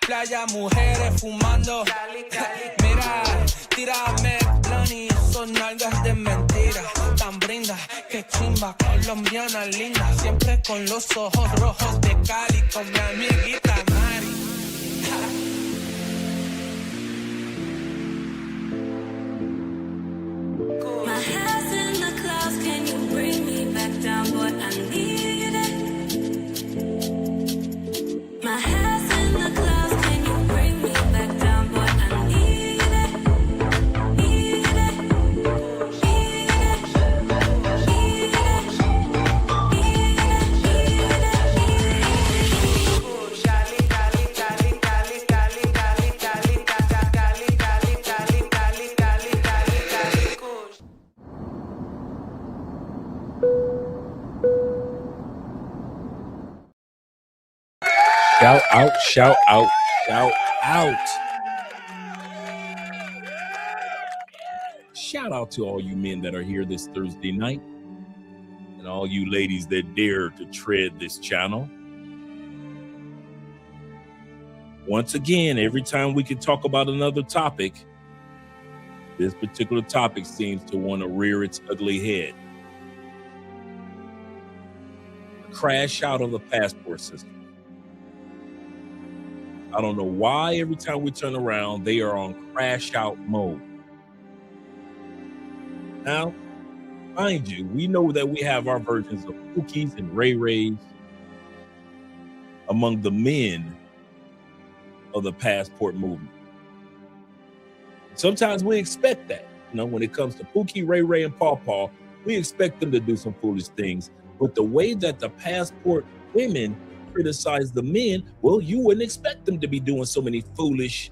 Playa, mujeres fumando. Mira, tírame plani, son nalgas de mentira. Tan brinda, que chimba, colombiana linda. Siempre con los ojos rojos de Cali, con mi amiguita Mari. My head's in the clouds, can you bring me back down, boy? I need it. My head's in the clouds, can you bring me back down, boy? I need it. Need it. Need it. Need Shout out, shout out, shout out. Shout out to all you men that are here this Thursday night and all you ladies that dare to tread this channel. Once again, every time we can talk about another topic, this particular topic seems to want to rear its ugly head. The crash out of the passport system. I don't know why every time we turn around, they are on crash out mode. Now, mind you, we know that we have our versions of Cookies and Ray Rays among the men of the passport movement. Sometimes we expect that, when it comes to Pookie, Ray Ray, and Paw Paw, we expect them to do some foolish things. But the way that the passport women criticize the men, well, you wouldn't expect them to be doing so many foolish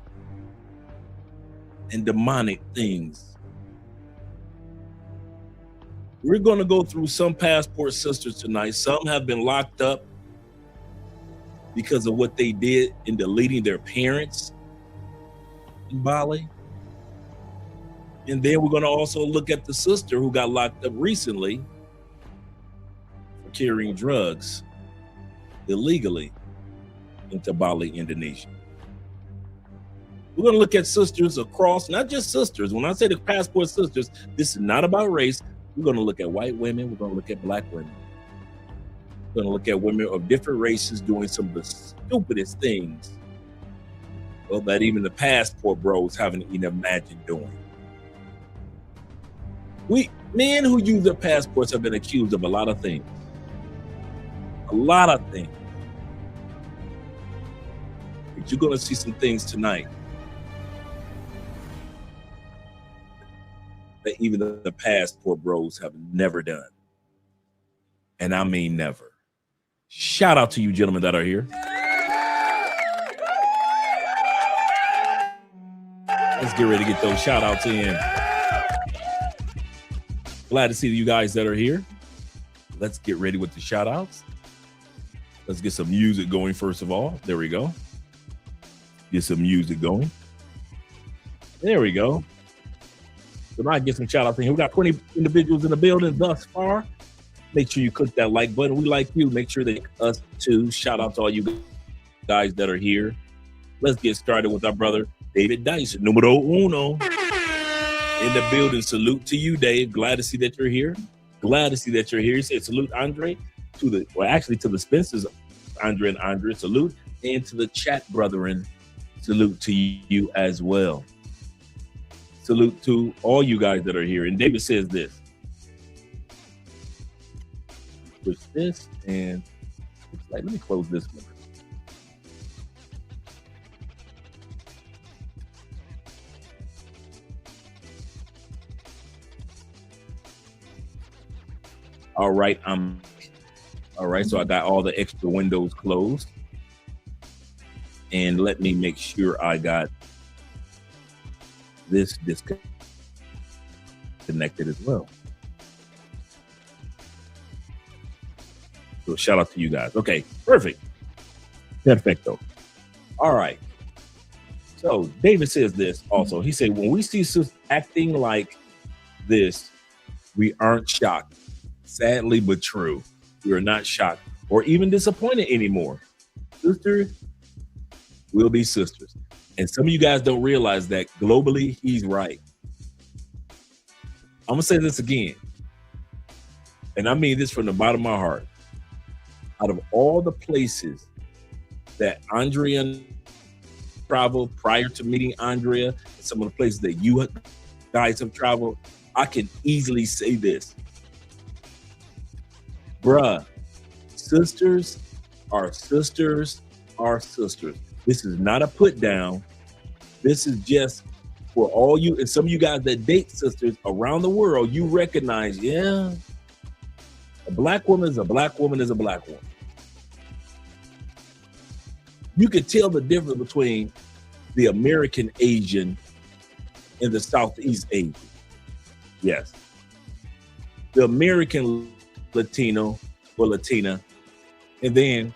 and demonic things. We're going to go through some passport sisters tonight. Some have been locked up because of what they did in deleting their parents in Bali. And then we're going to also look at the sister who got locked up recently for carrying drugs illegally into Bali, Indonesia. We're going to look at sisters across, not just sisters. When I say the passport sisters, this is not about race. We're going to look at white women. We're going to look at black women. We're going to look at women of different races doing some of the stupidest things, well, that even the passport bros haven't even imagined doing. Men who use their passports have been accused of a lot of things. A lot of things. But you're going to see some things tonight that even the passport bros have never done. And I mean never. Shout out to you gentlemen that are here. Let's get ready to get those shout outs in. Glad to see you guys that are here. Let's get ready with the shout outs. Let's get some music going first of all. There we go. Get some music going. There we go. So I get some shout outs in here. We got 20 individuals in the building thus far. Make sure you click that like button. We like you. Make sure that us too. Shout out to all you guys that are here. Let's get started with our brother David Dice, numero uno, in the building. Salute to you, Dave. Glad to see that you're here. Glad to see that you're here. He said salute Andre to the Spencers, Andre and Andre. Salute And to the chat brethren, salute to you as well. Salute to all you guys that are here. And David says this. Push this and let me close this one. All right, all right, so I got all the extra windows closed. And let me make sure I got this disconnected as well. So shout out to you guys. Okay, perfect. Perfecto. All right. So David says this also. He said, when we see sisters acting like this, we aren't shocked. Sadly, but true. We are not shocked or even disappointed anymore. Sisters will be sisters. And some of you guys don't realize that globally, he's right. I'm going to say this again. And I mean this from the bottom of my heart. Out of all the places that Andrea traveled prior to meeting Andrea, and some of the places that you guys have traveled, I can easily say this. Bruh, sisters are sisters are sisters. This is not a put down. This is just for all you, and some of you guys that date sisters around the world, you recognize, yeah, a black woman is a black woman is a black woman. You can tell the difference between the American Asian and the Southeast Asian. Yes. The American Latino or Latina, and then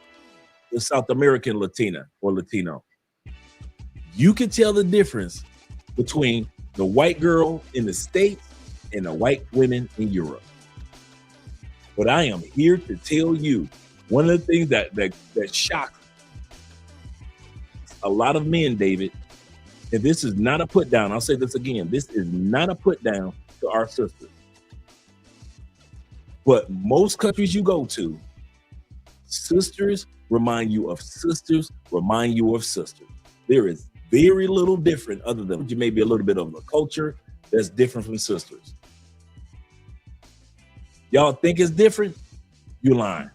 the South American Latina or Latino. You can tell the difference between the white girl in the States and the white women in Europe. But I am here to tell you, one of the things that shocks a lot of men, David, and this is not a put down. I'll say this again. This is not a put down to our sisters. But most countries you go to, sisters remind you of sisters, remind you of sisters. There is very little different other than you may be a little bit of the culture that's different from sisters. Y'all think it's different? You lying.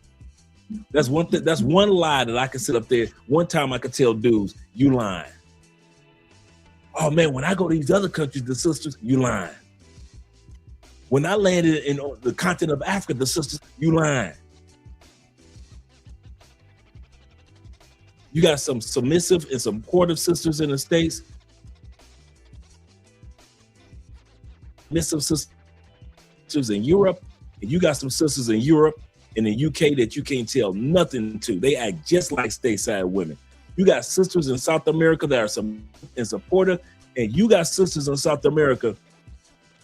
That's one thing. That's one lie that I can sit up there. One time I could tell dudes, you lying. Oh man, when I go to these other countries, the sisters, you lying. When I landed in the continent of Africa, the sisters, you lying. You got some submissive and supportive sisters in the States. Submissive sisters in Europe, and you got some sisters in Europe and in the UK that you can't tell nothing to. They act just like stateside women. You got sisters in South America that are some and supportive, and you got sisters in South America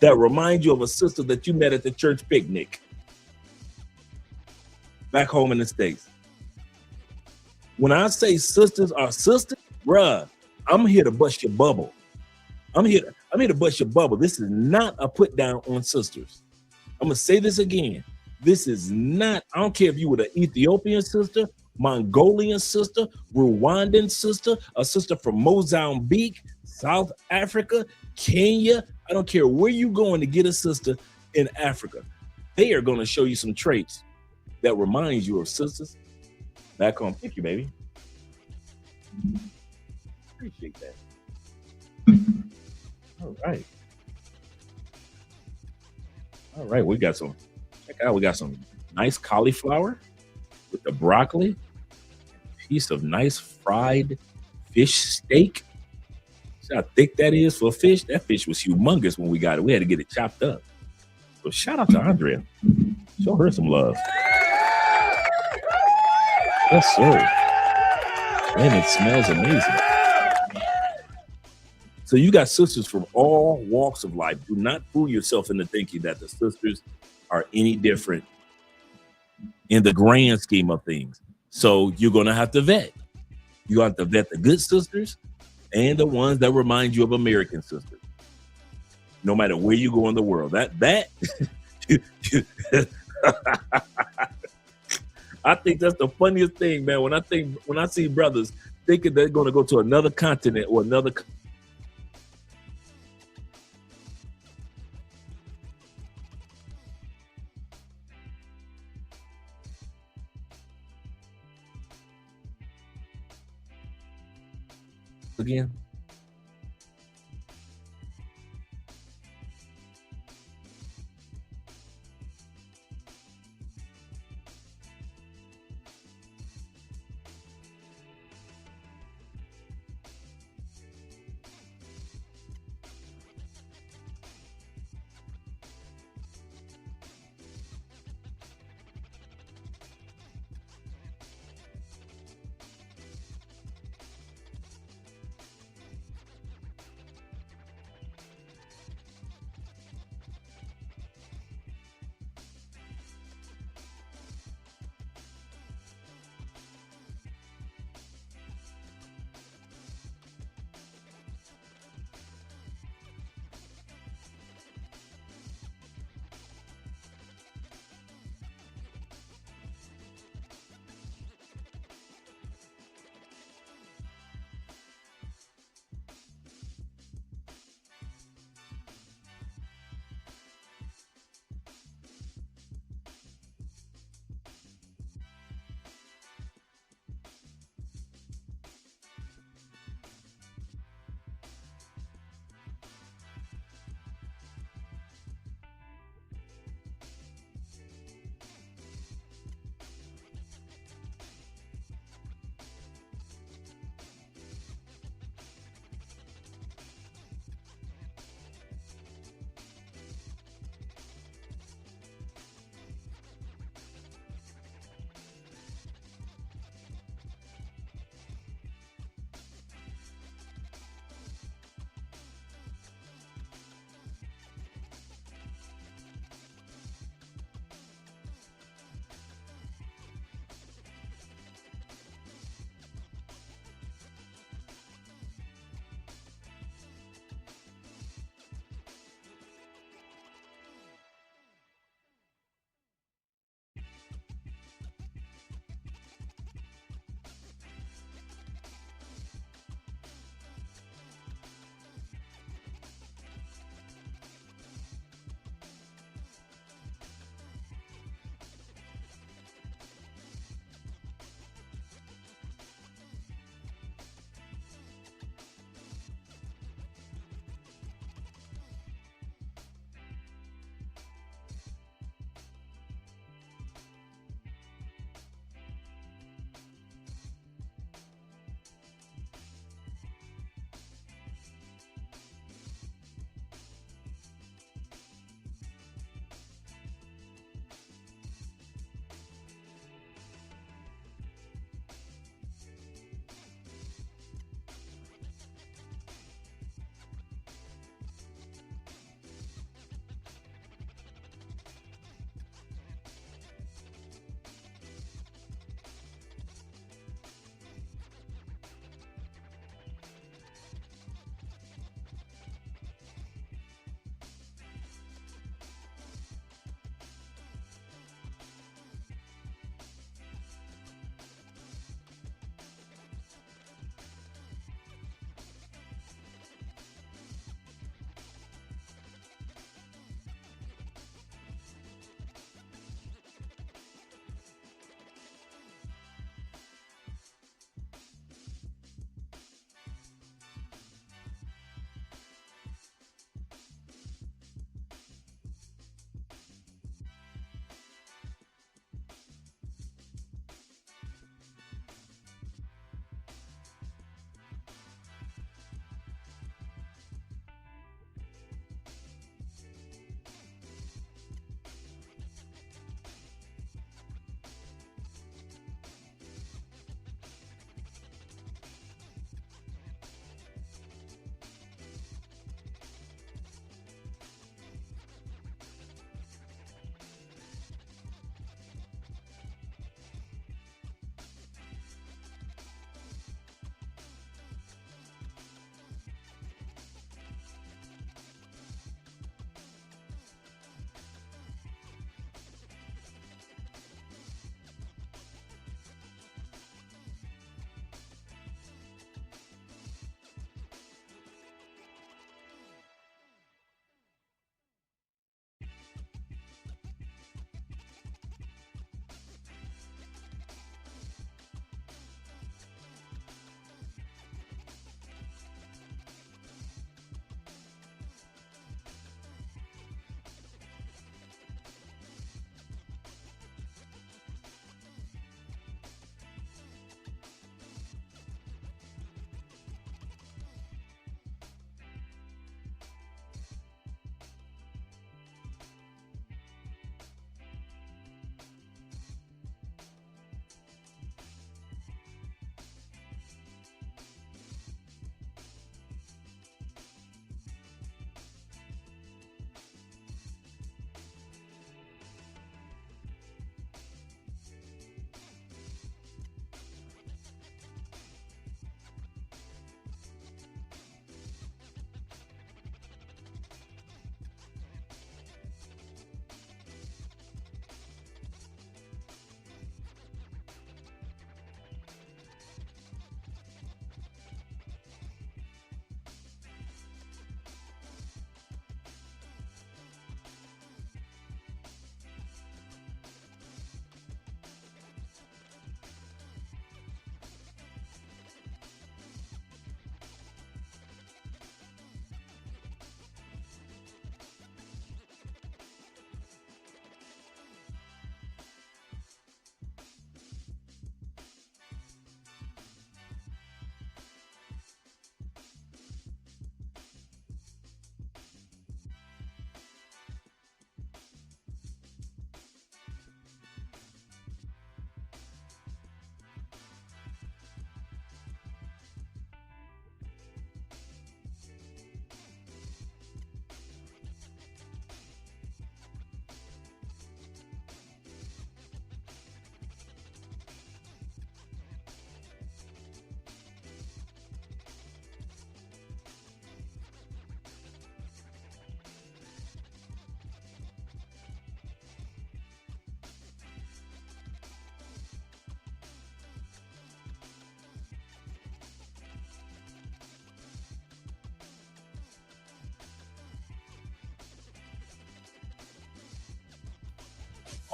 that remind you of a sister that you met at the church picnic back home in the States. When I say sisters are sisters, bruh, I'm here to bust your bubble. I'm here to bust your bubble. This is not a put down on sisters. I'm gonna say this again. This is not, I don't care if you were the Ethiopian sister, Mongolian sister, Rwandan sister, a sister from Mozambique, South Africa, Kenya. I don't care where you're going to get a sister in Africa. They are going to show you some traits that reminds you of sisters back home. Thank you, baby. Appreciate that. All right. All right, we got some, check out, we got some nice cauliflower with the broccoli, a piece of nice fried fish steak. See how thick that is for a fish? That fish was humongous when we got it. We had to get it chopped up. So shout out to Andrea. Show her some love. Yes, sir. And it smells amazing. So you got sisters from all walks of life. Do not fool yourself into thinking that the sisters are any different in the grand scheme of things. So you're going to have to vet. You have to vet the good sisters and the ones that remind you of American sisters. No matter where you go in the world. That I think that's the funniest thing, man. When I see brothers thinking they're going to go to another continent or another again.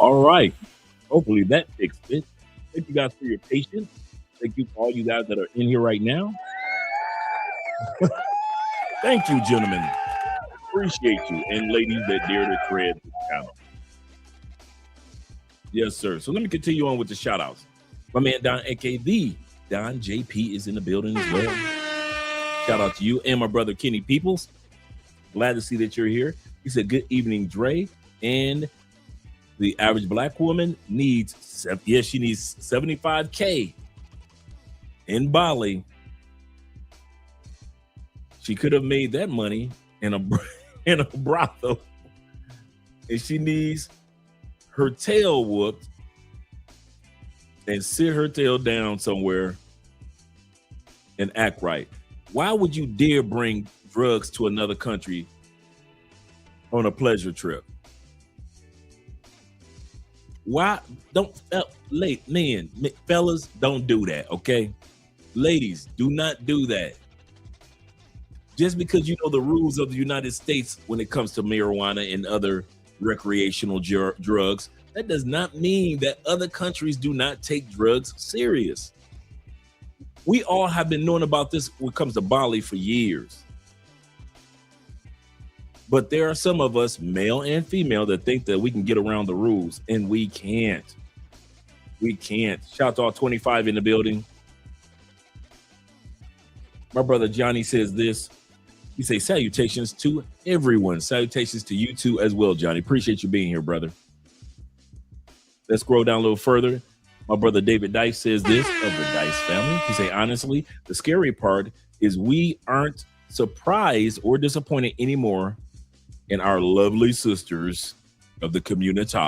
All right. Hopefully that fixed it. Thank you guys for your patience. Thank you for all you guys that are in here right now. Thank you, gentlemen. Appreciate you. And ladies that dare to tread this channel. Yes, sir. So let me continue on with the shout outs. My man Don, aka the Don JP, is in the building as well. Shout out to you and my brother Kenny Peoples. Glad to see that you're here. He said, good evening, Dre. And the average black woman needs, she needs $75K in Bali. She could have made that money in a brothel. And she needs her tail whooped and sit her tail down somewhere and act right. Why would you dare bring drugs to another country on a pleasure trip? Why don't fellas, don't do that, okay? Ladies, do not do that. Just because you know the rules of the United States when it comes to marijuana and other recreational drugs, that does not mean that other countries do not take drugs serious. We all have been knowing about this when it comes to Bali for years. But there are some of us, male and female, that think that we can get around the rules, and we can't. We can't. Shout out to all 25 in the building. My brother Johnny says this. He says, salutations to everyone. Salutations to you too as well, Johnny. Appreciate you being here, brother. Let's scroll down a little further. My brother David Dice says this of the Dice family. He say, honestly, the scary part is we aren't surprised or disappointed anymore in our lovely sisters of the community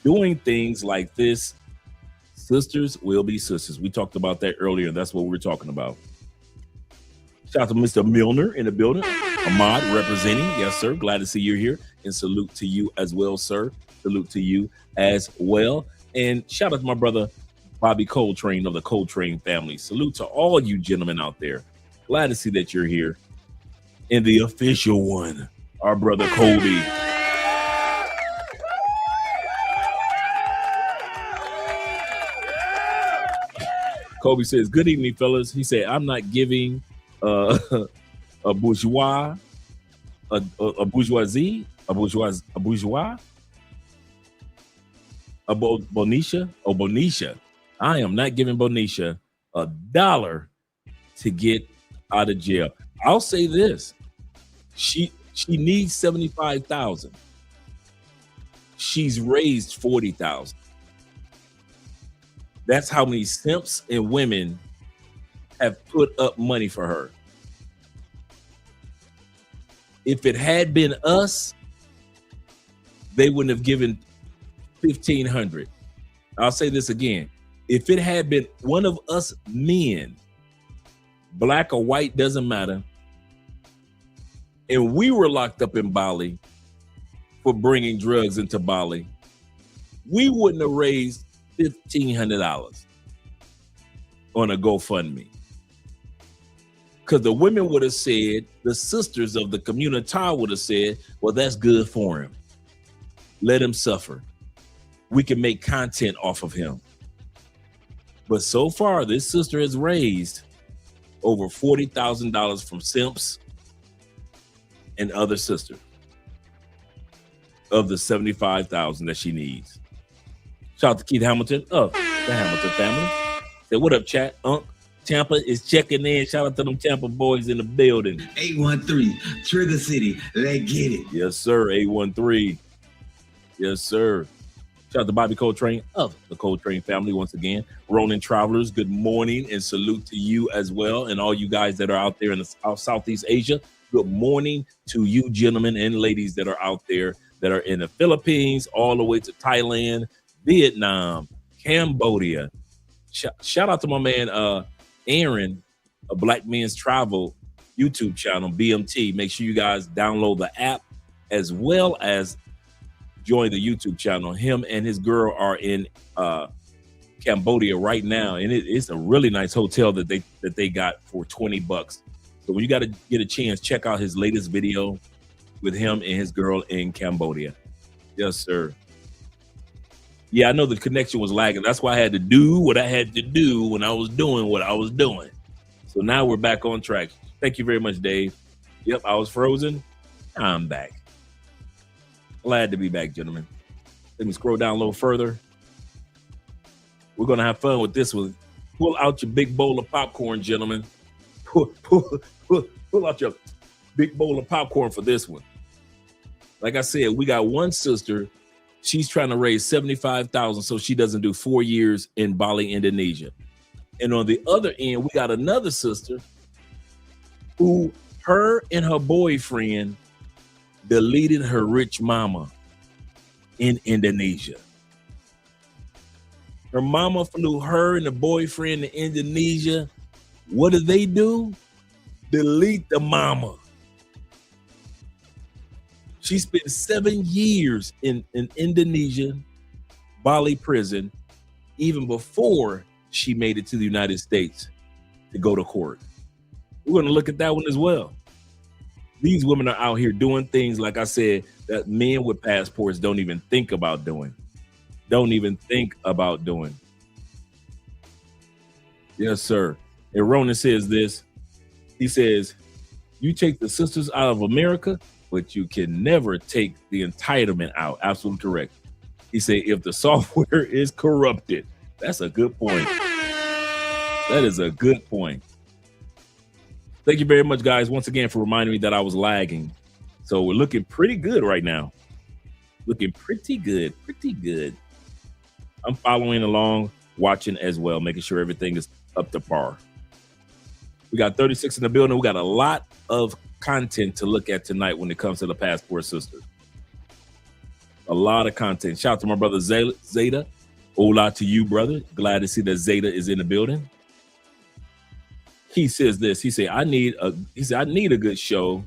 doing things like this. Sisters will be sisters. We talked about that earlier. That's what we're talking about. Shout out to Mr. Milner in the building. Ahmad representing. Yes, sir. Glad to see you here. And salute to you as well, sir. Salute to you as well. And shout out to my brother Bobby Coltrane of the Coltrane family. Salute to all you gentlemen out there. Glad to see that you're here. And the official one, our brother Kobe. Kobe says, good evening, fellas. He said, I'm not giving a bourgeois, a bourgeoisie, a Bonisha. I am not giving Bonisha $1 to get out of jail. I'll say this. She needs 75,000. She's raised 40,000. That's how many simps and women have put up money for her. If it had been us, they wouldn't have given 1,500. I'll say this again. If it had been one of us men, black or white, doesn't matter, and we were locked up in Bali for bringing drugs into Bali, we wouldn't have raised $1,500 on a GoFundMe. Because the women would have said, the sisters of the community would have said, well, that's good for him. Let him suffer. We can make content off of him. But so far, this sister has raised over $40,000 from simps and other sisters of the 75,000 that she needs. Shout out to Keith Hamilton of the Hamilton family. Say, what up, chat? Tampa is checking in. Shout out to them Tampa boys in the building. 813, Trigger City. Let's get it. Yes, sir. 813. Yes, sir. Shout out to Bobby Coltrane of the Coltrane family once again. Ronin Travelers, good morning and salute to you as well. And all you guys that are out there in the Southeast Asia, good morning to you gentlemen and ladies that are out there that are in the Philippines, all the way to Thailand, Vietnam, Cambodia. Shout out to my man, Aaron, a Black Men's Travel YouTube channel, BMT. Make sure you guys download the app as well as join the YouTube channel. Him and his girl are in Cambodia right now, and it's a really nice hotel that they got for $20. So when you got to get a chance, check out his latest video with him and his girl in Cambodia. Yes, sir. Yeah, I know the connection was lagging. That's why I had to do what I had to do when I was doing what I was doing. So now we're back on track. Thank you very much, Dave. Yep, I was frozen. I'm back. Glad to be back, gentlemen. Let me scroll down a little further. We're going to have fun with this one. Pull out your big bowl of popcorn, gentlemen. Pull out your big bowl of popcorn for this one. Like I said, we got one sister. She's trying to raise $75,000 so she doesn't do 4 years in Bali, Indonesia. And on the other end, we got another sister who her and her boyfriend deleted her rich mama in Indonesia. Her mama flew her and the boyfriend to Indonesia. What do? Delete the mama. She spent 7 years in Indonesia, Bali prison, even before she made it to the United States to go to court. We're going to look at that one as well. These women are out here doing things, like I said, that men with passports don't even think about doing. Yes, sir. And Ronan says this. He says, you take the sisters out of America, but you can never take the entitlement out. Absolutely correct. He said, if the software is corrupted. That's a good point. That is a good point. Thank you very much, guys, once again, for reminding me that I was lagging. So we're looking pretty good right now. Looking pretty good. I'm following along, watching as well, making sure everything is up to par. We got 36 in the building. We got a lot of content to look at tonight when it comes to the Passport Sisters. A lot of content. Shout out to my brother Zeta. Hola to you, brother. Glad to see that Zeta is in the building. He says this. He said, I need a good show.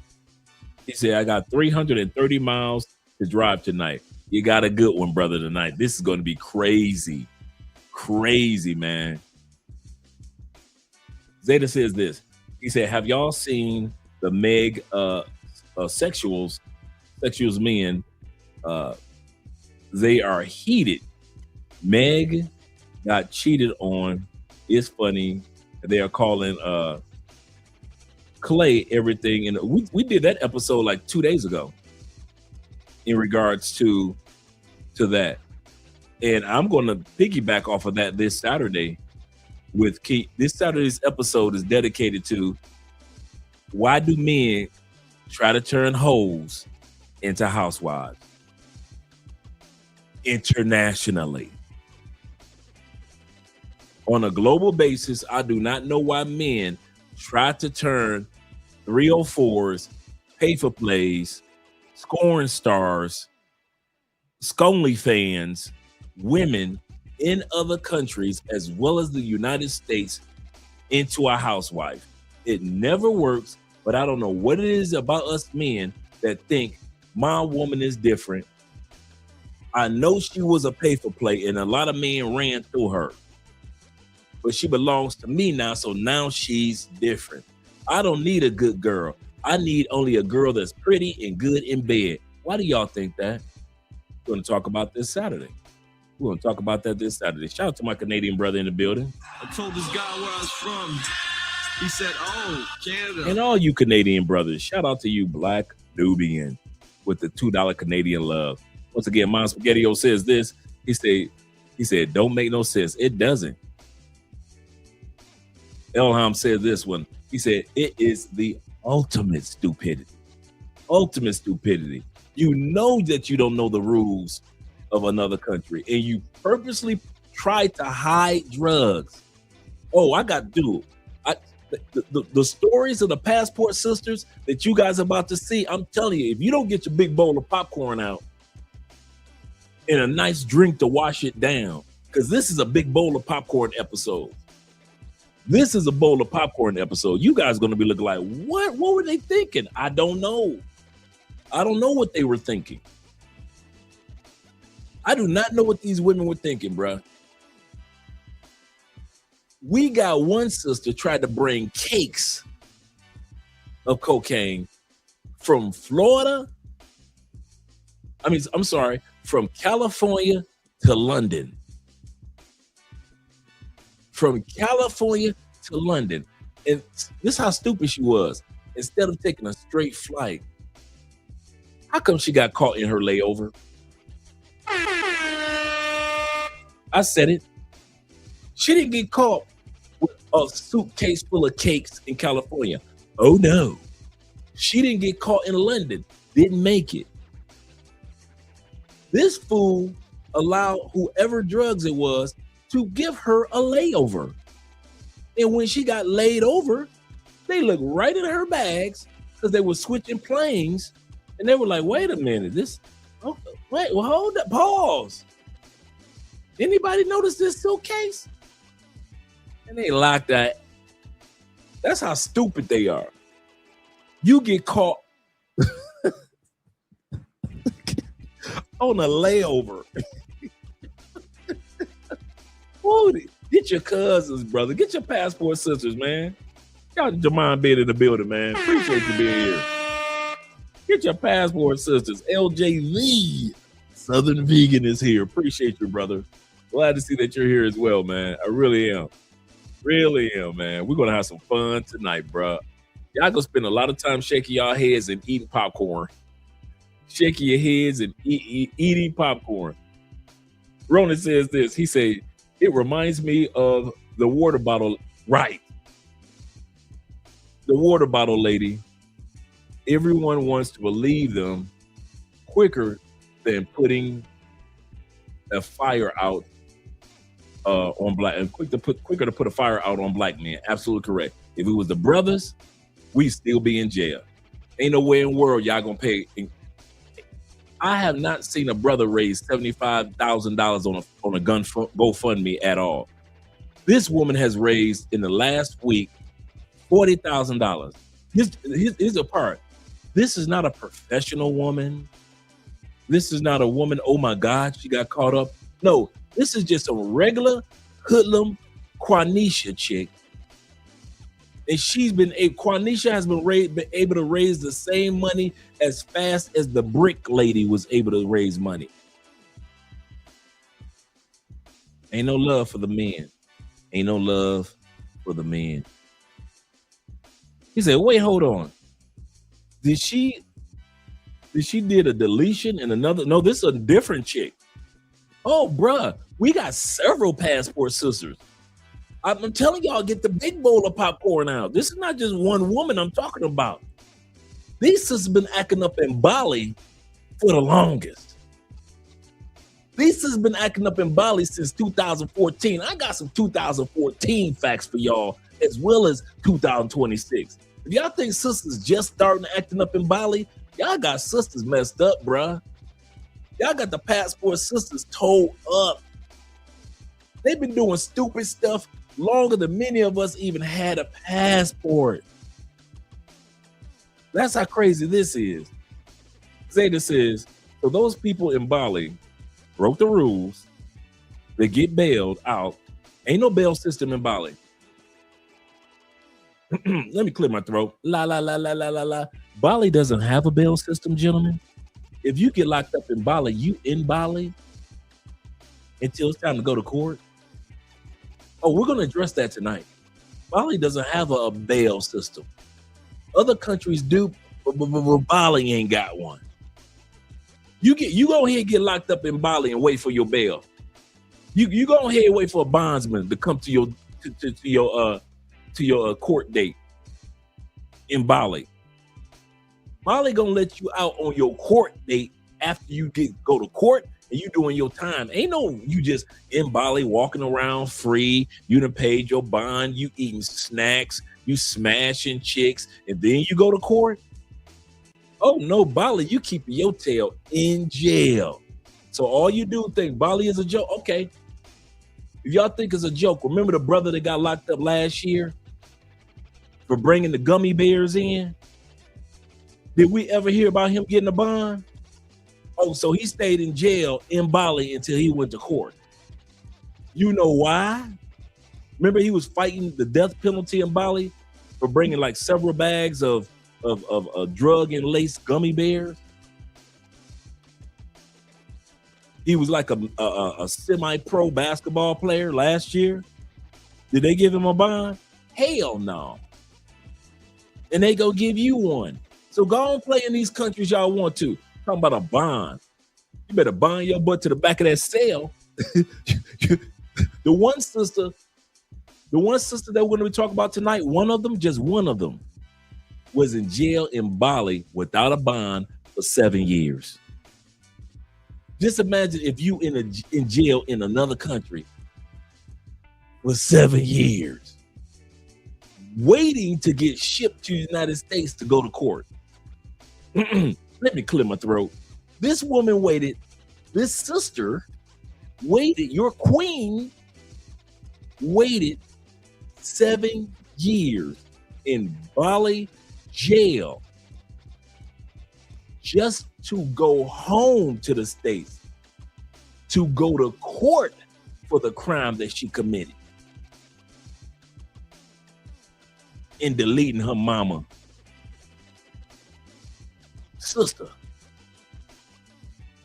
He said, I got 330 miles to drive tonight. You got a good one, brother, tonight. This is going to be crazy. Crazy, man. Zeta says this. He said, have y'all seen the Meg sexuals men? They are heated. Meg got cheated on. It's funny. They are calling Clay everything. And we did that episode like 2 days ago in regards to that. And I'm going to piggyback off of that this Saturday with Keith. This Saturday's episode is dedicated to why do men try to turn hoes into housewives internationally. On a global basis, I do not know why men try to turn 304s, pay for plays, scoring stars, Sconely fans, women in other countries, as well as the United States, into a housewife. It never works, but I don't know what it is about us men that think my woman is different. I know she was a pay for play and a lot of men ran through her, but she belongs to me now, so now she's different. I don't need a good girl. I need only a girl that's pretty and good in bed. Why do y'all think that? We're going to talk about this Saturday. We're going to talk about that this Saturday. Shout out to my Canadian brother in the building. I told this guy where I was from. He said, oh, Canada. And all you Canadian brothers, shout out to you, Black Nubian, with the $2 Canadian love. Once again, Mon Spaghettio says this. He said, don't make no sense. It doesn't. Elham said this one. He said, it is the ultimate stupidity. Ultimate stupidity. You know that you don't know the rules of another country, and you purposely try to hide drugs. Oh, I got to do it. The stories of the Passport Sisters that you guys are about to see, I'm telling you, if you don't get your big bowl of popcorn out and a nice drink to wash it down, because this is a big bowl of popcorn episode. This is a bowl of popcorn episode. You guys are going to be looking like, what were they thinking? I don't know. I don't know what they were thinking. I do not know what these women were thinking, bruh. We got one sister tried to bring cakes of cocaine from Florida. I'm sorry, from California to London. From California to London. And this is how stupid she was. Instead of taking a straight flight, how come she got caught in her layover? I said it. She didn't get caught with a suitcase full of cakes in California. Oh no. She didn't get caught in London. Didn't make it. This fool allowed whoever drugs it was to give her a layover. And when she got laid over, they looked right in her bags because they were switching planes. And they were like, wait a minute, hold up, pause. Anybody notice this suitcase? And they locked that. That's how stupid they are. You get caught on a layover. Ooh, get your cousins, brother. Get your passport sisters, man. Y'all Jamon being in the building, man. Appreciate you being here. Get your passport sisters. LJV, Southern Vegan, is here. Appreciate you, brother. Glad to see that you're here as well, man. I really am. Really am, man. We're going to have some fun tonight, bro. Y'all gonna spend a lot of time shaking y'all heads and eating popcorn. Shaking your heads and eating popcorn. Ronan says this. He said, it reminds me of the water bottle. Right. The water bottle lady. Everyone wants to believe them quicker than putting a fire out on black, and quicker to put a fire out on black men. Absolutely correct. If it was the brothers, we still be in jail. Ain't no way in the world y'all gonna pay. I have not seen a brother raise $75,000 on a GoFundMe at all. This woman has raised in the last week $40,000. Here's the part. This is not a professional woman. This is not a woman, oh my God, she got caught up. No, this is just a regular hoodlum Quanisha chick. And Quanisha has been able to raise the same money as fast as the brick lady was able to raise money. Ain't no love for the men. Ain't no love for the men. He said, wait, hold on. Did she did a deletion and another? No, this is a different chick. Oh, bruh, we got several passport sisters. I'm telling y'all, get the big bowl of popcorn out. This is not just one woman I'm talking about. These sisters been acting up in Bali for the longest. These sisters been acting up in Bali since 2014. I got some 2014 facts for y'all, as well as 2026. If y'all think sisters just starting acting up in Bali, y'all got sisters messed up, bruh. Y'all got the passport sisters toed up. They've been doing stupid stuff longer than many of us even had a passport. That's how crazy this is. Zeta says, so those people in Bali broke the rules. They get bailed out. Ain't no bail system in Bali. Let me clear my throat. La, la, la, la, la, la, la. Bali doesn't have a bail system, gentlemen. If you get locked up in Bali, you in Bali until it's time to go to court. Oh, we're going to address that tonight. Bali doesn't have a bail system. Other countries do, but Bali ain't got one. You go ahead and get locked up in Bali and wait for your bail. You go ahead and wait for a bondsman to come to your court date in Bali. Bali gonna let you out on your court date after you go to court and you doing your time. Ain't no you just in Bali walking around free. You done paid your bond. You eating snacks. You smashing chicks, and then you go to court. Oh no, Bali, you keeping your tail in jail. So all you do think Bali is a joke. Okay, if y'all think it's a joke, remember the brother that got locked up last year for bringing the gummy bears in? Did we ever hear about him getting a bond? Oh, so he stayed in jail in Bali until he went to court. You know why? Remember he was fighting the death penalty in Bali for bringing like several bags of drug and laced gummy bears? He was like a semi-pro basketball player last year. Did they give him a bond? Hell no. And they go give you one. So go on play in these countries y'all want to. Talking about a bond. You better bond your butt to the back of that cell. The one sister that we're going to be talking about tonight, one of them, was in jail in Bali without a bond for 7 years. Just imagine if you in jail in another country for 7 years, waiting to get shipped to the United States to go to court. Let me clear my throat. This woman waited, this sister waited, your queen waited 7 years in Bali jail just to go home to the States, to go to court for the crime that she committed in deleting her mama. Sister,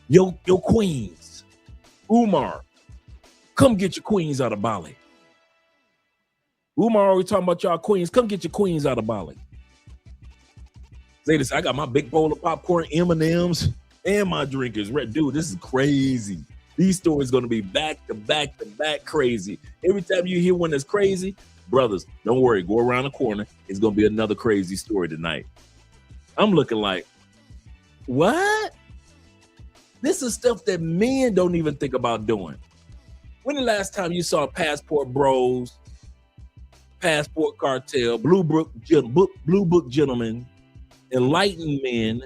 your queens, Umar, come get your queens out of Bali. Umar always talking about y'all queens. Come get your queens out of Bali. Say this, I got my big bowl of popcorn, M&Ms, and my drinkers. Dude, this is crazy. These stories going to be back to back to back crazy. Every time you hear one that's crazy, brothers, don't worry. Go around the corner. It's going to be another crazy story tonight. I'm looking like, what? This is stuff that men don't even think about doing. When the last time you saw Passport Bros, Passport Cartel, Blue Book Gentlemen, Enlightened Men,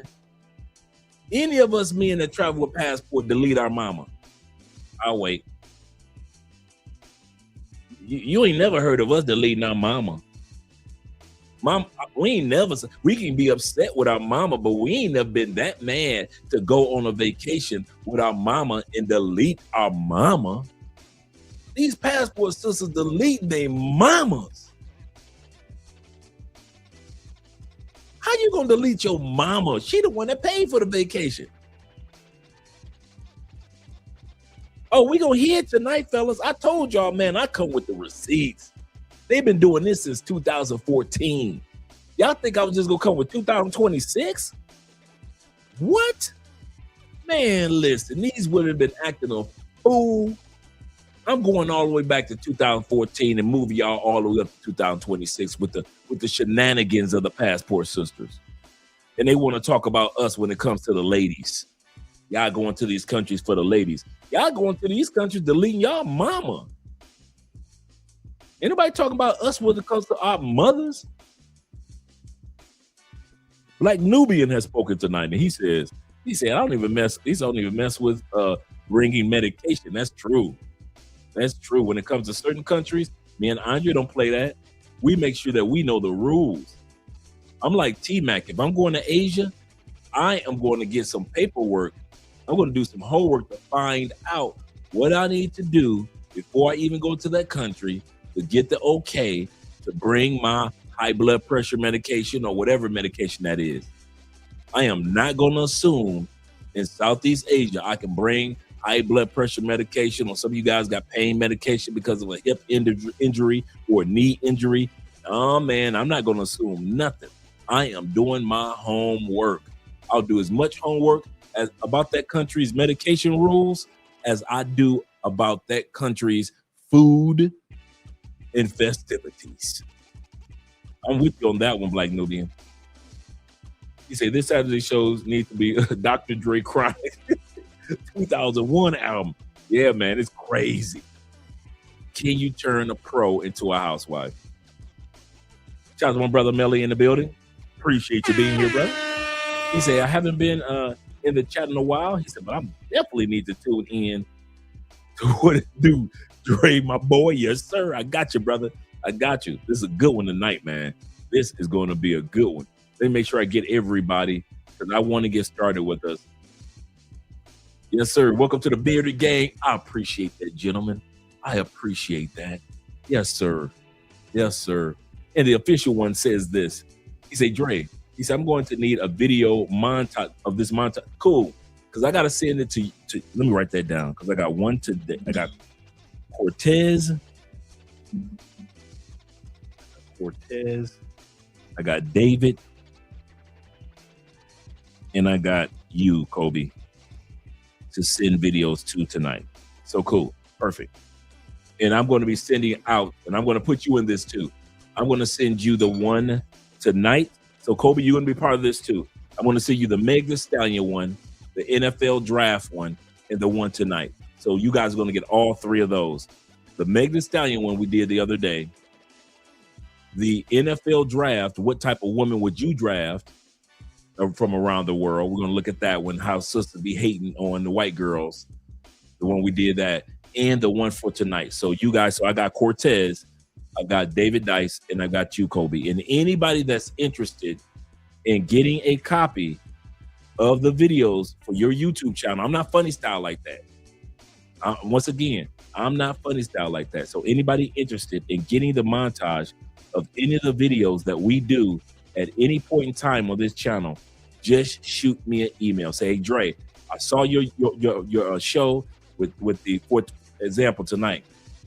any of us men that travel with passport delete our mama? I'll wait. You ain't never heard of us deleting our mama. Mom, we can be upset with our mama, but we ain't never been that mad to go on a vacation with our mama and delete our mama. These passport sisters delete their mamas. How you gonna delete your mama? She the one that paid for the vacation. Oh, we gonna hear it tonight, fellas. I told y'all, man, I come with the receipts. They've been doing this since 2014. Y'all think I was just gonna come with 2026? What? Man, listen, these would have been acting a fool. I'm going all the way back to 2014 and moving y'all all the way up to 2026 with the shenanigans of the passport sisters. And they want to talk about us when it comes to the ladies. Y'all going to these countries for the ladies. Y'all going to these countries deleting y'all mama. Anybody talking about us when it comes to our mothers? Black Nubian has spoken tonight, and he said, I don't even mess with bringing medication. That's true. That's true. When it comes to certain countries, me and Andre don't play that. We make sure that we know the rules. I'm like T-Mac. If I'm going to Asia, I am going to get some paperwork. I'm going to do some homework to find out what I need to do before I even go to that country to get the okay to bring my high blood pressure medication or whatever medication that is. I am not going to assume in Southeast Asia I can bring high blood pressure medication, or some of you guys got pain medication because of a hip injury or a knee injury. Oh man, I'm not going to assume nothing. I am doing my homework. I'll do as much homework as about that country's medication rules as I do about that country's food and festivities. I'm with you on that one, Black Nubian. He said this Saturday shows need to be Dr. Dre Chronic 2001 album. Yeah, man, it's crazy. Can you turn a pro into a housewife? Shout out to my brother Melly in the building. Appreciate you being here, brother. He said, I haven't been in the chat in a while. He said, but I definitely need to tune in to what it do. Dre, my boy. Yes, sir. I got you, brother. I got you. This is a good one tonight, man. This is going to be a good one. Let me make sure I get everybody because I want to get started with us. Yes, sir. Welcome to the Bearded Gang. I appreciate that, gentlemen. I appreciate that. Yes, sir. Yes, sir. And the official one says this. He said, Dre, he said, I'm going to need a video montage of this montage. Cool. because I gotta send it to. Let me write that down because I got one today. I got Cortez. I got David, and I got you, Kobe, to send videos to tonight. So cool, perfect. And I'm going to be sending out, and I'm going to put you in this too. I'm going to send you the one tonight. So Kobe, you're going to be part of this too. I'm going to send you the Meg Thee Stallion one, the NFL draft one, and the one tonight. So you guys are going to get all three of those. The Meg Thee Stallion one we did the other day. The NFL draft, what type of woman would you draft from around the world? We're going to look at that one, how sisters be hating on the white girls. The one we did that, and the one for tonight. So you guys, so I got Cortez, I got David Dice, and I got you, Kobe. And anybody that's interested in getting a copy of the videos for your YouTube channel, I'm not funny style like that. Once again, I'm not funny style like that. So anybody interested in getting the montage of any of the videos that we do at any point in time on this channel, just shoot me an email. Say, hey, Dre, I saw your show with the, for example, tonight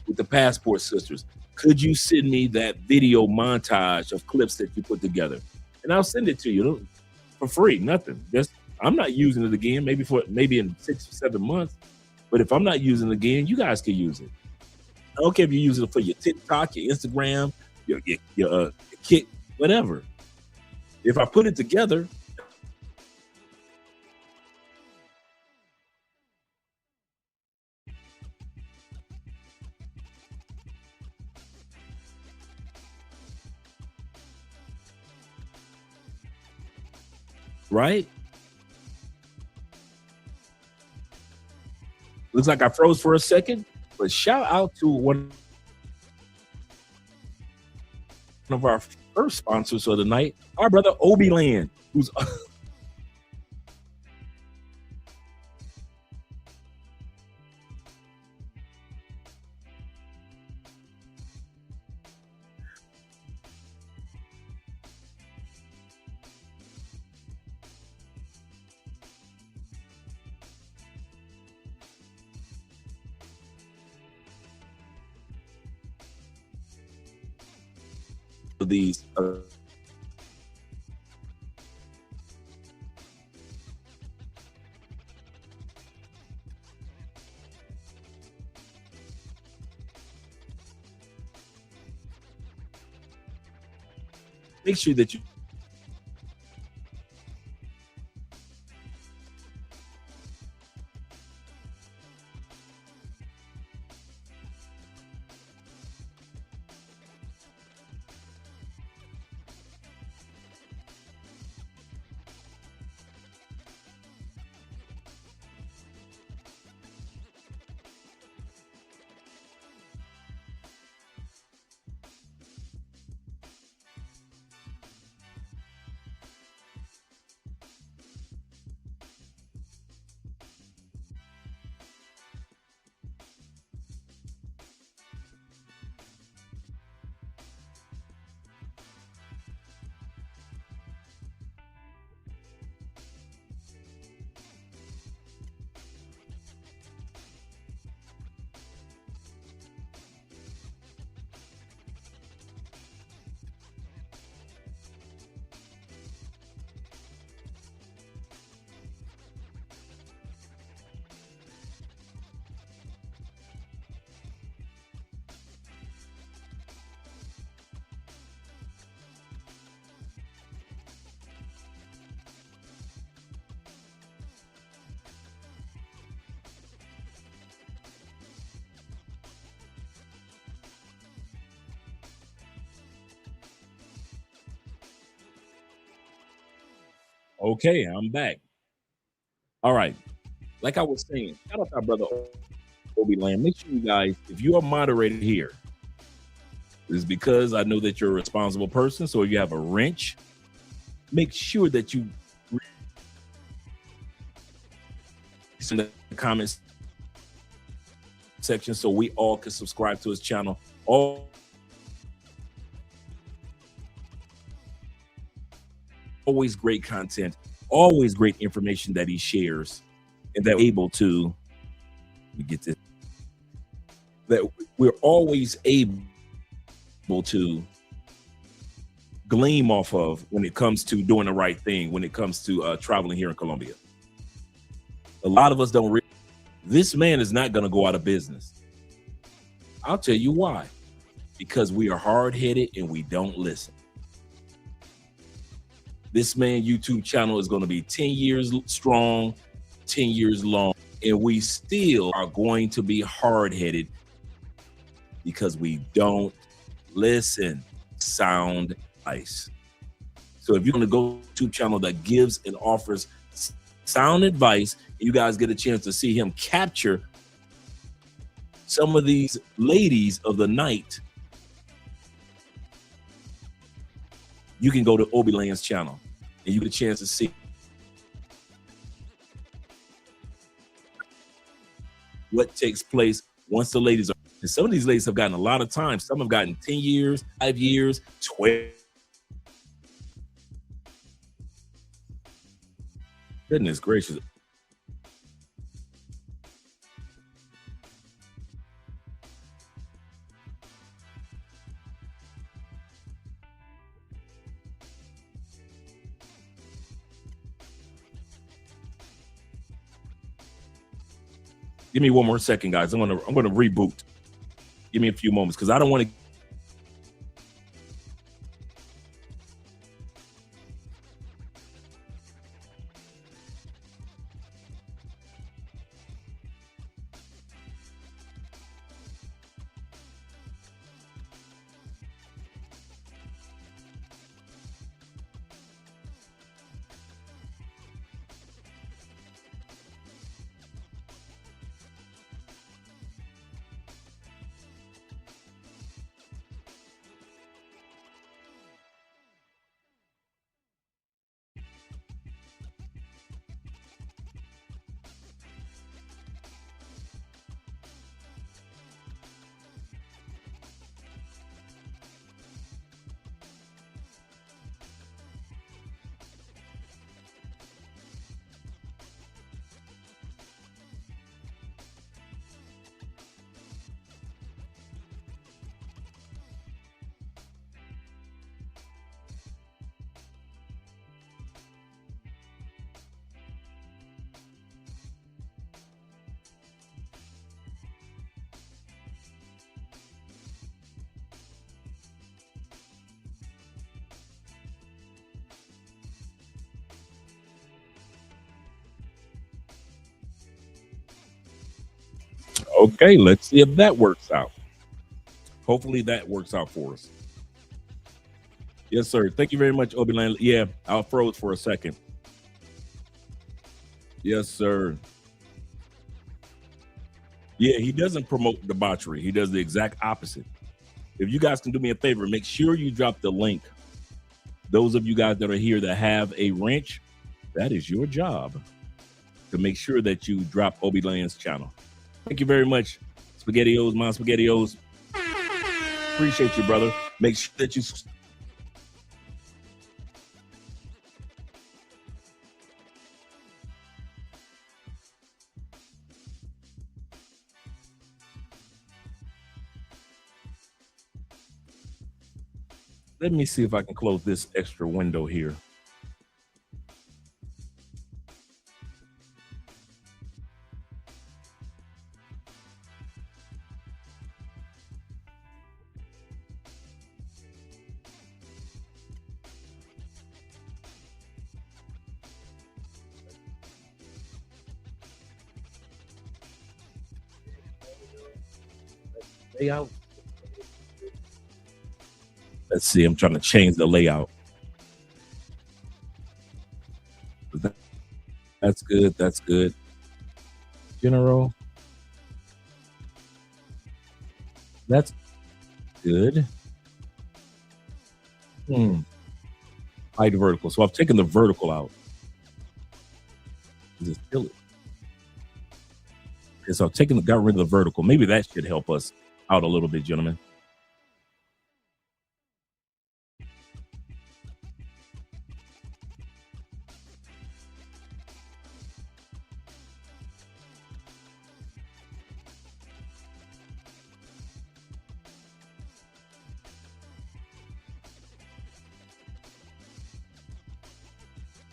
with the Passport Sisters. Could you send me that video montage of clips that you put together? And I'll send it to you for free, nothing. Just I'm not using it again, maybe in 6 or 7 months. But if I'm not using it again, you guys can use it. I don't care if you use it for your TikTok, your Instagram, your Kick, whatever. If I put it together, right? Looks like I froze for a second, but shout out to one of our first sponsors of the night, our brother Obi Land, who's these make sure that you okay, I'm back. All right. Like I was saying, shout out to our brother Obi Land. Make sure you guys, if you are moderated here, it's because I know that you're a responsible person. So if you have a wrench, make sure that you in the comments section so we all can subscribe to his channel. Always great content, always great information that he shares and that we're able to get this, that we're always able to gleam off of when it comes to doing the right thing, when it comes to traveling here in Colombia. A lot of us don't realize this man is not going to go out of business. I'll tell you why. Because we are hard-headed and we don't listen. This man YouTube channel is going to be 10 years strong, 10 years long, and we still are going to be hard-headed because we don't listen. Sound advice. So if you're going to go to a channel that gives and offers sound advice, you guys get a chance to see him capture some of these ladies of the night, you can go to Obiland's channel and you get a chance to see what takes place once the ladies are. And some of these ladies have gotten a lot of time. Some have gotten 10 years, 5 years, 12. Goodness gracious. Give me one more second, guys. I'm gonna reboot. Give me a few moments because I don't want to. Okay, let's see if that works out. Hopefully that works out for us. Yes, sir. Thank you very much, Obiland. Yeah, I froze for a second. Yes, sir. Yeah, he doesn't promote debauchery. He does the exact opposite. If you guys can do me a favor, make sure you drop the link. Those of you guys that are here that have a wrench, that is your job to make sure that you drop Obiland's channel. Thank you very much, SpaghettiOs, my SpaghettiOs. Appreciate you, brother. Make sure that you. Let me see if I can close this extra window here. Layout. Let's see, I'm trying to change the layout. That's good. That's good. General. That's good. Hide vertical. So I've taken the vertical out. Is it still? Okay, so I've got rid of the vertical. Maybe that should help us out a little bit, gentlemen.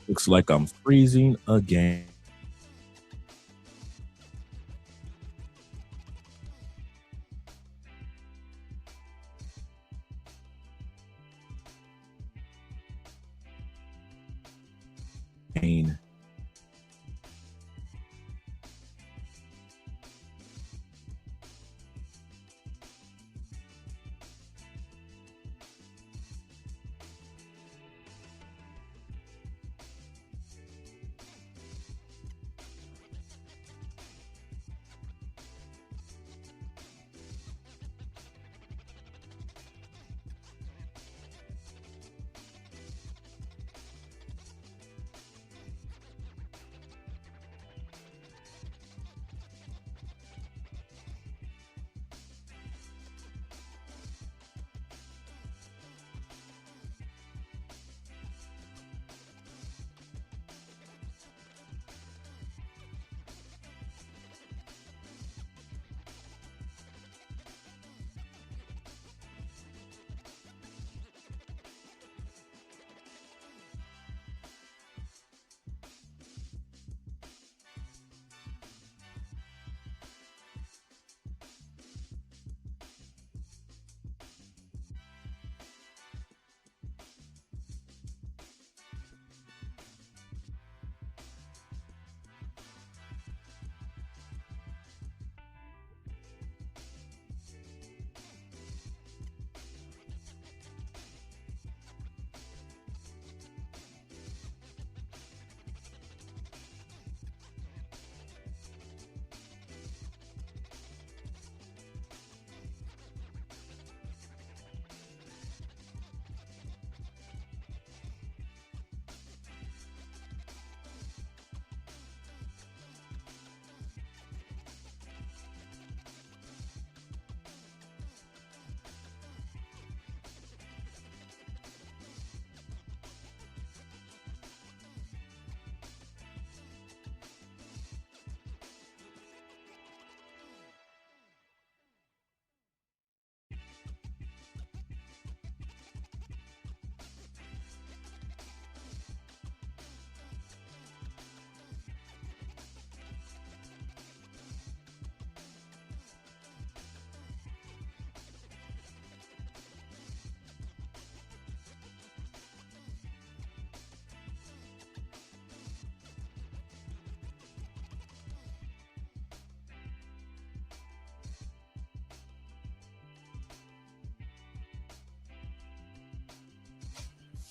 Looks like I'm freezing again.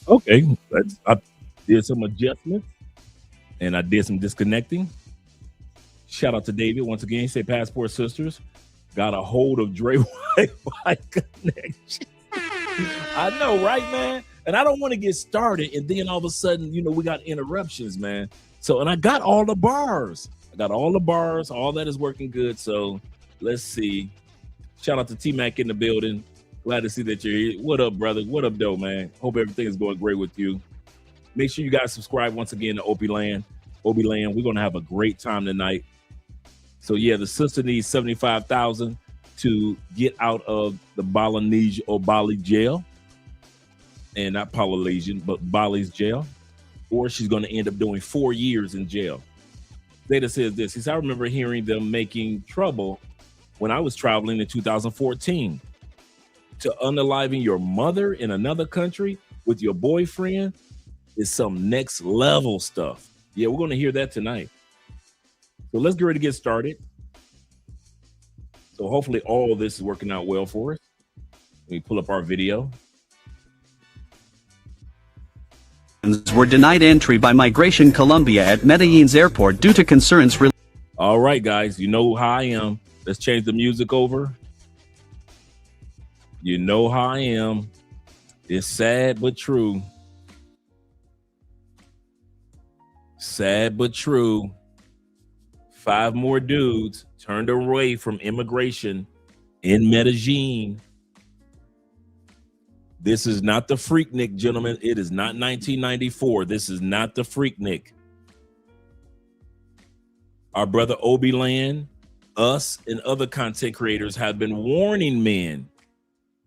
Okay, I did some adjustments and I did some disconnecting. Shout out to David once again. He said Passport Sisters got a hold of Dre Wi-Fi connection. I know, right, man? And I don't want to get started and then all of a sudden, we got interruptions, man. So, and I got all the bars. All that is working good. So let's see. Shout out to T-Mac in the building. Glad to see that you're here. What up, brother? What up, though, man? Hope everything is going great with you. Make sure you guys subscribe once again to Opie Land. Opie Land, we're going to have a great time tonight. So, yeah, the sister needs $75,000 to get out of the Balinese or Bali jail. And not Polynesian, but Bali's jail. Or she's going to end up doing 4 years in jail. Zeta says this. He says, I remember hearing them making trouble when I was traveling in 2014. To unaliving your mother in another country with your boyfriend is some next level stuff. Yeah, we're going to hear that tonight. So let's get ready to get started. So hopefully all this is working out well for us. Let me pull up our video. Were denied entry by Migration Colombia at Medellin's airport due to concerns. All right, guys, you know how I am. Let's change the music over. You know how I am. It's sad but true. Sad but true. 5 more dudes turned away from immigration in Medellin. This is not the Freaknik, gentlemen. It is not 1994. This is not the Freaknik. Our brother Obi Land, us, and other content creators have been warning men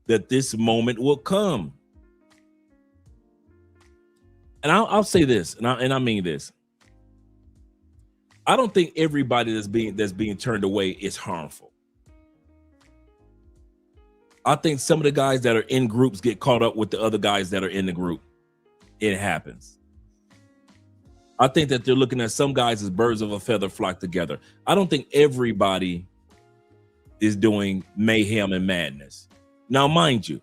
that this moment will come. and I'll say this, and I mean this. I don't think everybody that's being turned away is harmful. I think some of the guys that are in groups get caught up with the other guys that are in the group. It happens. I think that they're looking at some guys as birds of a feather flock together. I don't think everybody is doing mayhem and madness. Now, mind you,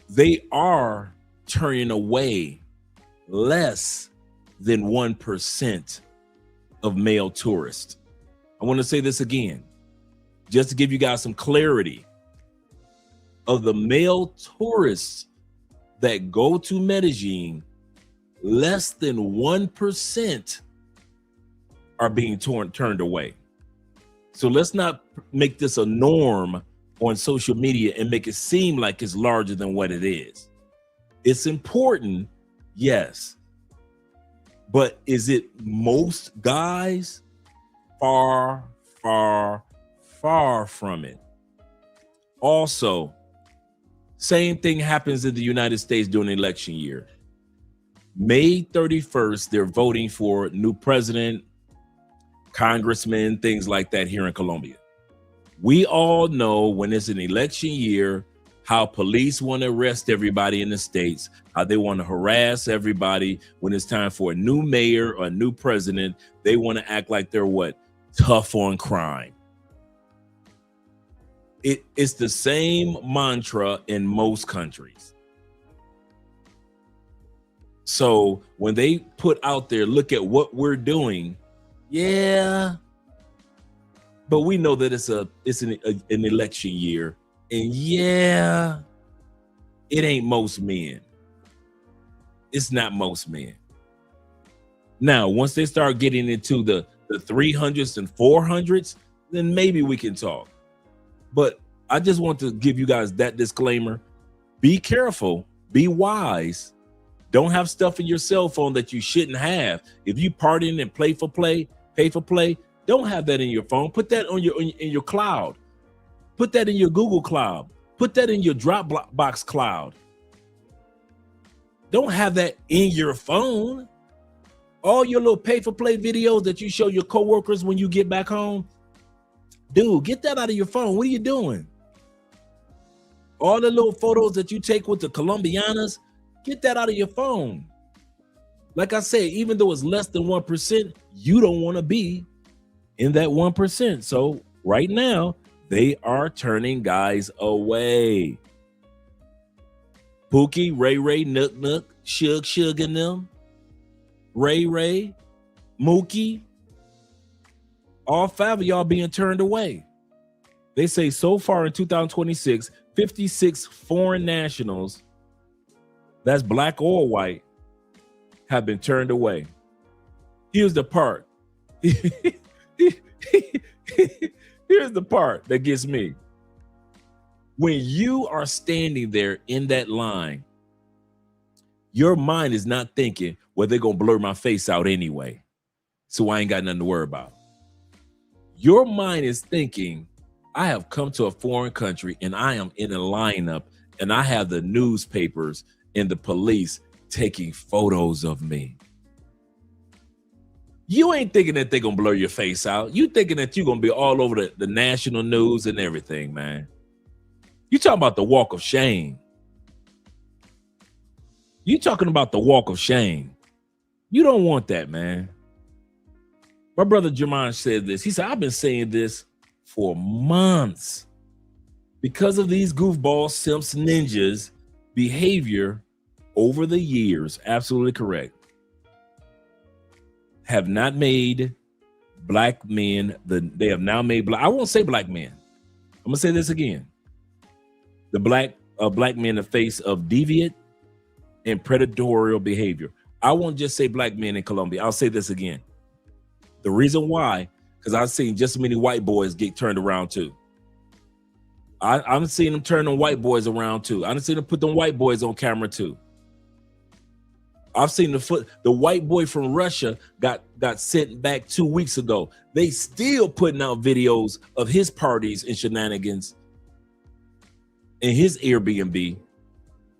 they are turning away less than 1% of male tourists. I want to say this again, just to give you guys some clarity. Of the male tourists that go to Medellin, less than 1% are being turned away. So let's not make this a norm on social media and make it seem like it's larger than what it is. It's important, yes. But is it most guys? Far, far, far from it. Also, same thing happens in the United States during election year. May 31st, they're voting for new president, congressmen, things like that here in Colombia. We all know when it's an election year, how police want to arrest everybody in the states, how they want to harass everybody. When it's time for a new mayor or a new president, they want to act like they're what? Tough on crime. It's the same mantra in most countries. So when they put out there, look at what we're doing, yeah, but we know that it's an election year, and yeah, it ain't most men. It's not most men. Now, once they start getting into the 300s and 400s, then maybe we can talk. But I just want to give you guys that disclaimer. Be careful, be wise. Don't have stuff in your cell phone that you shouldn't have. If you partying and pay for play, don't have that in your phone. Put that on in your cloud. Put that in your Google Cloud. Put that in your Dropbox cloud. Don't have that in your phone. All your little pay for play videos that you show your coworkers when you get back home, dude, get that out of your phone. What are you doing? All the little photos that you take with the Colombianas, get that out of your phone. Like I said, even though it's less than 1%, you don't want to be in that 1%. So right now, they are turning guys away. Pookie, Ray, Nook, Shug, and them. Ray, Mookie. All 5 of y'all being turned away. They say so far in 2026, 56 foreign nationals, that's black or white, have been turned away. Here's the part. Here's the part that gets me. When you are standing there in that line, your mind is not thinking, well, they're going to blur my face out anyway, so I ain't got nothing to worry about. Your mind is thinking, I have come to a foreign country and I am in a lineup and I have the newspapers and the police taking photos of me. You ain't thinking that they're going to blur your face out. You thinking that you're going to be all over the national news and everything, man. You talking about the walk of shame. You talking about the walk of shame. You don't want that, man. My brother Jermaine said this. He said, I've been saying this for months. Because of these goofball simps ninjas behavior over the years, absolutely correct, have not made black men, they have now made black, I won't say black men. I'm gonna say this again. The black men the face of deviant and predatory behavior. I won't just say black men in Colombia. I'll say this again. The reason why, because I've seen just as many white boys get turned around too. I'm seeing them turn them white boys around too. I've seen them put them white boys on camera too. I've seen the white boy from Russia got sent back 2 weeks ago. They still putting out videos of his parties and shenanigans in his Airbnb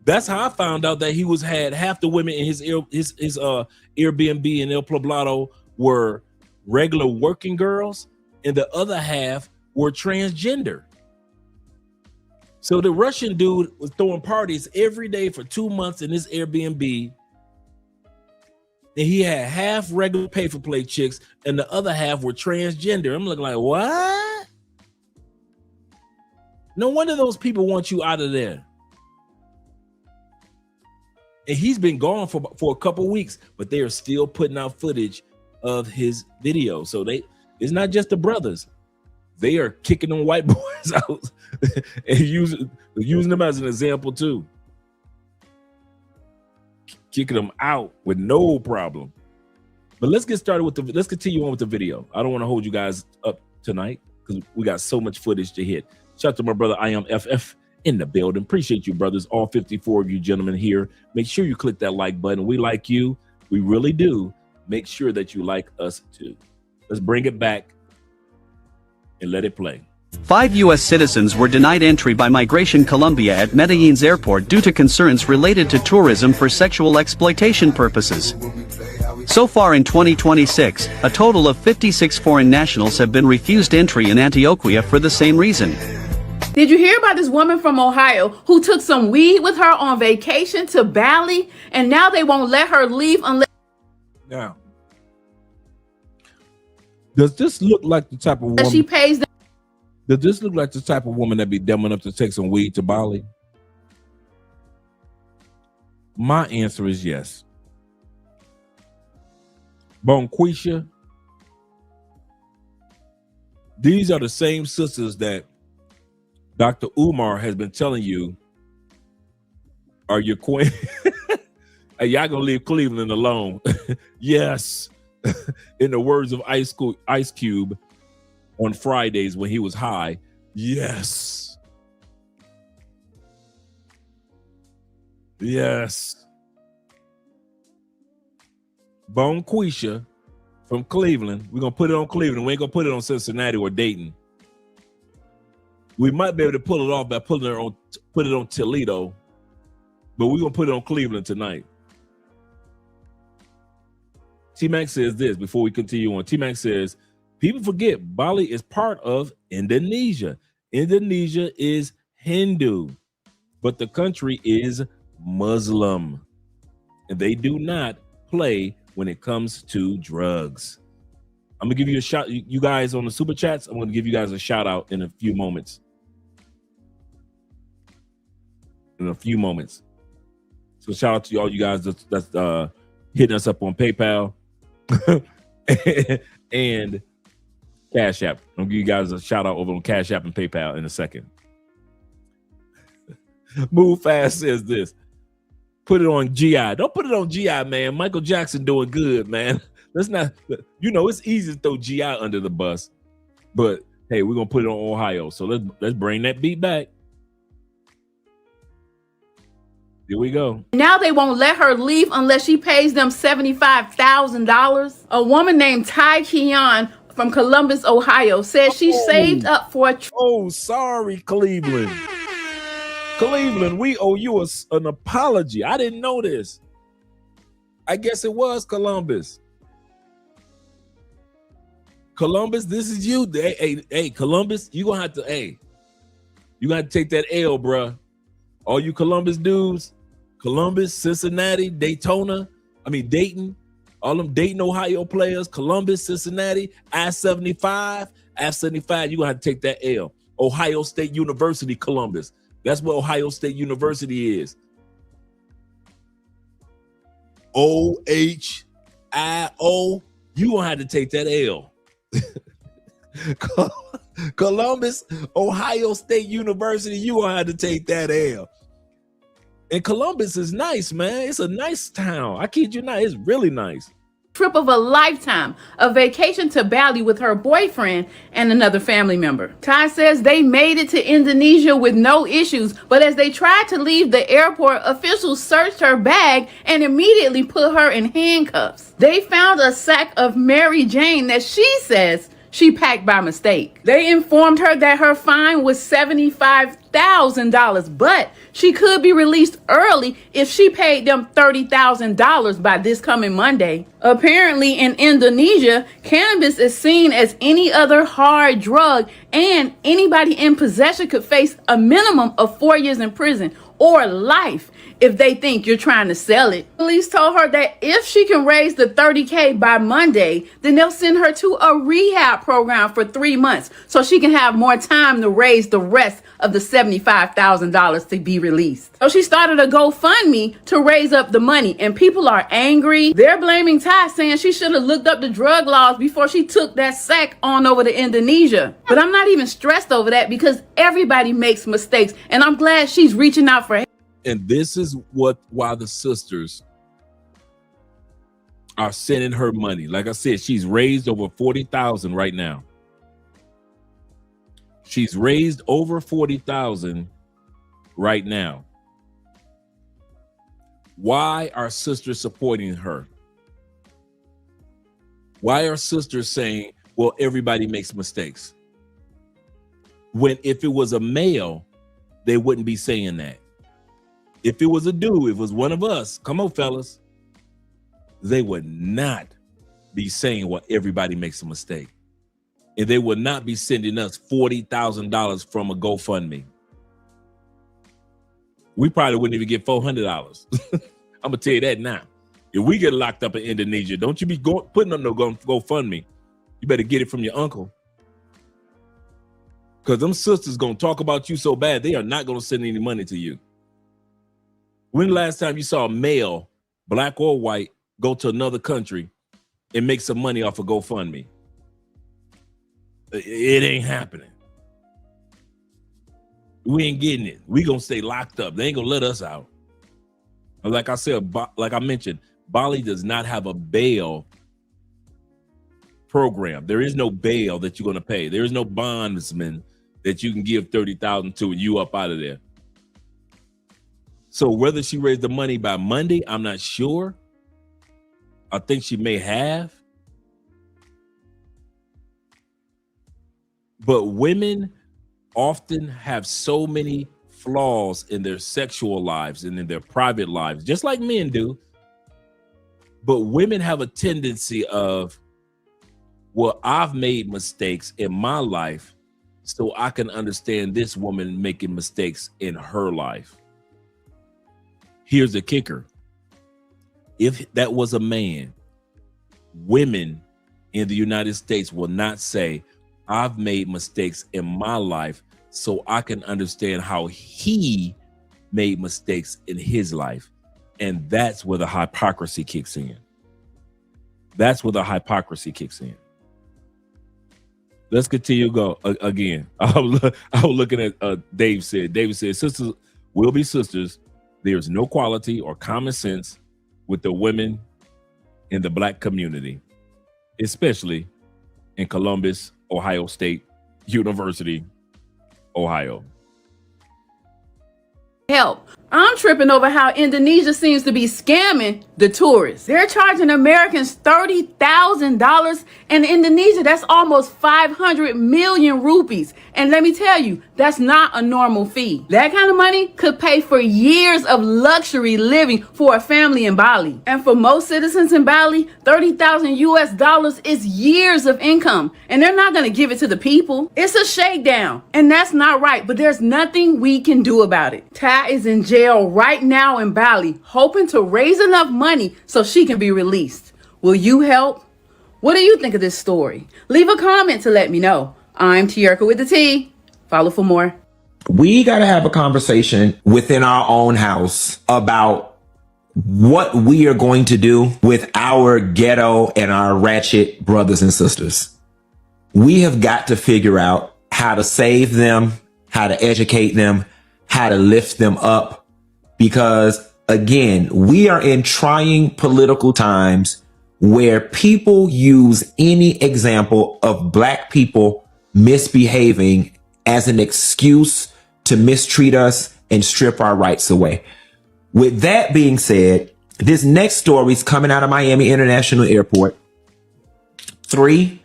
That's how I found out that he had half the women in his Airbnb in El Poblado were regular working girls, and the other half were transgender. So the Russian dude was throwing parties every day for 2 months in his Airbnb, and he had half regular pay-for-play chicks, and the other half were transgender. I'm looking like, what? No wonder those people want you out of there. And he's been gone for a couple weeks, but they are still putting out footage of his video. So it's not just the brothers. They are kicking them white boys out and using them as an example too. Kicking them out with no problem. But let's get started with let's continue on with the video. I don't want to hold you guys up tonight because we got so much footage to hit. Shout out to my brother I am FF in the building. Appreciate you, brothers. All 54 of you gentlemen here. Make sure you click that like button. We like you. We really do. Make sure that you like us too. Let's bring it back and let it play. 5 U.S. citizens were denied entry by Migration Colombia at Medellin's airport due to concerns related to tourism for sexual exploitation purposes. So far in 2026, a total of 56 foreign nationals have been refused entry in Antioquia for the same reason. Did you hear about this woman from Ohio who took some weed with her on vacation to Bali, and now they won't let her leave unless Now, does this look like the type of woman she pays them? Does this look like the type of woman that be dumb enough to take some weed to Bali? My answer is yes. Bonquisha, these are the same sisters that Dr. Umar has been telling you are your queen. Hey, y'all gonna leave Cleveland alone. Yes. In the words of Ice Cube on Fridays when he was high. Yes. Yes. Bonquisha from Cleveland. We're gonna put it on Cleveland. We ain't gonna put it on Cincinnati or Dayton. We might be able to pull it off by put it on Toledo, but we're gonna put it on Cleveland tonight. T-Mac says this before we continue on. T-Mac says, people forget Bali is part of Indonesia. Indonesia is Hindu, but the country is Muslim, and they do not play when it comes to drugs. I'm gonna give you a shout. You guys on the super chats, I'm gonna give you guys a shout out in a few moments. So shout out to all you guys that's hitting us up on PayPal and Cash App. I'll give you guys a shout out over on Cash App and PayPal in a second. Move Fast says this. Put it on GI. Don't put it on GI, man. Michael Jackson doing good, man. Let's not, it's easy to throw GI under the bus, but hey, we're gonna put it on Ohio. So let's bring that beat back. Here we go. Now they won't let her leave unless she pays them $75,000. A woman named Tai Kian from Columbus, Ohio, says she saved up for a Oh, sorry, Cleveland. Cleveland, we owe you an apology. I didn't know this. I guess it was Columbus. Columbus, this is you. Hey, Columbus, you gonna have to take that L, bruh. All you Columbus dudes, Columbus, Cincinnati, Dayton, all them Dayton, Ohio players, Columbus, Cincinnati, I-75, you're gonna have to take that L. Ohio State University, Columbus. That's what Ohio State University is. O-H-I-O, you gonna have to take that L. Columbus, Ohio State University, you gonna have to take that L. And Columbus is nice, man. It's a nice town. I kid you not, it's really nice. trip of a lifetime, a vacation to Bali with her boyfriend and another family member. Tai says they made it to Indonesia with no issues, but as they tried to leave the airport, officials searched her bag and immediately put her in handcuffs. They found a sack of Mary Jane that she says she packed by mistake. They informed her that her fine was $75,000 $12,000, but she could be released early if she paid them $30,000 by this coming Monday. Apparently, in Indonesia, cannabis is seen as any other hard drug, and anybody in possession could face a minimum of 4 years in prison or life if they think you're trying to sell it. Police told her that if she can raise the $30K by Monday, then they'll send her to a rehab program for 3 months so she can have more time to raise the rest of the $75,000 to be released. So she started a GoFundMe to raise up the money, and people are angry. They're blaming Ty, saying she should have looked up the drug laws before she took that sack on over to Indonesia. But I'm not even stressed over that because everybody makes mistakes, and I'm glad she's reaching out for help. And this is why the sisters are sending her money. Like I said, she's raised over 40,000 right now. She's raised over 40,000 right now. Why are sisters supporting her? Why are sisters saying, well, everybody makes mistakes? When if it was a male, they wouldn't be saying that. If it was a dude, if it was one of us, come on, fellas, they would not be saying, well, everybody makes a mistake. And they would not be sending us $40,000 from a GoFundMe. We probably wouldn't even get $400. I'm going to tell you that now. If we get locked up in Indonesia, don't you be putting on no GoFundMe. You better get it from your uncle. Because them sisters going to talk about you so bad, they are not going to send any money to you. When the last time you saw a male, black or white, go to another country and make some money off of GoFundMe? It ain't happening. We ain't getting it. We gonna stay locked up. They ain't gonna let us out. Like I said, like I mentioned, Bali does not have a bail program. There is no bail that you're gonna pay. There is no bondsman that you can give 30,000 to and you up out of there. So whether she raised the money by Monday, I'm not sure. I think she may have. But women often have so many flaws in their sexual lives and in their private lives, just like men do. But women have a tendency of, well, I've made mistakes in my life, so I can understand this woman making mistakes in her life. Here's the kicker. If that was a man, women in the United States will not say, I've made mistakes in my life, so I can understand how he made mistakes in his life. And that's where the hypocrisy kicks in. That's where the hypocrisy kicks in. Let's continue go again. I was looking at David said, sisters will be sisters. There's no quality or common sense with the women in the black community, especially in Columbus, Ohio State University, Ohio. Help. I'm tripping over how Indonesia seems to be scamming the tourists. They're charging Americans $30,000. And Indonesia, that's almost 500 million rupees. And let me tell you, that's not a normal fee. That kind of money could pay for years of luxury living for a family in Bali. And for most citizens in Bali, 30,000 US dollars is years of income. And they're not going to give it to the people. It's a shakedown. And that's not right. But there's nothing we can do about it. Ty is in jail right now in Bali, hoping to raise enough money so she can be released. Will you help? What do you think of this story? Leave a comment to let me know. I'm Tierka with the T. Follow for more. We got to have a conversation within our own house about what we are going to do with our ghetto and our ratchet brothers and sisters. We have got to figure out how to save them, how to educate them, how to lift them up. Because again, we are in trying political times where people use any example of black people misbehaving as an excuse to mistreat us and strip our rights away. With that being said, this next story is coming out of Miami International Airport. 3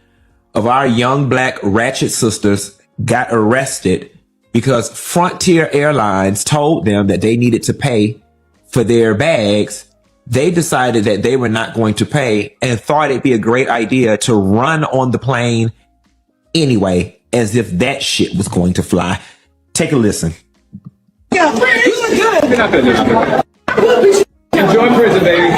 of our young black ratchet sisters got arrested because Frontier Airlines told them that they needed to pay for their bags. They decided that they were not going to pay and thought it'd be a great idea to run on the plane anyway, as if that shit was going to fly. Take a listen. Yeah, enjoy prison, baby.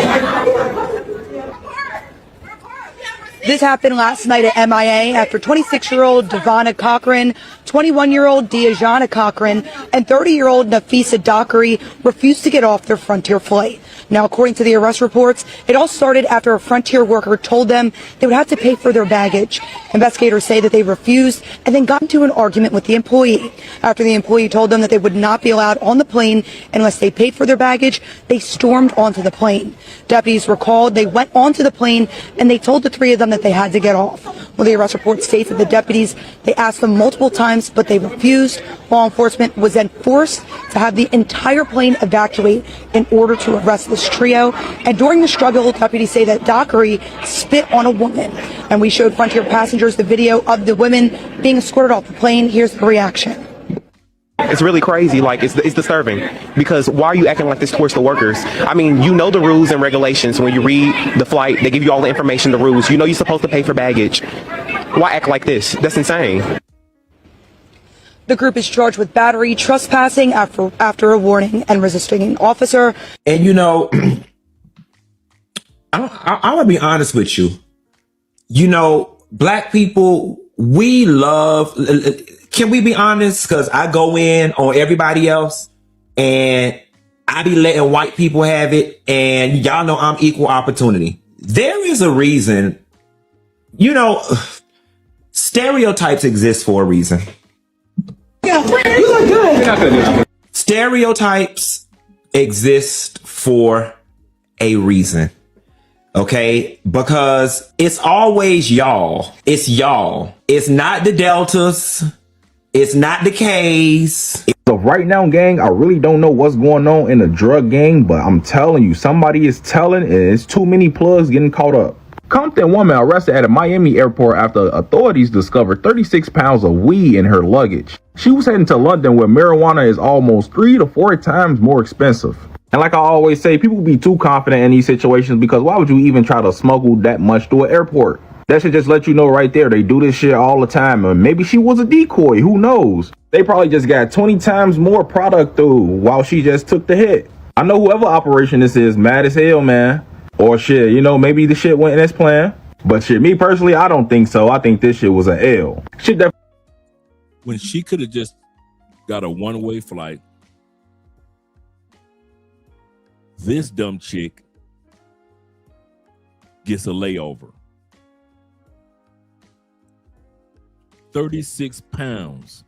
This happened last night at MIA after 26-year-old Devonna Cochran, 21-year-old Diajana Cochran, and 30-year-old Nafisa Dockery refused to get off their Frontier flight. Now, according to the arrest reports, it all started after a Frontier worker told them they would have to pay for their baggage. Investigators say that they refused and then got into an argument with the employee. After the employee told them that they would not be allowed on the plane unless they paid for their baggage, they stormed onto the plane. Deputies were called, they went onto the plane, and they told the three of them that they had to get off. Well, the arrest report states that the deputies, they asked them multiple times, but they refused. Law enforcement was then forced to have the entire plane evacuate in order to arrest this trio. And during the struggle, deputies say that Dockery spit on a woman. And we showed Frontier passengers the video of the women being escorted off the plane. Here's the reaction. It's really crazy. Like, it's disturbing, because why are you acting like this towards the workers? I mean, you know the rules and regulations. When you read the flight, they give you all the information, the rules. You know you're supposed to pay for baggage. Why act like this? That's insane. The group is charged with battery, trespassing after a warning, and resisting an officer. And you know, I'm gonna be honest with you. You know, black people, we love. Can we be honest? Because I go in on everybody else and I be letting white people have it. And y'all know I'm equal opportunity. There is a reason, you know, stereotypes exist for a reason. Yeah, you look good. Stereotypes exist for a reason. Okay, because it's always y'all. It's y'all. It's not the Deltas. It's not the K's. So right now, gang, I really don't know what's going on in the drug game, but I'm telling you, somebody is telling, and it's too many plugs getting caught up. Compton woman arrested at a Miami airport after authorities discovered 36 pounds of weed in her luggage. She was heading to London, where marijuana is almost 3 to 4 times more expensive. And like I always say, people be too confident in these situations, because why would you even try to smuggle that much through an airport? That should just let you know right there, they do this shit all the time. And maybe she was a decoy, who knows? They probably just got 20 times more product through while she just took the hit. I know whoever operation this is mad as hell, man. Or shit, you know, maybe the shit went as planned. But shit, me personally, I don't think so. I think this shit was an L. Shit that When she could have just got a one-way flight, this dumb chick gets a layover. 36 pounds.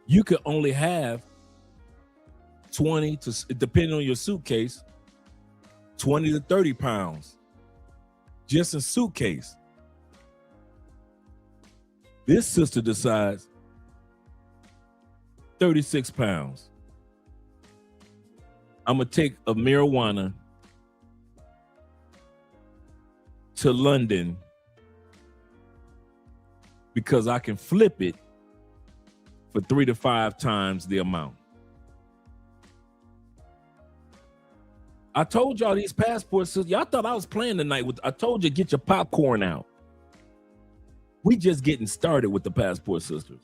You could only have 20 to, depending on your suitcase, 20 to 30 pounds. Just a suitcase. This sister decides 36 pounds. I'm going to take a marijuana to London because I can flip it for 3 to 5 times the amount. I told y'all these passports, y'all thought I was playing tonight. I told you, get your popcorn out. We just getting started with the passport sisters.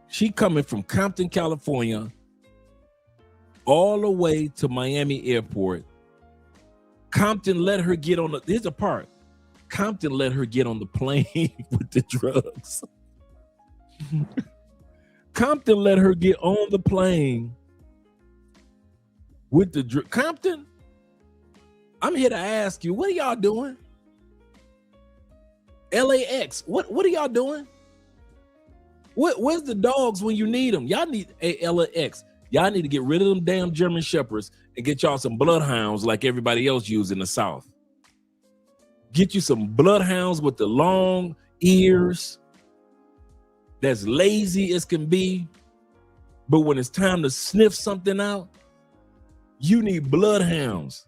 She coming from Compton, California, all the way to Miami Airport. Compton let her get on the, here's the part. Compton let her get on the plane with the drugs. Compton let her get on the plane with the drugs. Compton, I'm here to ask you, what are y'all doing? LAX, what are y'all doing? Where's the dogs when you need them? Y'all need LAX. Y'all need to get rid of them damn German shepherds and get y'all some bloodhounds like everybody else use in the South. Get you some bloodhounds with the long ears that's lazy as can be, but when it's time to sniff something out, you need bloodhounds.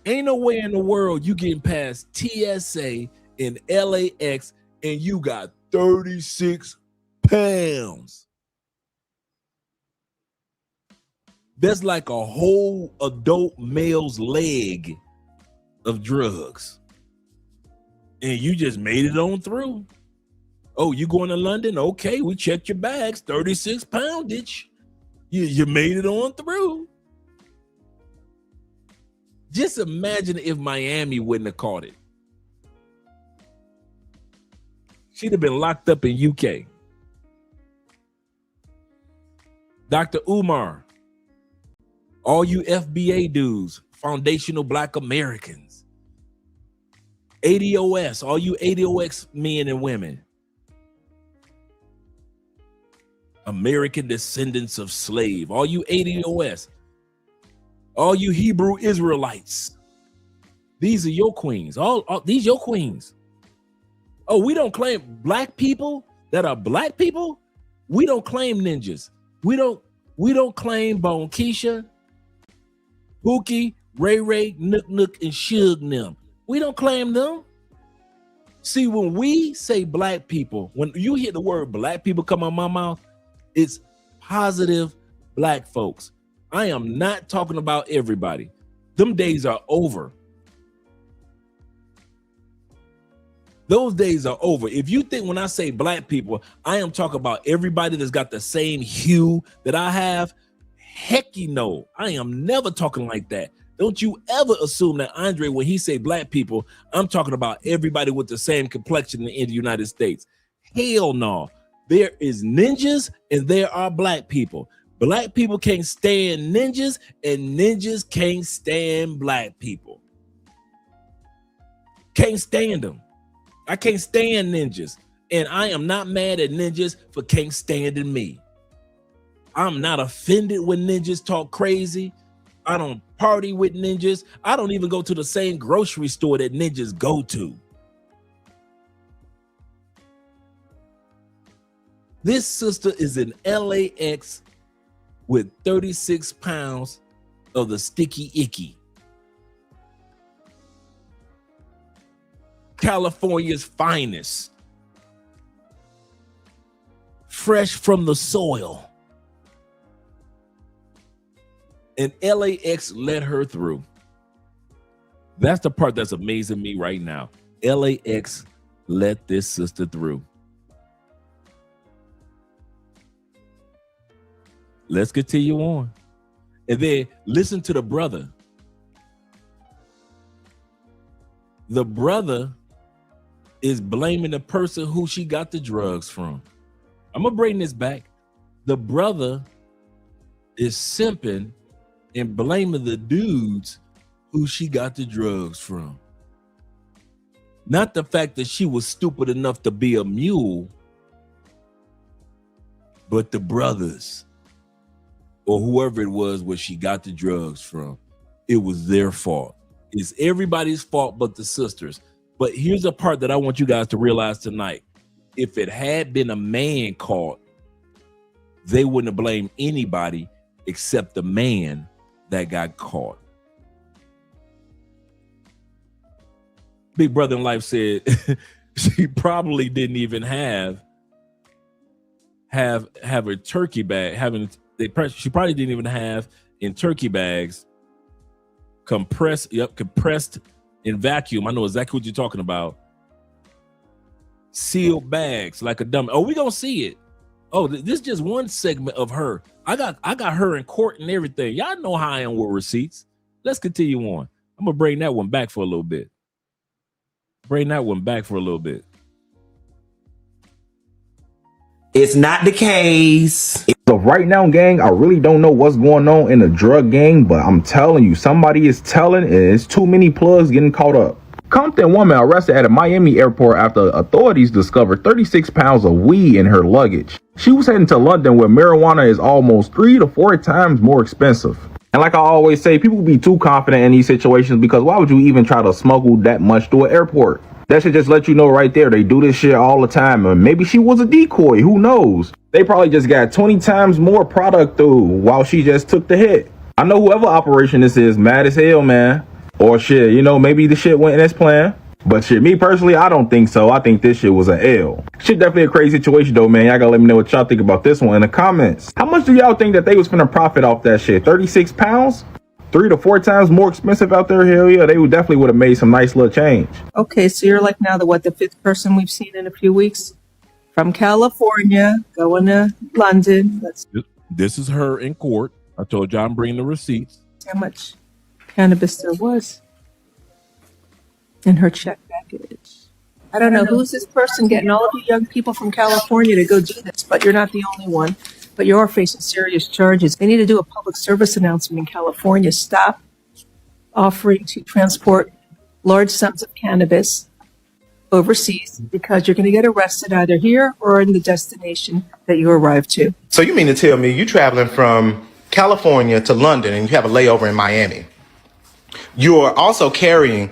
Ain't no way in the world you getting past TSA in LAX and you got 36 pounds. That's like a whole adult male's leg of drugs. And you just made it on through. Oh, you going to London? Okay, we checked your bags, 36 poundage. You made it on through. Just imagine if Miami wouldn't have caught it. She'd have been locked up in UK. Dr. Umar, all you FBA dudes, foundational Black Americans, ADOS, all you ADOS men and women, American descendants of slave, all you ADOS, all you Hebrew Israelites, these are your queens. All these your queens. Oh, we don't claim black people that are black people. We don't claim ninjas. We don't claim Bone Keisha, Pookie, Ray Ray, Nook Nook, and Suge them. We don't claim them. See, when we say black people, when you hear the word black people come out of my mouth, it's positive black folks. I am not talking about everybody. Them days are over. Those days are over. If you think when I say black people, I am talking about everybody that's got the same hue that I have, heck you know, I am never talking like that. Don't you ever assume that Andre, when he say black people, I'm talking about everybody with the same complexion in the United States. Hell no. There is ninjas and there are black people. Black people can't stand ninjas and ninjas can't stand black people. Can't stand them. I can't stand ninjas, and I am not mad at ninjas for can't standing me. I'm not offended when ninjas talk crazy. I don't party with ninjas. I don't even go to the same grocery store that ninjas go to. This sister is in LAX with 36 pounds of the sticky icky. California's finest, fresh from the soil. And LAX let her through. That's the part that's amazing me right now. LAX let this sister through. Let's continue on. And then listen to the brother. The brother is blaming the person who she got the drugs from. I'm gonna bring this back. The brother is simping and blaming the dudes who she got the drugs from. Not the fact that she was stupid enough to be a mule, but the brothers or whoever it was where she got the drugs from. It was their fault. It's everybody's fault but the sisters. But here's the part that I want you guys to realize tonight. If it had been a man caught, they wouldn't have blamed anybody except the man that got caught. Big Brother in Life said she probably didn't even have a turkey bag. She probably didn't even have in turkey bags compressed in vacuum. I know exactly what you're talking about. Sealed bags like a dummy. Oh, we gonna see it. Oh, this is just one segment of her. I got her in court and everything. Y'all know how I am with receipts. Let's continue on. I'm gonna bring that one back for a little bit. It's not the case. So right now, gang, I really don't know what's going on in the drug gang, but I'm telling you, somebody is telling, and it's too many plugs getting caught up. Compton woman arrested at a Miami airport after authorities discovered 36 pounds of weed in her luggage. She was heading to London where marijuana is almost 3 to 4 times more expensive. And like I always say, people be too confident in these situations because why would you even try to smuggle that much through an airport? That should just let you know right there. They do this shit all the time. And maybe she was a decoy. Who knows? They probably just got 20 times more product through while she just took the hit. I know whoever operation this is mad as hell, man. Or shit, you know, maybe the shit went as planned. But shit, me personally, I don't think so. I think this shit was an L. Shit definitely a crazy situation though, man. Y'all gotta let me know what y'all think about this one in the comments. How much do y'all think that they was finna profit off that shit? 36 pounds? 3 to 4 times more expensive out there? Hell yeah, they definitely would have made some nice little change. Okay, so you're like now the fifth person we've seen in a few weeks from California going to London. This is her in court. I told you I'm bringing the receipts. How much cannabis there was in her check package. I don't know who's this person getting all of you young people from California to go do this, but you're not the only one. But you are facing serious charges. They need to do a public service announcement in California. Stop offering to transport large sums of cannabis overseas because you're going to get arrested either here or in the destination that you arrive to. So you mean to tell me you're traveling from California to London and you have a layover in Miami? You are also carrying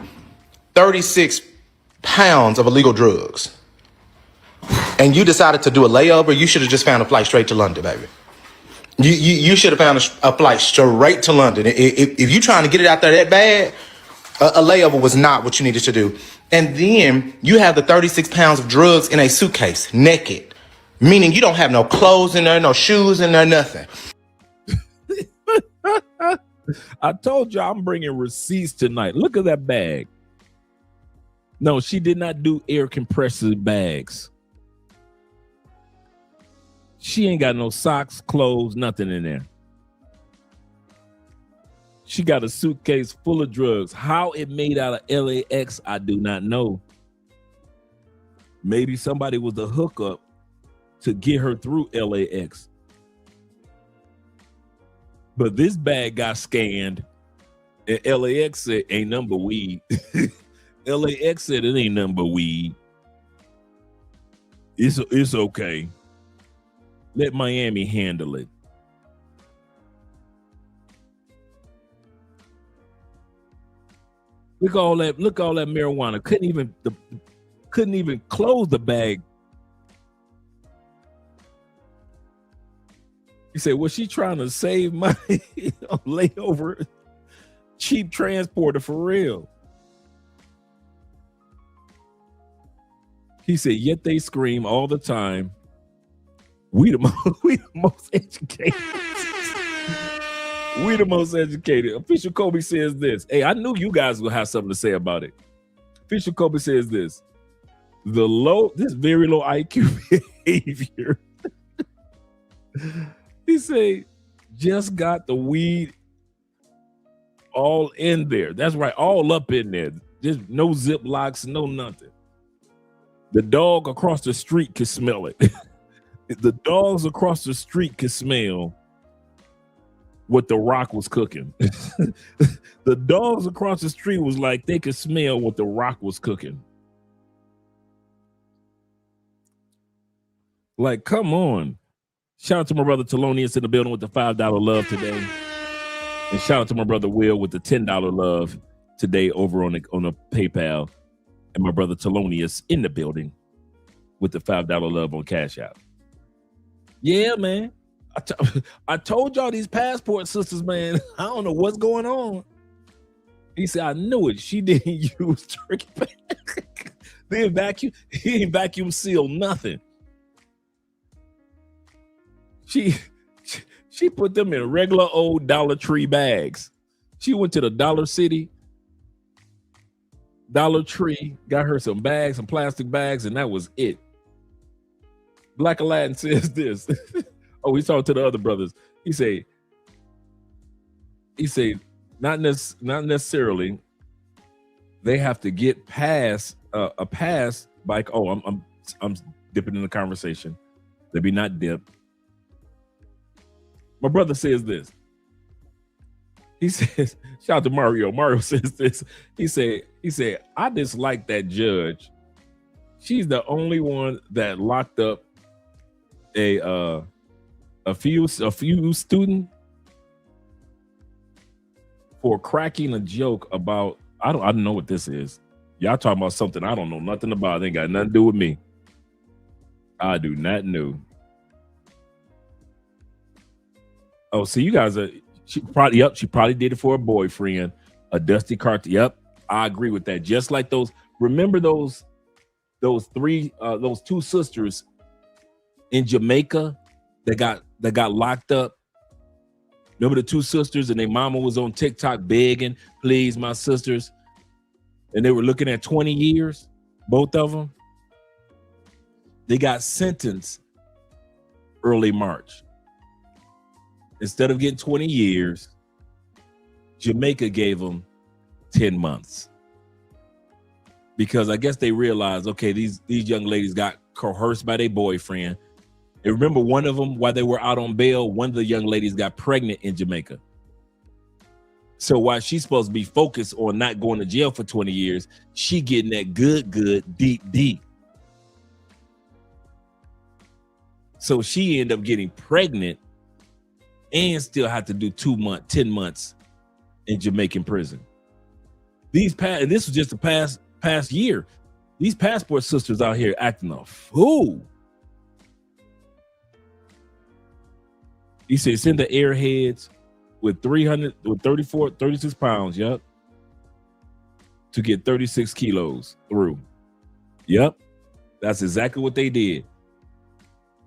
36 pounds of illegal drugs. And you decided to do a layover. You should have just found a flight straight to London, baby. You should have found a flight straight to London. If you're trying to get it out there that bad, a layover was not what you needed to do. And then you have the 36 pounds of drugs in a suitcase, naked, meaning you don't have no clothes in there, no shoes in there, nothing. I told you I'm bringing receipts tonight. Look at that bag. No, she did not do air compressor bags. She ain't got no socks, clothes, nothing in there. She got a suitcase full of drugs. How it made out of LAX, I do not know. Maybe somebody was the hookup to get her through LAX. But this bag got scanned, and LAX said ain't nothing but weed. LAX said it ain't nothing but weed. It's okay. Let Miami handle it. Look all that marijuana. Couldn't even close the bag. He said, was she trying to save money on layover? Cheap transporter for real. He said, yet they scream all the time. We the most educated. We the most educated. Official Kobe says this. Hey, I knew you guys would have something to say about it. Official Kobe says this. This very low IQ behavior. He say, just got the weed all in there. That's right, all up in there. Just no zip locks, no nothing. The dog across the street can smell it. The dogs across the street can smell what the Rock was cooking. The dogs across the street was like, they could smell what the Rock was cooking. Like, come on. Shout out to my brother Thelonious in the building with the $5 love today. And shout out to my brother Will with the $10 love today over on the PayPal. And my brother Thelonious in the building with the $5 love on Cash App. Yeah, man. I told y'all these passport sisters, man. I don't know what's going on. He said, I knew it. She didn't use turkey bag. He ain't vacuum seal nothing. She put them in regular old Dollar Tree bags. She went to the Dollar City, Dollar Tree, got her some bags, some plastic bags, and that was it. Black Aladdin says this. Oh, he's talking to the other brothers. He say, not necessarily. They have to get past a pass. Like, oh, I'm dipping in the conversation. Let me not dip. My brother says this. He says, shout out to Mario. Mario says this. He said, I dislike that judge. She's the only one that locked up a few student for cracking a joke about, I don't know what this is. Y'all talking about something I don't know nothing about. It ain't got nothing to do with me. I do not know. Oh, so you guys she probably did it for a boyfriend, a dusty cart. Yep, I agree with that. Just like those remember those two sisters in Jamaica that got locked up? Remember the two sisters, and their mama was on TikTok begging, please, my sisters. And they were looking at 20 years, both of them. They got sentenced early March. Instead of getting 20 years, Jamaica gave them 10 months. Because I guess they realized, okay, these young ladies got coerced by their boyfriend. And remember, one of them, while they were out on bail, one of the young ladies got pregnant in Jamaica. So while she's supposed to be focused on not going to jail for 20 years, she getting that good, deep. So she ended up getting pregnant and still had to do 10 months in Jamaican prison. This was just the past year. These passport sisters out here acting a fool. He said send the airheads with 36 pounds, yep, to get 36 kilos through. Yep, that's exactly what they did.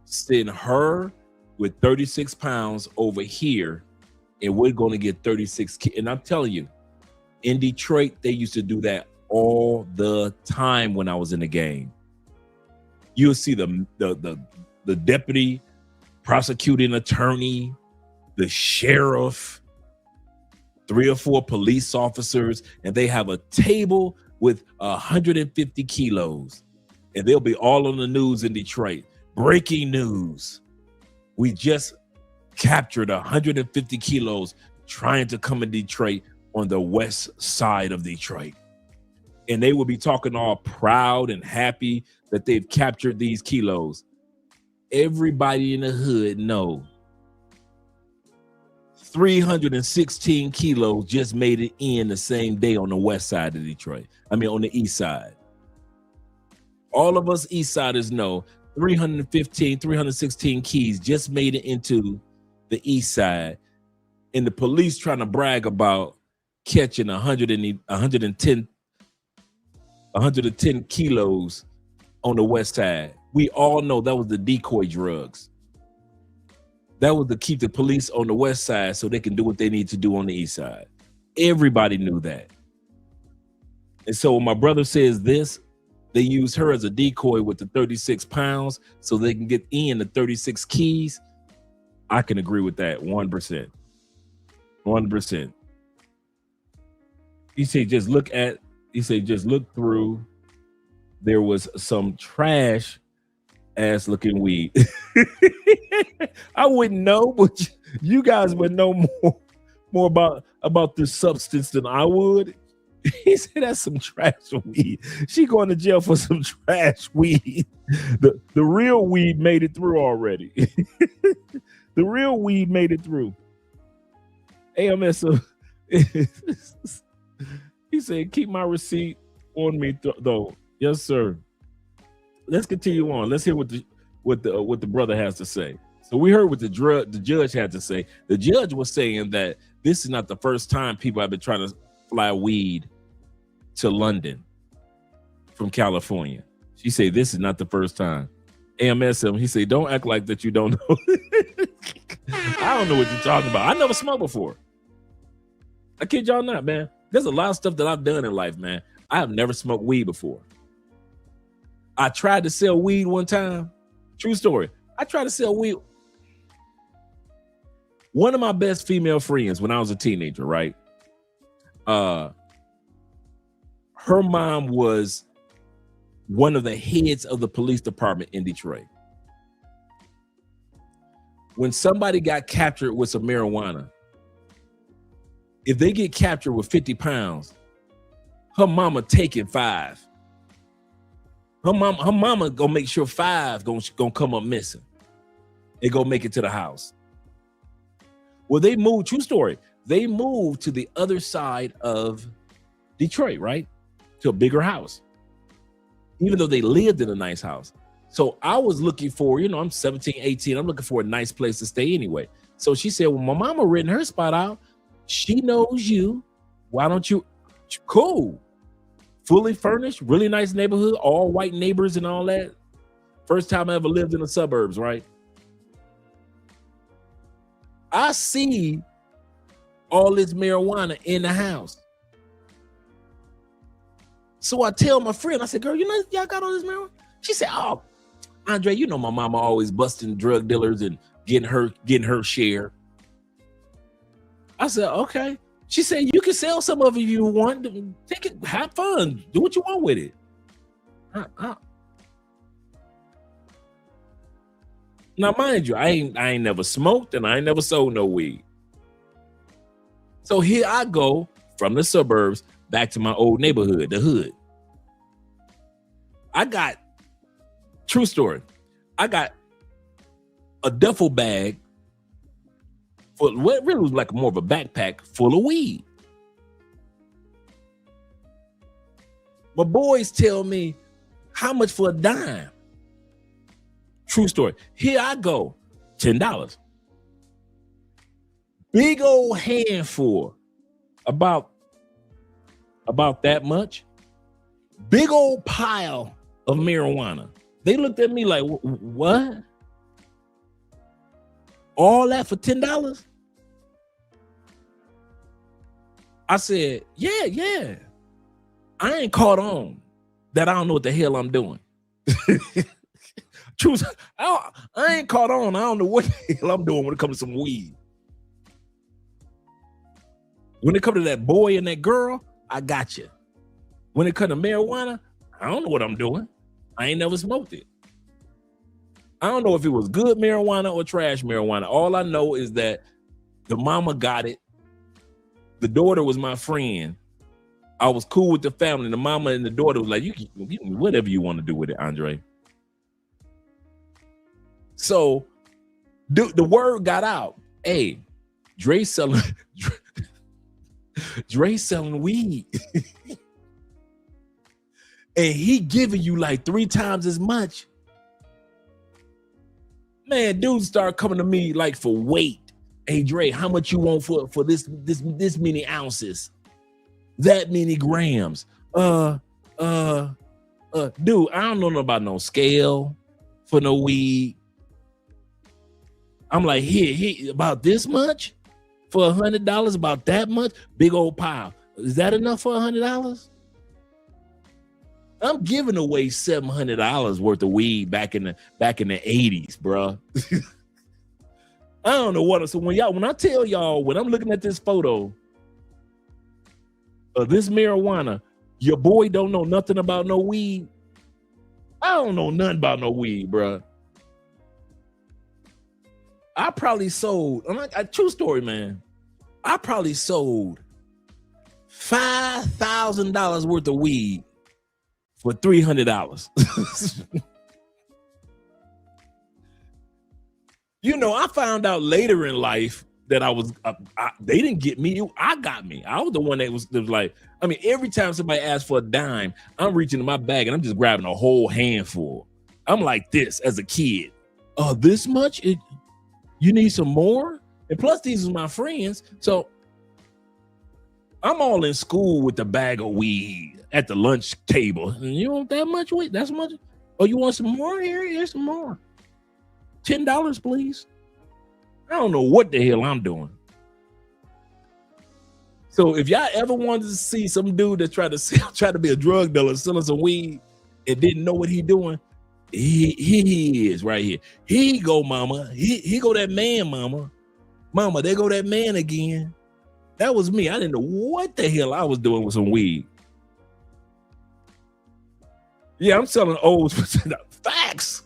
Send her with 36 pounds over here, and we're going to get 36. And I'm telling you, in Detroit, they used to do that all the time when I was in the game. You'll see the deputy prosecuting attorney, the sheriff, 3 or 4 police officers, and they have a table with 150 kilos, and they'll be all on the news in Detroit. Breaking news. We just captured 150 kilos trying to come in Detroit on the west side of Detroit. And they will be talking all proud and happy that they've captured these kilos. Everybody in the hood know 316 kilos just made it in the same day on the west side of Detroit. I mean, on the east side. All of us east siders know 316 keys just made it into the east side. And the police trying to brag about catching 110 kilos on the west side. We all know that was the decoy drugs. That was to keep the police on the west side so they can do what they need to do on the east side. Everybody knew that. And so when my brother says this, they use her as a decoy with the 36 pounds so they can get in the 36 keys. I can agree with that 1%. 1%. He said, just look through. There was some trash ass looking weed. I wouldn't know, but you guys would know more about this substance than I would. He said that's some trash weed. She going to jail for some trash weed. The real weed made it through already. The real weed made it through. AMS. He said, keep my receipt on me though. Yes, sir. Let's continue on. Let's hear what the brother has to say. So we heard what the judge had to say. The judge was saying that this is not the first time people have been trying to fly weed to London from California. She said this is not the first time. AMS him. He said, don't act like that you don't know. I don't know what you're talking about. I never smoked before. I kid y'all not, man. There's a lot of stuff that I've done in life, man. I have never smoked weed before. I tried to sell weed one time. True story. I tried to sell weed. One of my best female friends when I was a teenager, right? Her mom was one of the heads of the police department in Detroit. When somebody got captured with some marijuana, if they get captured with 50 pounds, her mama taking 5. Her mama gonna make sure 5 gonna come up missing. They gonna make it to the house. Well, they moved, true story. They moved to the other side of Detroit, right? To a bigger house. Even though they lived in a nice house. So I was looking for, I'm 17, 18. I'm looking for a nice place to stay anyway. So she said, well, my mama renting her spot out. She knows you. Why don't you? Cool. fully furnished, really nice neighborhood, all white neighbors and all that. First time I ever lived in the suburbs, right? I see all this marijuana in the house. So I tell my friend, I said, girl, you know, y'all got all this marijuana? She said, oh, Andre, you know my mama always busting drug dealers and getting her share. I said, okay. She said, you can sell some of it if you want. Take it, have fun, do what you want with it. Now, mind you, I ain't never smoked and I ain't never sold no weed. So here I go from the suburbs back to my old neighborhood, the hood. I got, true story, I got a duffel bag for what really was like more of a backpack full of weed. My boys tell me, how much for a dime? True story. Here I go, $10. Big old handful, about that much. Big old pile of marijuana. They looked at me like, what? All that for $10? I said, yeah. I ain't caught on that I don't know what the hell I'm doing. Truth, I ain't caught on. I don't know what the hell I'm doing when it comes to some weed. When it comes to that boy and that girl, I got you. When it comes to marijuana, I don't know what I'm doing. I ain't never smoked it. I don't know if it was good marijuana or trash marijuana. All I know is that the mama got it. The daughter was my friend. I was cool with the family. The mama and the daughter was like, you can whatever you want to do with it, Andre. So the word got out. Hey, Dre's selling weed. And he giving you like 3 times as much. Man, dudes start coming to me like for weight. Hey, Dre, how much you want for this many ounces? That many grams? Dude, I don't know about no scale for no weed. I'm like, here, about this much for $100, about that much, big old pile. Is that enough for $100? I'm giving away $700 worth of weed back in the 80s, bro. I don't know what. So when I tell y'all, when I'm looking at this photo of this marijuana, your boy don't know nothing about no weed. I don't know nothing about no weed, bro. I probably sold, true story, man. I probably sold $5,000 worth of weed for $300. You know, I found out later in life that they didn't get me. I got me. I was the one that was like, I mean, every time somebody asks for a dime, I'm reaching in my bag and I'm just grabbing a whole handful. I'm like this as a kid. This much? You need some more? And plus, these are my friends. So I'm all in school with the bag of weed at the lunch table. And you want that much weed? That's much? Oh, you want some more? Here's some more. $10, please. I don't know what the hell I'm doing. So if y'all ever wanted to see some dude that tried to be a drug dealer selling some weed and didn't know what he doing, he is right here. He go, mama. He go that man, mama. Mama, there go that man again. That was me. I didn't know what the hell I was doing with some weed. Yeah, I'm selling old facts.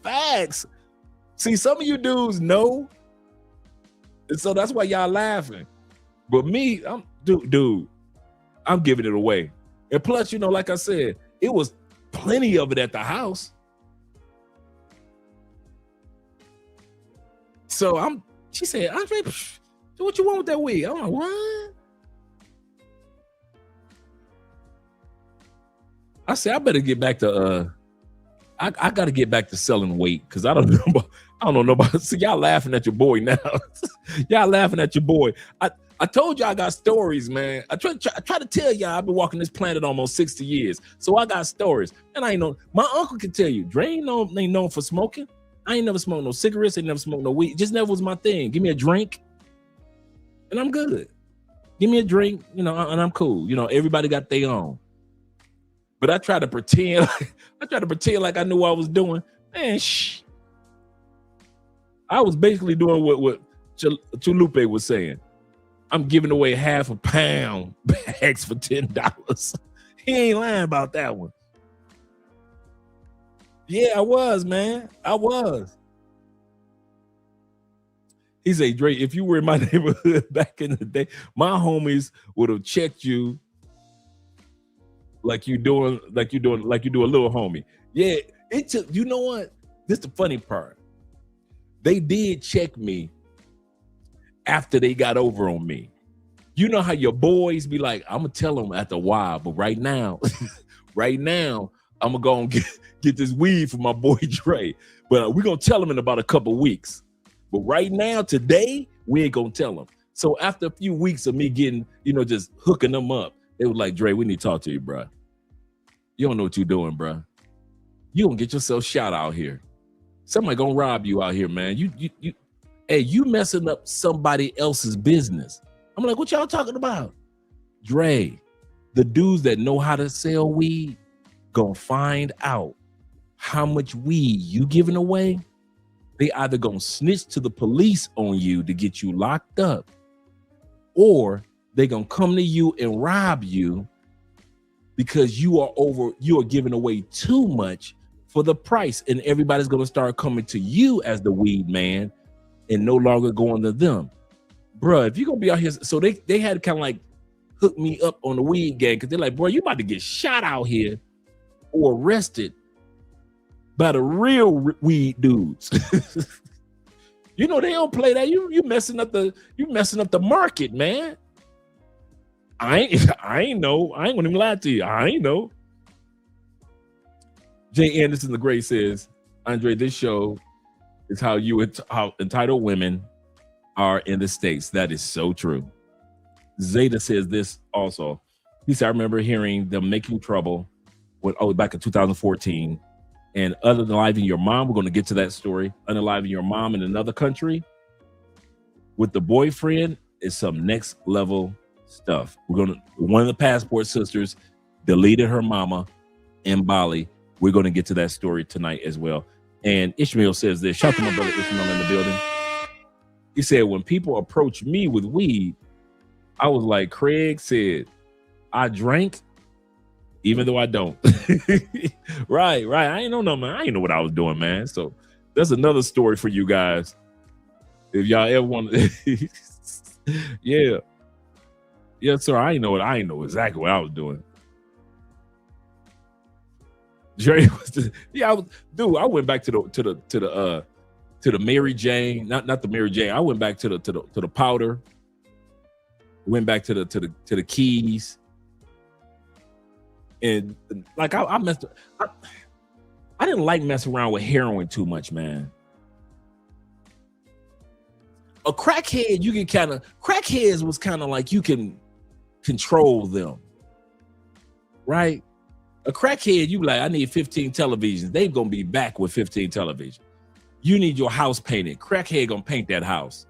Facts. See, some of you dudes know, and so that's why y'all laughing. But me, dude, I'm giving it away. And plus, you know, like I said, it was plenty of it at the house. So she said, Andre, what you want with that weed? I'm like, what? I said, I better get back to I got to get back to selling weight because I don't know about. See, y'all laughing at your boy now. Y'all laughing at your boy. I told you I got stories, man. I try to tell y'all I've been walking this planet almost 60 years. So I got stories. And I ain't know. My uncle can tell you, Dre ain't known for smoking. I ain't never smoked no cigarettes. I ain't never smoked no weed. Just never was my thing. Give me a drink and I'm good. Give me a drink, and I'm cool. Everybody got their own. But I try to pretend like I knew what I was doing. Man, I was basically doing what Chulupe was saying. I'm giving away half a pound bags for $10. He ain't lying about that one. Yeah, I was, man. I was. He said, Dre, if you were in my neighborhood back in the day, my homies would have checked you like you do a little homie. Yeah, it took, you know what? This is the funny part. They did check me after they got over on me. You know how your boys be like, I'm gonna tell them after a while, but right now, I'm gonna go and get this weed for my boy Dre. But we're gonna tell him in about a couple weeks. But right now, today, we ain't gonna tell them. So after a few weeks of me getting, just hooking them up, they was like, Dre, we need to talk to you, bro. You don't know what you're doing, bro. You gonna get yourself shot out here. Somebody gonna rob you out here, man. You messing up somebody else's business. I'm like, what y'all talking about? Dre, the dudes that know how to sell weed gonna find out how much weed you giving away. They either gonna snitch to the police on you to get you locked up, or they gonna come to you and rob you because you are giving away too much for the price, and everybody's gonna start coming to you as the weed man and no longer going to them. Bruh, if you're gonna be out here, so they had to kind of like hook me up on the weed gang, because they're like, bro, you about to get shot out here or arrested by the real weed dudes. They don't play that. You messing up the market, man. I ain't know. I ain't gonna even lie to you. I ain't know. Jay Anderson the Great says, Andre, this show is how entitled women are in the States. That is so true. Zeta says this also. He said, I remember hearing them making trouble back in 2014. And unaliving your mom, we're going to get to that story. Unaliving your mom in another country with the boyfriend is some next level stuff. One of the passport sisters deleted her mama in Bali. We're going to get to that story tonight as well. And Ishmael says this. Shout out to my brother Ishmael in the building. He said, when people approach me with weed, I was like, Craig said, I drank even though I don't. Right. I ain't know no, man. I ain't know what I was doing, man. So that's another story for you guys. If y'all ever want to, yeah. Yes, sir. I ain't know exactly what I was doing. Jerry was I went back to the Mary Jane, not the Mary Jane. I went back to the powder. Went back to the keys. And like I didn't like messing around with heroin too much, man. A crackhead, crackheads was kind of like you can control them, right? A crackhead, you be like, I need 15 televisions. They gonna be back with 15 televisions. You need your house painted. Crackhead gonna paint that house.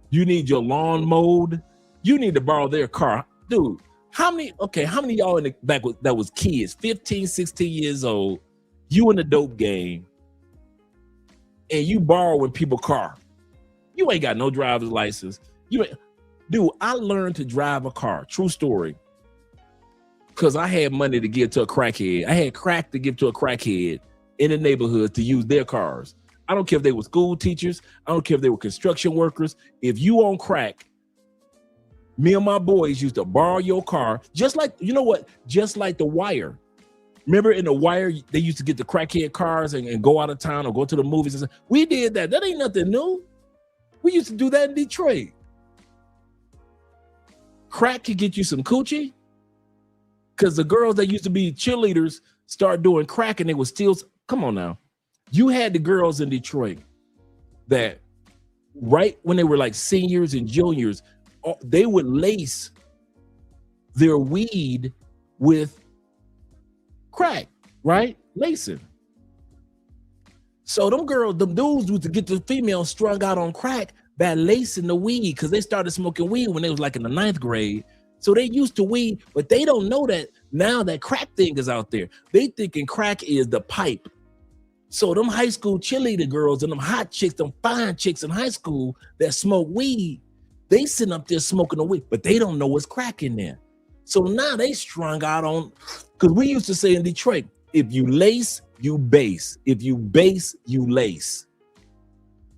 You need your lawn mowed. You need to borrow their car. Dude, how many of y'all in the back that was kids, 15, 16 years old, you in the dope game, and you borrowing people's car? You ain't got no driver's license. Dude, I learned to drive a car. True story. Because I had money to give to a crackhead. I had crack to give to a crackhead in the neighborhood to use their cars. I don't care if they were school teachers. I don't care if they were construction workers. If you on crack, me and my boys used to borrow your car. Just like, you know what? Just like The Wire. Remember in The Wire, they used to get the crackhead cars and go out of town or go to the movies and stuff. We did that. That ain't nothing new. We used to do that in Detroit. Crack could get you some coochie. Because the girls that used to be cheerleaders start doing crack and they would still, come on now. You had the girls in Detroit that right when they were like seniors and juniors, would lace their weed with crack, right? Lacing. So them dudes used to get the females strung out on crack by lacing the weed, because they started smoking weed when they was like in the 9th grade. So they used to weed, but they don't know that now that crack thing is out there. They thinking crack is the pipe. So them high school cheerleader girls and them hot chicks, them fine chicks in high school that smoke weed, they sitting up there smoking the weed, but they don't know what's crack in there. So now they strung out on, because we used to say in Detroit, if you lace, you base. If you base, you lace.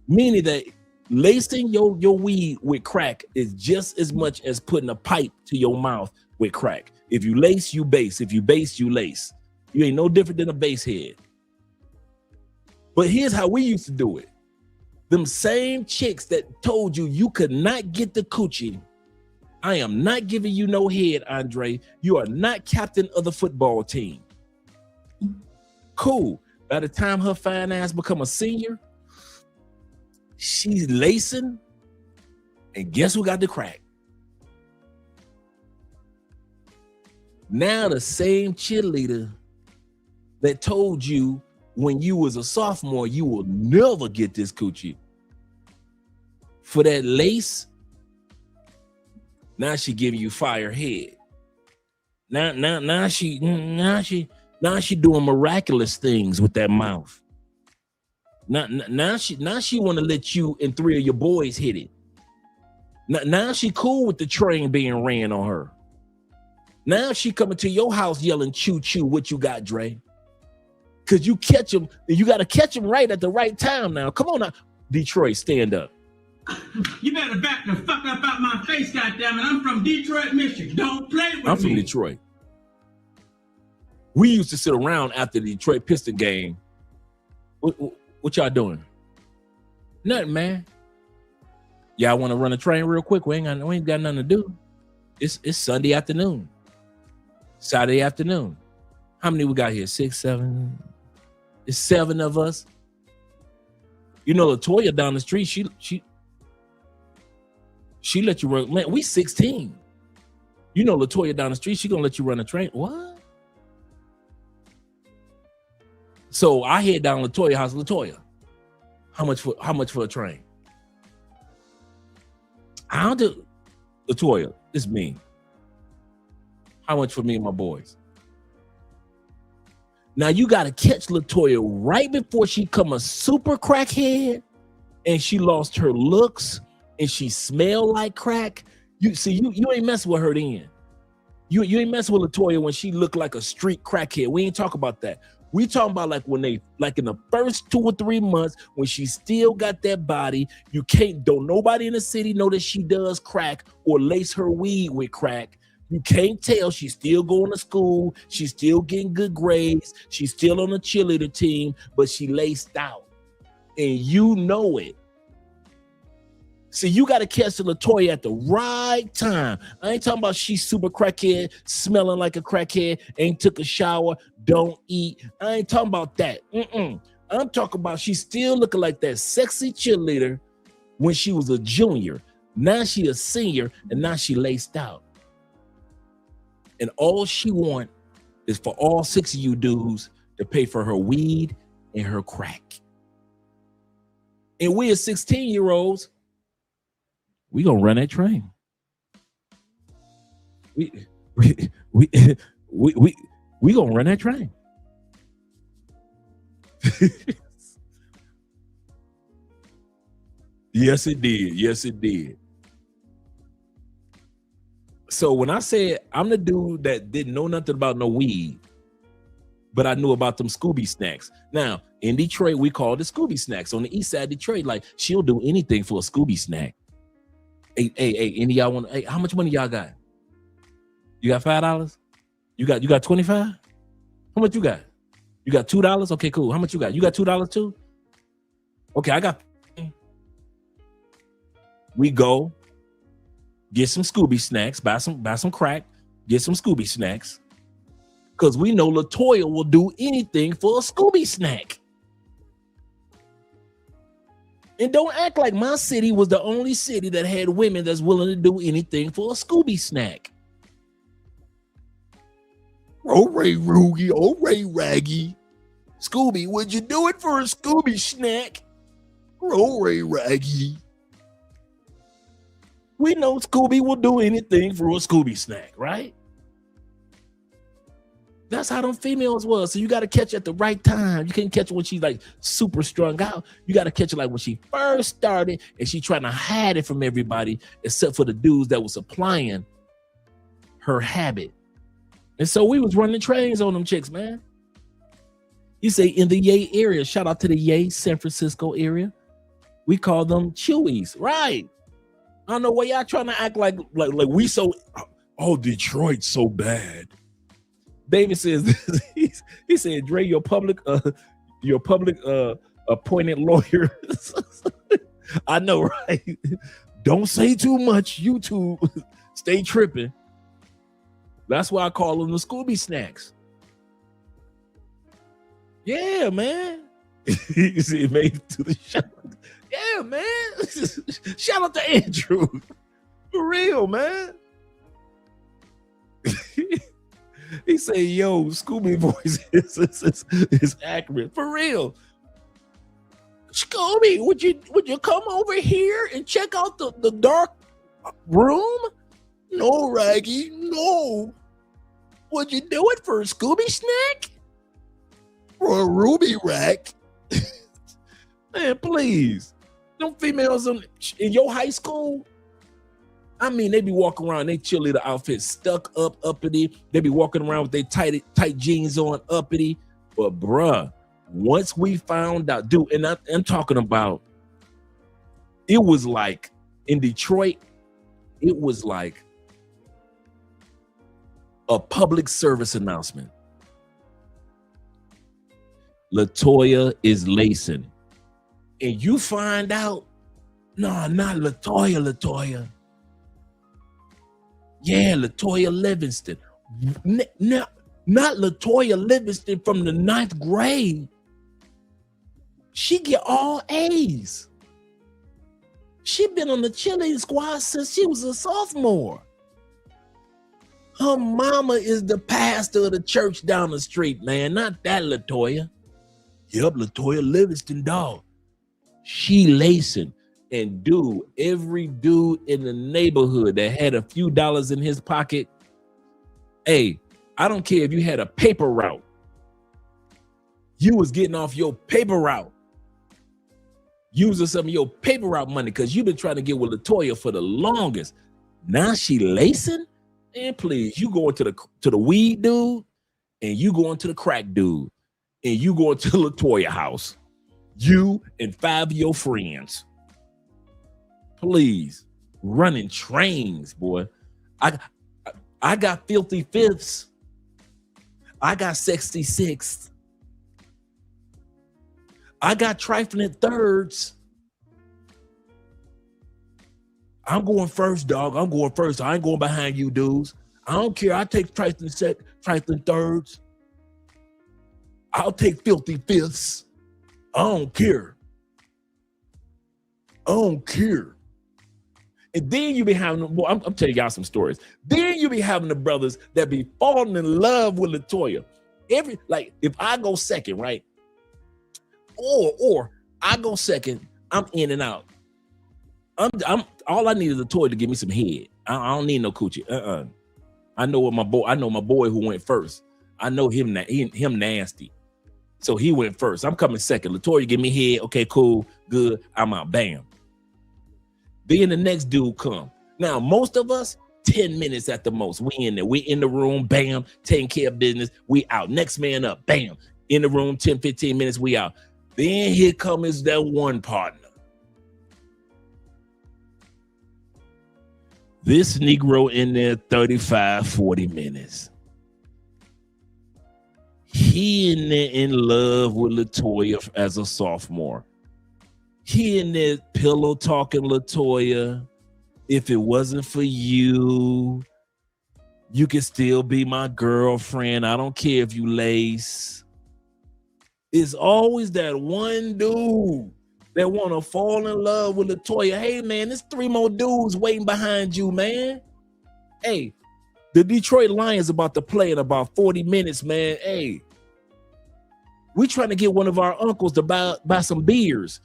Meaning that lacing your weed with crack is just as much as putting a pipe to your mouth with crack. If you lace, you base. If you base, you lace. You ain't no different than a base head. But here's how we used to do it. Them same chicks that told you you could not get the coochie. I am not giving you no head, Andre. You are not captain of the football team. Cool. By the time her fine ass become a senior, she's lacing, and guess who got the crack? Now the same cheerleader that told you when you was a sophomore, you will never get this coochie. For that lace, now she giving you fire head. Now she doing miraculous things with that mouth. Now she want to let you and 3 of your boys hit it. Now she cool with the train being ran on her. Now she coming to your house yelling choo choo, what you got, Dre? Cause you catch them, you gotta catch them right at the right time now. Come on now, Detroit, stand up. You better back the fuck up out my face, goddammit. I'm from Detroit, Michigan. Don't play with me. I'm from Detroit. We used to sit around after the Detroit Piston game. What y'all doing? Nothing, man. Y'all want to run a train real quick? We ain't got nothing to do. It's Sunday afternoon. Saturday afternoon. How many we got here? 6, 7. It's 7 of us. You know, LaToya down the street, she let you run. Man, we 16. You know, LaToya down the street, she gonna let you run a train. What? So I head down LaToya house. LaToya, how much for a train? I don't do. LaToya, it's me. How much for me and my boys? Now you gotta catch LaToya right before she come a super crackhead, and she lost her looks, and she smell like crack. You ain't messing with her then. You ain't messing with LaToya when she look like a street crackhead. We ain't talk about that. We talking about like when they, like in the first 2 or 3 months, when she still got that body. You don't nobody in the city know that she does crack or lace her weed with crack. You can't tell. She's still going to school. She's still getting good grades. She's still on the cheerleader team, but she laced out. And you know it. See, you got to catch the LaToya at the right time. I ain't talking about she's super crackhead, smelling like a crackhead, ain't took a shower, don't eat. I ain't talking about that. I'm talking about she's still looking like that sexy cheerleader when she was a junior. Now she a senior, and now she laced out. And all she want is for all 6 of you dudes to pay for her weed and her crack. And we as 16-year-olds, we gonna run that train. We gonna run that train. Yes, it did. Yes, it did. So when I said I'm the dude that didn't know nothing about no weed, but I knew about them Scooby snacks. Now, in Detroit, we call it Scooby snacks. On the east side of Detroit, like, she'll do anything for a Scooby snack. Hey, any of y'all want, hey, how much money y'all got? You got $5? You got 25? How much you got? You got $2? Okay, cool. How much you got? You got $2 too? Okay, I got. We go get some Scooby snacks, buy some crack, get some Scooby snacks. Cause we know LaToya will do anything for a Scooby snack. And don't act like my city was the only city that had women that's willing to do anything for a Scooby snack. Oh, Ray Roogie, oh, Ray Raggy. Scooby, would you do it for a Scooby snack? Oh, Ray Raggy. We know Scooby will do anything for a Scooby snack, right? That's how them females was. So you got to catch at the right time. You can't catch her when she's like super strung out. You got to catch her like when she first started and she trying to hide it from everybody except for the dudes that was supplying her habit. And so we was running trains on them chicks, man. You say in the Yay area, shout out to the Yay San Francisco area. We call them Chewies, right? I don't know why y'all trying to act like we so, oh, Detroit's so bad. David says, he said, Dre, your public appointed lawyer. I know, right? Don't say too much, YouTube. Stay tripping. That's why I call them the Scooby snacks. Yeah, man. You see, it made it to the show. Yeah, man. Shout out to Andrew. For real, man. He said, yo, Scooby voice is accurate. For real. Scooby, would you come over here and check out the dark room? No, Raggy, no. Would you do it for a Scooby snack? For a Ruby rack? Man, please. Them females in your high school, I mean, they be walking around, they cheerleader outfits stuck up, uppity. They be walking around with their tight jeans on, uppity. But bruh, once we found out, dude, and I'm talking about, it was like, in Detroit, it was like a public service announcement. LaToya is lacing. And you find out, no, not LaToya. Yeah, LaToya Livingston. Not LaToya Livingston from the 9th grade. She get all A's. She been on the cheerleading squad since she was a sophomore. Her mama is the pastor of the church down the street, man. Not that LaToya. Yep, LaToya Livingston, dog. She lacing. And dude, every dude in the neighborhood that had a few dollars in his pocket, hey, I don't care if you had a paper route. You was getting off your paper route. Using some of your paper route money because you've been trying to get with LaToya for the longest. Now she lacing? And please, you going to the weed dude, and you going to the crack dude, and you going to LaToya house. You and 5 of your friends. Please, running trains, boy. I got filthy fifths. I got sexy sixths. I got trifling thirds. I'm going first, dog. I'm going first. I ain't going behind you dudes. I don't care. I take trifling thirds. I'll take filthy fifths. I don't care. I don't care. And then you be having, well, I'm telling y'all some stories. Then you be having the brothers that be falling in love with LaToya. If I go second, right? Or I go second, I'm in and out. I'm all I need is LaToya to give me some head. I don't need no coochie. I know my boy who went first. I know him nasty. So he went first. I'm coming second. LaToya give me head. Okay, cool, good. I'm out. Bam. Then the next dude come. Now, most of us, 10 minutes at the most. We in there. We in the room. Bam. Taking care of business. We out. Next man up. Bam. In the room. 10, 15 minutes. We out. Then here comes that one partner. This Negro in there 35, 40 minutes. He in there in love with LaToya as a sophomore. He in there pillow talking LaToya. If it wasn't for you, you can still be my girlfriend. I don't care if you lace. It's always that one dude that want to fall in love with Latoya. Hey, man, there's 3 more dudes waiting behind you, man. Hey, the Detroit Lions about to play in about 40 minutes, man. Hey, we trying to get one of our uncles to buy some beers.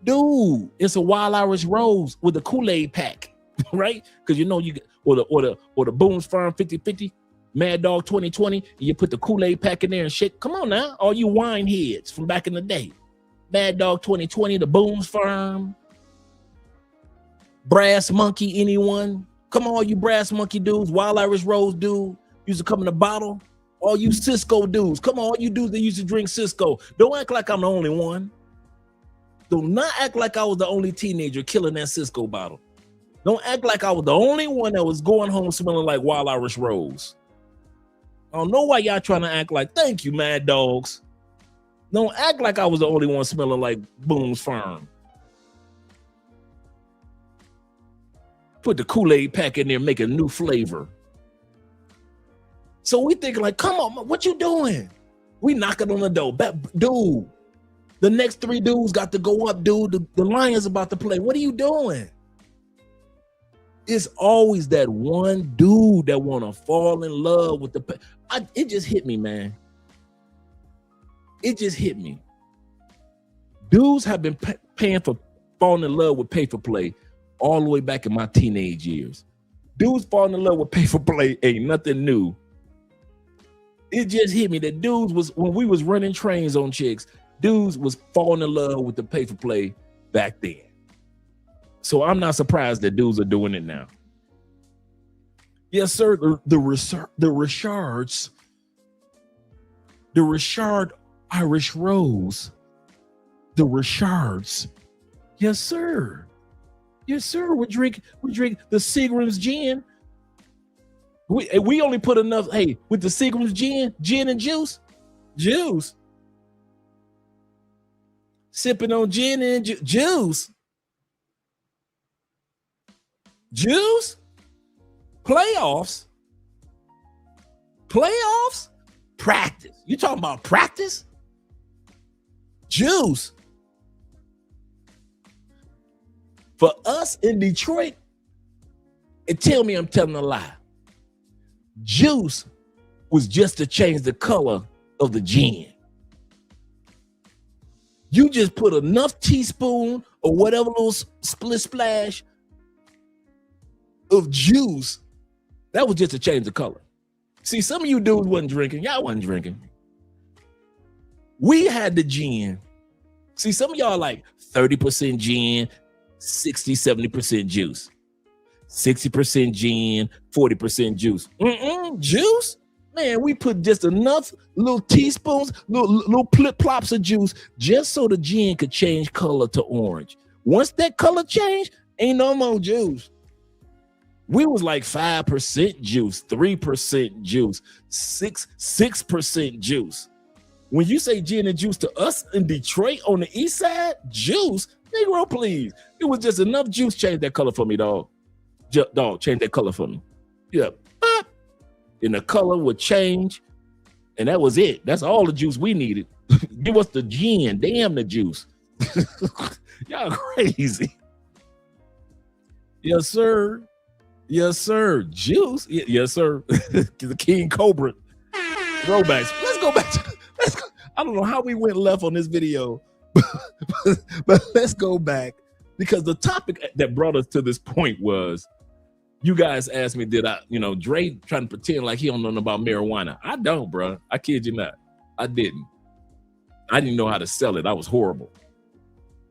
Dude, it's a Wild Irish Rose with a Kool-Aid pack, right? Because you know you get or the Boone's Farm 50-50, Mad Dog 2020, and you put the Kool-Aid pack in there and shit. Come on now, all you wine heads from back in the day. Mad Dog 2020, the Boone's Farm, Brass Monkey, anyone? Come on, you Brass Monkey dudes, Wild Irish Rose dude, used to come in a bottle. All you Cisco dudes, come on, all you dudes that used to drink Cisco. Don't act like I'm the only one. Do not act like I was the only teenager killing that Cisco bottle. Don't act like I was the only one that was going home smelling like Wild Irish Rose. I don't know why y'all trying to act like, thank you, Mad Dogs. Don't act like I was the only one smelling like Boone's Farm. Put the Kool-Aid pack in there, make a new flavor. So we think like, come on, what you doing? We knocking on the door. Dude, the next 3 dudes got to go up, dude. The Lions about to play. What are you doing? It's always that one dude that want to fall in love with it just hit me, man. It just hit me. Dudes have been paying for falling in love with pay for play all the way back in my teenage years. Dudes falling in love with pay for play ain't nothing new. It just hit me that dudes was, when we was running trains on chicks, dudes was falling in love with the pay for play back then. So I'm not surprised that dudes are doing it now. Yes, sir. The Richard Irish Rose, the Richards. Yes, sir. Yes, sir. We drink the Seagram's gin. We only put enough. Hey, with the Seagram's gin and juice. Sipping on gin and juice. Juice? Playoffs? Practice. You talking about practice? Juice. For us in Detroit, and tell me I'm telling a lie. Juice was just to change the color of the gin. You just put enough teaspoon or whatever little split splash of juice. That was just to change the color. See, some of you dudes wasn't drinking. Y'all wasn't drinking. We had the gin. See, some of y'all like 30% gin, 60, 70% juice. 60% gin, 40% juice. Juice? Man, we put just enough little teaspoons, little plip-plops of juice just so the gin could change color to orange. Once that color changed, ain't no more juice. We was like 5% juice, 3% juice, 6% juice. When you say gin and juice to us in Detroit on the east side, juice, Negro, please. It was just enough juice. Change that color for me, dog. Dog, change that color for me. Yeah. And the color would change. And that was it. That's all the juice we needed. Give us the gin. Damn the juice. Y'all crazy. Yes, sir. Yes, sir. Juice. Yes, sir. The King Cobra. Throwbacks. Let's go back to, I don't know how we went left on this video, but let's go back, because the topic that brought us to this point was, you guys asked me, did I, Dre trying to pretend like he don't know about marijuana. I don't, bro. I kid you not. I didn't. I didn't know how to sell it. I was horrible.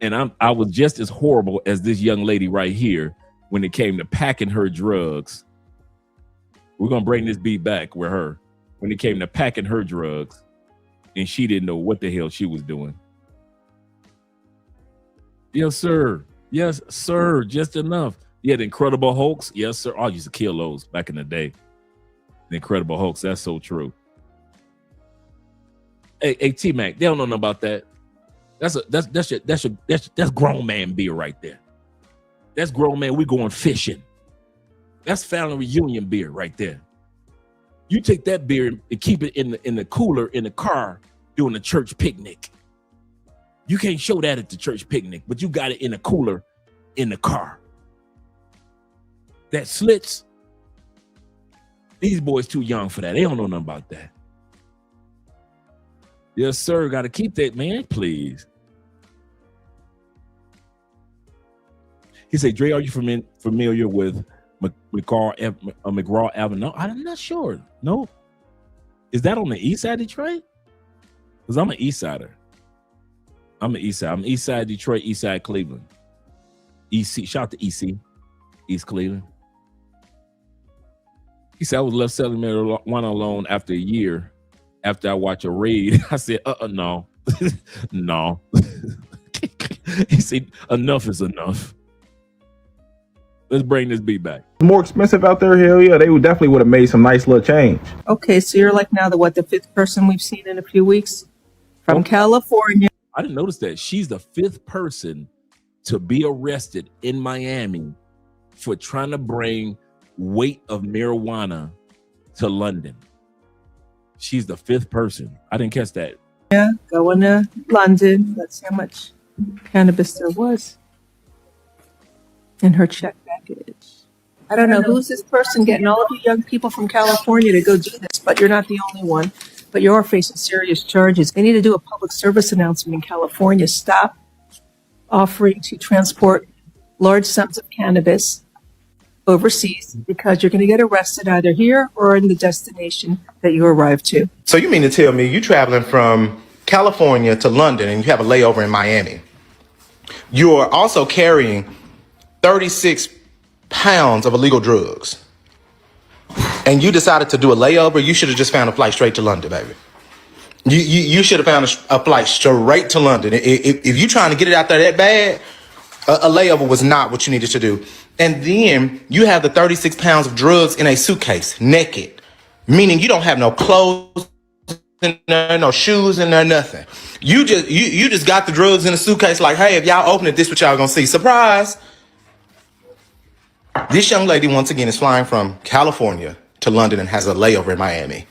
And I was just as horrible as this young lady right here when it came to packing her drugs. We're going to bring this beat back with her. When it came to packing her drugs, and she didn't know what the hell she was doing. Yes, sir. Yes, sir. Just enough. Yeah, the Incredible Hulks. Yes, sir. I used to kill those back in the day. The Incredible Hulks. That's so true. Hey, T-Mac, they don't know nothing about that. That's grown man beer right there. That's grown man. We going fishing. That's family reunion beer right there. You take that beer and keep it in the cooler in the car during the church picnic. You can't show that at the church picnic, but you got it in a cooler in the car. That slits. These boys too young for that. They don't know nothing about that. Yes, sir. Got to keep that, man. Please. He said, Dre, are you familiar with McGraw Avenue? No, I'm not sure. No. Is that on the east side of Detroit? Because I'm an east sider. I'm an east side. I'm east side Detroit, east side Cleveland. EC, shout out to EC, East Cleveland. He said, I was left selling marijuana alone after a year after I watched a raid. I said, no. No. He said, enough is enough. Let's bring this beat back. More expensive out there, hell yeah. They definitely would have made some nice little change. Okay, so you're like now the fifth person we've seen in a few weeks from California. I didn't notice that. She's the fifth person to be arrested in Miami for trying to bring weight of marijuana to London. She's the fifth person. I didn't catch that. Yeah, going to London. That's how much cannabis there was in her check baggage. I don't know who's this person getting all of you young people from California to go do this, but you're not the only one. But you are facing serious charges. They need to do a public service announcement in California. Stop offering to transport large sums of cannabis overseas because you're going to get arrested either here or in the destination that you arrive to. So you mean to tell me you traveling from California to London and you have a layover in Miami? You're also carrying 36 pounds of illegal drugs. And you decided to do a layover. You should have just found a flight straight to London, baby. You should have found a flight straight to London. If you're trying to get it out there that bad, a layover was not what you needed to do. And then you have the 36 pounds of drugs in a suitcase, naked, meaning you don't have no clothes in there, no shoes in there, nothing. You just got the drugs in a suitcase like, hey, if y'all open it, this what y'all gonna see. Surprise. This young lady, once again, is flying from California to London and has a layover in Miami.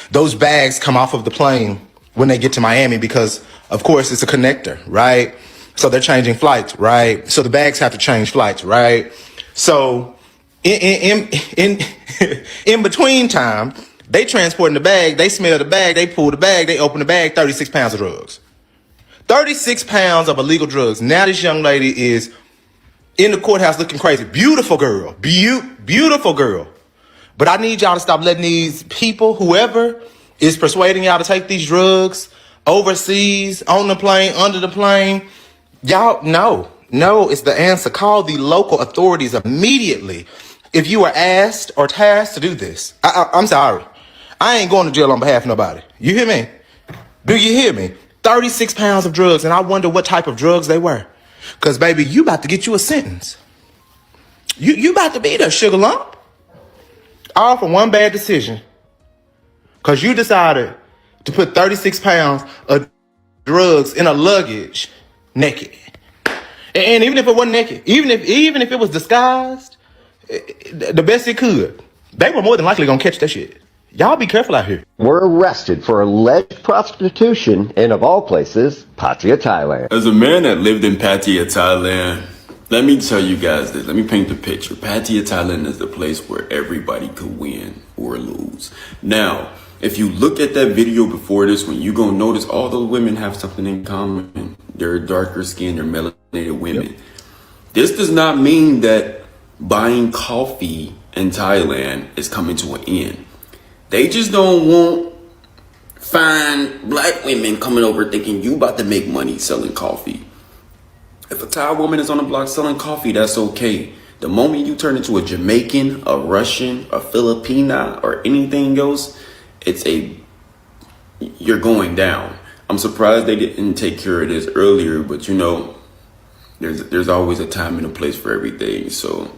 Those bags come off of the plane when they get to Miami because, of course, it's a connector, right? So they're changing flights, right? So the bags have to change flights, right? So in between time, they transporting the bag, they smell the bag, they pull the bag, they open the bag, 36 pounds of drugs. 36 pounds of illegal drugs. Now this young lady is in the courthouse looking crazy. Beautiful girl. Beautiful girl. But I need y'all to stop letting these people, whoever is persuading y'all to take these drugs overseas, on the plane, under the plane. Y'all, no, it's the answer. Call the local authorities immediately if you are asked or tasked to do this. I'm sorry. I ain't going to jail on behalf of nobody. You hear me? Do you hear me? 36 pounds of drugs, and I wonder what type of drugs they were. Because, baby, you about to get you a sentence. You about to be there, sugar lump. All for one bad decision. Because you decided to put 36 pounds of drugs in a luggage naked. And even if it wasn't naked, even if it was disguised, the best it could, they were more than likely going to catch that shit. Y'all be careful out here. Were arrested for alleged prostitution in, of all places, Pattaya, Thailand. As a man that lived in Pattaya, Thailand, let me tell you guys this. Let me paint the picture. Pattaya, Thailand is the place where everybody could win or lose. Now, if you look at that video before this one, you're going to notice all those women have something in common. They're darker skinned, they're melanated women. Yep. This does not mean that buying coffee in Thailand is coming to an end. They just don't want fine black women coming over thinking you about to make money selling coffee. If a Thai woman is on the block selling coffee, that's okay. The moment you turn into a Jamaican, a Russian, a Filipina, or anything else, you're going down. I'm surprised they didn't take care of this earlier, but you know, there's always a time and a place for everything. So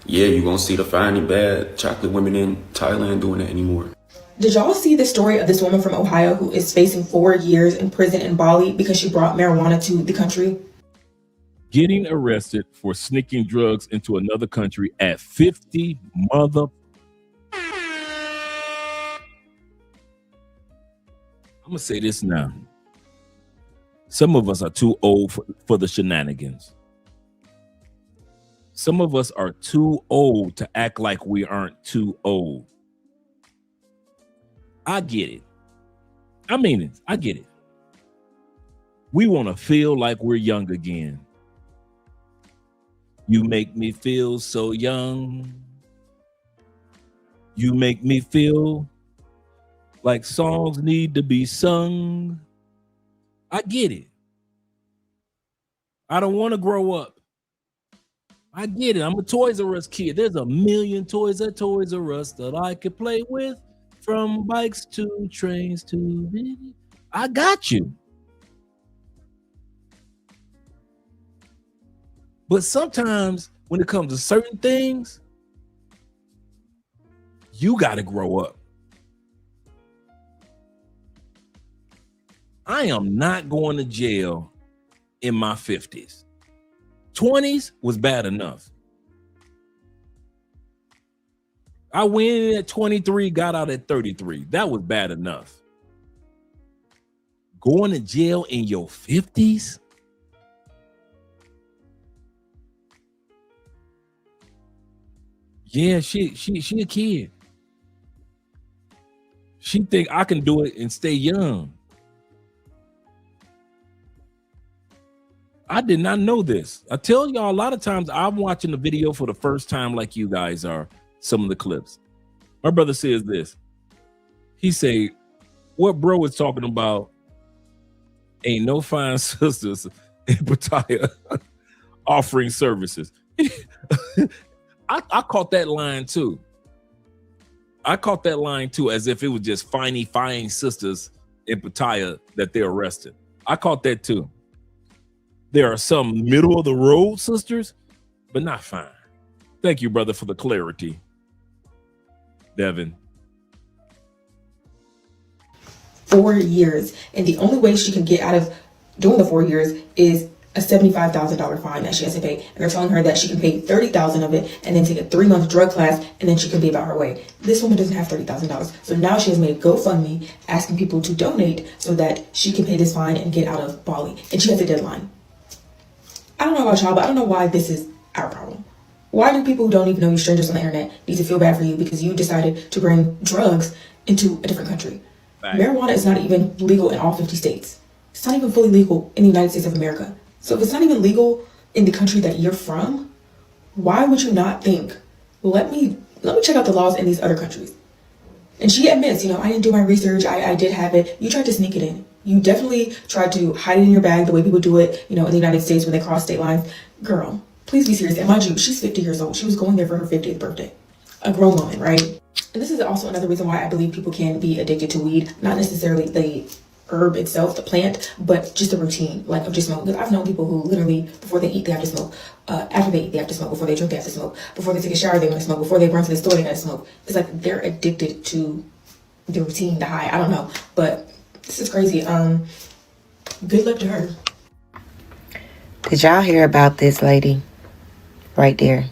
yeah, you're gonna see the fine and bad chocolate women in Thailand doing that anymore. Did y'all see the story of this woman from Ohio who is facing 4 years in prison in Bali because she brought marijuana to the country? Getting arrested for sneaking drugs into another country at 50 mother. I'm gonna say this now. Some of us are too old for the shenanigans. Some of us are too old to act like we aren't too old. I get it. I mean it. I get it. We want to feel like we're young again. You make me feel so young. You make me feel like songs need to be sung. I get it. I don't want to grow up. I get it. I'm a Toys R Us kid. There's a million toys at Toys R Us that I could play with, from bikes to trains to... I got you. But sometimes when it comes to certain things, you got to grow up. I am not going to jail in my 50s. 20s was bad enough. I went in at 23, got out at 33. That was bad enough. Going to jail in your 50s? Yeah, she a kid. She think I can do it and stay young. I did not know this. I tell y'all, a lot of times I'm watching the video for the first time like you guys are, some of the clips. My brother says this. He say, what bro is talking about ain't no fine sisters in Pattaya offering services. I caught that line too. I caught that line too, as if it was just fine sisters in Pattaya that they arrested. I caught that too. There are some middle of the road sisters, but not fine. Thank you, brother, for the clarity. Devin. 4 years. And the only way she can get out of doing the 4 years is a $75,000 fine that she has to pay. And they're telling her that she can pay $30,000 of it and then take a 3-month drug class, and then she can be about her way. This woman doesn't have $30,000. So now she has made a GoFundMe asking people to donate so that she can pay this fine and get out of Bali. And she has a deadline. I don't know about y'all, but I don't know why this is our problem. Why do people who don't even know you, strangers on the internet, need to feel bad for you because you decided to bring drugs into a different country? Right. Marijuana is not even legal in all 50 states. It's not even fully legal in the United States of America. So if it's not even legal in the country that you're from, why would you not think, let me check out the laws in these other countries? And she admits, I didn't do my research. I did have it. You tried to sneak it in. You definitely tried to hide it in your bag the way people do it, in the United States when they cross state lines. Girl, please be serious. And mind you, she's 50 years old. She was going there for her 50th birthday. A grown woman, right? And this is also another reason why I believe people can be addicted to weed. Not necessarily the herb itself, the plant, but just the routine, of just smoking. Because I've known people who literally, before they eat, they have to smoke. After they eat, they have to smoke. Before they drink, they have to smoke. Before they take a shower, they want to smoke. Before they run to the store, they got to smoke. It's like they're addicted to the routine, the high. I don't know. But this is crazy. Good luck to her. Did y'all hear about this lady right there?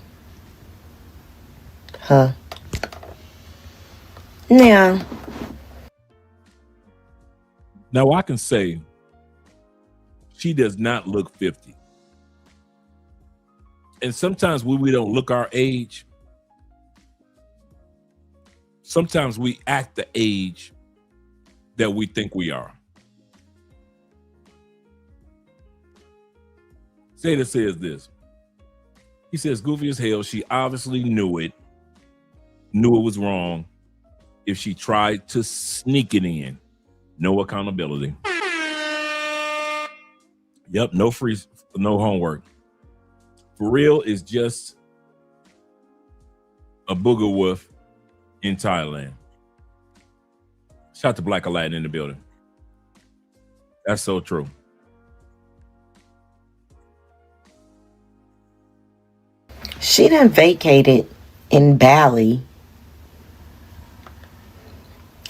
Her. Now I can say she does not look 50. And sometimes when we don't look our age, sometimes we act the age that we think we are. Zeta says this. He says, goofy as hell, she obviously knew it was wrong. If she tried to sneak it in, no accountability. Yep, no homework. For real, it's just a booger wolf in Thailand. Shout out to Black Aladdin in the building. That's so true. she done vacated in Bali.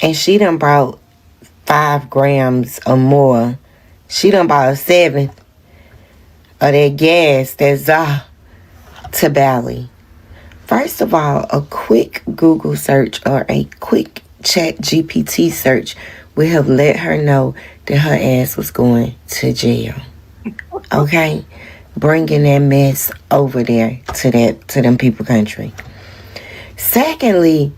And she done brought 5 grams or more. She done bought a 7th of that gas, that to Bali. First of all, a quick Google search or a quick Chat GPT search would have let her know that her ass was going to jail. Okay? Bringing that mess over there to them people country. Secondly,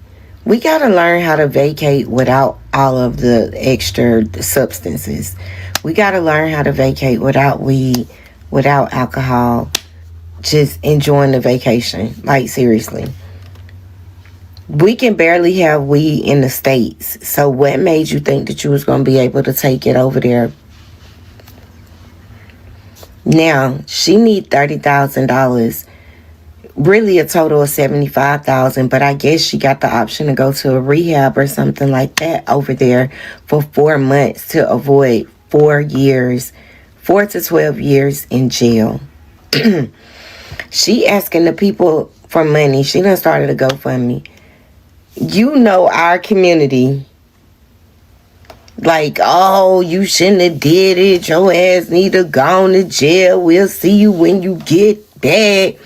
we got to learn how to vacate without all of the extra substances. We got to learn how to vacate without weed, without alcohol, just enjoying the vacation. Like, seriously. We can barely have weed in the States. So what made you think that you was going to be able to take it over there? Now, she need $30,000. Really a total of $75,000, but I guess she got the option to go to a rehab or something like that over there for 4 months to avoid 4 to 12 years in jail. She asking the people for money. She done started a GoFundMe. You know our community. Like, oh, you shouldn't have did it. Your ass need to go to jail. We'll see you when you get back.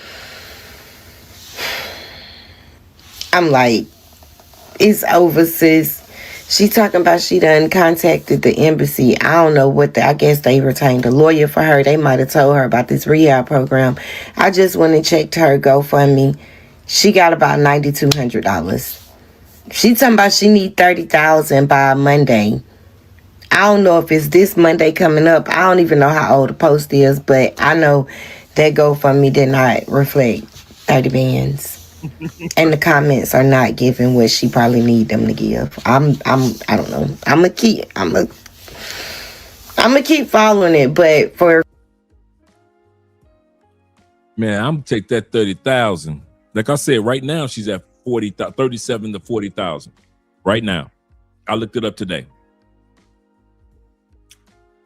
I'm like, it's over, sis. She talking about she done contacted the embassy. I don't know what I guess they retained a lawyer for her. They might have told her about this rehab program. I just went and checked her GoFundMe. She got about $9,200. She talking about she need $30,000 by Monday. I don't know if it's this Monday coming up. I don't even know how old the post is, but I know that GoFundMe did not reflect 30 bands. And the comments are not giving what she probably need them to give. I don't know. I'm gonna keep following it, but for Man, I'm gonna take that 30,000. Like I said, right now she's at 37 to 40,000. Right now, I looked it up today.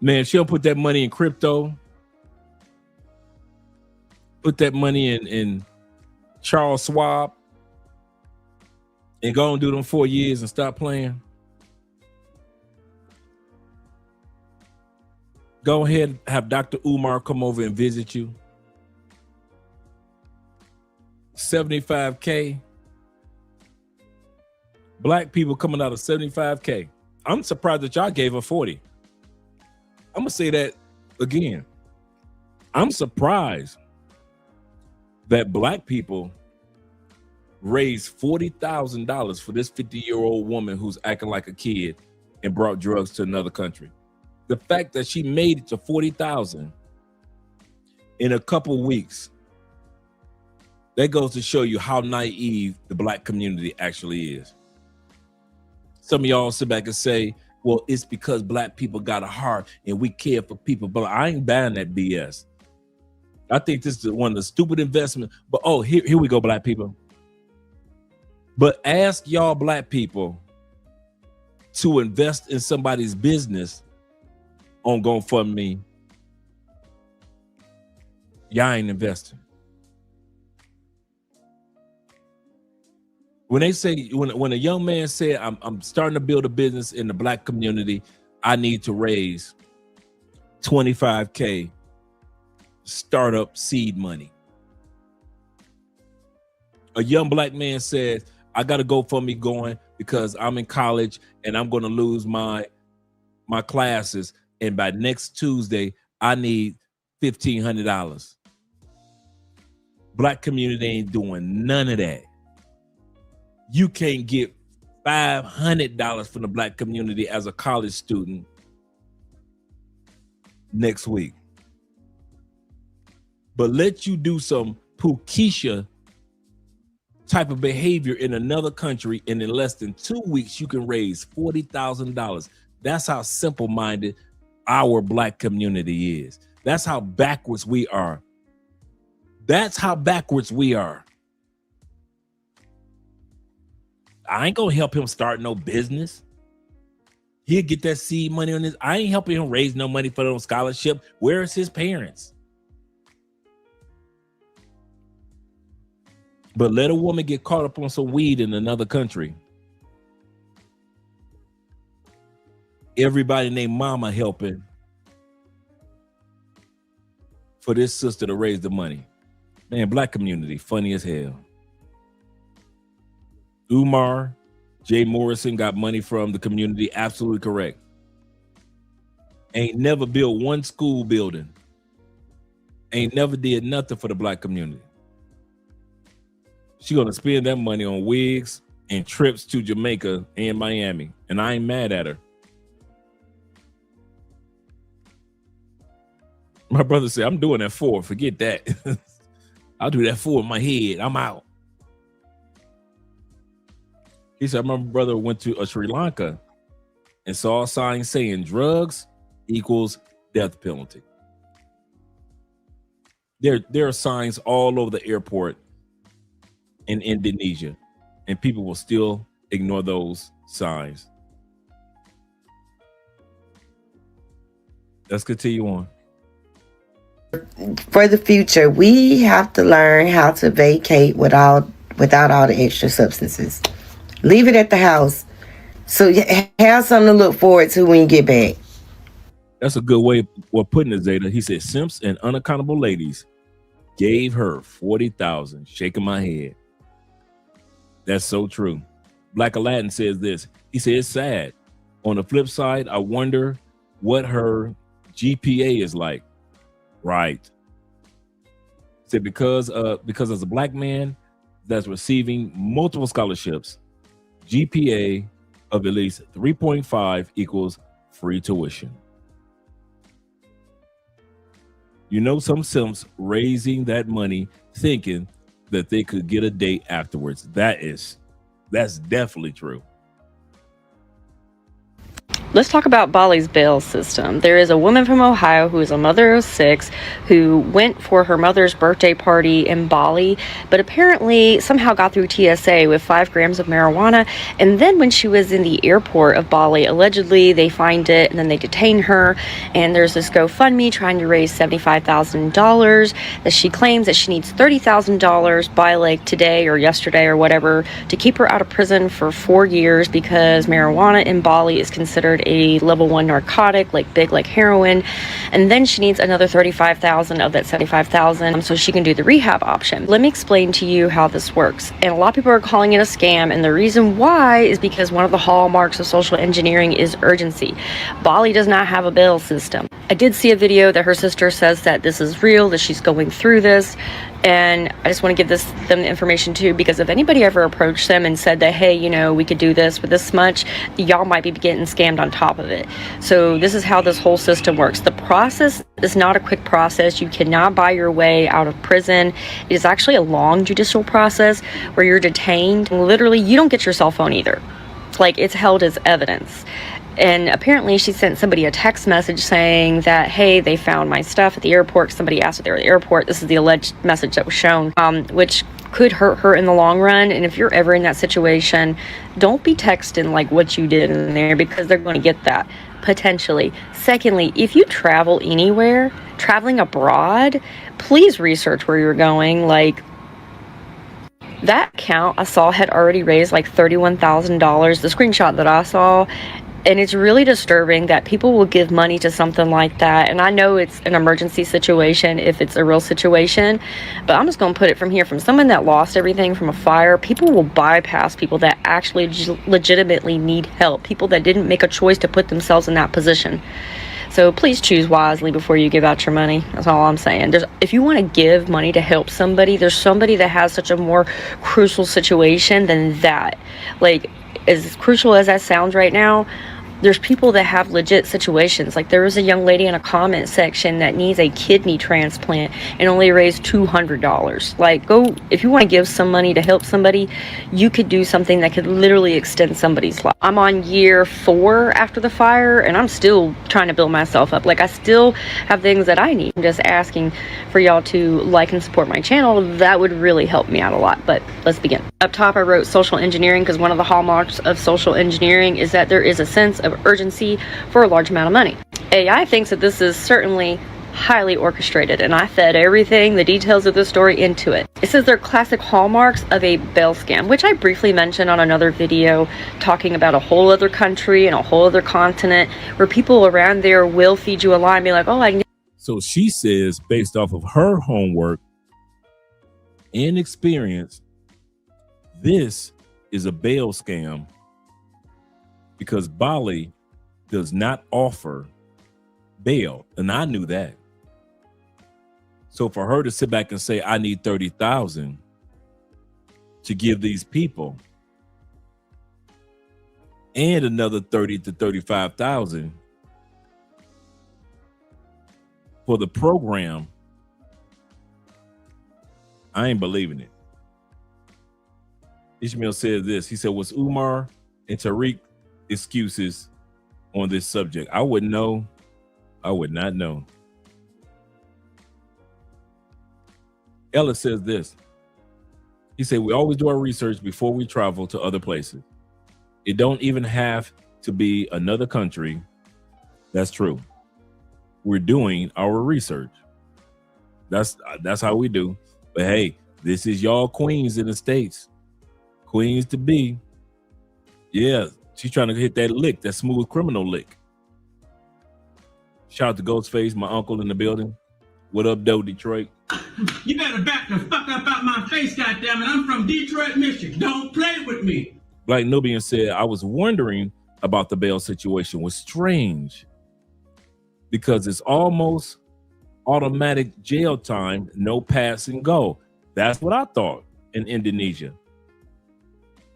Man, she'll put that money in crypto. Put that money in Charles Schwab and go and do them 4 years and stop playing. Go ahead and have Dr. Umar come over and visit you. $75K. Black people coming out of $75K. I'm surprised that y'all gave her 40. I'm gonna say that again. I'm surprised that black people raised $40,000 for this 50-year-old woman who's acting like a kid and brought drugs to another country. The fact that she made it to 40,000 in a couple weeks, that goes to show you how naive the black community actually is. Some of y'all sit back and say, well, it's because black people got a heart and we care for people, but I ain't buying that BS. I think this is one of the stupid investments, but here we go, black people. But ask y'all black people to invest in somebody's business on GoFundMe. Y'all ain't investing. When they say, when a young man said, I'm starting to build a business in the black community, I need to raise $25K startup seed money. A young black man says, I got to GoFundMe going because I'm in college and I'm going to lose my classes. And by next Tuesday, I need $1,500. Black community ain't doing none of that. You can't get $500 from the black community as a college student next week. But let you do some Pukisha type of behavior in another country, and in less than 2 weeks, you can raise $40,000. That's how simple-minded our black community is. That's how backwards we are. That's how backwards we are. I ain't gonna help him start no business. He'll get that seed money on this. I ain't helping him raise no money for no scholarship. Where's his parents? But let a woman get caught up on some weed in another country. Everybody named mama helping for this sister to raise the money. Man, black community, funny as hell. Umar, Jay Morrison got money from the community. Absolutely correct. Ain't never built one school building. Ain't never did nothing for the black community. She gonna spend that money on wigs and trips to Jamaica and Miami. And I ain't mad at her. My brother said, I'm doing that for. Forget that. I'll do that for in my head. I'm out. He said, my brother went to Sri Lanka and saw a sign saying drugs equals death penalty. There are signs all over the airport in Indonesia, and people will still ignore those signs. Let's continue on. For the future, we have to learn how to vacate without all the extra substances. Leave it at the house, so you have something to look forward to when you get back. That's a good way of putting it, Zeta. He said, simps and unaccountable ladies gave her $40,000. Shaking my head. That's so true. Black Aladdin says this. He said, it's sad. On the flip side, I wonder what her GPA is like. Right. He said, because as a black man that's receiving multiple scholarships, GPA of at least 3.5 equals free tuition. You know, some simps raising that money thinking that they could get a date afterwards. That's definitely true. Let's talk about Bali's bail system. There is a woman from Ohio who is a mother of 6 who went for her mother's birthday party in Bali, but apparently somehow got through TSA with 5 grams of marijuana. And then when she was in the airport of Bali, allegedly they find it and then they detain her. And there's this GoFundMe trying to raise $75,000 that she claims that she needs $30,000 by like today or yesterday or whatever to keep her out of prison for 4 years because marijuana in Bali is considered a level 1 narcotic, like big like heroin. And then she needs another $35,000 of that $75,000 so she can do the rehab option. Let me explain to you how this works. And a lot of people are calling it a scam, and the reason why is because one of the hallmarks of social engineering is urgency. Bali does not have a bail system. I did see a video that her sister says that this is real, that she's going through this. And I just want to give them the information too, because if anybody ever approached them and said that, hey, you know, we could do this for this much, y'all might be getting scammed on top of it. So this is how this whole system works. The process is not a quick process. You cannot buy your way out of prison. It is actually a long judicial process where you're detained. Literally, you don't get your cell phone either. Like, it's held as evidence. And apparently she sent somebody a text message saying that, hey, they found my stuff at the airport. Somebody asked if they were at the airport. This is the alleged message that was shown, which could hurt her in the long run. And if you're ever in that situation, don't be texting like what you did in there, because they're going to get that potentially. Secondly, if you travel anywhere, traveling abroad, please research where you're going. Like, that account I saw had already raised like $31,000, the screenshot that I saw. And it's really disturbing that people will give money to something like that. And I know it's an emergency situation if it's a real situation, but I'm just going to put it from here. From someone that lost everything from a fire, people will bypass people that actually legitimately need help, people that didn't make a choice to put themselves in that position. So please choose wisely before you give out your money. That's all I'm saying. If you want to give money to help somebody, there's somebody that has such a more crucial situation than that. Like, as crucial as that sounds right now, there's people that have legit situations. Like, there was a young lady in a comment section that needs a kidney transplant and only raised $200. Like, go, if you want to give some money to help somebody, you could do something that could literally extend somebody's life. I'm on year 4 after the fire, and I'm still trying to build myself up. Like, I still have things that I need. I'm just asking for y'all to like and support my channel. That would really help me out a lot. But let's begin. Up top, I wrote social engineering because one of the hallmarks of social engineering is that there is a sense of urgency for a large amount of money. AI thinks that this is certainly highly orchestrated, and I fed everything, the details of the story, into it. It says they're classic hallmarks of a bail scam, which I briefly mentioned on another video talking about a whole other country and a whole other continent where people around there will feed you a lie and be like, oh, I can. So she says, based off of her homework and experience, this is a bail scam because Bali does not offer bail, and I knew that. So for her to sit back and say, I need 30,000 to give these people and another 30 to 35,000 for the program, I ain't believing it. Ishmael said this. He said, was Umar and Tariq excuses on this subject? I wouldn't know. I would not know. Ella says this. He said, we always do our research before we travel to other places. It don't even have to be another country. That's true. We're doing our research. That's how we do. But hey, this is y'all queens in the States. Queens to be. Yeah, she's trying to hit that lick, that smooth criminal lick. Shout out to Ghostface, my uncle in the building. What up, Doe, Detroit? You better back the fuck up out my face, goddammit. I'm from Detroit, Michigan. Don't play with me. Black Nubian said, I was wondering about the bail situation. Was strange because it's almost automatic jail time, no pass and go. That's what I thought in Indonesia.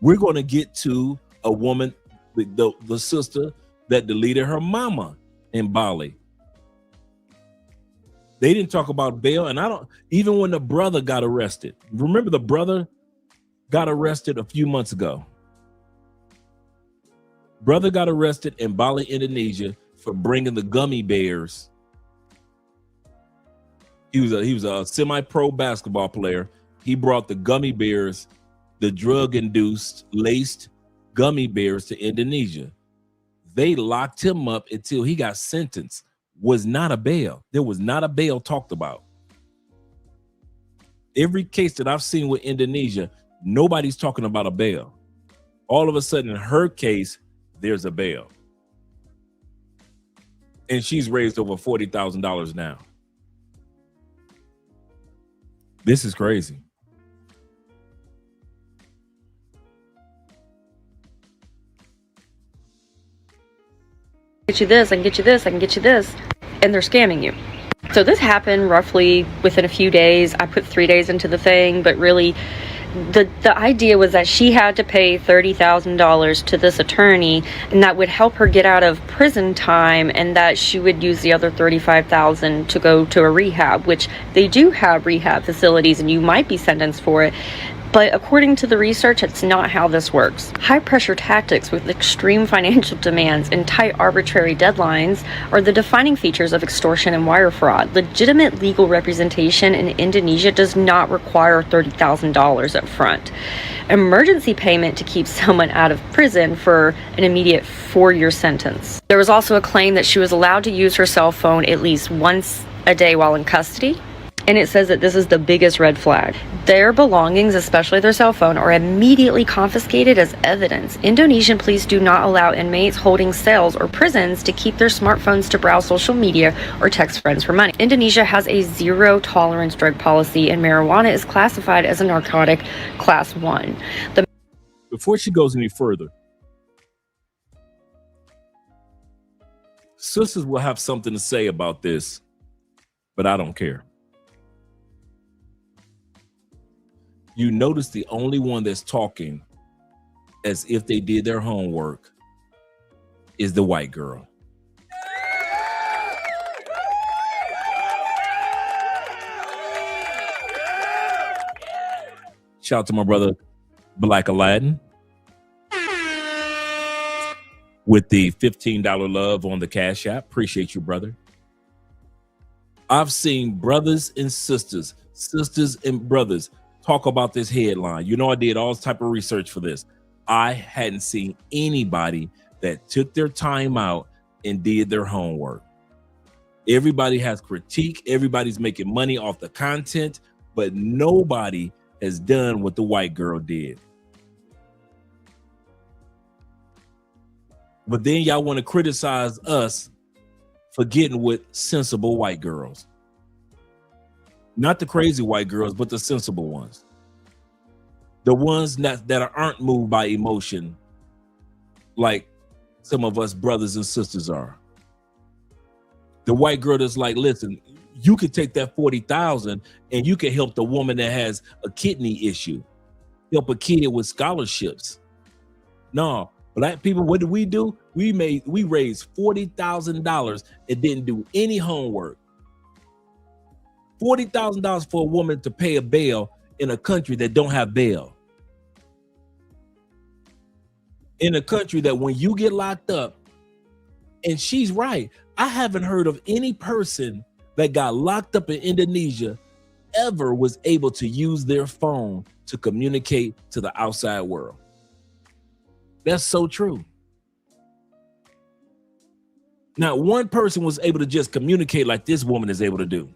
We're going to get to a woman, the sister that deleted her mama in Bali. They didn't talk about bail, and I don't, even when the brother got arrested. Remember the brother got arrested a few months ago. Brother got arrested in Bali, Indonesia for bringing the gummy bears. He was a semi-pro basketball player. He brought the gummy bears, the drug-induced, laced gummy bears to Indonesia. They locked him up until he got sentenced. Was not a bail. There was not a bail talked about. Every case that I've seen with Indonesia, nobody's talking about a bail. All of a sudden, in her case, there's a bail. And she's raised over $40,000 now. This is crazy. Get you this, I can get you this, I can get you this, and they're scamming you. So this happened roughly within a few days. I put 3 days into the thing, but really the idea was that she had to pay $30,000 to this attorney, and that would help her get out of prison time, and that she would use the other $35,000 to go to a rehab, which they do have rehab facilities, and you might be sentenced for it. But according to the research, it's not how this works. High-pressure tactics with extreme financial demands and tight arbitrary deadlines are the defining features of extortion and wire fraud. Legitimate legal representation in Indonesia does not require $30,000 up front. Emergency payment to keep someone out of prison for an immediate 4-year sentence. There was also a claim that she was allowed to use her cell phone at least once a day while in custody. And it says that this is the biggest red flag. Their belongings, especially their cell phone, are immediately confiscated as evidence. Indonesian police do not allow inmates holding cells or prisons to keep their smartphones to browse social media or text friends for money. Indonesia has a zero-tolerance drug policy, and marijuana is classified as a narcotic class 1. Before she goes any further, sisters will have something to say about this, but I don't care. You notice the only one that's talking as if they did their homework is the white girl. Shout out to my brother, Black Aladdin, with the $15 love on the Cash App. Appreciate you, brother. I've seen brothers and sisters and brothers talk about this headline. You know, I did all type of research for this. I hadn't seen anybody that took their time out and did their homework. Everybody has critique. Everybody's making money off the content, but nobody has done what the white girl did. But then y'all want to criticize us for getting with sensible white girls. Not the crazy white girls, but the sensible ones. The ones that aren't moved by emotion like some of us brothers and sisters are. The white girl that's like, listen, you could take that 40,000 and you can help the woman that has a kidney issue, help a kid with scholarships. No, black people, what did we do? We raised $40,000 and didn't do any homework. $40,000 for a woman to pay a bail in a country that don't have bail. In a country that when you get locked up, and she's right, I haven't heard of any person that got locked up in Indonesia ever was able to use their phone to communicate to the outside world. That's so true. Not one person was able to just communicate like this woman is able to do.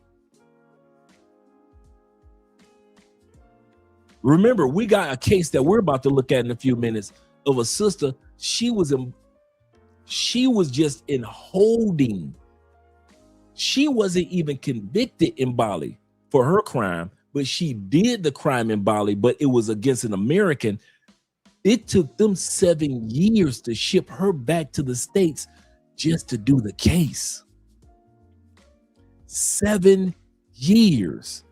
Remember, we got a case that we're about to look at in a few minutes of a sister. She was just in holding. She wasn't even convicted in Bali for her crime, but she did the crime in Bali, but it was against an American. It took them 7 years to ship her back to the States just to do the case. 7 years.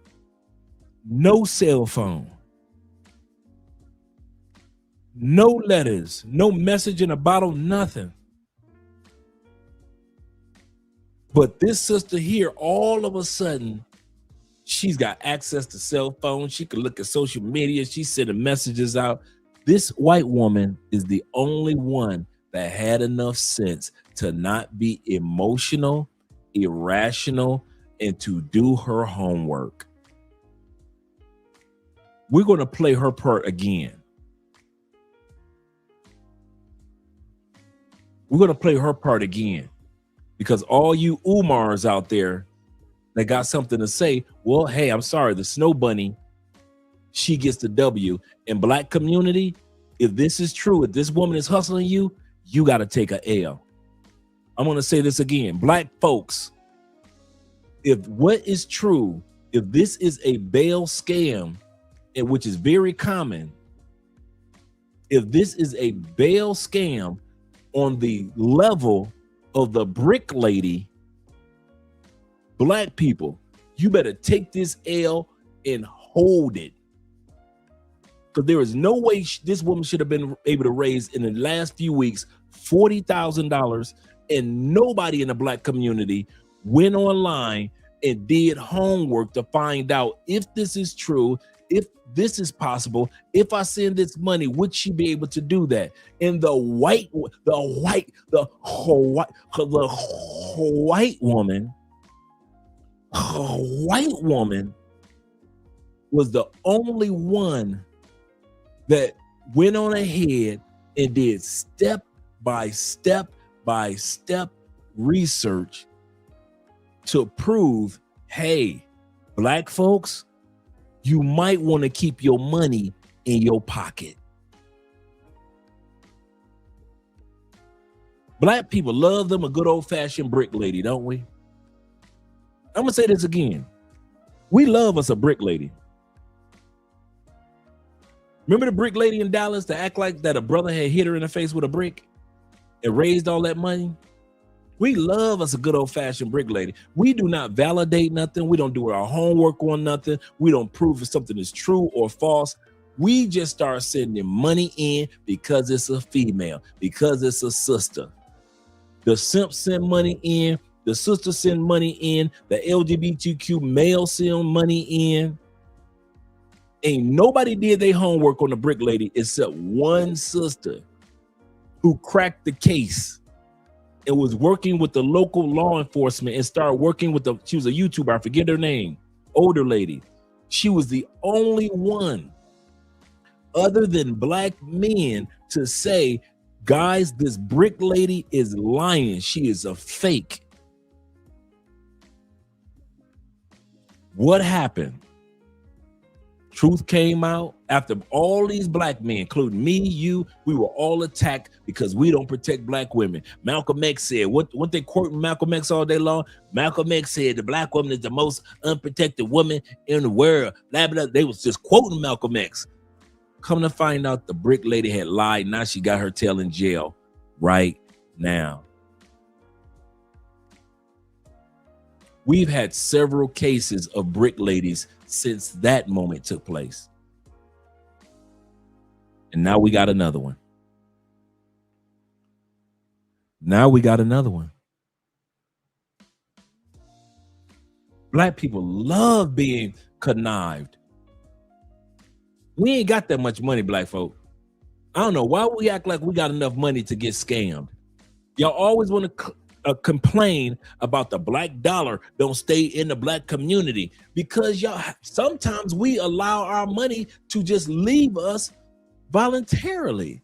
No cell phone. No letters, no message in a bottle, nothing. But this sister here, all of a sudden, she's got access to cell phones. She can look at social media. She's sending messages out. This white woman is the only one that had enough sense to not be emotional, irrational, and to do her homework. We're going to play her part again. We're going to play her part again because all you Umars out there that got something to say, well, hey, I'm sorry, the snow bunny, she gets the W. In black community, if this is true, if this woman is hustling you, you got to take a L. I'm going to say this again. Black folks, if what is true, if this is a bail scam, and which is very common, if this is a bail scam on the level of the brick lady, black people, you better take this L and hold it. Because there is no way this woman should have been able to raise in the last few weeks $40,000, and nobody in the black community went online and did homework to find out if this is true, if this is possible. If I send this money, would she be able to do that? And the white woman was the only one that went on ahead and did step by step research to prove, hey, black folks, you might want to keep your money in your pocket. Black people love them a good old-fashioned brick lady, don't we? I'm gonna say this again. We love us a brick lady. Remember the brick lady in Dallas that act like that a brother had hit her in the face with a brick and raised all that money? We love us a good old-fashioned brick lady. We do not validate nothing. We don't do our homework on nothing. We don't prove if something is true or false. We just start sending money in because it's a female, because it's a sister. The simp send money in. The sister send money in. The LGBTQ male send money in. Ain't nobody did their homework on the brick lady except one sister who cracked the case and was working with the local law enforcement and started working with she was a YouTuber, I forget her name, older lady. She was the only one other than black men to say, guys, this brick lady is lying. She is a fake. What happened? Truth came out after all these black men, including me, you, we were all attacked because we don't protect black women. Malcolm X said, what they quoting Malcolm X all day long? Malcolm X said the black woman is the most unprotected woman in the world. Blah, blah, blah. They was just quoting Malcolm X. Come to find out the brick lady had lied. Now she got her tail in jail right now. We've had several cases of brick ladies since that moment took place. And now we got another one. Black people love being connived. We ain't got that much money, black folk. I don't know why we act like we got enough money to get scammed. Y'all always want to complain about the black dollar don't stay in the black community because y'all sometimes we allow our money to just leave us voluntarily.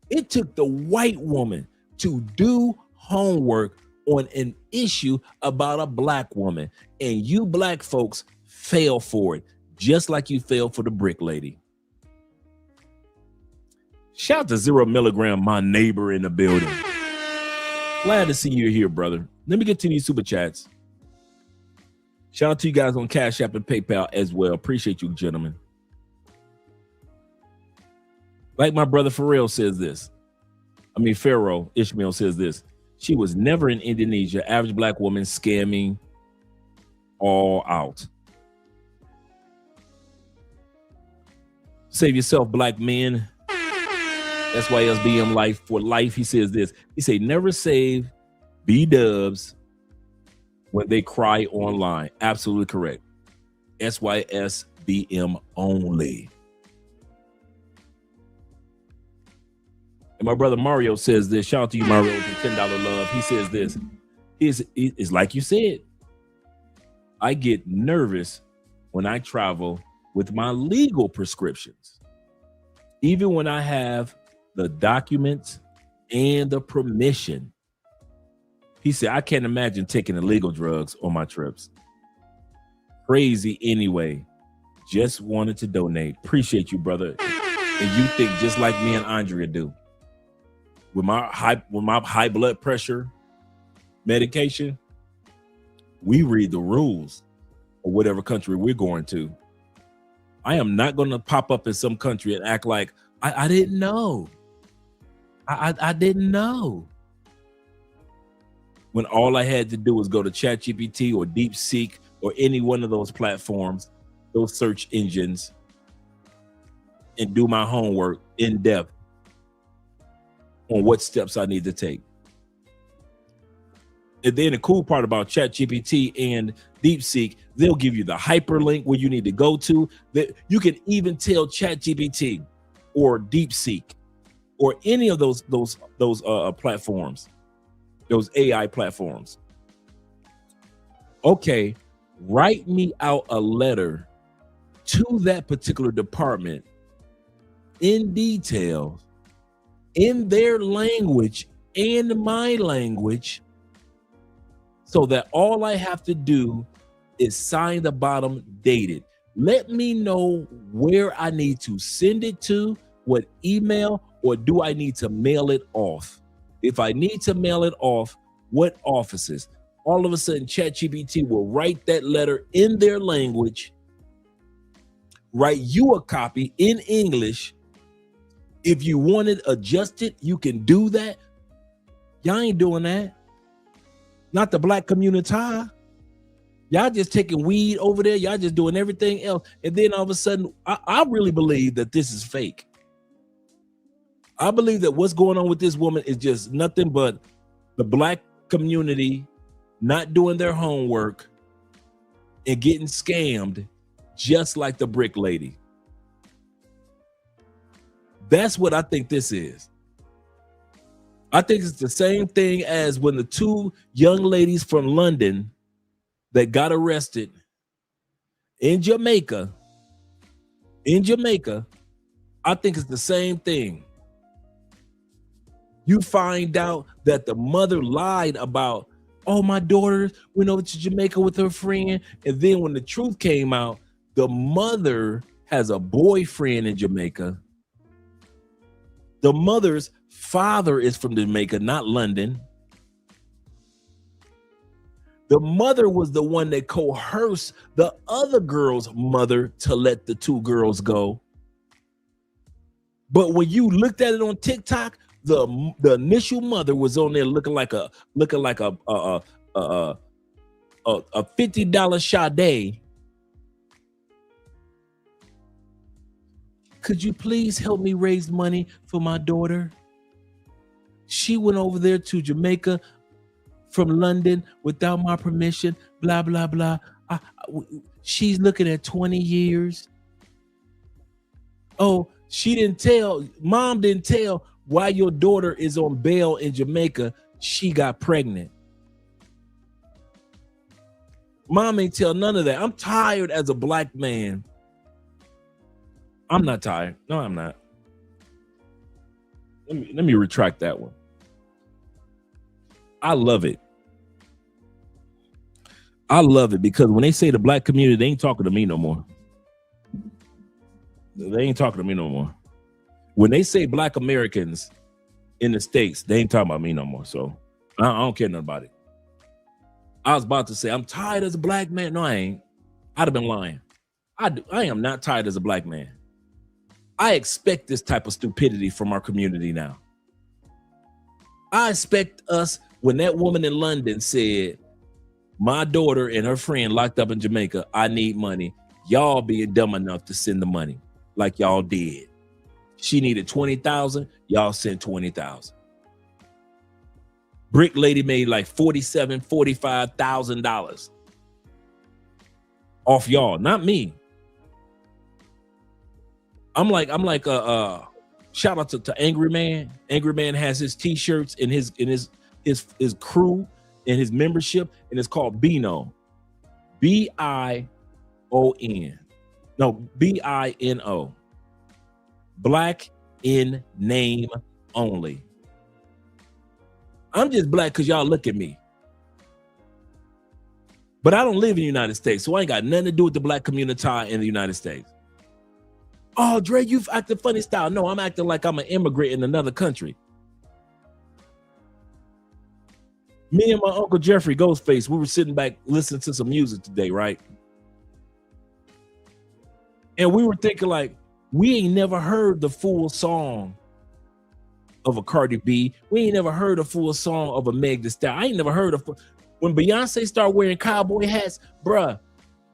It took the white woman to do homework on an issue about a black woman, and you black folks fell for it, just like you fell for the brick lady. Shout out to 0 milligram, my neighbor in the building. Glad to see you here, brother. Let me get to these super chats. Shout out to you guys on Cash App and PayPal as well. Appreciate you, gentlemen. Like my brother Pharaoh says Ishmael says this. She was never in Indonesia. Average black woman scamming all out. Save yourself, black men. SYSBM life for life. He says this. He say never save B-dubs when they cry online. Absolutely correct. SYSBM only. And my brother Mario says this. Shout out to you, Mario, with the $10 love. He says this. It's like you said. I get nervous when I travel with my legal prescriptions. Even when I have the documents and the permission. He said, I can't imagine taking illegal drugs on my trips. Crazy anyway. Just wanted to donate. Appreciate you, brother. And you think just like me and Andrea do. With my high blood pressure medication, we read the rules of whatever country we're going to. I am not going to pop up in some country and act like I didn't know. I didn't know. When all I had to do was go to ChatGPT or DeepSeek or any one of those platforms, those search engines, and do my homework in depth on what steps I need to take. And then the cool part about ChatGPT and DeepSeek, they'll give you the hyperlink where you need to go to. That you can even tell ChatGPT or DeepSeek or any of those platforms, those AI platforms. Okay, write me out a letter to that particular department in detail, in their language and my language, so that all I have to do is sign the bottom, dated. Let me know where I need to send it to, what email, or do I need to mail it off? If I need to mail it off, what offices? All of a sudden, ChatGPT will write that letter in their language, write you a copy in English. If you want it adjusted, you can do that. Y'all ain't doing that. Not the black community. Y'all just taking weed over there. Y'all just doing everything else. And then all of a sudden, I really believe that this is fake. I believe that what's going on with this woman is just nothing but the black community not doing their homework and getting scammed just like the brick lady. That's what I think this is. I think it's the same thing as when the two young ladies from London that got arrested in Jamaica, I think it's the same thing. You find out that the mother lied about, oh, my daughter went over to Jamaica with her friend. And then when the truth came out, the mother has a boyfriend in Jamaica. The mother's father is from Jamaica, not London. The mother was the one that coerced the other girl's mother to let the two girls go. But when you looked at it on TikTok, the initial mother was on there looking like a $50 Sade. Could you please help me raise money for my daughter? She went over there to Jamaica from London without my permission, blah, blah, blah. She's looking at 20 years. Oh, mom didn't tell why your daughter is on bail in Jamaica. She got pregnant. Mom ain't tell none of that. I'm tired as a black man. I'm not tired. No, I'm not. Let me retract that one. I love it. I love it because when they say the black community, they ain't talking to me no more. They ain't talking to me no more. When they say black Americans in the States, they ain't talking about me no more. So I don't care nothing about it. I was about to say, I'm tired as a black man. No, I ain't. I'd have been lying. I am not tired as a black man. I expect this type of stupidity from our community now. I expect us, when that woman in London said, my daughter and her friend locked up in Jamaica, I need money. Y'all being dumb enough to send the money like y'all did. She needed 20,000. Y'all sent 20,000. Brick lady made like $45,000 off y'all, not me. I'm like shout out to Angry Man. Angry Man has his t-shirts and his crew and his membership, and it's called Bino. B-I-O-N. No, B-I-N-O. Black in name only. I'm just black because y'all look at me. But I don't live in the United States, so I ain't got nothing to do with the black community in the United States. Oh, Dre, you've acted funny style. No, I'm acting like I'm an immigrant in another country. Me and my Uncle Jeffrey Ghostface, we were sitting back listening to some music today, right? And we were thinking like, we ain't never heard the full song of a Cardi B. We ain't never heard a full song of a Meg Thee Stallion. I ain't never heard of when Beyonce started wearing cowboy hats, bruh.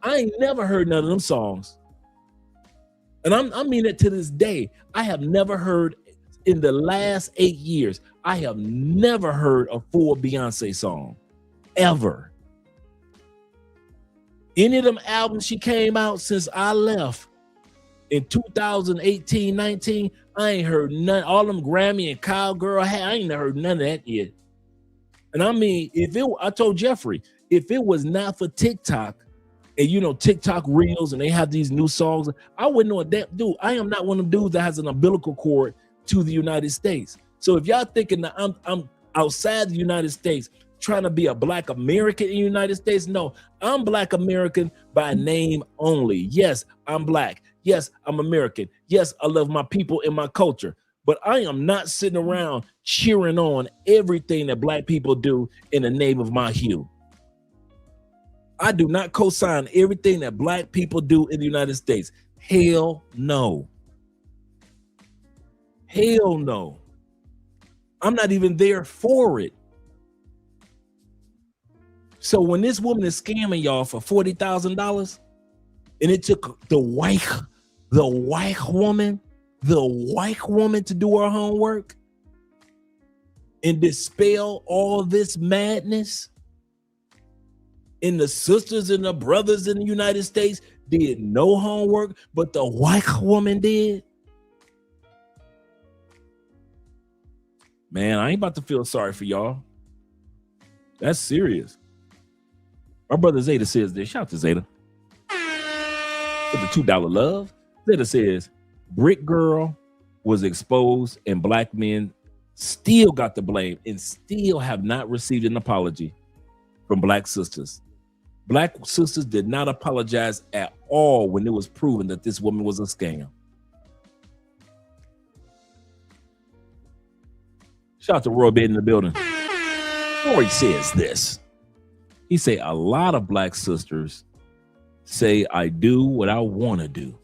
I ain't never heard none of them songs. And I mean it to this day. I have never heard in the last 8 years, I have never heard a full Beyonce song ever. Any of them albums she came out since I left in 2018, 19, I ain't heard none. All them Grammy and Cowgirl hat, I ain't heard none of that yet. And I mean, I told Jeffrey, if it was not for TikTok, and you know, TikTok reels, and they have these new songs, I wouldn't know what that dude. I am not one of them dudes that has an umbilical cord to the United States. So if y'all thinking that I'm outside the United States trying to be a black American in the United States, no, I'm black American by name only. Yes, I'm black. Yes, I'm American. Yes, I love my people and my culture. But I am not sitting around cheering on everything that black people do in the name of my hue. I do not co-sign everything that black people do in the United States. Hell no. Hell no. I'm not even there for it. So when this woman is scamming y'all for $40,000, and it took the white woman to do her homework and dispel all this madness, and the sisters and the brothers in the United States did no homework, but the white woman did. Man, I ain't about to feel sorry for y'all. That's serious. My brother Zeta says this. Shout out to Zeta. With the $2 love. Zeta says, Brick Girl was exposed and black men still got the blame and still have not received an apology from black sisters. Black sisters did not apologize at all when it was proven that this woman was a scam. Shout out to Roy Bed in the building. Roy says this. He say a lot of black sisters say I do what I want to do.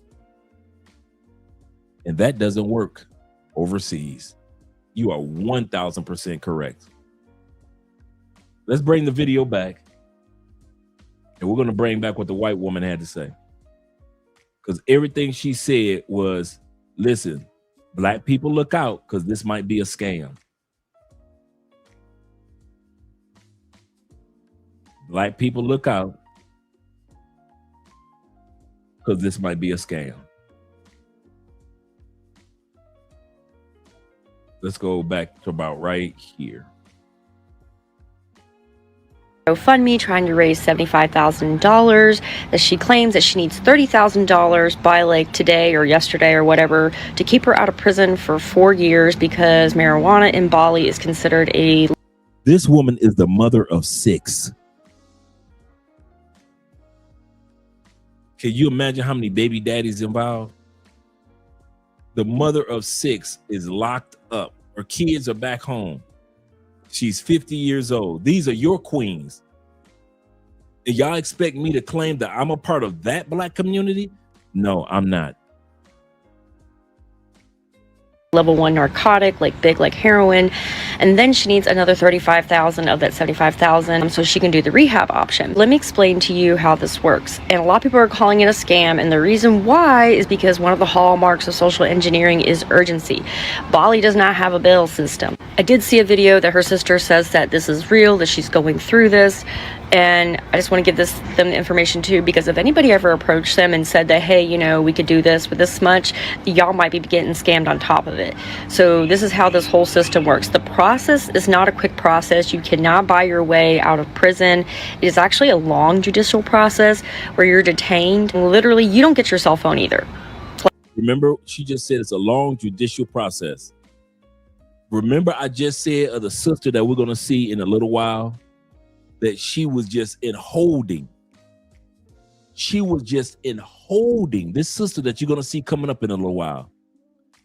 And that doesn't work. overseas. You are 1000% correct. Let's bring the video back. And we're going to bring back what the white woman had to say. Because everything she said was, listen, black people look out because this might be a scam. Black people look out because this might be a scam. Let's go back to about right here. GoFundMe trying to raise $75,000 that she claims that she needs $30,000 by like today or yesterday or whatever to keep her out of prison for 4 years because marijuana in Bali is considered a... This woman is the mother of 6. Can you imagine how many baby daddies involved? The mother of 6 is locked up. Her kids are back home. She's 50 years old. These are your queens. And y'all expect me to claim that I'm a part of that black community? No, I'm not. Level 1 narcotic, like big, like heroin, and then she needs another $35,000 of that $75,000 so she can do the rehab option. Let me explain to you how this works. And a lot of people are calling it a scam, and the reason why is because one of the hallmarks of social engineering is urgency. Bali does not have a bail system. I did see a video that her sister says that this is real, that she's going through this, and I just want to give them the information too, because if anybody ever approached them and said that, hey, you know, we could do this with this much, y'all might be getting scammed on top of it. So this is how this whole system works. The process is not a quick process. You cannot buy your way out of prison. It is actually a long judicial process where you're detained. Literally, you don't get your cell phone either. Remember, she just said it's a long judicial process. Remember, I just said of the sister that we're going to see in a little while, that she was just in holding. She was just in holding. This sister that you're going to see coming up in a little while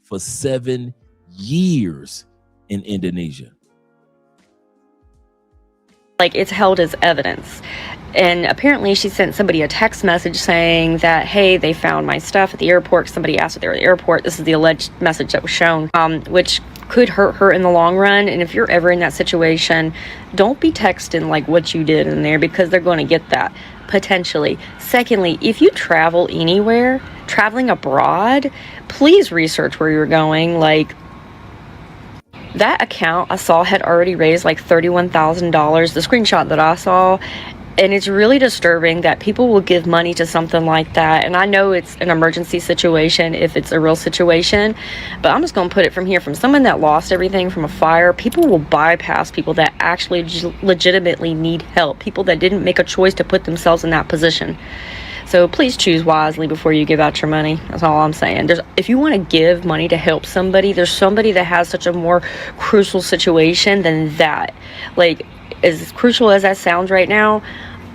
for 7 years in Indonesia. Like, it's held as evidence. And apparently she sent somebody a text message saying that, hey, they found my stuff at the airport. Somebody asked if they were at the airport. This is the alleged message that was shown, which could hurt her in the long run. And if you're ever in that situation, don't be texting like what you did in there, because they're going to get that potentially. Secondly, if you travel anywhere, traveling abroad, please research where you're going. Like, that account I saw had already raised like $31,000, the screenshot that I saw. And it's really disturbing that people will give money to something like that. And I know it's an emergency situation if it's a real situation, but I'm just going to put it from here. From someone that lost everything from a fire, people will bypass people that actually legitimately need help, people that didn't make a choice to put themselves in that position. So please choose wisely before you give out your money. That's all I'm saying. If you want to give money to help somebody, there's somebody that has such a more crucial situation than that. Like, as crucial as that sounds right now,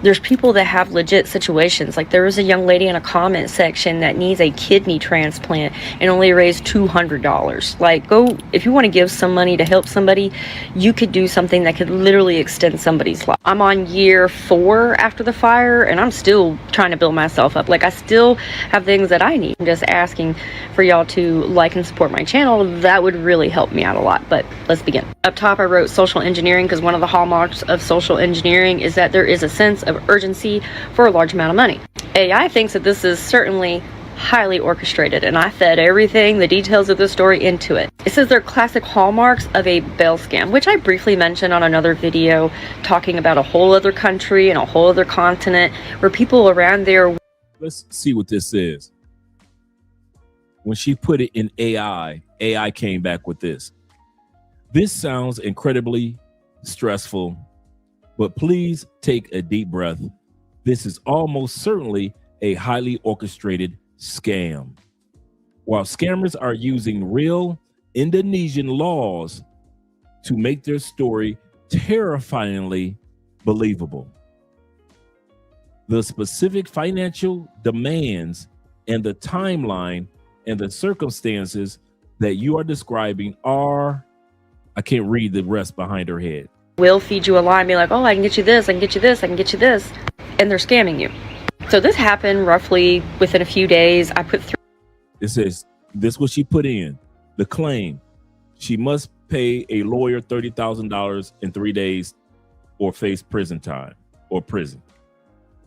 there's people that have legit situations. Like, there was a young lady in a comment section that needs a kidney transplant and only raised $200. Like, go, if you want to give some money to help somebody, you could do something that could literally extend somebody's life. I'm on year 4 after the fire, and I'm still trying to build myself up. Like, I still have things that I need. I'm just asking for y'all to like and support my channel. That would really help me out a lot. But let's begin. Up top, I wrote social engineering because one of the hallmarks of social engineering is that there is a sense of urgency for a large amount of money. AI thinks that this is certainly highly orchestrated, and I fed everything, the details of the story, into it. It says they're classic hallmarks of a bail scam, which I briefly mentioned on another video talking about a whole other country and a whole other continent where people around there... Let's see what this is. When she put it in AI, AI came back with this. This sounds incredibly stressful, but please take a deep breath. This is almost certainly a highly orchestrated scam. While scammers are using real Indonesian laws to make their story terrifyingly believable, the specific financial demands and the timeline and the circumstances that you are describing are, I can't read the rest behind her head. Will feed you a lie and be like, oh, I can get you this, I can get you this, I can get you this. And they're scamming you. So this happened roughly within a few days. I put through. It says, this what she put in. The claim: she must pay a lawyer $30,000 in 3 days or face prison time or prison.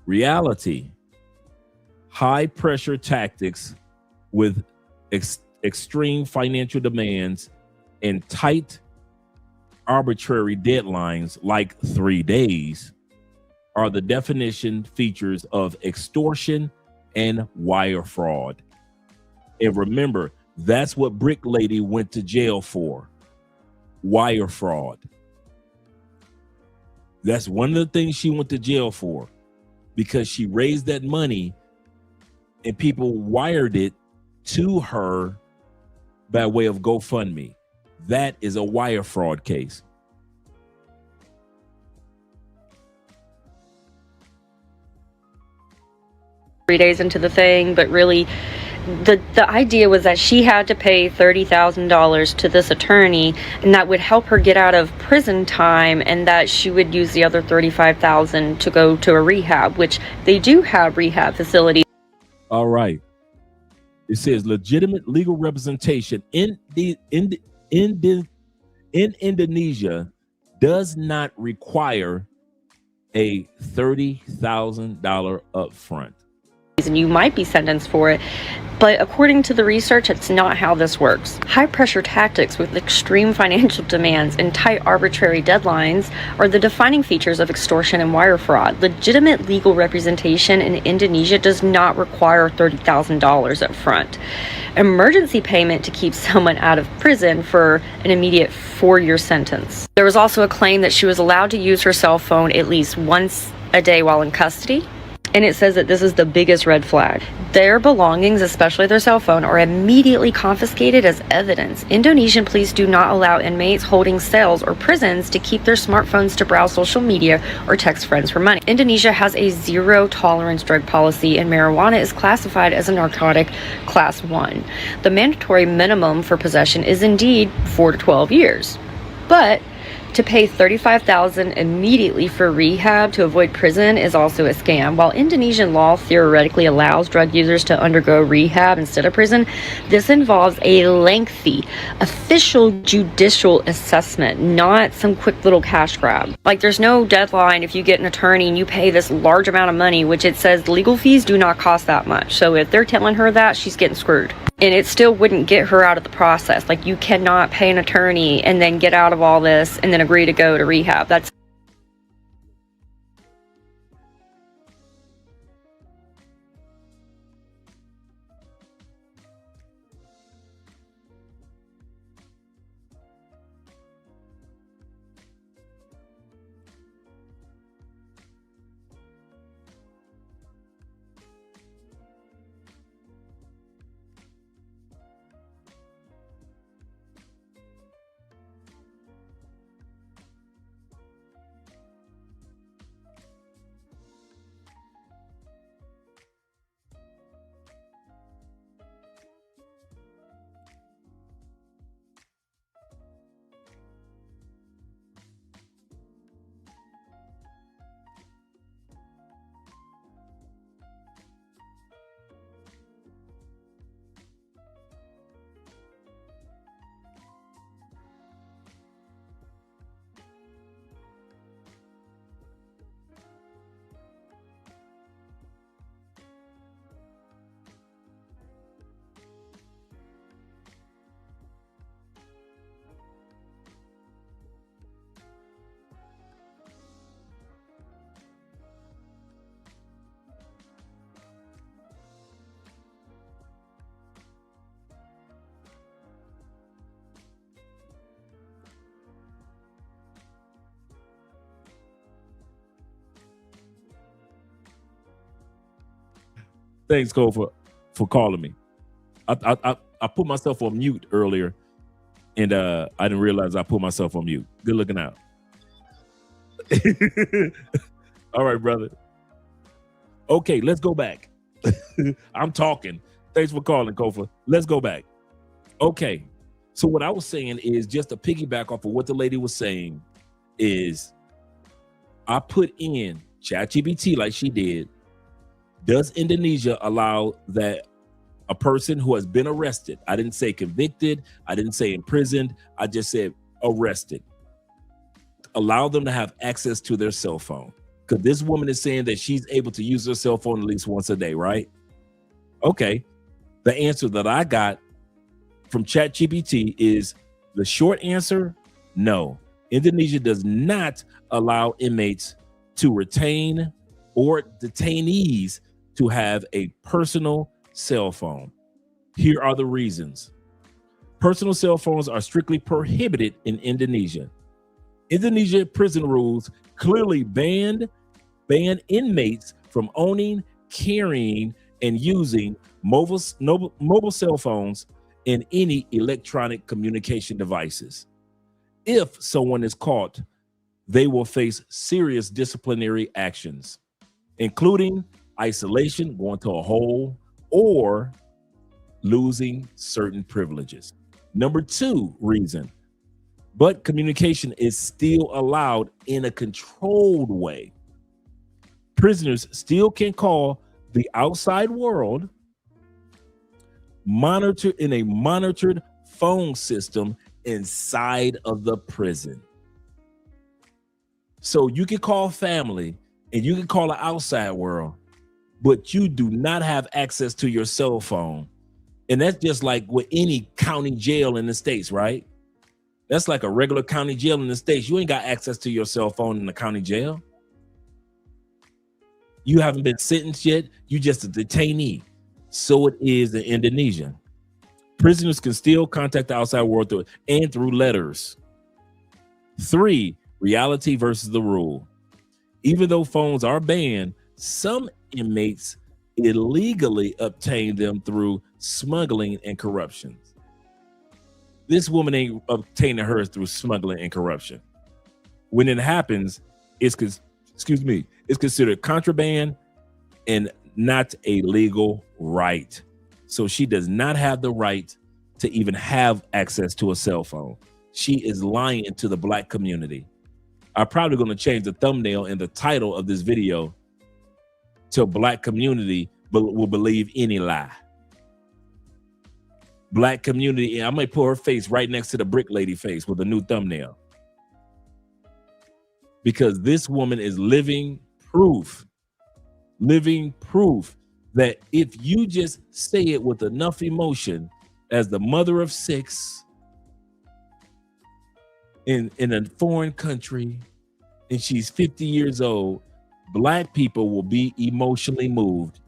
Reality: high pressure tactics with extreme financial demands and tight arbitrary deadlines like 3 days are the definition features of extortion and wire fraud. And remember, that's what Brick Lady went to jail for. Wire fraud. That's one of the things she went to jail for, because she raised that money and people wired it to her by way of GoFundMe. That is a wire fraud case. Three days into the thing, but really the idea was that she had to pay $30,000 to this attorney, and that would help her get out of prison time, and that she would use the other $35,000 to go to a rehab, which they do have rehab facilities. All right. It says legitimate legal representation in Indonesia does not require a $30,000 upfront. And you might be sentenced for it, but according to the research, it's not how this works. High pressure tactics with extreme financial demands and tight arbitrary deadlines are the defining features of extortion and wire fraud. Legitimate legal representation in Indonesia does not require $30,000 up front. Emergency payment to keep someone out of prison for an immediate 4-year sentence. There was also a claim that she was allowed to use her cell phone at least once a day while in custody. And it says that this is the biggest red flag. Their belongings, especially their cell phone, are immediately confiscated as evidence. Indonesian police do not allow inmates holding cells or prisons to keep their smartphones to browse social media or text friends for money. Indonesia has a zero tolerance drug policy, and marijuana is classified as a narcotic class 1. The mandatory minimum for possession is indeed 4 to 12 years. But to pay $35,000 immediately for rehab to avoid prison is also a scam. While Indonesian law theoretically allows drug users to undergo rehab instead of prison, this involves a lengthy official judicial assessment, not some quick little cash grab. Like, there's no deadline if you get an attorney and you pay this large amount of money, which it says legal fees do not cost that much. So if they're telling her that, she's getting screwed. And it still wouldn't get her out of the process. Like, you cannot pay an attorney and then get out of all this and then agree to go to rehab. That's Thanks, Cole, for calling me. I put myself on mute earlier, and I didn't realize I put myself on mute. Good looking out. All right, brother. Okay, let's go back. I'm talking. Thanks for calling, Kofa. Let's go back. Okay. So what I was saying is, just to piggyback off of what the lady was saying, is I put in ChatGPT like she did. Does Indonesia allow that a person who has been arrested. I didn't say convicted. I didn't say imprisoned. I just said arrested. Allow them to have access to their cell phone. Because this woman is saying that she's able to use her cell phone at least once a day, right? Okay. The answer that I got from ChatGPT is the short answer, no. Indonesia does not allow inmates to retain or detainees to have a personal cell phone. Here are the reasons. Personal cell phones are strictly prohibited in Indonesia. Indonesia prison rules clearly ban inmates from owning, carrying, and using mobile cell phones and any electronic communication devices. If someone is caught, they will face serious disciplinary actions, including isolation, going to a hole, or losing certain privileges. Number 2 reason, but communication is still allowed in a controlled way. Prisoners still can call the outside world in a monitored phone system inside of the prison. So you can call family and you can call the outside world, but you do not have access to your cell phone. And that's just like with any county jail in the States, right? That's like a regular county jail in the States. You ain't got access to your cell phone in the county jail. You haven't been sentenced yet. You just a detainee. So it is in Indonesia. Prisoners can still contact the outside world through letters. 3, reality versus the rule. Even though phones are banned, some inmates illegally obtain them through smuggling and corruption. This woman ain't obtaining hers through smuggling and corruption. When it happens, it's considered contraband and not a legal right. So she does not have the right to even have access to a cell phone. She is lying to the Black community. I'm probably going to change the thumbnail and the title of this video to Black community will believe any lie. Black community, and I might put her face right next to the brick lady face with a new thumbnail. Because this woman is living proof that if you just say it with enough emotion, as the mother of 6 in a foreign country, and she's 50 years old, Black people will be emotionally moved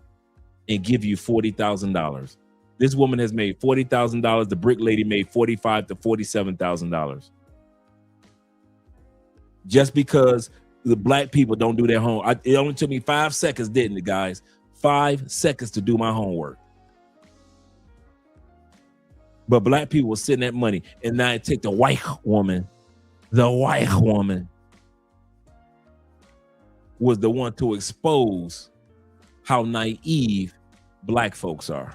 and give you $40,000. This woman has made $40,000. The brick lady made $45,000 to $47,000. Just because the Black people don't do their homework. It only took me 5 seconds, didn't it, guys? 5 seconds to do my homework. But Black people will send that money, and now it take the white woman was the one to expose how naive Black folks are.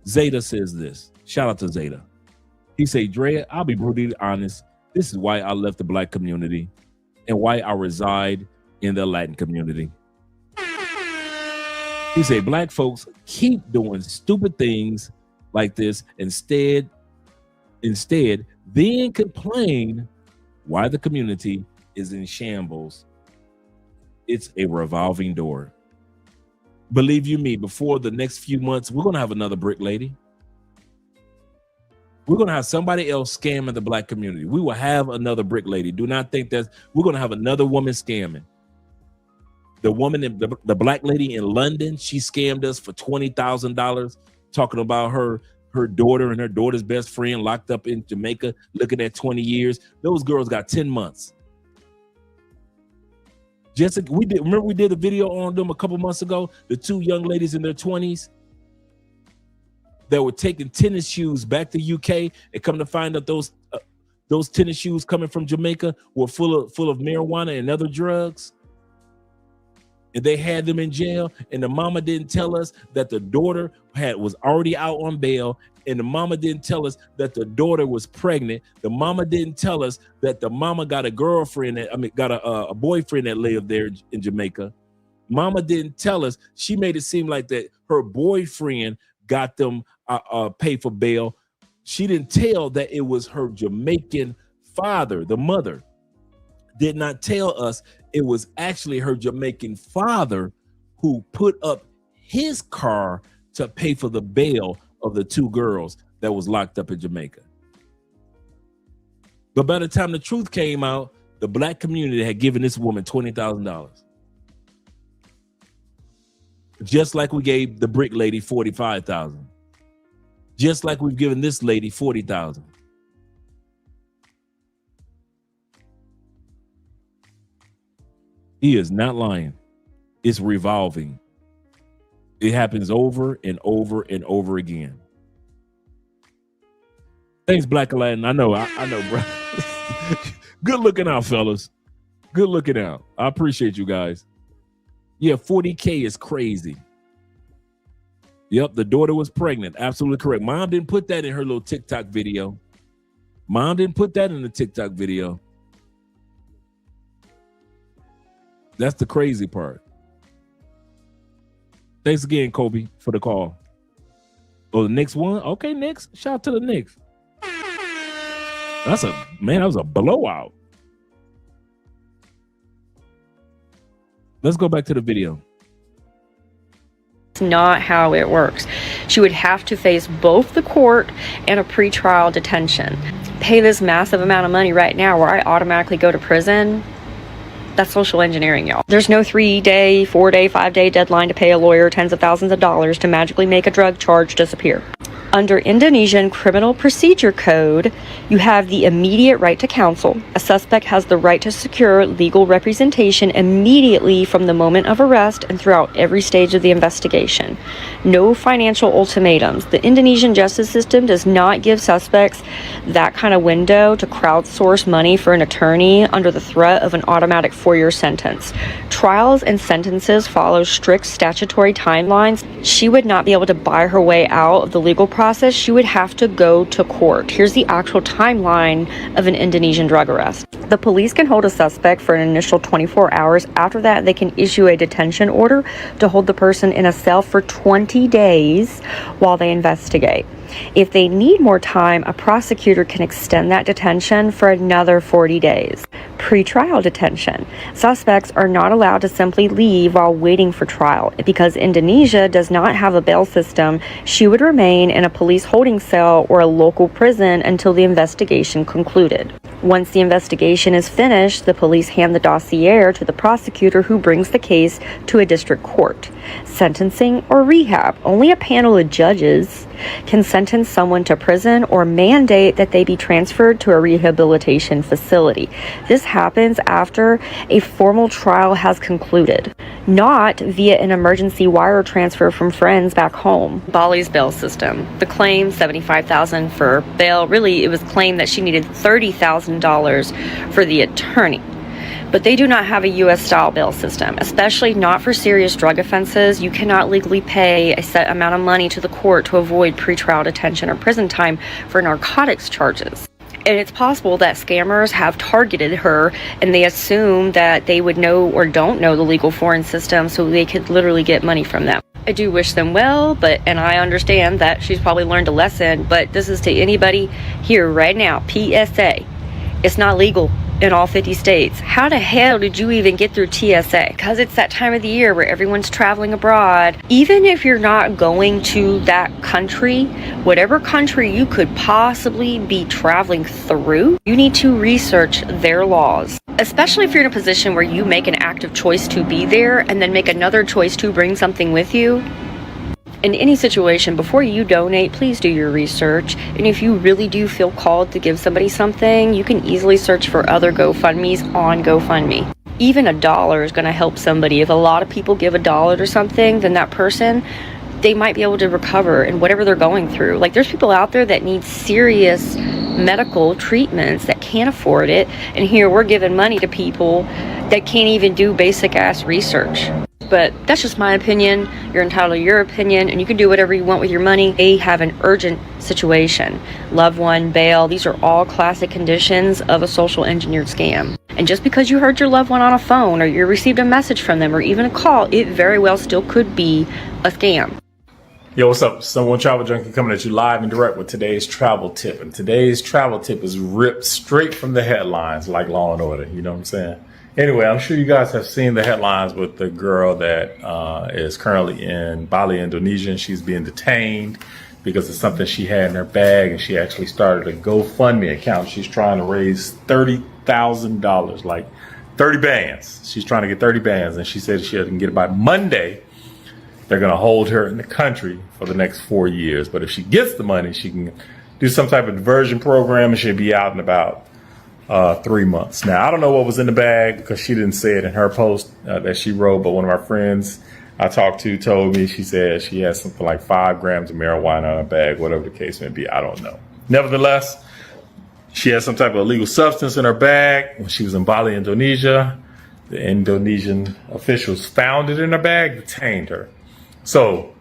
Zeta says this. Shout out to Zeta. He say, Drea, I'll be brutally honest. This is why I left the Black community and why I reside in the Latin community. He say, Black folks keep doing stupid things like this instead then complain why the community is in shambles. It's a revolving door. Believe you me, before the next few months, we're going to have another brick lady. We're going to have somebody else scamming the Black community. We will have another brick lady. Do not think that we're going to have another woman scamming. The woman, the Black lady in London, she scammed us for $20,000, talking about her daughter and her daughter's best friend locked up in Jamaica, looking at 20 years. Those girls got 10 months. Jessica, we did a video on them a couple months ago. The 2 young ladies in their 20s that were taking tennis shoes back to UK, and come to find out those tennis shoes coming from Jamaica were full of marijuana and other drugs. And they had them in jail, and the mama didn't tell us that the daughter was already out on bail, and the mama didn't tell us that the daughter was pregnant. The mama didn't tell us that the mama got a boyfriend that lived there in Jamaica. Mama didn't tell us. She made it seem like that her boyfriend got them pay for bail. She didn't tell that it was her Jamaican father. The mother did not tell us it was actually her Jamaican father who put up his car to pay for the bail of the 2 girls that was locked up in Jamaica. But by the time the truth came out, the black community had given this woman $20,000. Just like we gave the brick lady $45,000. Just like we've given this lady $40,000. He is not lying. It's revolving. It happens over and over and over again. Thanks, Black Aladdin. I know, bro. Good looking out, fellas. Good looking out. I appreciate you guys. Yeah, 40K is crazy. Yep, the daughter was pregnant. Absolutely correct. Mom didn't put that in her little TikTok video. Mom didn't put that in the TikTok video. That's the crazy part. Thanks again, Kobe, for the call. Oh, the next one? Okay, next. Shout out to the Knicks. That was a blowout. Let's go back to the video. It's not how it works. She would have to face both the court and a pretrial detention. Pay this massive amount of money right now where I automatically go to prison. That's social engineering, y'all. There's no 3-day, 4-day, 5-day deadline to pay a lawyer tens of thousands of dollars to magically make a drug charge disappear. Under Indonesian Criminal Procedure Code, you have the immediate right to counsel. A suspect has the right to secure legal representation immediately from the moment of arrest and throughout every stage of the investigation. No financial ultimatums. The Indonesian justice system does not give suspects that kind of window to crowdsource money for an attorney under the threat of an automatic 4-year sentence. Trials and sentences follow strict statutory timelines. She would not be able to buy her way out of the legal process. She would have to go to court. Here's the actual timeline of an Indonesian drug arrest. The police can hold a suspect for an initial 24 hours. After that, they can issue a detention order to hold the person in a cell for 20 days while they investigate. If they need more time, a prosecutor can extend that detention for another 40 days. Pre-trial detention. Suspects are not allowed to simply leave while waiting for trial. Because Indonesia does not have a bail system, she would remain in a police holding cell or a local prison until the investigation concluded. Once the investigation is finished, the police hand the dossier to the prosecutor who brings the case to a district court. Sentencing or rehab. Only a panel of judges can sentence someone to prison or mandate that they be transferred to a rehabilitation facility. This happens after a formal trial has concluded, not via an emergency wire transfer from friends back home. Bali's bail system. The claim, $75,000 for bail. Really, it was claimed that she needed $30,000 for the attorney. But they do not have a U.S.-style bail system, especially not for serious drug offenses. You cannot legally pay a set amount of money to the court to avoid pretrial detention or prison time for narcotics charges. And it's possible that scammers have targeted her and they assume that they would know or don't know the legal foreign system, so they could literally get money from them. I do wish them well, and I understand that she's probably learned a lesson, but this is to anybody here right now. PSA, it's not legal in all 50 states. How the hell did you even get through TSA? Because it's that time of the year where everyone's traveling abroad. Even if you're not going to that country, whatever country you could possibly be traveling through, you need to research their laws. Especially if you're in a position where you make an active choice to be there and then make another choice to bring something with you. In any situation, before you donate, please do your research. And if you really do feel called to give somebody something, you can easily search for other GoFundMes on GoFundMe. Even $1 is going to help somebody. If a lot of people give $1 or something, then that person, they might be able to recover in whatever they're going through. Like, there's people out there that need serious medical treatments that can't afford it. And here we're giving money to people that can't even do basic ass research. But that's just my opinion. You're entitled to your opinion, and you can do whatever you want with your money. They have an urgent situation. Loved one, bail, these are all classic conditions of a social engineered scam. And just because you heard your loved one on a phone or you received a message from them or even a call, it very well still could be a scam. Yo, what's up? Someone Travel Junkie coming at you live and direct with today's travel tip. And today's travel tip is ripped straight from the headlines like Law and Order. You know what I'm saying? Anyway, I'm sure you guys have seen the headlines with the girl that is currently in Bali, Indonesia. And she's being detained because of something she had in her bag. And she actually started a GoFundMe account. She's trying to raise $30,000, like 30 bands. She's trying to get 30 bands. And she said she can get it by Monday. They're going to hold her in the country for the next 4 years. But if she gets the money, she can do some type of diversion program and she'll be out in about 3 months. Now, I don't know what was in the bag because she didn't say it in her post that she wrote. But one of our friends I talked to told me, she said she has something like 5 grams of marijuana in her bag, whatever the case may be. I don't know. Nevertheless, she had some type of illegal substance in her bag when she was in Bali, Indonesia. The Indonesian officials found it in her bag, detained her. So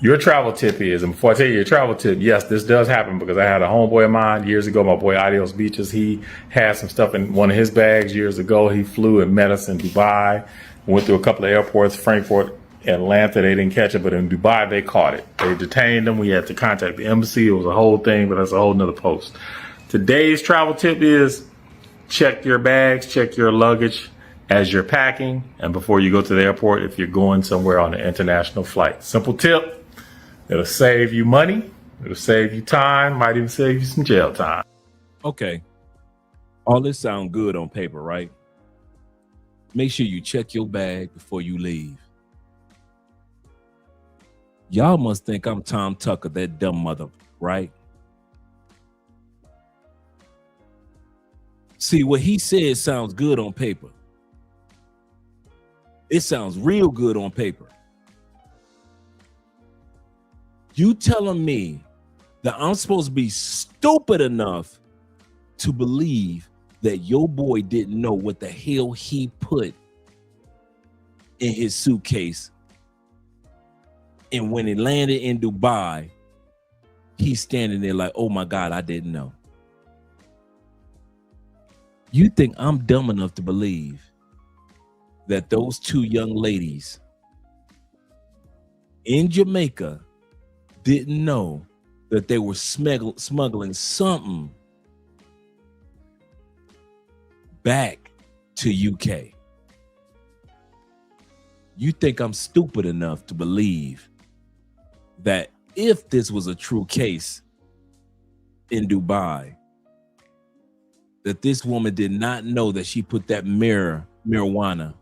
your travel tip is, and before I tell you your travel tip, yes, this does happen because I had a homeboy of mine years ago, my boy Adios Beaches. He had some stuff in one of his bags years ago. He flew and met us in Dubai, went through a couple of airports, Frankfurt, Atlanta. They didn't catch it, but in Dubai, they caught it. They detained him. We had to contact the embassy. It was a whole thing, but that's a whole nother post. Today's travel tip is check your bags, check your luggage as you're packing and before you go to the airport if you're going somewhere on an international flight. Simple tip. It'll save you money. It'll save you time. Might even save you some jail time. Okay. All this sounds good on paper, right? Make sure you check your bag before you leave. Y'all must think I'm Tom Tucker, that dumb mother, right? See, what he said sounds good on paper. It sounds real good on paper. You telling me that I'm supposed to be stupid enough to believe that your boy didn't know what the hell he put in his suitcase, and when it landed in Dubai, he's standing there like, oh my God, I didn't know. You think I'm dumb enough to believe that those 2 young ladies in Jamaica didn't know that they were smuggling something back to UK? You think I'm stupid enough to believe that if this was a true case in Dubai, that this woman did not know that she put that marijuana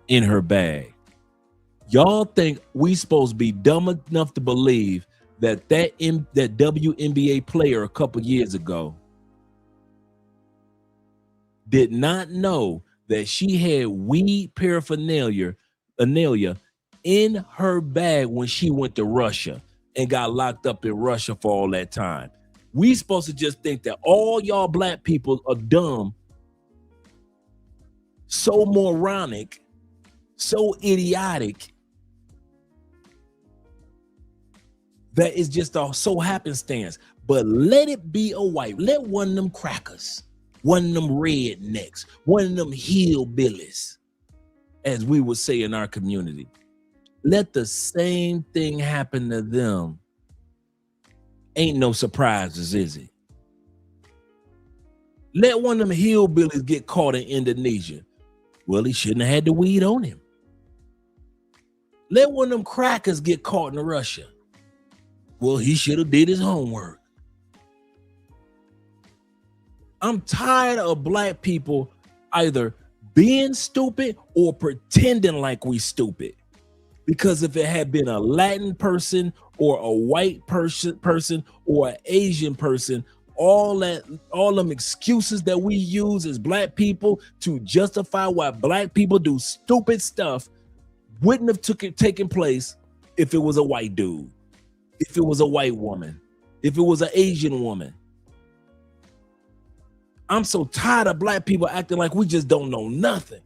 in her bag? Y'all think we supposed to be dumb enough to believe that that WNBA player a couple years ago did not know that she had weed paraphernalia in her bag when she went to Russia and got locked up in Russia for all that time? We supposed to just think that all y'all black people are dumb, so moronic, so idiotic, that it's just a so happenstance. But let it be a white, let one of them crackers, one of them rednecks, one of them hillbillies, as we would say in our community, let the same thing happen to them. Ain't no surprises, is it? Let one of them hillbillies get caught in Indonesia. Well, he shouldn't have had the weed on him. Let one of them crackers get caught in Russia. Well, he should have did his homework. I'm tired of black people either being stupid or pretending like we stupid. Because if it had been a Latin person or a white person or an Asian person, all them excuses that we use as black people to justify why black people do stupid stuff wouldn't have taken place if it was a white dude, if it was a white woman, if it was an Asian woman. I'm so tired of black people acting like we just don't know nothing.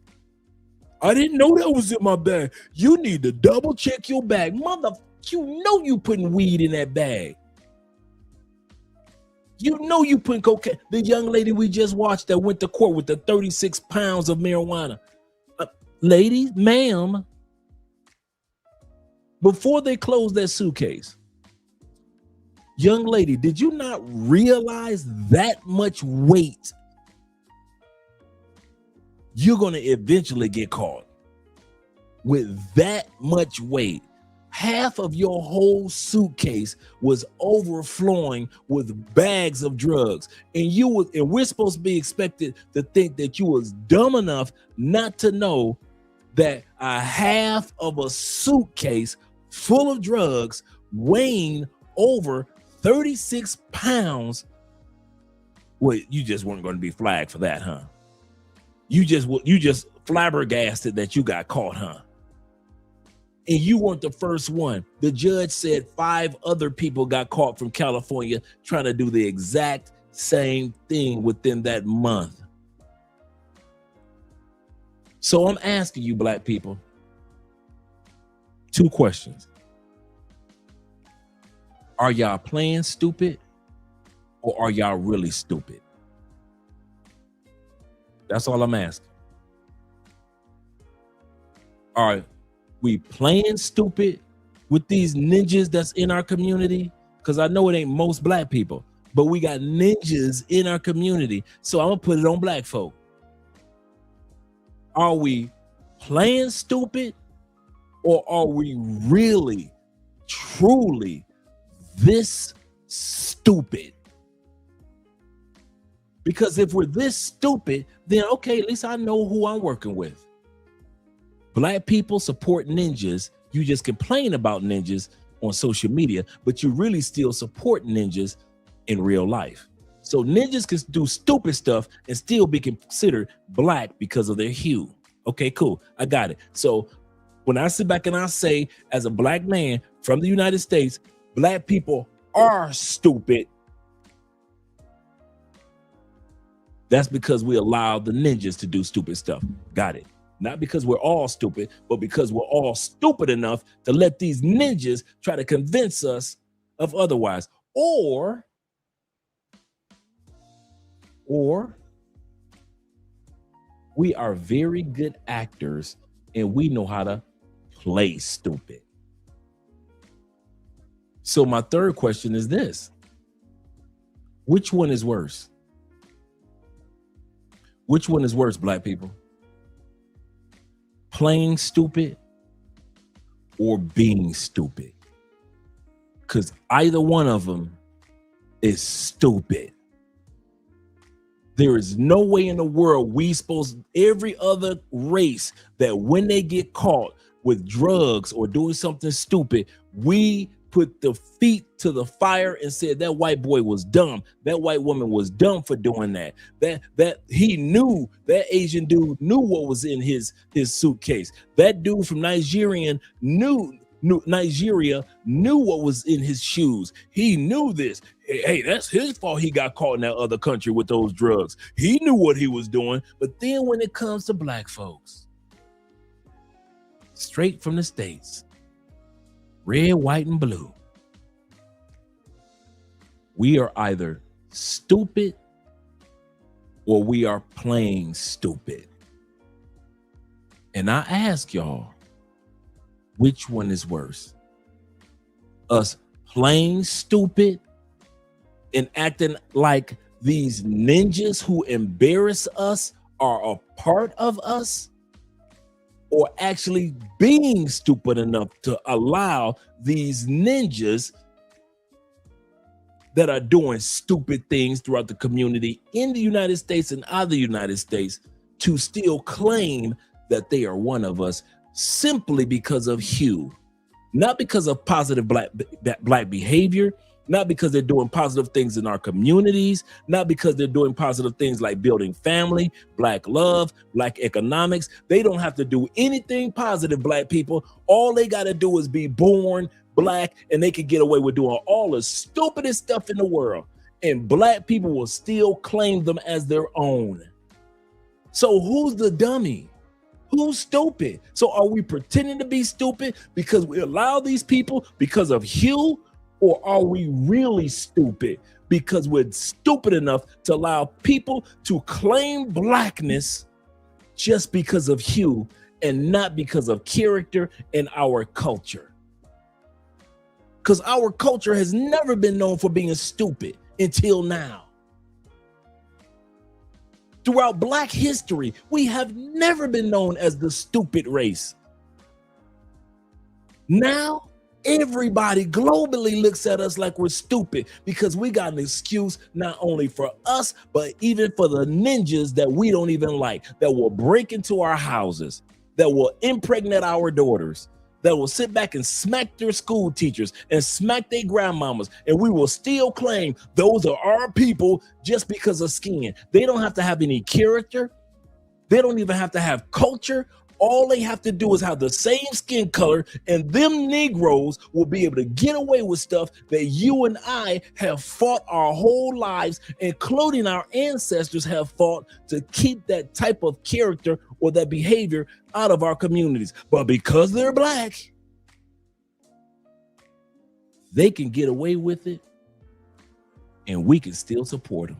I didn't know that was in my bag. You need to double check your bag. Mother, you know you putting weed in that bag. You know you putting cocaine. The young lady we just watched that went to court with the 36 pounds of marijuana. ladies, ma'am, before they close that suitcase, young lady, did you not realize that much weight? You're going to eventually get caught with that much weight. Half of your whole suitcase was overflowing with bags of drugs, and we're supposed to be expected to think that you was dumb enough not to know that a half of a suitcase full of drugs weighing over 36 pounds. Well, you just weren't going to be flagged for that, huh? You just flabbergasted that you got caught, huh? And you weren't the first one. The judge said 5 other people got caught from California trying to do the exact same thing within that month. So I'm asking you, black people, 2 questions. Are y'all playing stupid, or are y'all really stupid? That's all I'm asking. Are we playing stupid with these ninjas that's in our community? Because I know it ain't most black people, but we got ninjas in our community. So I'm gonna put it on black folk. Are we playing stupid, or are we really, truly this stupid? Because if we're this stupid, then okay, at least I know who I'm working with. Black people support ninjas. You just complain about ninjas on social media, but you really still support ninjas in real life. So ninjas can do stupid stuff and still be considered black because of their hue. Okay, cool. I got it. So when I sit back and I say, as a black man from the United States, black people are stupid, that's because we allow the ninjas to do stupid stuff. Got it. Not because we're all stupid, but because we're all stupid enough to let these ninjas try to convince us of otherwise. Or we are very good actors and we know how to play stupid. So my third question is this: which one is worse? Which one is worse, black people? Playing stupid or being stupid? Because either one of them is stupid. There is no way in the world every other race that when they get caught with drugs or doing something stupid, we put the feet to the fire and said that white boy was dumb. That white woman was dumb for doing that. That he knew, that Asian dude knew what was in his suitcase. That dude from Nigeria knew what was in his shoes. He knew this. Hey, that's his fault he got caught in that other country with those drugs. He knew what he was doing. But then when it comes to black folks, straight from the States, red, white, and blue, we are either stupid or we are playing stupid. And I ask y'all, which one is worse? Us playing stupid and acting like these ninjas who embarrass us are a part of us, or actually being stupid enough to allow these ninjas that are doing stupid things throughout the community in the United States and out of the United States to still claim that they are one of us simply because of hue, not because of positive black behavior, not because they're doing positive things in our communities, not because they're doing positive things like building family, black love, black economics. They don't have to do anything positive, black people. All they got to do is be born black, and they could get away with doing all the stupidest stuff in the world, and black people will still claim them as their own. So who's the dummy? Who's stupid? So are we pretending to be stupid because we allow these people because of hue? Or are we really stupid because we're stupid enough to allow people to claim blackness just because of hue and not because of character and our culture. Because our culture has never been known for being stupid until now. Throughout Black history, we have never been known as the stupid race. Now, everybody globally looks at us like we're stupid because we got an excuse not only for us, but even for the ninjas that we don't even like, that will break into our houses, that will impregnate our daughters, that will sit back and smack their school teachers and smack their grandmamas, and we will still claim those are our people just because of skin. They don't have to have any character. They don't even have to have culture. All they have to do is have the same skin color, and them Negroes will be able to get away with stuff that you and I have fought our whole lives, including our ancestors have fought to keep that type of character or that behavior out of our communities. But because they're Black, they can get away with it, and we can still support them.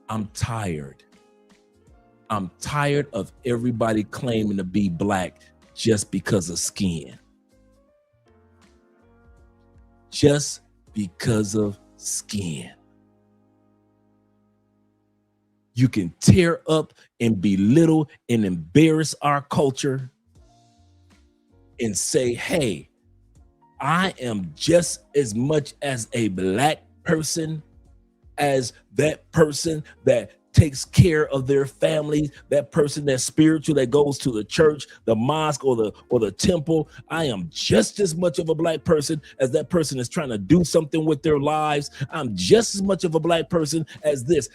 I'm tired. I'm tired of everybody claiming to be Black just because of skin. Just because of skin. You can tear up and belittle and embarrass our culture and say, hey, I am just as much as a Black person as that person that takes care of their families, that person that's spiritual, that goes to the church, the mosque, or the temple. I am just as much of a Black person as that person is trying to do something with their lives. I'm just as much of a Black person as this.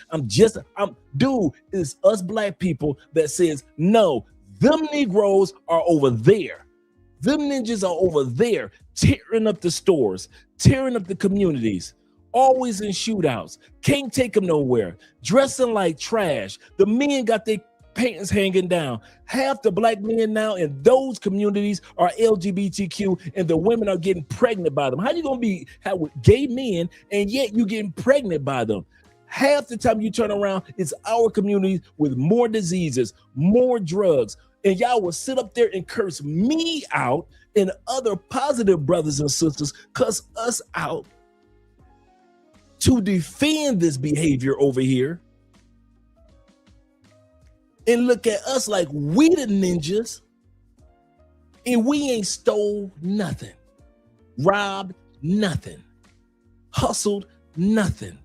Dude, it's us Black people that says, no, them Negroes are over there. Them ninjas are over there, tearing up the stores, tearing up the communities, always in shootouts, can't take them nowhere, dressing like trash. The men got their pants hanging down. Half the Black men now in those communities are LGBTQ, and the women are getting pregnant by them. How you gonna have with gay men and yet you getting pregnant by them? Half the time you turn around, it's our communities with more diseases, more drugs, and y'all will sit up there and curse me out and other positive brothers and sisters cuss us out to defend this behavior over here, and look at us like we the ninjas, and we ain't stole nothing, robbed nothing, hustled nothing.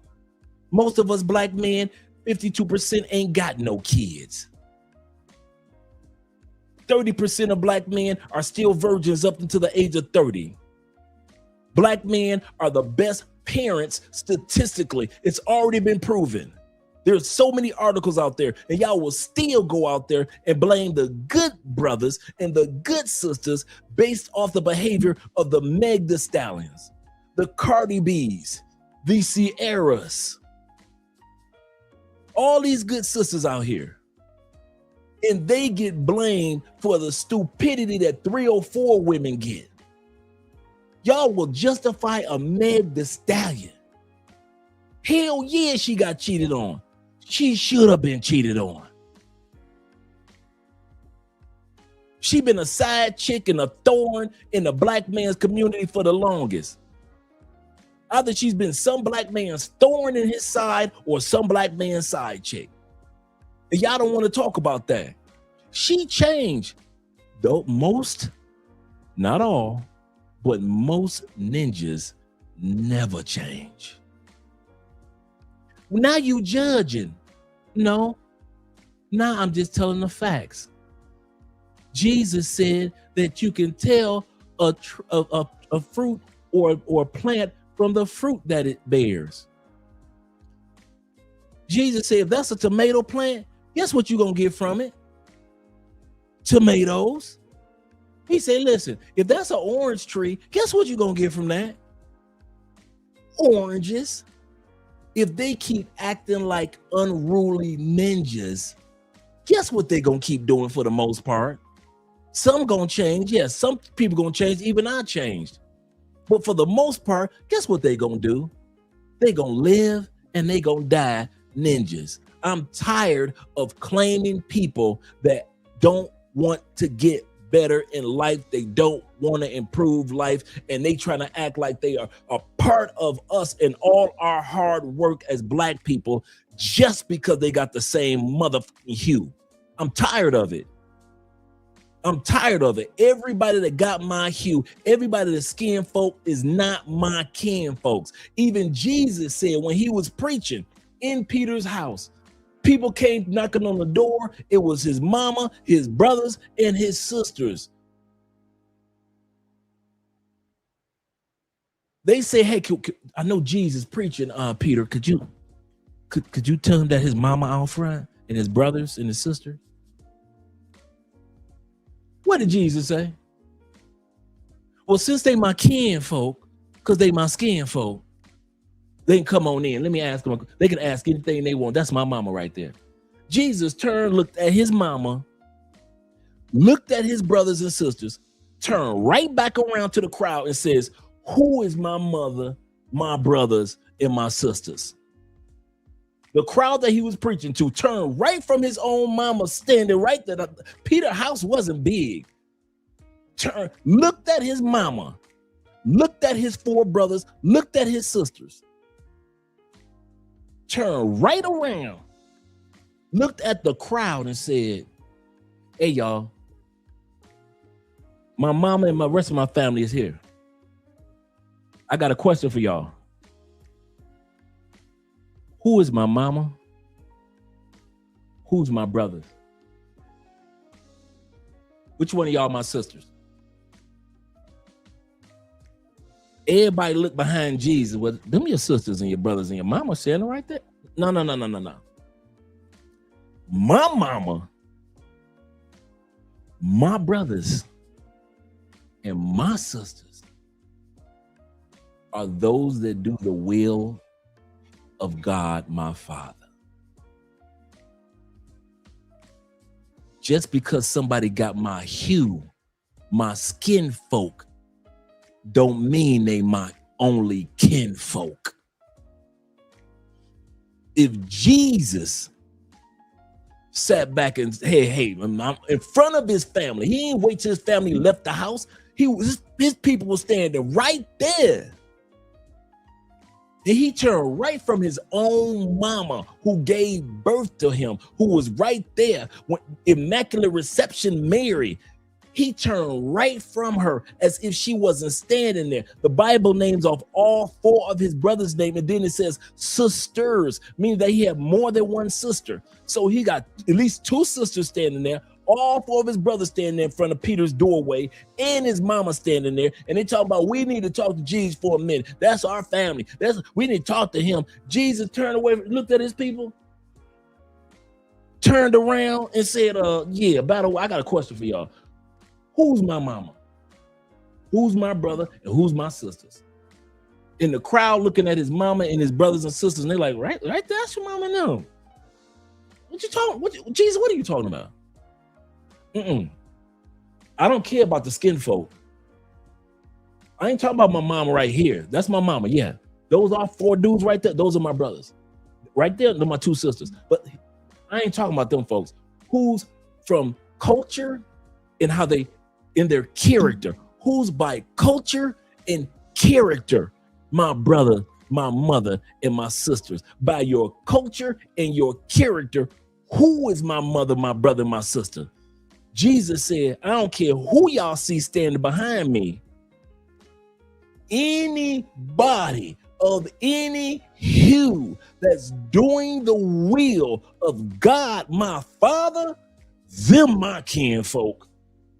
Most of us Black men, 52% ain't got no kids. 30% of Black men are still virgins up until the age of 30. Black men are the best parents statistically. It's already been proven. There's so many articles out there, and y'all will still go out there and blame the good brothers and the good sisters based off the behavior of the Meg Thee Stallions, the Cardi B's, the Sierras, all these good sisters out here. And they get blamed for the stupidity that 304 women get. Y'all will justify a Meg Thee Stallion. Hell yeah, she got cheated on. She should have been cheated on. She been a side chick and a thorn in the Black man's community for the longest. Either she's been some Black man's thorn in his side or some Black man's side chick. And y'all don't want to talk about that. She changed. Though most, not all, but most ninjas never change. Now you judging. No. Now I'm just telling the facts. Jesus said that you can tell a fruit or plant from the fruit that it bears. Jesus said, if that's a tomato plant, guess what you're going to get from it? Tomatoes. He said, listen, if that's an orange tree, guess what you're going to get from that? Oranges. If they keep acting like unruly ninjas, guess what they're going to keep doing for the most part? Some going to change. Yes, some people going to change. Even I changed. But for the most part, guess what they going to do? They going to live and they going to die ninjas. I'm tired of claiming people that don't want to get better in life. They don't want to improve life, and they trying to act like they are a part of us and all our hard work as black people just because they got the same motherfucking hue. I'm tired of it. I'm tired of it. Everybody that got my hue, everybody that skin folk is not my kin folks. Even Jesus said when he was preaching in Peter's house, people came knocking on the door. It was his mama, his brothers, and his sisters. They say, hey, I know Jesus preaching, Peter, could you tell him that his mama out front and his brothers and his sisters? What did Jesus say? Well, since they my kin folk, because they my skin folk, they can come on in. Let me ask them. They can ask anything they want. That's my mama right there. Jesus turned, looked at his mama, looked at his brothers and sisters, turned right back around to the crowd and says, who is my mother, my brothers, and my sisters? The crowd that he was preaching to turned right from his own mama standing right there. Peter's house wasn't big. Turned, looked at his mama, looked at his 4 brothers, looked at his sisters. Turned right around, looked at the crowd and said, hey, y'all, my mama and the rest of my family is here. I got a question for y'all. Who is my mama? Who's my brothers? Which one of y'all my sisters? Everybody look behind Jesus. Well, them your sisters and your brothers and your mama standing right there. No. My mama, my brothers, and my sisters are those that do the will of God, my Father. Just because somebody got my hue, my skin folk, don't mean they my only kin folk. If Jesus sat back and hey, I'm in front of his family, he didn't wait till his family left the house. His people were standing right there. And he turned right from his own mama who gave birth to him, who was right there when Immaculate Reception Mary. He turned right from her as if she wasn't standing there. The Bible names off all 4 of his brothers' names, and then it says sisters, meaning that he had more than one sister. So he got at least 2 sisters standing there. All 4 of his brothers standing there in front of Peter's doorway, and his mama standing there. And they talk about, we need to talk to Jesus for a minute. That's our family. We need to talk to him. Jesus turned away, looked at his people, turned around and said, yeah, by the way, I got a question for y'all. Who's my mama? Who's my brother? And who's my sisters? In the crowd looking at his mama and his brothers and sisters, and they're like, right, that's your mama now. What you talking? Jesus, what are you talking about? I don't care about the skin folk. I ain't talking about my mama right here. That's my mama. Yeah, those are 4 dudes right there. Those are my brothers. Right there, they're my 2 sisters. But I ain't talking about them folks. Who's from culture and how they, in their character. Who's by culture and character, my brother, my mother, and my sisters. By your culture and your character, who is my mother, my brother, my sister? Jesus said, I don't care who y'all see standing behind me. Anybody of any hue that's doing the will of God, my Father, them my kin folk,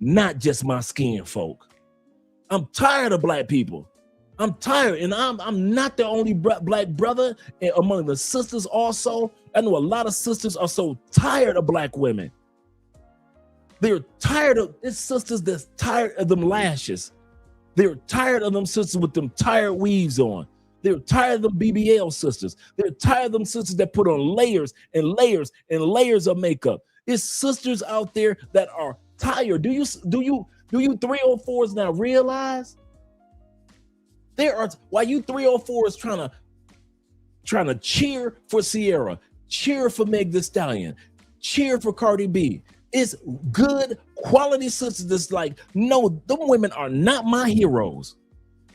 not just my skin folk. I'm tired of black people. I'm tired, and I'm not the only black brother among the sisters also. I know a lot of sisters are so tired of black women. They're tired of it's sisters that's tired of them lashes. They're tired of them sisters with them tired weaves on. They're tired of them BBL sisters. They're tired of them sisters that put on layers and layers and layers of makeup. It's sisters out there that are tired. Do you 304s now realize there are, while you 304s trying to cheer for Sierra, cheer for Meg Thee Stallion, cheer for Cardi B, It's good quality sisters that's like, no, them women are not my heroes.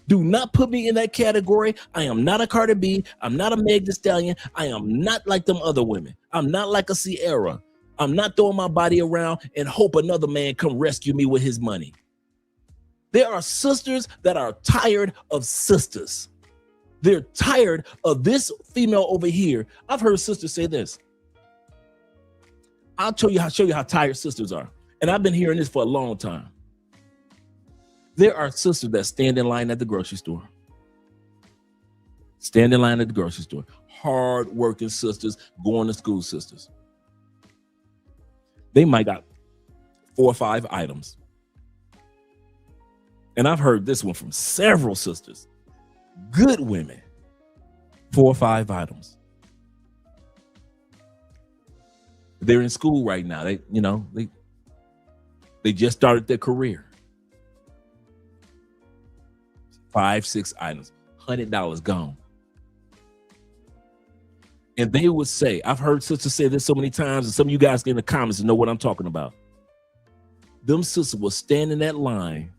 Do not put me in that category. I am not a Cardi B. I'm not a Meg Thee Stallion. I am not like them other women. I'm not like a Sierra. I'm not throwing my body around and hope another man come rescue me with his money. There are sisters that are tired of sisters. They're tired of this female over here. I've heard sisters say this. I'll show you how tired sisters are. And I've been hearing this for a long time. There are sisters that stand in line at the grocery store. Stand in line at the grocery store. Hard-working sisters, going to school sisters. They might got 4 or 5 items. And I've heard this one from several sisters. Good women, 4 or 5 items. They're in school right now. They just started their career. 5, 6 items, $100 gone. And they would say, I've heard sisters say this so many times, and some of you guys get in the comments and know what I'm talking about. Them sisters will stand in that line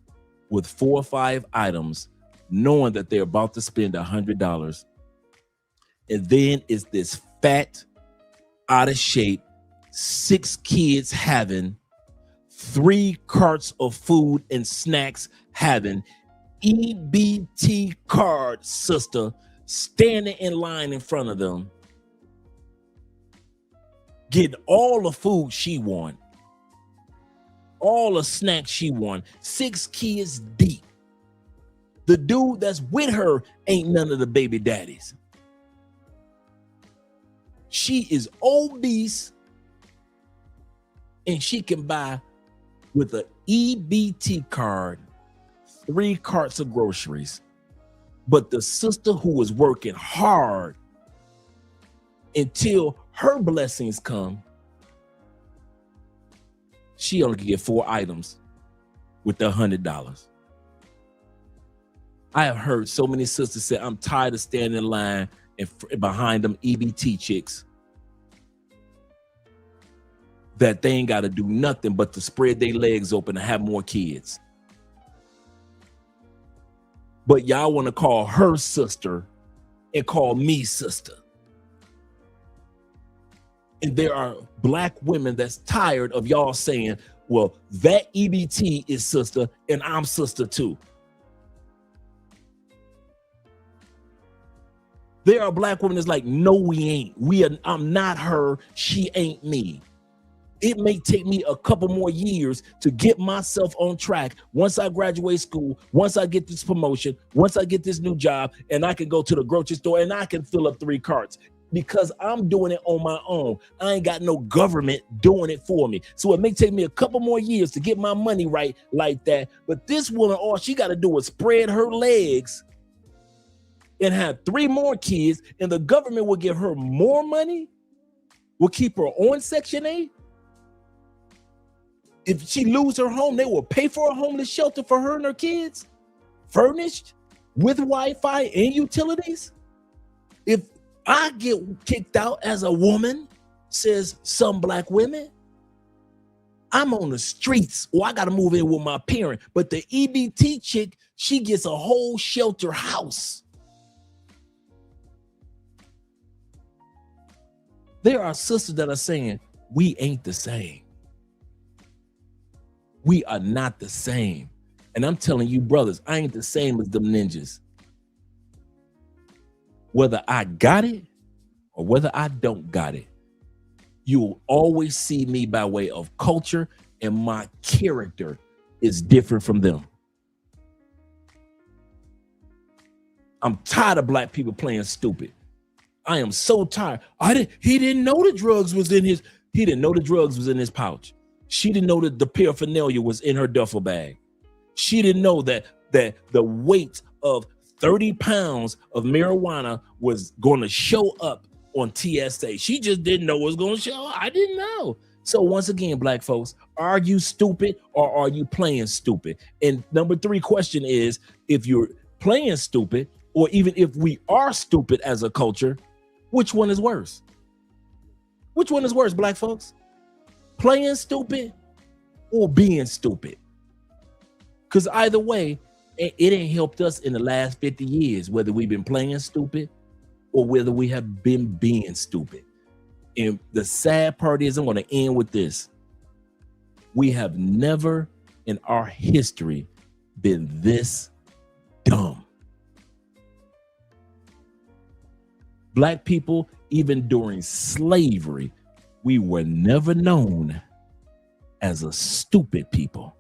with 4 or 5 items, knowing that they're about to spend $100. And then it's this fat, out of shape, 6 kids having, 3 carts of food and snacks having, EBT card sister standing in line in front of them, getting all the food she want, all the snacks she want, 6 kids deep. The dude that's with her ain't none of the baby daddies. She is obese and she can buy with an EBT card 3 carts of groceries. But the sister who was working hard until her blessings come, she only can get 4 items with the $100. I have heard so many sisters say, I'm tired of standing in line and behind them EBT chicks that they ain't got to do nothing but to spread their legs open and have more kids. But y'all want to call her sister and call me sister. And there are black women that's tired of y'all saying, well, that EBT is sister and I'm sister too. There are black women that's like, no, we ain't. I'm not her. She ain't me. It may take me a couple more years to get myself on track. Once I graduate school, once I get this promotion, once I get this new job, and I can go to the grocery store and I can fill up 3 carts because I'm doing it on my own. I ain't got no government doing it for me. So it may take me a couple more years to get my money right like that. But this woman, all she got to do is spread her legs and have 3 more kids, and the government will give her more money, will keep her on Section 8. If she lose her home, they will pay for a homeless shelter for her and her kids, furnished with Wi-Fi and utilities. If I get kicked out as a woman, says some black women, I'm on the streets or I got to move in with my parent. But the EBT chick, she gets a whole shelter house. There are sisters that are saying, we ain't the same. We are not the same. And I'm telling you, brothers, I ain't the same as them ninjas. Whether I got it or whether I don't got it, you will always see me by way of culture, and my character is different from them. I'm tired of black people playing stupid. I am so tired. He didn't know the drugs was in his, he didn't know the drugs was in his pouch. She didn't know that the paraphernalia was in her duffel bag. She didn't know that the weight of 30 pounds of marijuana was going to show up on TSA. She just didn't know it was going to show up. I didn't know. So once again, black folks, are you stupid or are you playing stupid? And number 3 question is, if you're playing stupid, or even if we are stupid as a culture, which one is worse? Which one is worse, black folks? playing stupid or being stupid. Because either way, it ain't helped us in the last 50 years, whether we've been playing stupid or whether we have been being stupid. And the sad part is, I'm going to end with this. We have never in our history been this dumb. Black people, even during slavery, we were never known as a stupid people.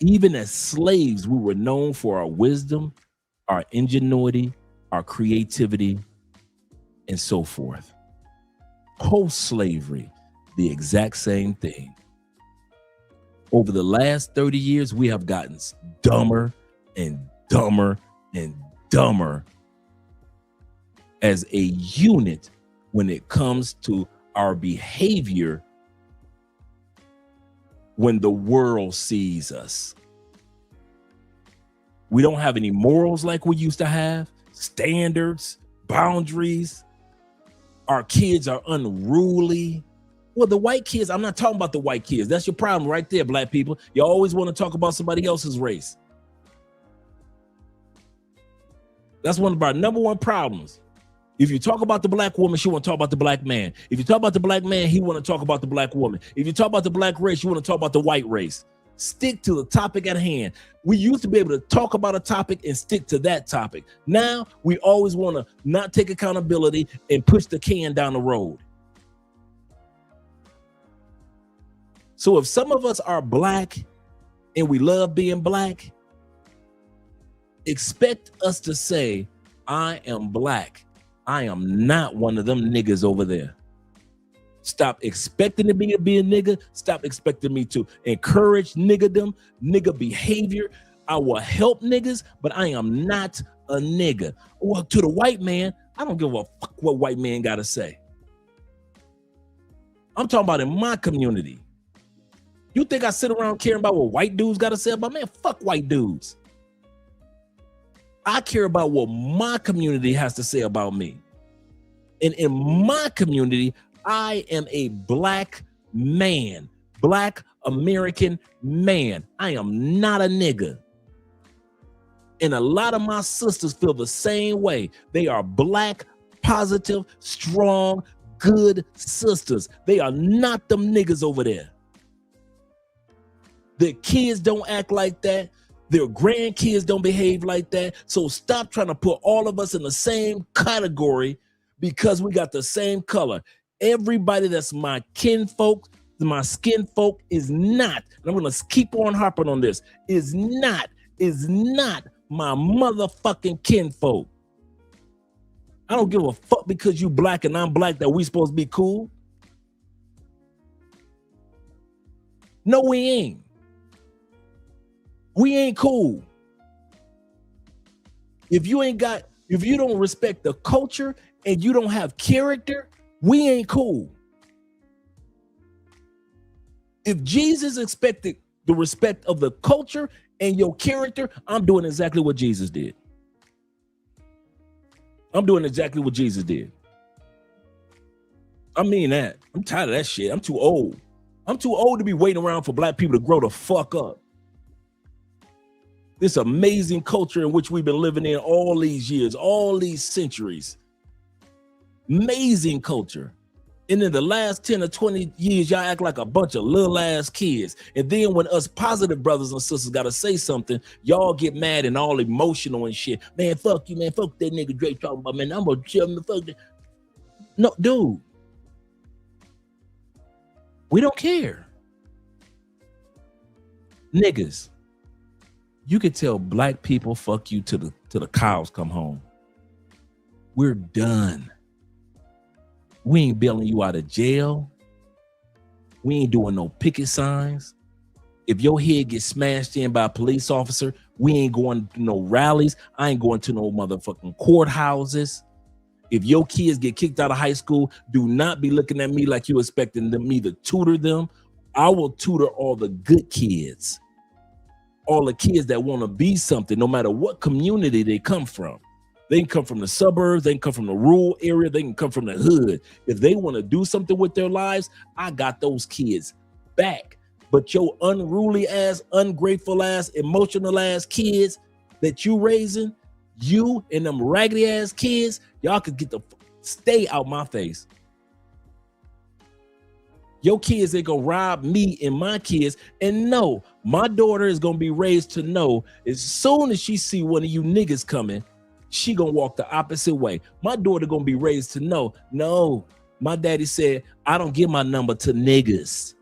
Even as slaves, we were known for our wisdom, our ingenuity, our creativity, and so forth. Post-slavery, the exact same thing. Over the last 30 years, we have gotten dumber and dumber and dumber as a unit when it comes to our behavior when the world sees us. We don't have any morals like we used to have, standards, boundaries. Our kids are unruly. Well, the white kids, I'm not talking about the white kids. That's your problem right there, black people. You always want to talk about somebody else's race. That's one of our number one problems. If you talk about the black woman, she want to talk about the black man. If you talk about the black man, he want to talk about the black woman. If you talk about the black race, you want to talk about the white race. Stick to the topic at hand. We used to be able to talk about a topic and stick to that topic. Now we always want to not take accountability and push the can down the road. So if some of us are black and we love being black, expect us to say, I am black. I am not one of them niggas over there. Stop expecting to be a nigga. Stop expecting me to encourage niggerdom, nigga behavior. I will help niggas, but I am not a nigga. Well, to the white man, I don't give a fuck what white man got to say. I'm talking about in my community. You think I sit around caring about what white dudes got to say about me? Man, fuck white dudes. I care about what my community has to say about me. And in my community, I am a black man, black American man. I am not a nigga. And a lot of my sisters feel the same way. They are black, positive, strong, good sisters. They are not them niggas over there. Their kids don't act like that. Their grandkids don't behave like that. So stop trying to put all of us in the same category because we got the same color. Everybody that's my kinfolk, my skin folk is not, and I'm going to keep on harping on this, is not my motherfucking kinfolk. I don't give a fuck because you black and I'm black that we supposed to be cool. No, we ain't. We ain't cool. If you don't respect the culture and you don't have character, we ain't cool. If Jesus expected the respect of the culture and your character, I'm doing exactly what Jesus did. I'm doing exactly what Jesus did. I mean that. I'm tired of that shit. I'm too old. I'm too old to be waiting around for black people to grow the fuck up. This amazing culture in which we've been living in all these years, all these centuries. Amazing culture. And in the last 10 or 20 years, y'all act like a bunch of little ass kids. And then when us positive brothers and sisters got to say something, y'all get mad and all emotional and shit. Man, fuck you, man. Fuck that nigga Drake talking about, man. I'm going to chill him. Fuck that. No, dude. We don't care. Niggas. You could tell black people fuck you till the cows come home. We're done. We ain't bailing you out of jail. We ain't doing no picket signs. If your head gets smashed in by a police officer, we ain't going to no rallies. I ain't going to no motherfucking courthouses. If your kids get kicked out of high school, do not be looking at me like you expecting me to tutor them. I will tutor all the good kids. All the kids that want to be something, no matter what community they come from. They can come from the suburbs, they can come from the rural area, they can come from the hood. If they want to do something with their lives, I got those kids back. But your unruly ass, ungrateful ass, emotional ass kids that you raising, you and them raggedy ass kids, y'all could get the stay out my face. Your kids ain't gonna rob me and my kids. And no, my daughter is gonna be raised to know as soon as she see one of you niggas coming, she gonna walk the opposite way. My daughter gonna be raised to know, no, my daddy said, I don't give my number to niggas.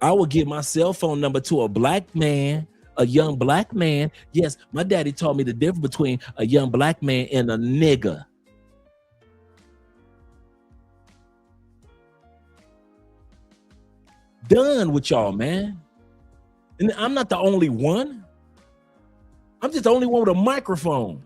I will give my cell phone number to a black man, a young black man. Yes, my daddy taught me the difference between a young black man and a nigga. Done with y'all, man. And I'm not the only one. I'm just the only one with a microphone.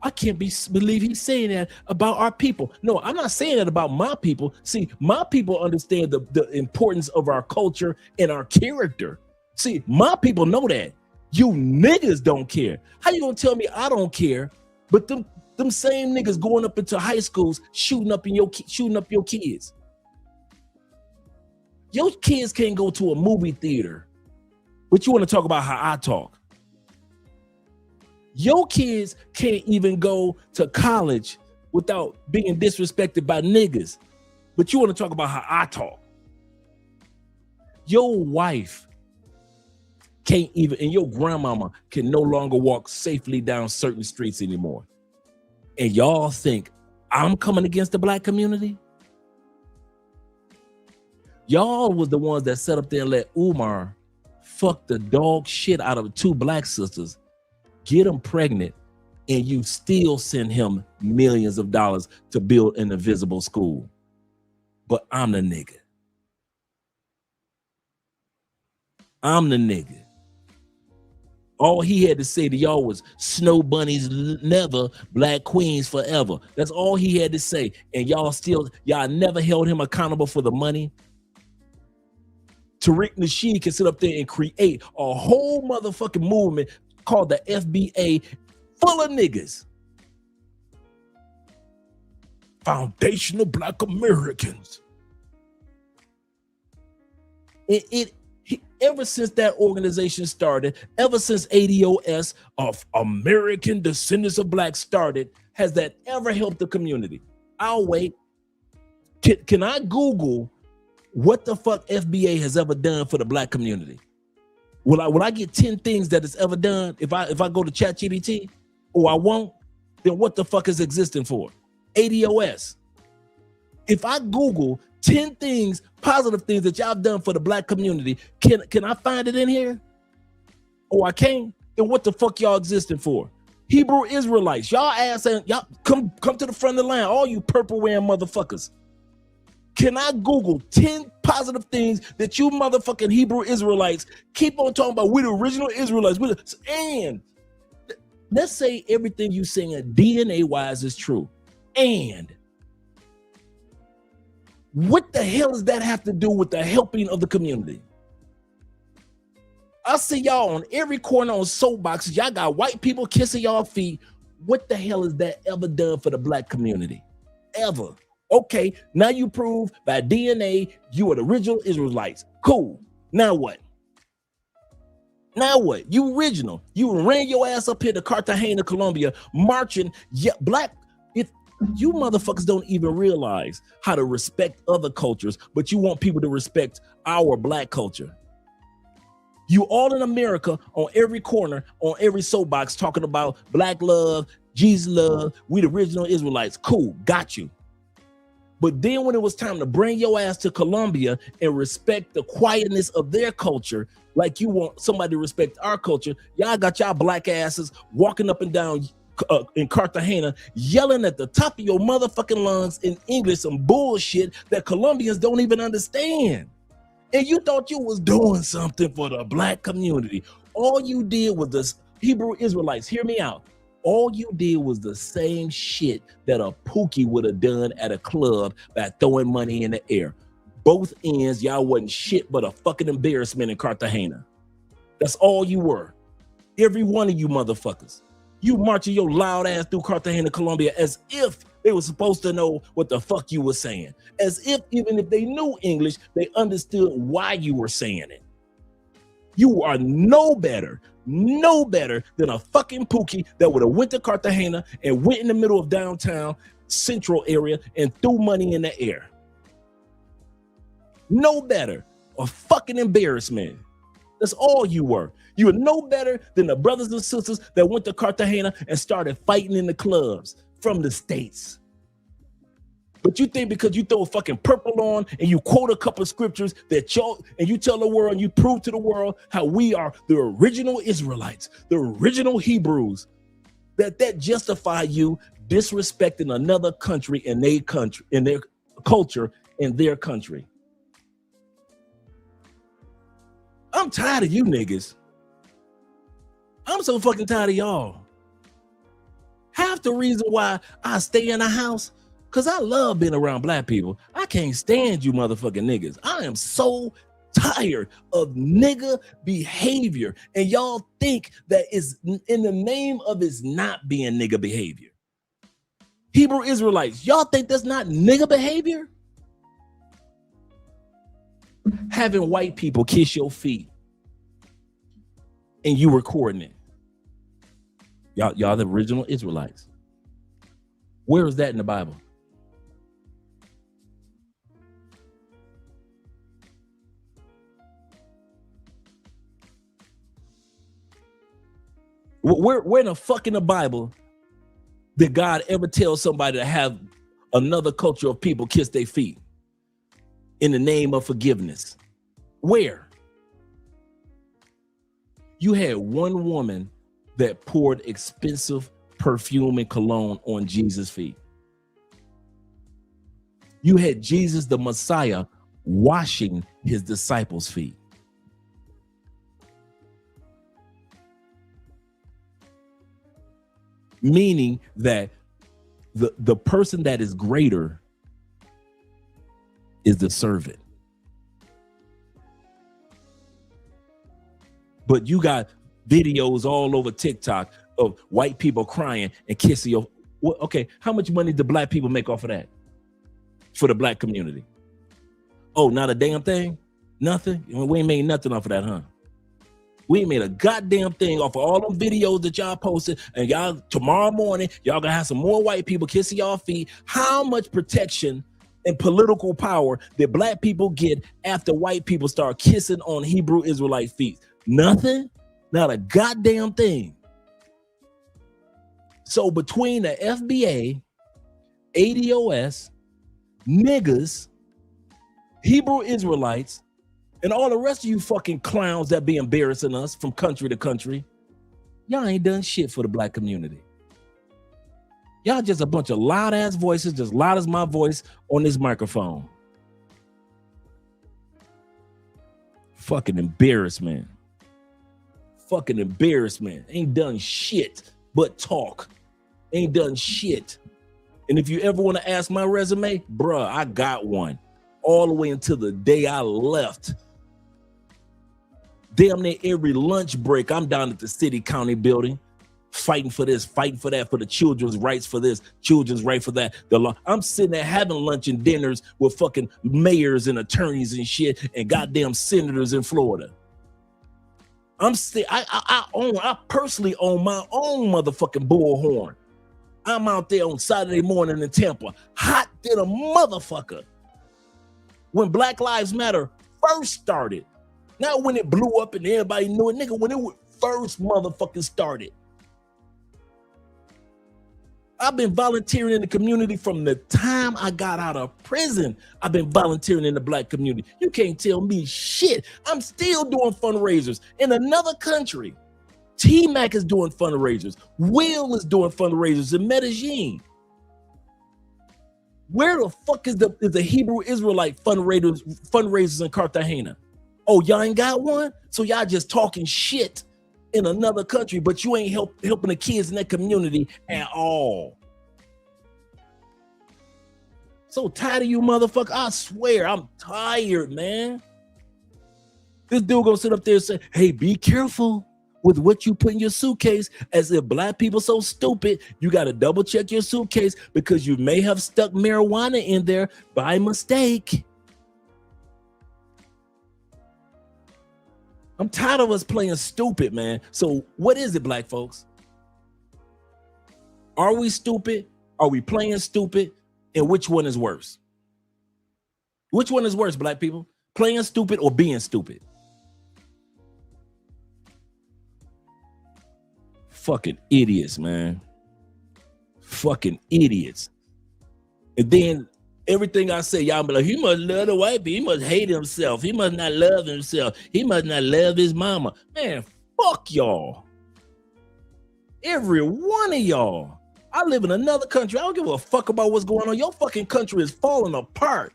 I can't believe he's saying that about our people. No, I'm not saying that about my people. See, my people understand the importance of our culture and our character. See, my people know that. You niggas don't care. How you gonna tell me I don't care? But them same niggas going up into high schools shooting up your kids. Your kids can't go to a movie theater, but you want to talk about how I talk. Your kids can't even go to college without being disrespected by niggas, but you want to talk about how I talk. Your wife can't even, and your grandmama can no longer walk safely down certain streets anymore. And y'all think I'm coming against the black community? Y'all was the ones that sat up there and let Umar fuck the dog shit out of 2 black sisters, get them pregnant, and you still send him millions of dollars to build an invisible school. But I'm the nigga. I'm the nigga. All he had to say to y'all was snow bunnies never, black queens forever. That's all he had to say. And y'all never held him accountable for the money. Tariq Nasheed can sit up there and create a whole motherfucking movement called the FBA full of niggas. Foundational Black Americans. Ever since that organization started, ever since ADOS of American Descendants of Black started, has that ever helped the community? I'll wait. Can I Google what the fuck FBA has ever done for the black community? Will I get 10 things that it's ever done if I go to ChatGPT? Or I won't? Then what the fuck is existing for? ADOS. If I Google 10 things, positive things that y'all done for the black community, can I find it in here? Or I can't? Then what the fuck y'all existing for? Hebrew Israelites, y'all ass and y'all come to the front of the line, all you purple wearing motherfuckers. Can I Google 10 positive things that you motherfucking Hebrew Israelites keep on talking about? We're the original Israelites. And let's say everything you saying DNA wise is true. And what the hell does that have to do with the helping of the community? I see y'all on every corner on soapboxes. Y'all got white people kissing y'all feet. What the hell is that ever done for the black community? Ever? Okay, now you prove by DNA you are the original Israelites. Cool. Now what? Now what? You original. You ran your ass up here to Cartagena, Colombia, marching. Yeah, black. You motherfuckers don't even realize how to respect other cultures, but you want people to respect our black culture. You all in America on every corner, on every soapbox talking about black love, Jesus love, we the original Israelites. Cool, got you. But then when it was time to bring your ass to Colombia and respect the quietness of their culture, like you want somebody to respect our culture, y'all got y'all black asses walking up and down in Cartagena, yelling at the top of your motherfucking lungs in English, some bullshit that Colombians don't even understand. And you thought you was doing something for the black community. All you did was the Hebrew Israelites, hear me out. All you did was the same shit that a Pookie would have done at a club by throwing money in the air. Both ends, y'all wasn't shit but a fucking embarrassment in Cartagena. That's all you were. Every one of you motherfuckers. You marching your loud ass through Cartagena, Colombia, as if they were supposed to know what the fuck you were saying. As if even if they knew English, they understood why you were saying it. You are no better than a fucking Pookie that would have went to Cartagena and went in the middle of downtown central area and threw money in the air. No better. A fucking embarrassment. That's all you were. You were no better than the brothers and sisters that went to Cartagena and started fighting in the clubs from the States. But you think because you throw a fucking purple on and you quote a couple of scriptures that you tell the world and you prove to the world how we are the original Israelites, the original Hebrews, that justify you disrespecting another country and their culture in their country. I'm tired of you niggas. I'm so fucking tired of y'all. Half the reason why I stay in the house, because I love being around black people. I can't stand you motherfucking niggas. I am so tired of nigga behavior. And y'all think that is in the name of it's not being nigga behavior. Hebrew Israelites, y'all think that's not nigga behavior? Having white people kiss your feet and you recording it. Y'all the original Israelites. Where is that in the Bible? Where in the fuck in the Bible did God ever tell somebody to have another culture of people kiss their feet in the name of forgiveness? Where? You had one woman that poured expensive perfume and cologne on Jesus' feet. You had Jesus, the Messiah, washing his disciples' feet. Meaning that the person that is greater is the servant. But you got videos all over TikTok of white people crying and kissing your. Well, okay, how much money do black people make off of that for the black community? Oh, not a damn thing? Nothing? We ain't made nothing off of that, huh? We ain't made a goddamn thing off of all them videos that y'all posted, and y'all tomorrow morning, y'all gonna have some more white people kissing y'all feet. How much protection and political power did black people get after white people start kissing on Hebrew Israelite feet? Nothing? Not a goddamn thing. So between the FBA, ADOS, niggas, Hebrew Israelites, and all the rest of you fucking clowns that be embarrassing us from country to country, y'all ain't done shit for the black community. Y'all just a bunch of loud ass voices, just loud as my voice on this microphone. Fucking embarrassment. Fucking embarrassment. Ain't done shit but talk. Ain't done shit. And if you ever want to ask my resume, bruh, I got one. All the way until the day I left. Damn near every lunch break, I'm down at the city county building, fighting for this, fighting for that, for the children's rights for this, children's right for that. I'm sitting there having lunch and dinners with fucking mayors and attorneys and shit and goddamn senators in Florida. I personally own my own motherfucking bullhorn. I'm out there on Saturday morning in Tampa, hot than a motherfucker. When Black Lives Matter first started, not when it blew up and everybody knew it, nigga, when it first motherfucking started. I've been volunteering in the community from the time I got out of prison. I've been volunteering in the black community. You can't tell me shit. I'm still doing fundraisers in another country. T-Mac is doing fundraisers. Will is doing fundraisers in Medellin. Where the fuck is the Hebrew Israelite fundraisers in Cartagena? Oh, y'all ain't got one? So y'all just talking shit in another country, but you ain't helping the kids in that community at all. So tired of you motherfucker. I swear, I'm tired, man. This dude gonna sit up there and say, hey, be careful with what you put in your suitcase, as if black people so stupid. You got to double check your suitcase because you may have stuck marijuana in there by mistake. I'm tired of us playing stupid, man. So what is it, black folks? Are we stupid? Are we playing stupid? And which one is worse? Which one is worse, black people? Playing stupid or being stupid? Fucking idiots, man. Fucking idiots. And then everything I say, y'all be like, he must love the white people. He must hate himself. He must not love himself. He must not love his mama. Man, fuck y'all. Every one of y'all. I live in another country. I don't give a fuck about what's going on. Your fucking country is falling apart.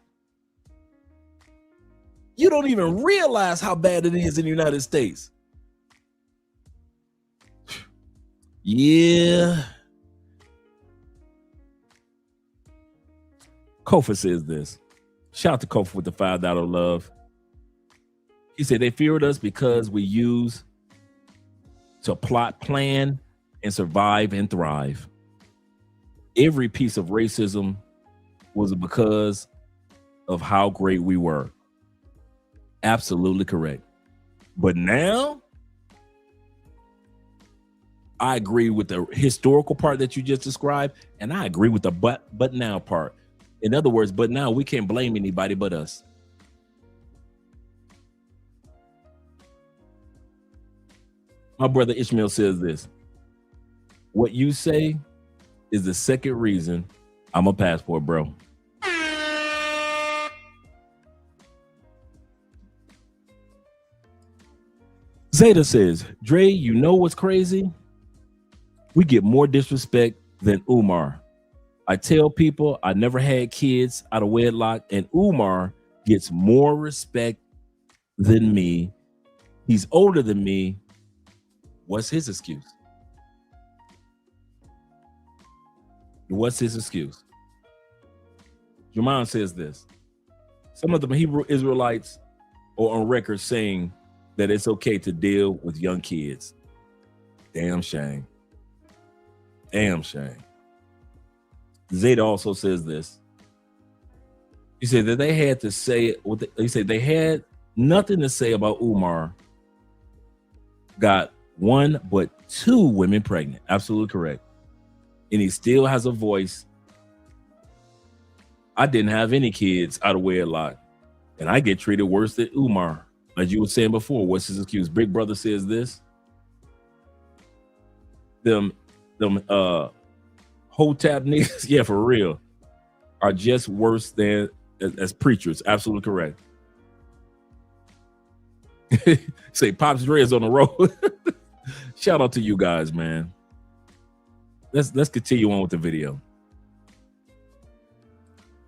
You don't even realize how bad it is in the United States. Yeah. Kofa says this. Shout out to Kofa with the $5 love. He said they feared us because we use to plot, plan, and survive and thrive. Every piece of racism was because of how great we were. Absolutely correct. But now, I agree with the historical part that you just described, and I agree with the but now part. In other words, but now we can't blame anybody but us. My brother Ishmael says this. What you say is the second reason I'm a passport, bro. Zeta says, Dre, you know what's crazy? We get more disrespect than Umar. I tell people I never had kids out of wedlock, and Umar gets more respect than me. He's older than me. What's his excuse? What's his excuse? Jermaine says this. Some of the Hebrew Israelites are on record saying that it's okay to deal with young kids. Damn shame. Damn shame. Zeta also says this. He said that they had to say, he said they had nothing to say about Umar. Got one but two women pregnant. Absolutely correct. And he still has a voice. I didn't have any kids out of wedlock, and I get treated worse than Umar. As you were saying before, what's his excuse? Big Brother says this. Them Hotep niggas, yeah, for real, are just worse than as preachers. Absolutely correct. Say Pops Dre is on the road. Shout out to you guys, man. Let's continue on with the video.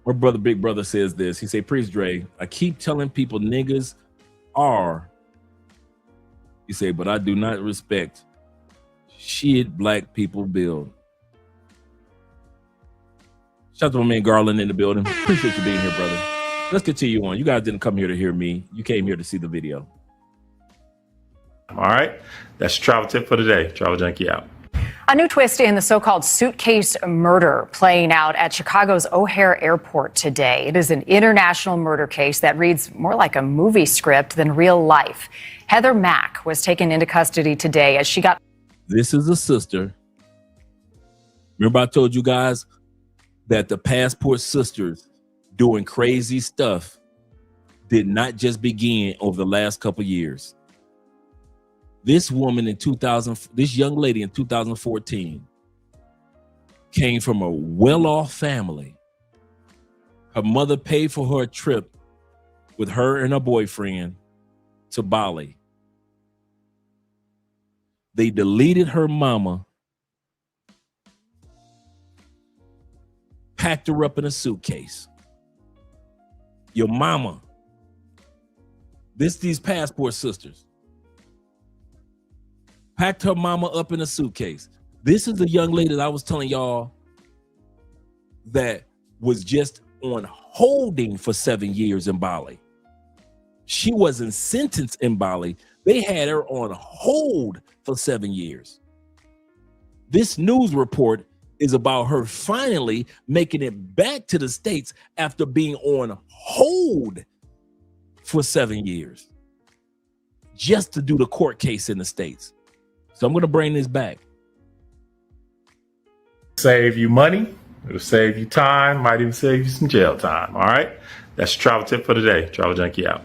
My brother, Big Brother says this. He say, Priest Dre, I keep telling people niggas are. He say, but I do not respect shit black people build. Shout out to my man Garland in the building. Appreciate you being here, brother. Let's continue on. You guys didn't come here to hear me. You came here to see the video. All right. That's travel tip for today. Travel Junkie out. A new twist in the so-called Suitcase murder playing out at Chicago's O'Hare Airport today. It is an international murder case that reads more like a movie script than real life. Heather Mack was taken into custody today as she got... This is a sister. Remember I told you guys that the passport sisters doing crazy stuff did not just begin over the last couple years. This woman this young lady in 2014 came from a well-off family. Her mother paid for her trip with her and her boyfriend to Bali. They deleted her mama, packed her up in a suitcase. Your mama. These passport sisters. Packed her mama up in a suitcase. This is the young lady that I was telling y'all that was just on holding for 7 years in Bali. She wasn't sentenced in Bali. They had her on hold for 7 years. This news report is about her finally making it back to the States after being on hold for 7 years just to do the court case in the States. So I'm going to bring this back. Save you money. It'll save you time. Might even save you some jail time. All right. That's your travel tip for today. Travel Junkie out.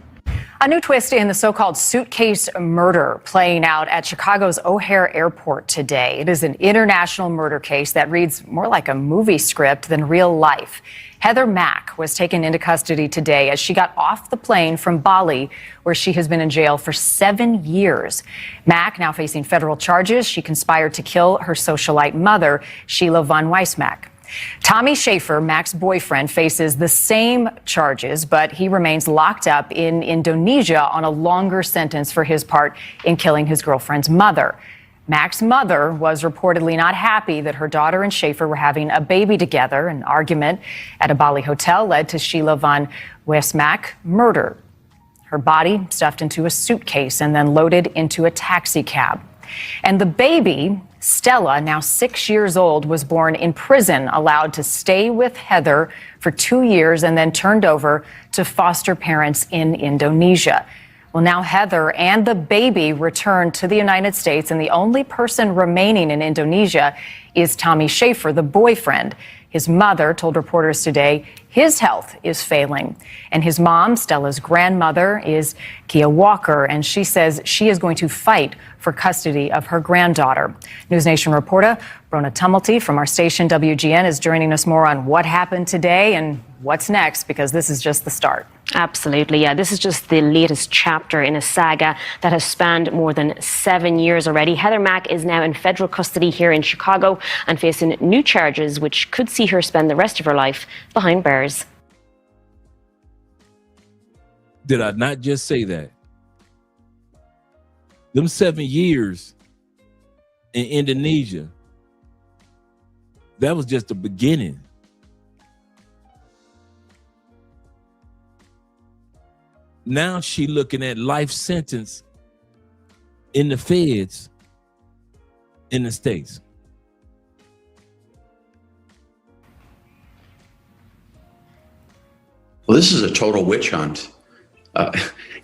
A new twist in the so-called Suitcase murder playing out at Chicago's O'Hare Airport today. It is an international murder case that reads more like a movie script than real life. Heather Mack was taken into custody today as she got off the plane from Bali, where she has been in jail for 7 years. Mack now facing federal charges. She conspired to kill her socialite mother, Sheila von Weissmack. Tommy Schaefer, Mack's boyfriend, faces the same charges, but he remains locked up in Indonesia on a longer sentence for his part in killing his girlfriend's mother. Mack's mother was reportedly not happy that her daughter and Schaefer were having a baby together. An argument at a Bali hotel led to Sheila von Weissmack murder. Her body stuffed into a suitcase and then loaded into a taxi cab. And the baby, Stella, now 6 years old, was born in prison, allowed to stay with Heather for 2 years and then turned over to foster parents in Indonesia. Well, now Heather and the baby returned to the United States, and the only person remaining in Indonesia is Tommy Schaefer, the boyfriend. His mother told reporters today his health is failing. And his mom, Stella's grandmother, is Kia Walker, and she says she is going to fight for custody of her granddaughter. News Nation reporter Brona Tumulty from our station WGN is joining us more on what happened today and what's next, because this is just the start. Absolutely, yeah. This is just the latest chapter in a saga that has spanned more than 7 years already. Heather Mack is now in federal custody here in Chicago and facing new charges which could see her spend the rest of her life behind bars. Did I not just say that? Them 7 years in Indonesia, that was just the beginning. Now she looking at life sentence in the feds in the States. Well, this is a total witch hunt.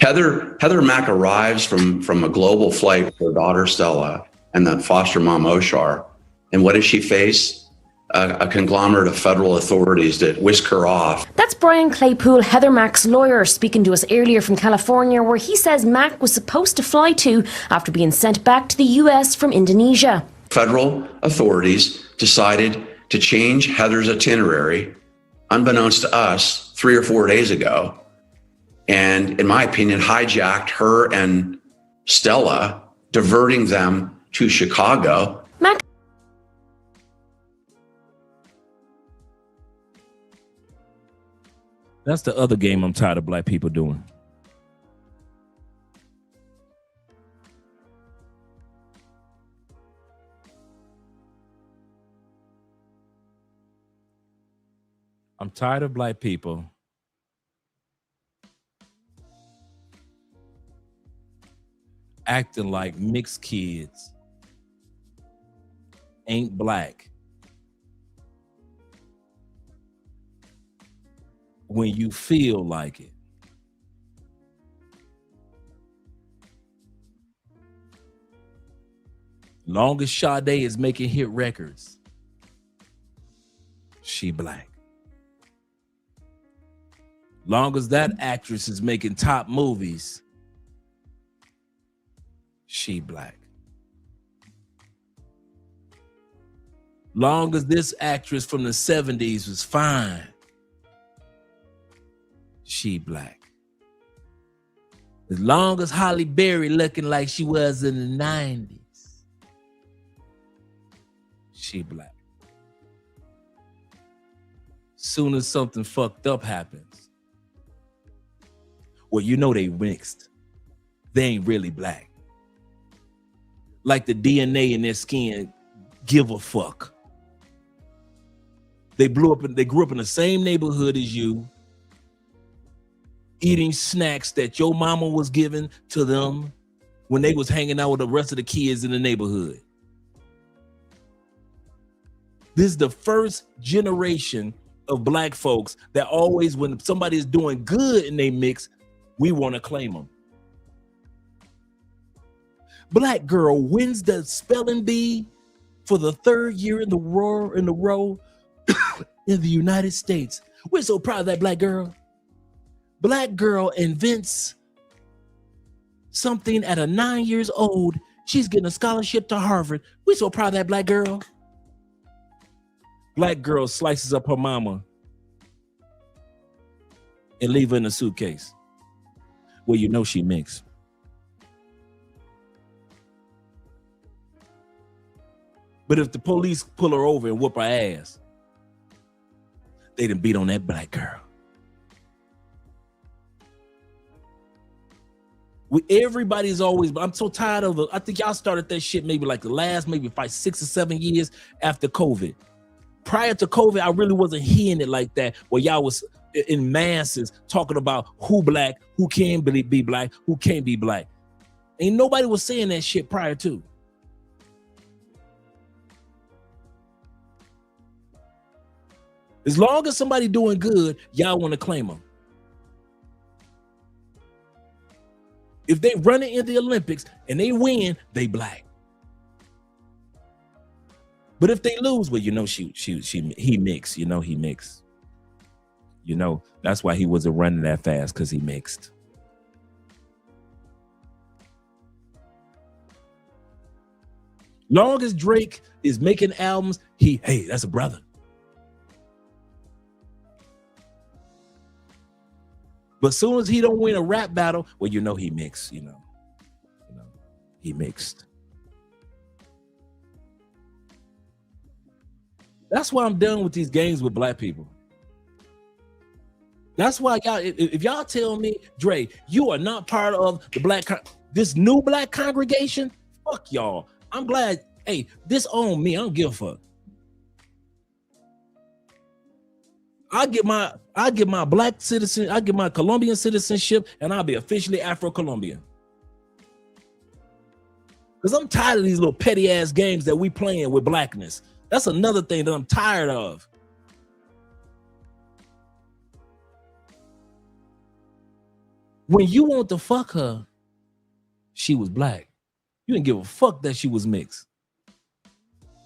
Heather Mack arrives from a global flight with her daughter Stella and then foster mom Oshar. And what does she face? A conglomerate of federal authorities that whisk her off. That's Brian Claypool, Heather Mack's lawyer, speaking to us earlier from California, where he says Mack was supposed to fly to after being sent back to the US from Indonesia. Federal authorities decided to change Heather's itinerary, unbeknownst to us, 3 or 4 days ago, and in my opinion, hijacked her and Stella, diverting them to Chicago. Mack. That's the other game I'm tired of black people doing. I'm tired of black people acting like mixed kids ain't black when you feel like it. Long as Sade is making hit records, she black. Long as that actress is making top movies, she black. Long as this actress from the 70s was fine, she black. As long as Halle Berry looking like she was in the 90s, she black. Soon as something fucked up happens, well, you know they mixed. They ain't really black. Like the DNA in their skin give a fuck. They grew up in the same neighborhood as you, eating snacks that your mama was giving to them when they was hanging out with the rest of the kids in the neighborhood. This is the first generation of black folks that always, when somebody is doing good in they mix, we want to claim them. Black girl wins the spelling bee for the third year in the row in the United States. We're so proud of that black girl. Black girl invents something at 9 years old. She's getting a scholarship to Harvard. We're so proud of that black girl. Black girl slices up her mama and leave her in a suitcase. Well, you know she mixed. But if the police pull her over and whoop her ass, they done beat on that black girl. Everybody's always, I'm so tired of it. I think y'all started that shit maybe like the last, maybe 6 or 7 years after COVID. Prior to COVID, I really wasn't hearing it like that, where y'all was in masses talking about who black, who can be black, who can't be black. Ain't nobody was saying that shit prior to. As long as somebody doing good, y'all want to claim them. If they run it in the Olympics and they win, they black. But if they lose, well, you know he mixed. You know he mixed. You know that's why he wasn't running that fast, because he mixed. Long as Drake is making albums, hey, that's a brother. But as soon as he don't win a rap battle, well, you know he mixed. You know, he mixed. That's why I'm done with these games with black people. That's why y'all, if y'all tell me, Dre, you are not part of the this new black congregation, fuck y'all. I'm glad, hey, this on me. I don't give a fuck. I get my black citizen, I get my Colombian citizenship, and I'll be officially Afro-Colombian. Because I'm tired of these little petty ass games that we playing with blackness. That's another thing that I'm tired of. When you want to fuck her, she was black. You didn't give a fuck that she was mixed.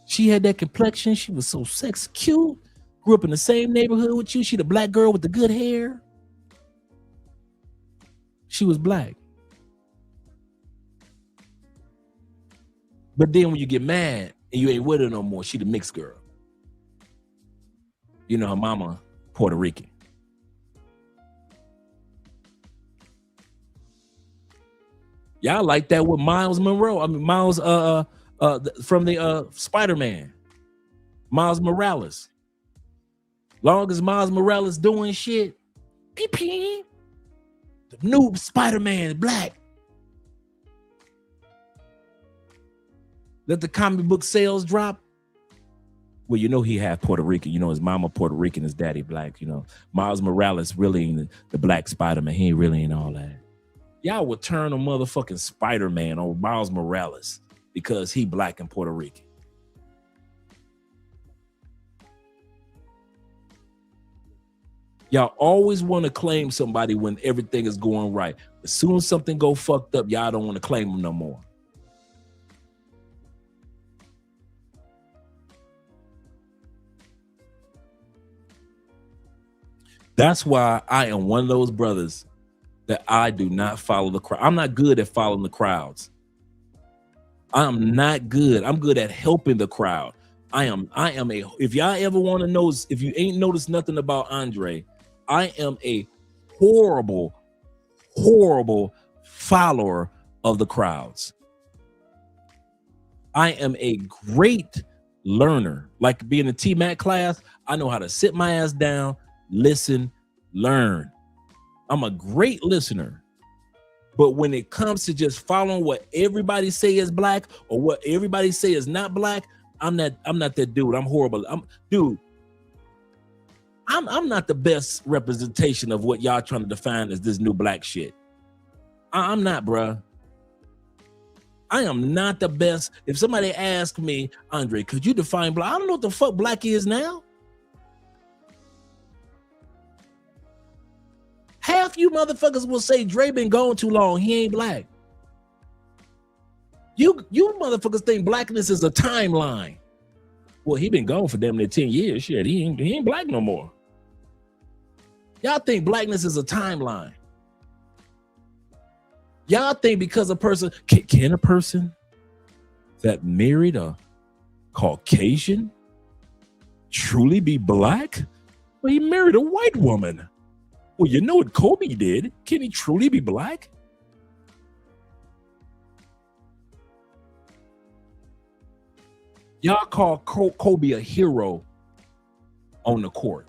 She had that complexion. She was so sexy, cute. Grew up in the same neighborhood with you. She the black girl with the good hair. She was black. But then when you get mad and you ain't with her no more, she the mixed girl. You know, her mama Puerto Rican. Y'all like that with Miles Monroe. I mean, Miles from the Spider-Man. Miles Morales. Long as Miles Morales doing shit, the new Spider-Man is black. Let the comic book sales drop. Well, you know he half Puerto Rican. You know his mama Puerto Rican, his daddy black. You know Miles Morales really ain't the black Spider-Man. He really ain't all that. Y'all would turn a motherfucking Spider-Man on Miles Morales because he black and Puerto Rican. Y'all always want to claim somebody when everything is going right. As soon as something go fucked up, y'all don't want to claim them no more. That's why I am one of those brothers that I do not follow the crowd. I'm not good at following the crowds. I'm not good. I'm good at helping the crowd. If y'all ever want to know, if you ain't noticed nothing about Andre, I am a horrible follower of the crowds. I am a great learner. Like being a T-Mac class, I know how to sit my ass down, listen, learn. I'm a great listener. But when it comes to just following what everybody say is black or what everybody say is not black, I'm not that dude. I'm horrible. I'm not the best representation of what y'all trying to define as this new black shit. I'm not, bruh. I am not the best. If somebody asks me, Andre, could you define black? I don't know what the fuck black is now. Half you motherfuckers will say Dre been gone too long. He ain't black. You motherfuckers think blackness is a timeline. Well, he been gone for damn near 10 years. Shit, he ain't black no more. Y'all think blackness is a timeline. Y'all think because a person, can a person that married a Caucasian truly be black? Well, he married a white woman. Well, you know what Kobe did. Can he truly be black? Y'all call Kobe a hero on the court.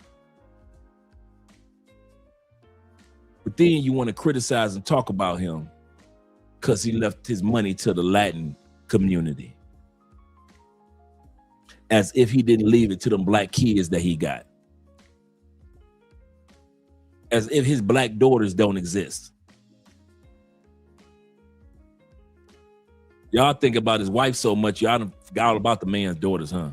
But then you want to criticize and talk about him because he left his money to the Latin community. As if he didn't leave it to them black kids that he got. As if his black daughters don't exist. Y'all think about his wife so much, y'all done forgot all about the man's daughters, huh?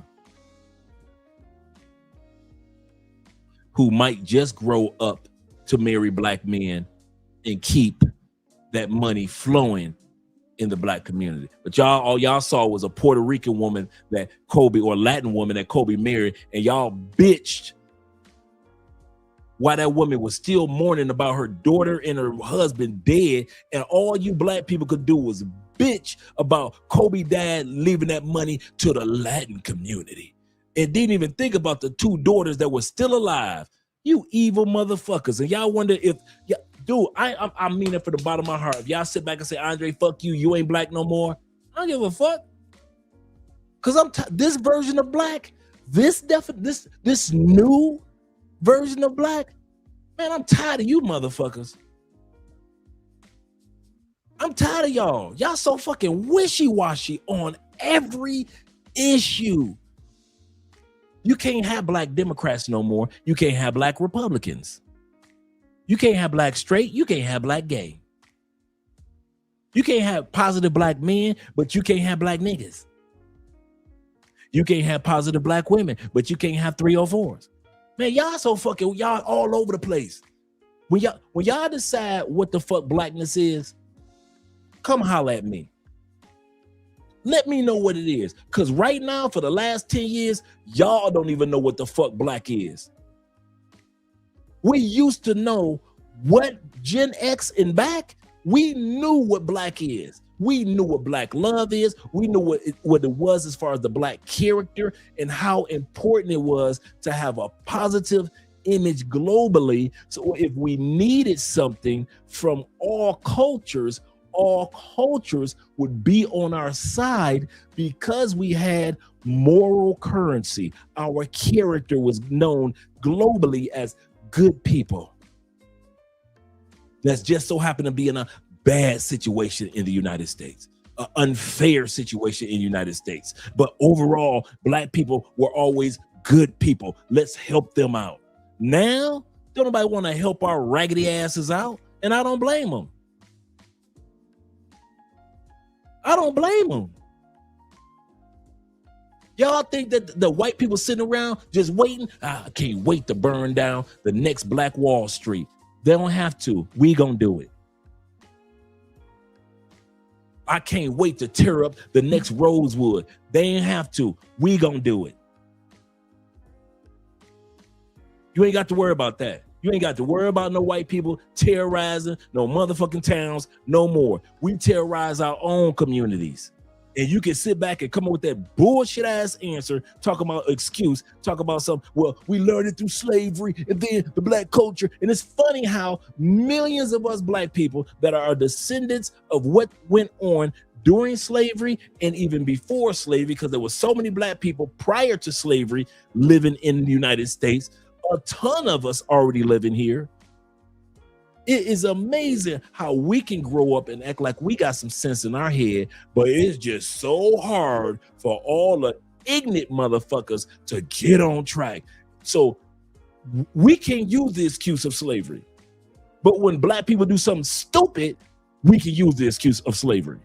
Who might just grow up to marry black men and keep that money flowing in the black community. But all y'all saw was a Puerto Rican woman that Kobe, or Latin woman that Kobe married, and y'all bitched why that woman was still mourning about her daughter and her husband dead, and all you black people could do was bitch about Kobe dad leaving that money to the Latin community and didn't even think about the two daughters that were still alive. You evil motherfuckers. And y'all wonder if, dude, I mean it for the bottom of my heart. If y'all sit back and say, Andre, fuck you, you ain't black no more, I don't give a fuck. Cause this version of black, this new version of black, man, I'm tired of you motherfuckers. I'm tired of y'all. Y'all so fucking wishy-washy on every issue. You can't have black Democrats no more. You can't have black Republicans. You can't have black straight. You can't have black gay. You can't have positive black men, but you can't have black niggas. You can't have positive black women, but you can't have 304s. Man, y'all so fucking, y'all all over the place. When y'all decide what the fuck blackness is, come holler at me. Let me know what it is. Because right now, for the last 10 years, y'all don't even know what the fuck black is. We used to know what Gen X and back, we knew what black is. We knew what black love is. We knew what it was as far as the black character and how important it was to have a positive image globally. So if we needed something from all cultures would be on our side because we had moral currency. Our character was known globally as good people. That's just so happen to be in a bad situation in the United States, an unfair situation in the United States. But overall, black people were always good people. Let's help them out. Now, don't nobody want to help our raggedy asses out, and I don't blame them. I don't blame them. Y'all think that the white people sitting around just waiting? I can't wait to burn down the next Black Wall Street. They don't have to. We gonna do it. I can't wait to tear up the next Rosewood. They ain't have to. We gonna do it. You ain't got to worry about that. You ain't got to worry about no white people terrorizing no motherfucking towns no more. We terrorize our own communities. And you can sit back and come up with that bullshit ass answer, talk about excuse, talk about something. Well, we learned it through slavery and then the black culture. And it's funny how millions of us black people that are descendants of what went on during slavery and even before slavery, because there were so many black people prior to slavery living in the United States. A ton of us already living here. It is amazing how we can grow up and act like we got some sense in our head, but it's just so hard for all the ignorant motherfuckers to get on track. So we can't use the excuse of slavery. But when black people do something stupid, we can use the excuse of slavery.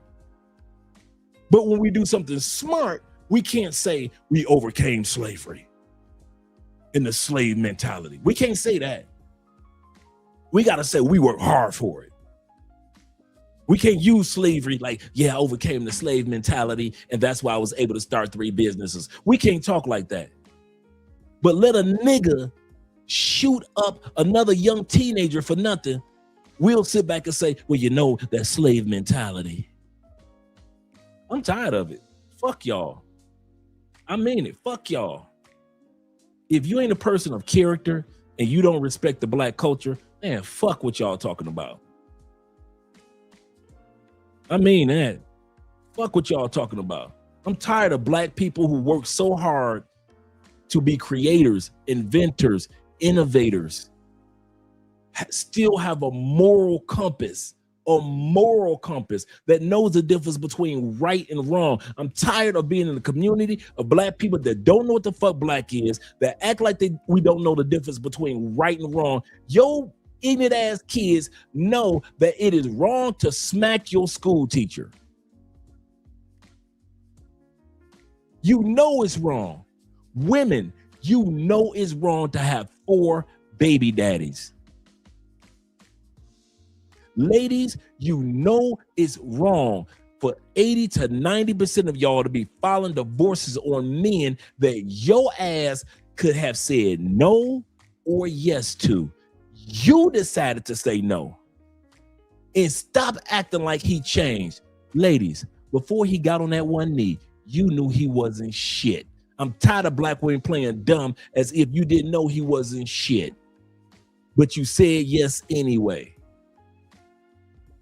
But when we do something smart, we can't say we overcame slavery and the slave mentality. We can't say that. We got to say we worked hard for it. We can't use slavery like, yeah, I overcame the slave mentality and that's why I was able to start 3 businesses. We can't talk like that. But let a nigga shoot up another young teenager for nothing. We'll sit back and say, well, you know, that slave mentality. I'm tired of it. Fuck y'all. I mean it. Fuck y'all. If you ain't a person of character and you don't respect the black culture, man, fuck what y'all talking about. I mean that. Fuck what y'all talking about. I'm tired of black people who work so hard to be creators, inventors, innovators, still have a moral compass that knows the difference between right and wrong. I'm tired of being in a community of black people that don't know what the fuck black is, that act like we don't know the difference between right and wrong. Yo, ignorant ass kids know that it is wrong to smack your school teacher. You know it's wrong. Women, you know it's wrong to have 4 baby daddies. Ladies, you know it's wrong for 80 to 90% of y'all to be filing divorces on men that your ass could have said no or yes to. You decided to say no. And stop acting like he changed. Ladies, before he got on that one knee, you knew he wasn't shit. I'm tired of black women playing dumb as if you didn't know he wasn't shit. But you said yes anyway.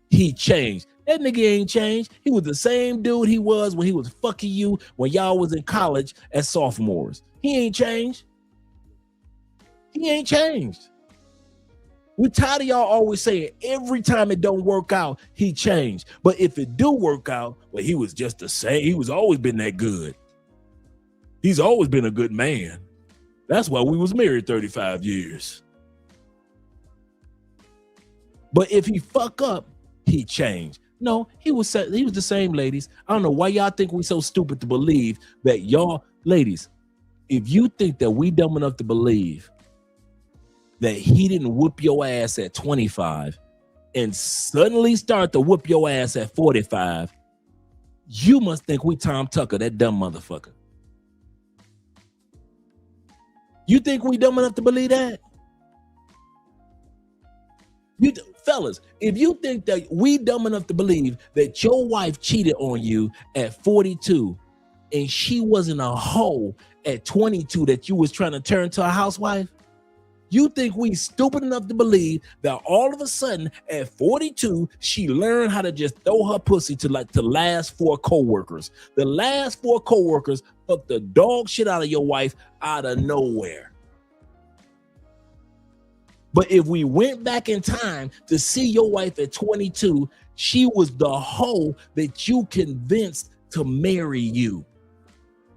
He changed. That nigga ain't changed. He was the same dude he was when he was fucking you when y'all was in college as sophomores. He ain't changed. He ain't changed. We tired of y'all always saying every time it don't work out, he changed. But if it do work out, well, he was just the same. He was always been that good. He's always been a good man. That's why we was married 35 years. But if he fuck up, he changed. No, he was the same, ladies. I don't know why y'all think we so stupid to believe that y'all, ladies, if you think that we dumb enough to believe that he didn't whoop your ass at 25 and suddenly start to whoop your ass at 45, you must think we Tom Tucker, that dumb motherfucker. You think we dumb enough to believe that? Fellas, if you think that we dumb enough to believe that your wife cheated on you at 42 and she wasn't a hoe at 22 that you was trying to turn to a housewife, you think we stupid enough to believe that all of a sudden at 42 she learned how to just throw her pussy to like the last 4 coworkers. The last 4 coworkers fucked the dog shit out of your wife out of nowhere. But if we went back in time to see your wife at 22, she was the hoe that you convinced to marry you.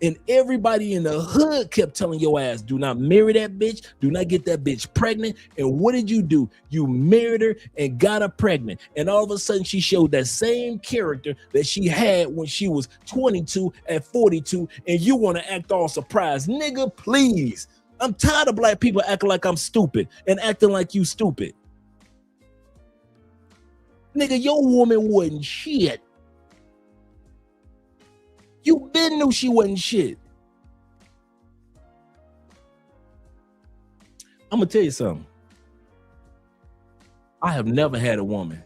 And everybody in the hood kept telling your ass, do not marry that bitch. Do not get that bitch pregnant. And what did you do? You married her and got her pregnant. And all of a sudden she showed that same character that she had when she was 22 at 42. And you want to act all surprised. Nigga, please. I'm tired of black people acting like I'm stupid and acting like you stupid. Nigga, your woman wasn't shit. You been knew she wasn't shit. I'm gonna tell you something. I have never had a woman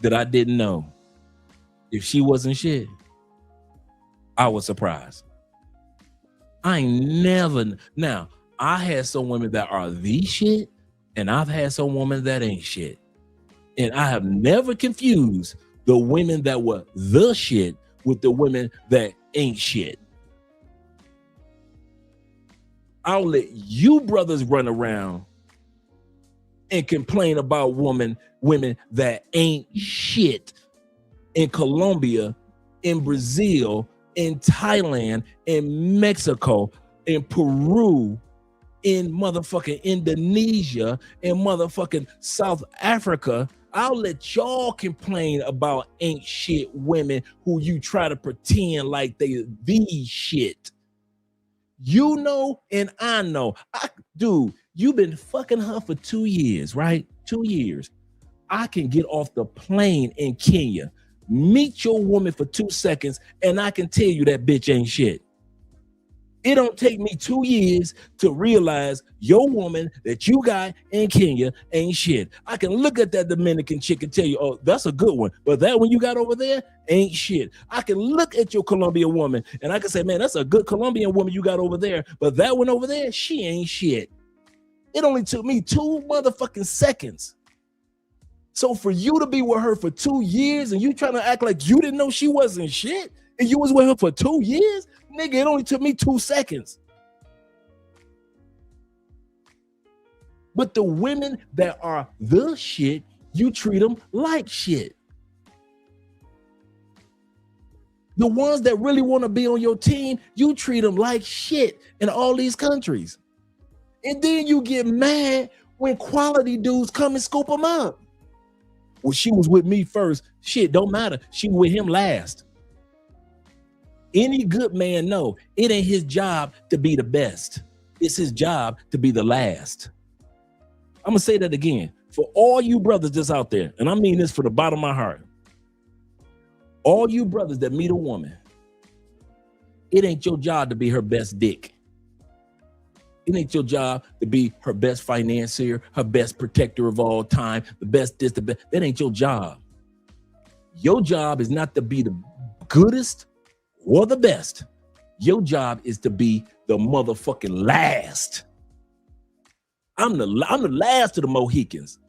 that I didn't know. If she wasn't shit, I was surprised. I ain't never. Now, I had some women that are the shit, and I've had some women that ain't shit. And I have never confused the women that were the shit with the women that ain't shit. I'll let you brothers run around and complain about women that ain't shit in Colombia, in Brazil, in Thailand, in Mexico, in Peru, in motherfucking Indonesia, in motherfucking South Africa. I'll let y'all complain about ain't shit women who you try to pretend like they the shit. You know, and I know. Dude, you've been fucking her for 2 years, right? 2 years. I can get off the plane in Kenya, meet your woman for 2 seconds, and I can tell you that bitch ain't shit. It don't take me 2 years to realize your woman that you got in Kenya ain't shit. I can look at that Dominican chick and tell you, oh, that's a good one. But that one you got over there ain't shit. I can look at your Colombian woman and I can say, man, that's a good Colombian woman you got over there. But that one over there, she ain't shit. It only took me 2 motherfucking seconds. So for you to be with her for 2 years and you trying to act like you didn't know she wasn't shit and you was with her for 2 years, nigga, it only took me 2 seconds. But the women that are the shit, you treat them like shit. The ones that really want to be on your team, you treat them like shit in all these countries. And then you get mad when quality dudes come and scoop them up. Well, she was with me first. Shit, don't matter. She was with him last. Any good man know it ain't his job to be the best. It's his job to be the last. I'm gonna say that again. For all you brothers that's out there, and I mean this from the bottom of my heart. All you brothers that meet a woman, it ain't your job to be her best dick. It ain't your job to be her best financier, her best protector of all time, the best this, the best. That ain't your job. Your job is not to be the goodest or the best. Your job is to be the motherfucking last. I'm the last of the Mohicans.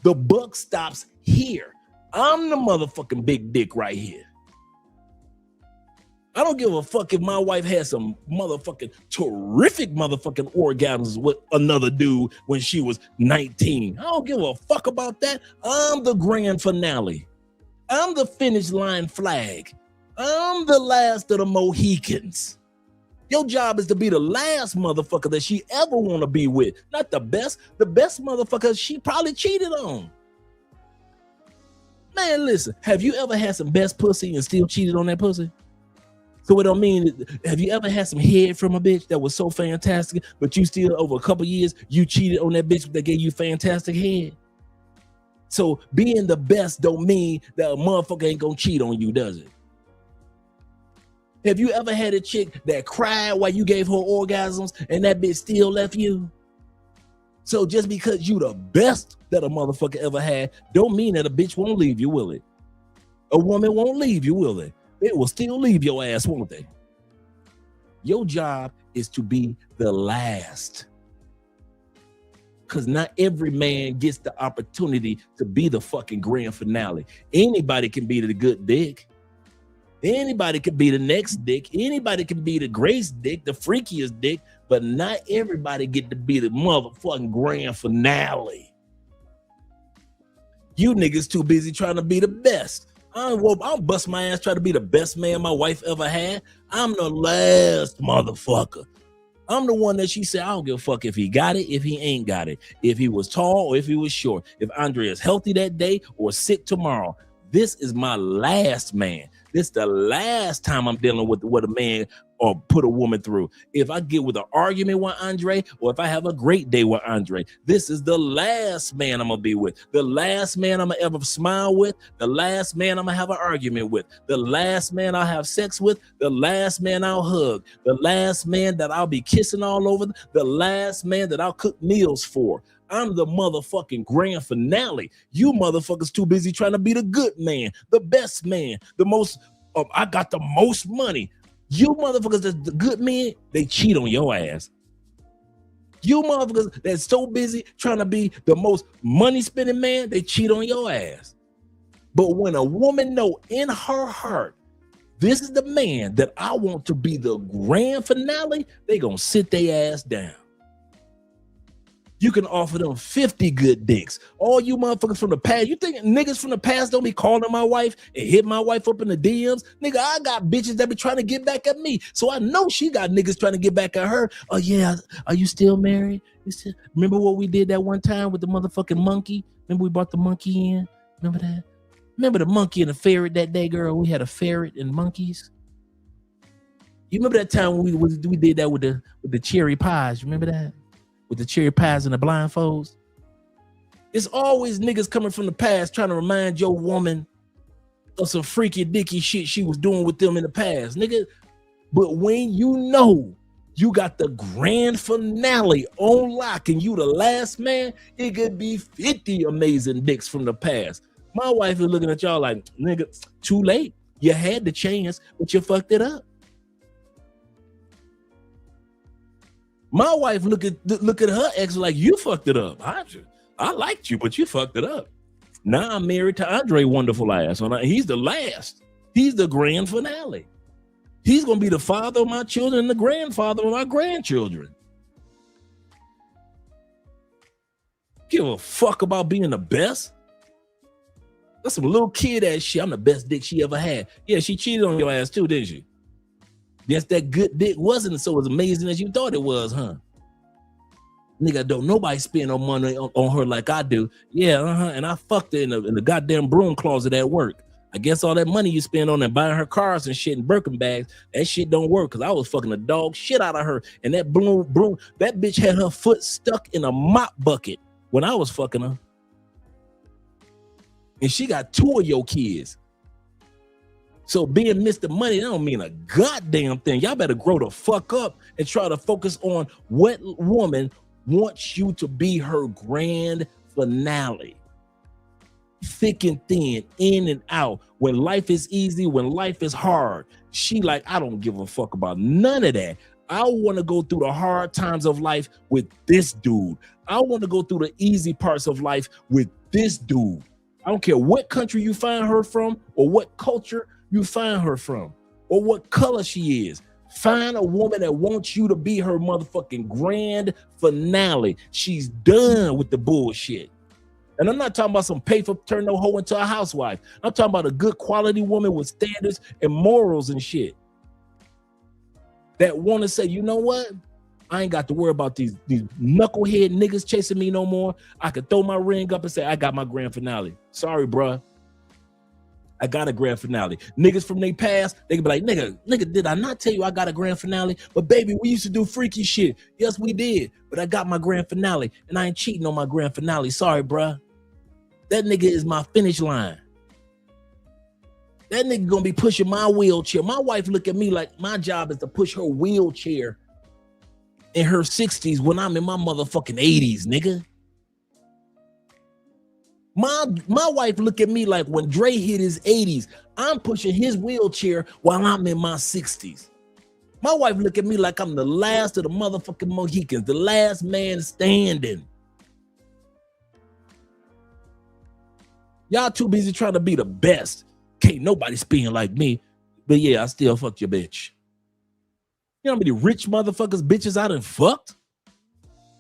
The buck stops here. I'm the motherfucking big dick right here. I don't give a fuck if my wife had some motherfucking terrific motherfucking orgasms with another dude when she was 19. I don't give a fuck about that. I'm the grand finale. I'm the finish line flag. I'm the last of the Mohicans. Your job is to be the last motherfucker that she ever want to be with. Not the best. The best motherfucker she probably cheated on. Man, listen, have you ever had some best pussy and still cheated on that pussy? So it don't mean, have you ever had some head from a bitch that was so fantastic, but you still, over a couple years, you cheated on that bitch that gave you fantastic head? So being the best don't mean that a motherfucker ain't gonna cheat on you, does it? Have you ever had a chick that cried while you gave her orgasms and that bitch still left you? So just because you the best that a motherfucker ever had, don't mean that a bitch won't leave you, will it? A woman won't leave you, will they? They will still leave your ass, won't they? Your job is to be the last. Because not every man gets the opportunity to be the fucking grand finale. Anybody can be the good dick. Anybody can be the next dick. Anybody can be the greatest dick, the freakiest dick, but not everybody get to be the motherfucking grand finale. You niggas too busy trying to be the best. I'll bust my ass trying to be the best man my wife ever had. I'm the last motherfucker. I'm the one that she said, I don't give a fuck if he got it, if he ain't got it, if he was tall or if he was short, if Andre is healthy that day or sick tomorrow. This is my last man. This is the last time I'm dealing with what a man or put a woman through. If I get with an argument with Andre or if I have a great day with Andre, this is the last man I'm gonna be with. The last man I'm gonna ever smile with. The last man I'm gonna have an argument with. The last man I'll have sex with. The last man I'll hug. The last man that I'll be kissing all over. The last man that I'll cook meals for. I'm the motherfucking grand finale. You motherfuckers too busy trying to be the good man, the best man, the most, I got the most money. You motherfuckers that's the good men, they cheat on your ass. You motherfuckers that's so busy trying to be the most money spending man, they cheat on your ass. But when a woman know in her heart, this is the man that I want to be the grand finale, they gonna sit their ass down. You can offer them 50 good dicks. All you motherfuckers from the past, you think niggas from the past don't be calling my wife and hit my wife up in the DMs? Nigga, I got bitches that be trying to get back at me. So I know she got niggas trying to get back at her. Oh yeah, are you still married? Remember what we did that one time with the motherfucking monkey? Remember we brought the monkey in? Remember that? Remember the monkey and the ferret that day, girl? We had a ferret and monkeys. You remember that time when we did that with the cherry pies? Remember that? With the cherry pies and the blindfolds? It's always niggas coming from the past trying to remind your woman of some freaky dicky shit she was doing with them in the past, nigga. But when you know you got the grand finale on lock and you the last man, it could be 50 amazing dicks from the past. My wife is looking at y'all like, nigga, too late. You had the chance, but you fucked it up. My wife look at her ex like, you fucked it up. I liked you, but you fucked it up. Now I'm married to Andre Wonderful Ass. He's the last. He's the grand finale. He's going to be the father of my children and the grandfather of my grandchildren. Give a fuck about being the best? That's some little kid ass shit. I'm the best dick she ever had. Yeah, she cheated on your ass too, didn't she? Yes, that good dick wasn't so as amazing as you thought it was, huh? Nigga, don't nobody spend no money on her like I do. Yeah, and I fucked her in the goddamn broom closet at work. I guess all that money you spend on and buying her cars and shit and Birkin bags, that shit don't work because I was fucking the dog shit out of her. And that broom, that bitch had her foot stuck in a mop bucket when I was fucking her. And she got 2 of your kids. So being Mr. Money, that don't mean a goddamn thing. Y'all better grow the fuck up and try to focus on what woman wants you to be her grand finale. Thick and thin, in and out. When life is easy, when life is hard. She like, I don't give a fuck about none of that. I want to go through the hard times of life with this dude. I want to go through the easy parts of life with this dude. I don't care what country you find her from or what culture you find her from or what color she is. Find a woman that wants you to be her motherfucking grand finale. She's done with the bullshit. And I'm not talking about some pay for turn no hoe into a housewife. I'm talking about a good quality woman with standards and morals and shit. That want to say, you know what? I ain't got to worry about these knucklehead niggas chasing me no more. I could throw my ring up and say, I got my grand finale. Sorry, bruh. I got a grand finale. Niggas from their past, they can be like, nigga, did I not tell you I got a grand finale? But baby, we used to do freaky shit. Yes, we did. But I got my grand finale and I ain't cheating on my grand finale. Sorry, bruh. That nigga is my finish line. That nigga gonna be pushing my wheelchair. My wife look at me like my job is to push her wheelchair in her 60s when I'm in my motherfucking 80s, nigga. My wife look at me like when Dre hit his 80s, I'm pushing his wheelchair while I'm in my 60s. My wife look at me like I'm the last of the motherfucking Mohicans, the last man standing. Y'all too busy trying to be the best. Can't nobody spin like me. But yeah, I still fucked your bitch. You know how many rich motherfuckers bitches I done fucked?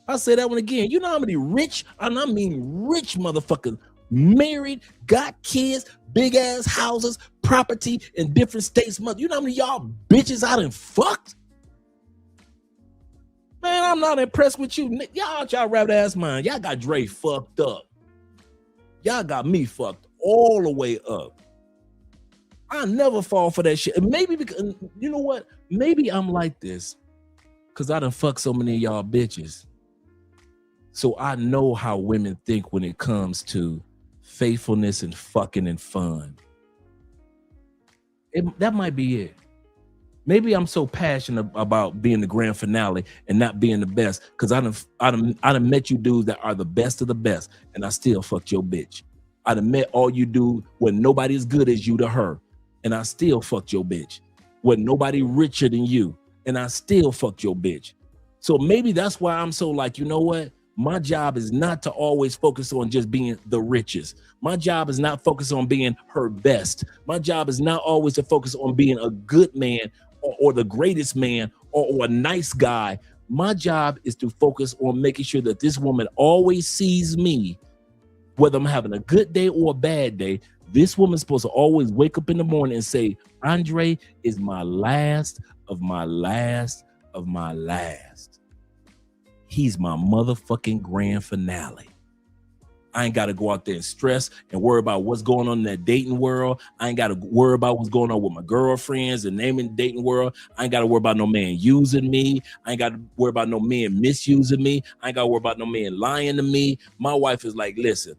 I'll say that one again. You know how many rich, and I mean rich motherfuckers, married, got kids, big ass houses, property in different states. You know how many y'all bitches I done fucked? Man, I'm not impressed with you. Y'all rabbit ass mind. Y'all got Dre fucked up. Y'all got me fucked all the way up. I never fall for that shit. And maybe because, you know what? Maybe I'm like this because I done fucked so many of y'all bitches. So I know how women think when it comes to faithfulness and fucking and fun. That might be it. Maybe I'm so passionate about being the grand finale and not being the best because I done met you dudes that are the best of the best and I still fucked your bitch. I done met all you do when nobody as good as you to her and I still fucked your bitch. When nobody richer than you and I still fucked your bitch. So maybe that's why I'm so like, you know what? My job is not to always focus on just being the richest. My job is not focused on being her best. My job is not always to focus on being a good man or the greatest man or a nice guy. My job is to focus on making sure that this woman always sees me, whether I'm having a good day or a bad day. This woman's supposed to always wake up in the morning and say, Andre is my last of my last of my last. He's my motherfucking grand finale. I ain't got to go out there and stress and worry about what's going on in that dating world. I ain't got to worry about what's going on with my girlfriends and naming the dating world. I ain't got to worry about no man using me. I ain't got to worry about no man misusing me. I ain't got to worry about no man lying to me. My wife is like, listen,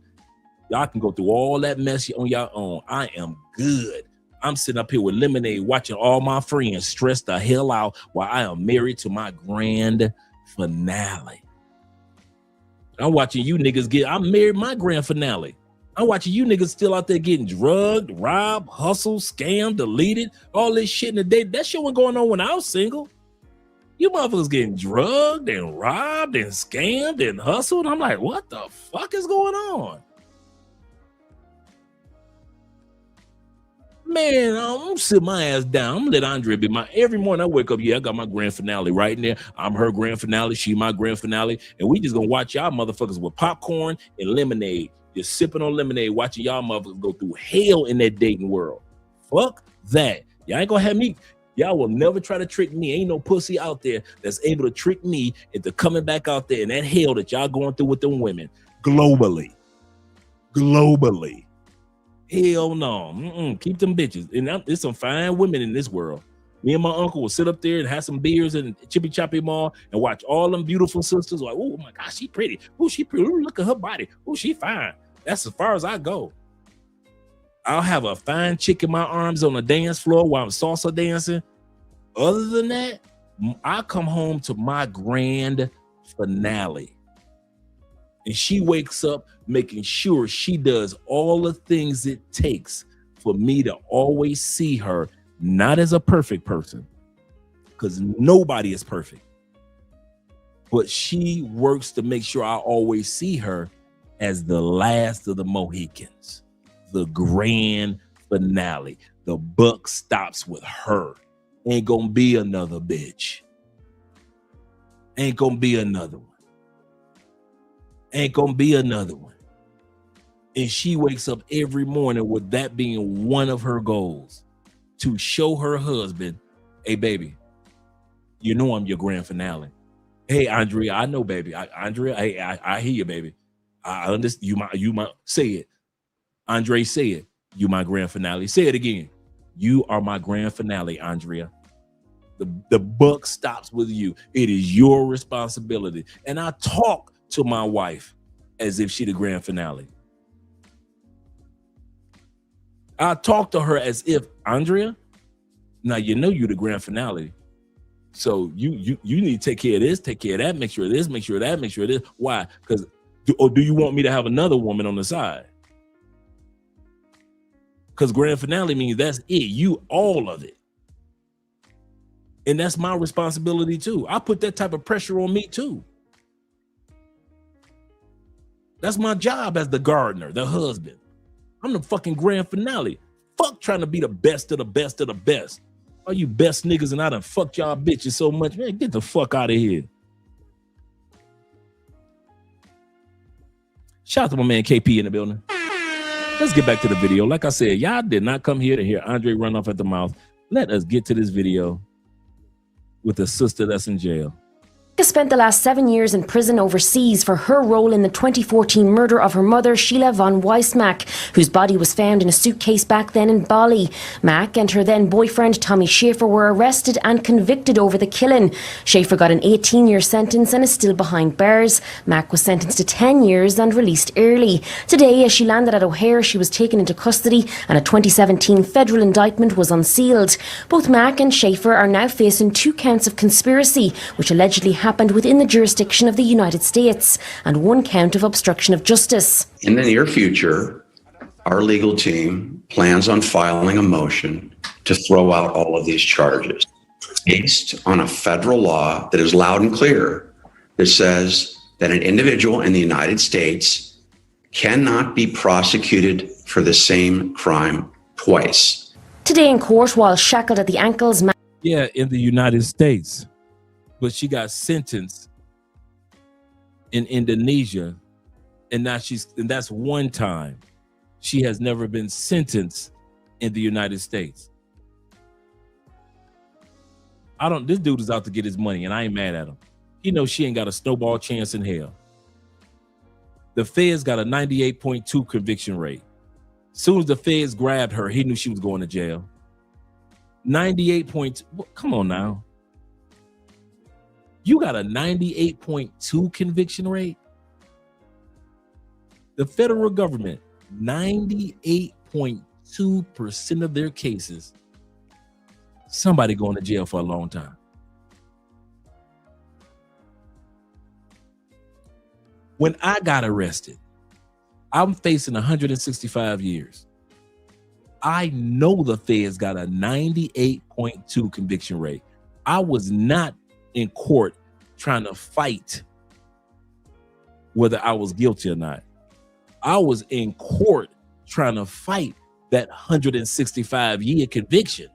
y'all can go through all that mess on your own. I am good. I'm sitting up here with lemonade, watching all my friends stress the hell out while I am married to my grand finale. I'm watching you niggas I'm married my grand finale. I'm watching you niggas still out there getting drugged, robbed, hustled, scammed, deleted, all this shit in the day. That shit wasn't going on when I was single. You motherfuckers getting drugged and robbed and scammed and hustled. I'm like, what the fuck is going on? Man, I'm gonna sit my ass down. I'm gonna let Andrea be every morning I wake up, I got my grand finale right in there. I'm her grand finale, she my grand finale, and we just gonna watch y'all motherfuckers with popcorn and lemonade, just sipping on lemonade, watching y'all motherfuckers go through hell in that dating world. Fuck that. Y'all ain't gonna have me. Y'all will never try to trick me. Ain't no pussy out there that's able to trick me into coming back out there in that hell that y'all going through with them women globally. Hell no. Keep them bitches. And there's some fine women in this world. Me and my uncle will sit up there and have some beers and Chippy Choppy Mall and watch all them beautiful sisters. Like, oh my gosh, she pretty. Oh, she pretty. Ooh, look at her body. Oh, she fine. That's as far as I go. I'll have a fine chick in my arms on the dance floor while I'm salsa dancing. Other than that, I come home to my grand finale. And she wakes up making sure she does all the things it takes for me to always see her, not as a perfect person, because nobody is perfect. But she works to make sure I always see her as the last of the Mohicans, the grand finale. The buck stops with her. Ain't gonna be another bitch. Ain't gonna be another one. Ain't gonna be another one. And she wakes up every morning with that being one of her goals, to show her husband, hey baby, you know I'm your grand finale. Hey Andrea, I know baby. Andrea, hey, I hear you, baby. I understand. You might say it. Andre, say it. You my grand finale. Say it again. You are my grand finale, Andrea. The buck stops with you. It is your responsibility. And I talk to my wife as if she the grand finale. I talk to her as if, Andrea, now you know you the grand finale. So you need to take care of this, take care of that, make sure of this, make sure of that, make sure of this. Why? Because do you want me to have another woman on the side? Because grand finale means that's it. You all of it. And that's my responsibility too. I put that type of pressure on me too. That's my job as the gardener, the husband. I'm the fucking grand finale. Fuck trying to be the best of the best of the best. All you best niggas and I done fucked y'all bitches so much. Man, get the fuck out of here. Shout out to my man KP in the building. Let's get back to the video. Like I said, y'all did not come here to hear Andre run off at the mouth. Let us get to this video with a sister that's in jail. Spent the last 7 years in prison overseas for her role in the 2014 murder of her mother, Sheila von Weissmack, whose body was found in a suitcase back then in Bali. Mack and her then boyfriend, Tommy Schaefer, were arrested and convicted over the killing. Schaefer got an 18-year sentence and is still behind bars. Mack was sentenced to 10 years and released early. Today, as she landed at O'Hare, she was taken into custody and a 2017 federal indictment was unsealed. Both Mack and Schaefer are now facing 2 counts of conspiracy, which allegedly happened within the jurisdiction of the United States, and 1 count of obstruction of justice. In the near future, our legal team plans on filing a motion to throw out all of these charges based on a federal law that is loud and clear that says that an individual in the United States cannot be prosecuted for the same crime twice. Today in court, while shackled at the ankles, Yeah, in the United States. But she got sentenced in Indonesia, and now and that's 1 time. She has never been sentenced in the United States. This dude is out to get his money, and I ain't mad at him. He knows she ain't got a snowball chance in hell. The feds got a 98.2 conviction rate. As soon as the feds grabbed her, he knew she was going to jail. 98.2. Come on now. You got a 98.2 conviction rate? The federal government, 98.2% of their cases, somebody going to jail for a long time. When I got arrested, I'm facing 165 years. I know the feds got a 98.2 conviction rate. I was not in court trying to fight whether I was guilty or not. I was in court trying to fight that 165-year conviction.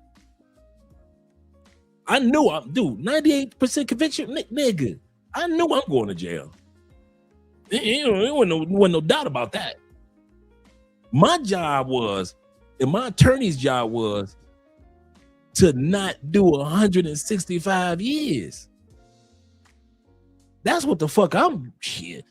I knew 98% conviction, nigga. I knew I'm going to jail. There wasn't no doubt about that. My job was, and my attorney's job was, to not do 165 years. That's what the fuck shit.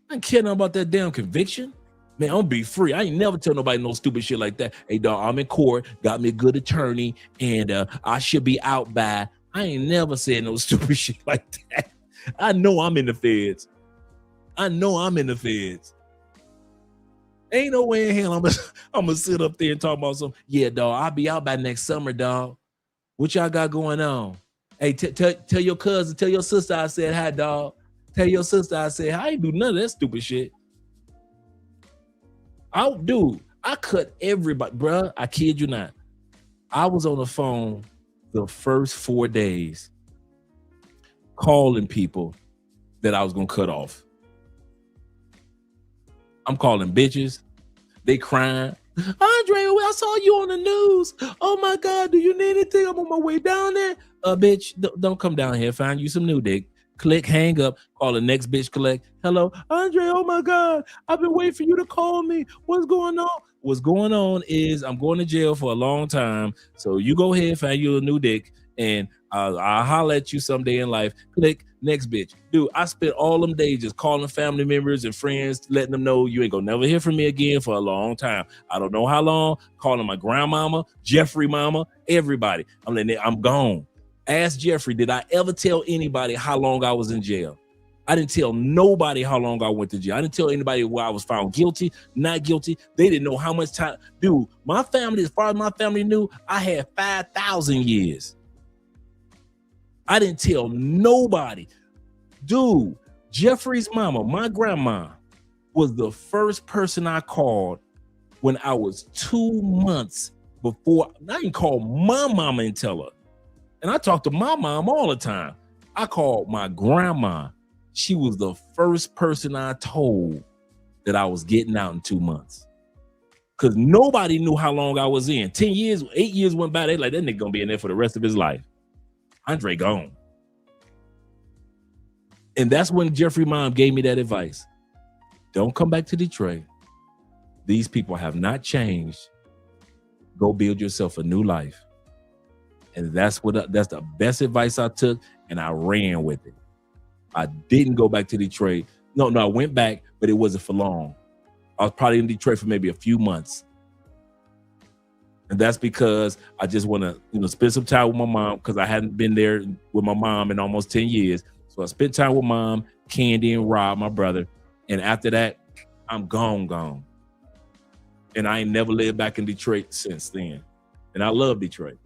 I ain't care nothing about that damn conviction. Man, I'm gonna be free. I ain't never tell nobody no stupid shit like that. Hey, dog, I'm in court, got me a good attorney, and I should be out by. I ain't never said no stupid shit like that. I know I'm in the feds. Ain't no way in hell I'm gonna sit up there and talk about something. Yeah, dog, I'll be out by next summer, dog. What y'all got going on? Hey, tell your cousin, tell your sister I said hi, dog. Tell your sister I said hi. I ain't do none of that stupid shit. I cut everybody, bruh. I kid you not. I was on the phone the first 4 days calling people that I was gonna cut off. I'm calling bitches. They crying. Andre, I saw you on the news. Oh my God, do you need anything? I'm on my way down there. Bitch, don't come down here. Find you some new dick. Click, hang up, call the next bitch, collect. Hello, Andre, oh my God, I've been waiting for you to call me. What's going on? What's going on is I'm going to jail for a long time. So you go ahead, find you a new dick, and I'll holler at you someday in life. Click, next bitch. Dude, I spent all them days just calling family members and friends, letting them know you ain't gonna never hear from me again for a long time. I don't know how long. Calling my grandmama, Jeffrey mama, everybody. I'm gone. Ask Jeffrey, did I ever tell anybody how long I was in jail? I didn't tell nobody how long I went to jail. I didn't tell anybody where I was found guilty, not guilty. They didn't know how much time. Dude, my family, as far as my family knew, I had 5,000 years. I didn't tell nobody. Dude, Jeffrey's mama, my grandma, was the first person I called when I was 2 months before. I didn't call my mama and tell her. And I talk to my mom all the time. I called my grandma. She was the first person I told that I was getting out in 2 months. Because nobody knew how long I was in. 10 years, 8 years went by. They like, that nigga gonna be in there for the rest of his life. Andre gone. And that's when Jeffrey mom gave me that advice. Don't come back to Detroit. These people have not changed. Go build yourself a new life. And that's the best advice I took, and I ran with it. I didn't go back to Detroit. No, I went back, but it wasn't for long. I was probably in Detroit for maybe a few months. And that's because I just want to, spend some time with my mom, because I hadn't been there with my mom in almost 10 years. So I spent time with mom, Candy, and Rob, my brother. And after that, I'm gone. And I ain't never lived back in Detroit since then. And I love Detroit.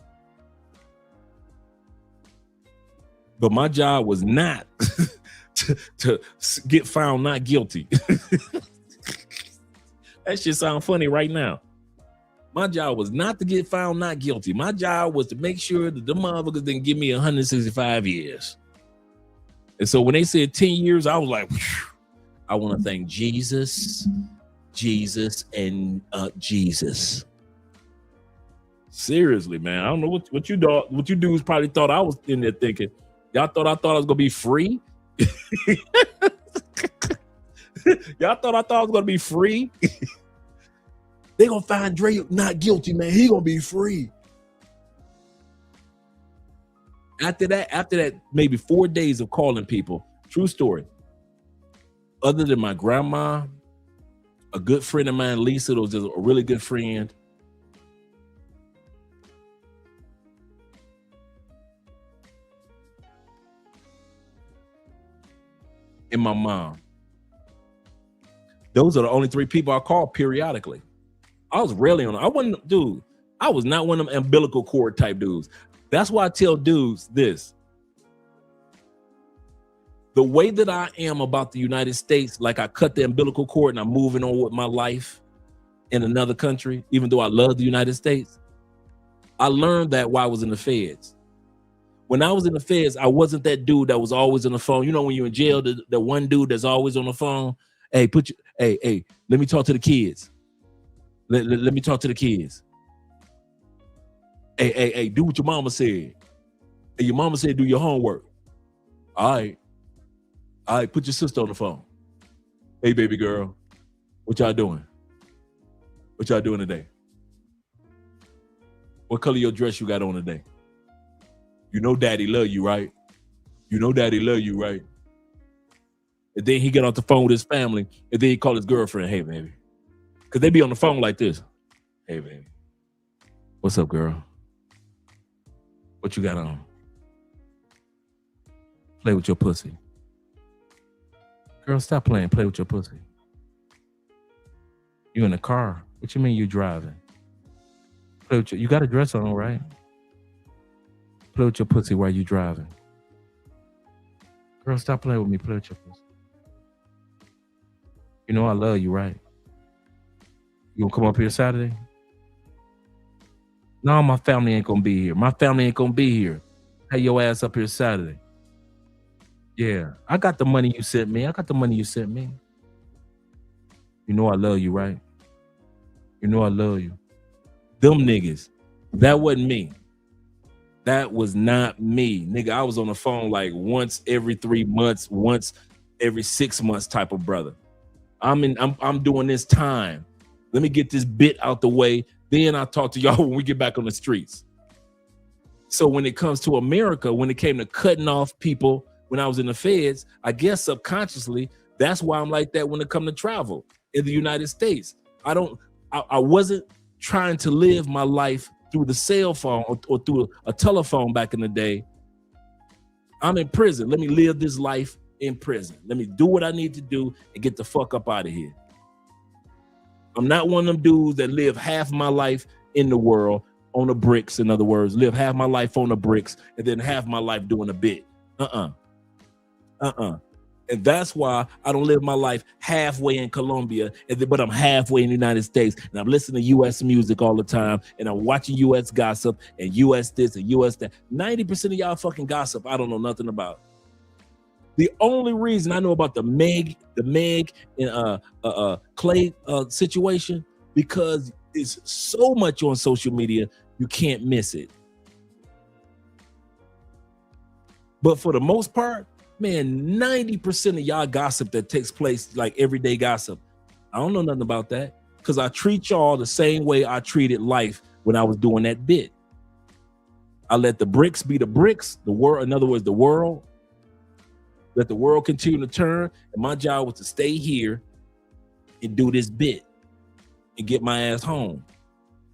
But my job was not to get found not guilty. That shit sound funny right now. My job was not to get found not guilty. My job was to make sure that the motherfuckers didn't give me 165 years. And so when they said 10 years, I was like, I want to thank Jesus, and Jesus. Seriously, man. I don't know what you dudes probably thought I was in there thinking. Y'all thought I was gonna be free? Y'all thought I was gonna be free? They gonna find Dre not guilty, man. He gonna be free. After that, maybe 4 days of calling people. True story. other than my grandma, a good friend of mine, Lisa, that was just a really good friend. And my mom. Those are the only 3 people I call periodically. I was rarely on. I wasn't, dude. I was not one of them umbilical cord type dudes. That's why I tell dudes this. The way that I am about the United States, like I cut the umbilical cord and I'm moving on with my life in another country, even though I love the United States, I learned that while I was in the feds. When I was in the feds, I wasn't that dude that was always on the phone. You know, when you're in jail, the one dude that's always on the phone. Hey, let me talk to the kids. Let me talk to the kids. Hey, do what your mama said. Hey, your mama said do your homework. All right, put your sister on the phone. Hey, baby girl, what y'all doing? What y'all doing today? What color your dress you got on today? You know daddy love you, right? You know daddy love you, right? And then he get off the phone with his family, and then he call his girlfriend, hey, baby. Because they be on the phone like this. Hey, baby. What's up, girl? What you got on? Play with your pussy. Girl, stop playing. Play with your pussy. You in the car. What you mean you driving? Play with you got a dress on, right? Play with your pussy while you driving. Girl, stop playing with me. Play with your pussy. You know I love you, right? You gonna come up here Saturday? No, my family ain't gonna be here. My family ain't gonna be here. Hey, your ass up here Saturday. Yeah, I got the money you sent me. You know I love you, right? You know I love you. Them niggas, that wasn't me. That was not me. Nigga, I was on the phone like once every 3 months, once every 6 months type of brother. I'm doing this time. Let me get this bit out the way. Then I'll talk to y'all when we get back on the streets. So when it comes to America, when it came to cutting off people when I was in the feds, I guess subconsciously, that's why I'm like that when it comes to travel in the United States. I wasn't trying to live my life through the cell phone or through a telephone back in the day. I'm in prison. Let me live this life in prison. Let me do what I need to do and get the fuck up out of here. I'm not one of them dudes that live half my life in the world on the bricks. In other words, live half my life on the bricks and then half my life doing a bit. And that's why I don't live my life halfway in Colombia, but I'm halfway in the United States. And I'm listening to U.S. music all the time. And I'm watching U.S. gossip and U.S. this and U.S. that. 90% of y'all fucking gossip I don't know nothing about. The only reason I know about the Meg and Clay situation, because it's so much on social media, you can't miss it. But for the most part, man, 90% of y'all gossip that takes place, like everyday gossip, I don't know nothing about that, because I treat y'all the same way I treated life when I was doing that bit. I let the bricks be the bricks, the world, in other words, the world. Let the world continue to turn, and my job was to stay here and do this bit and get my ass home.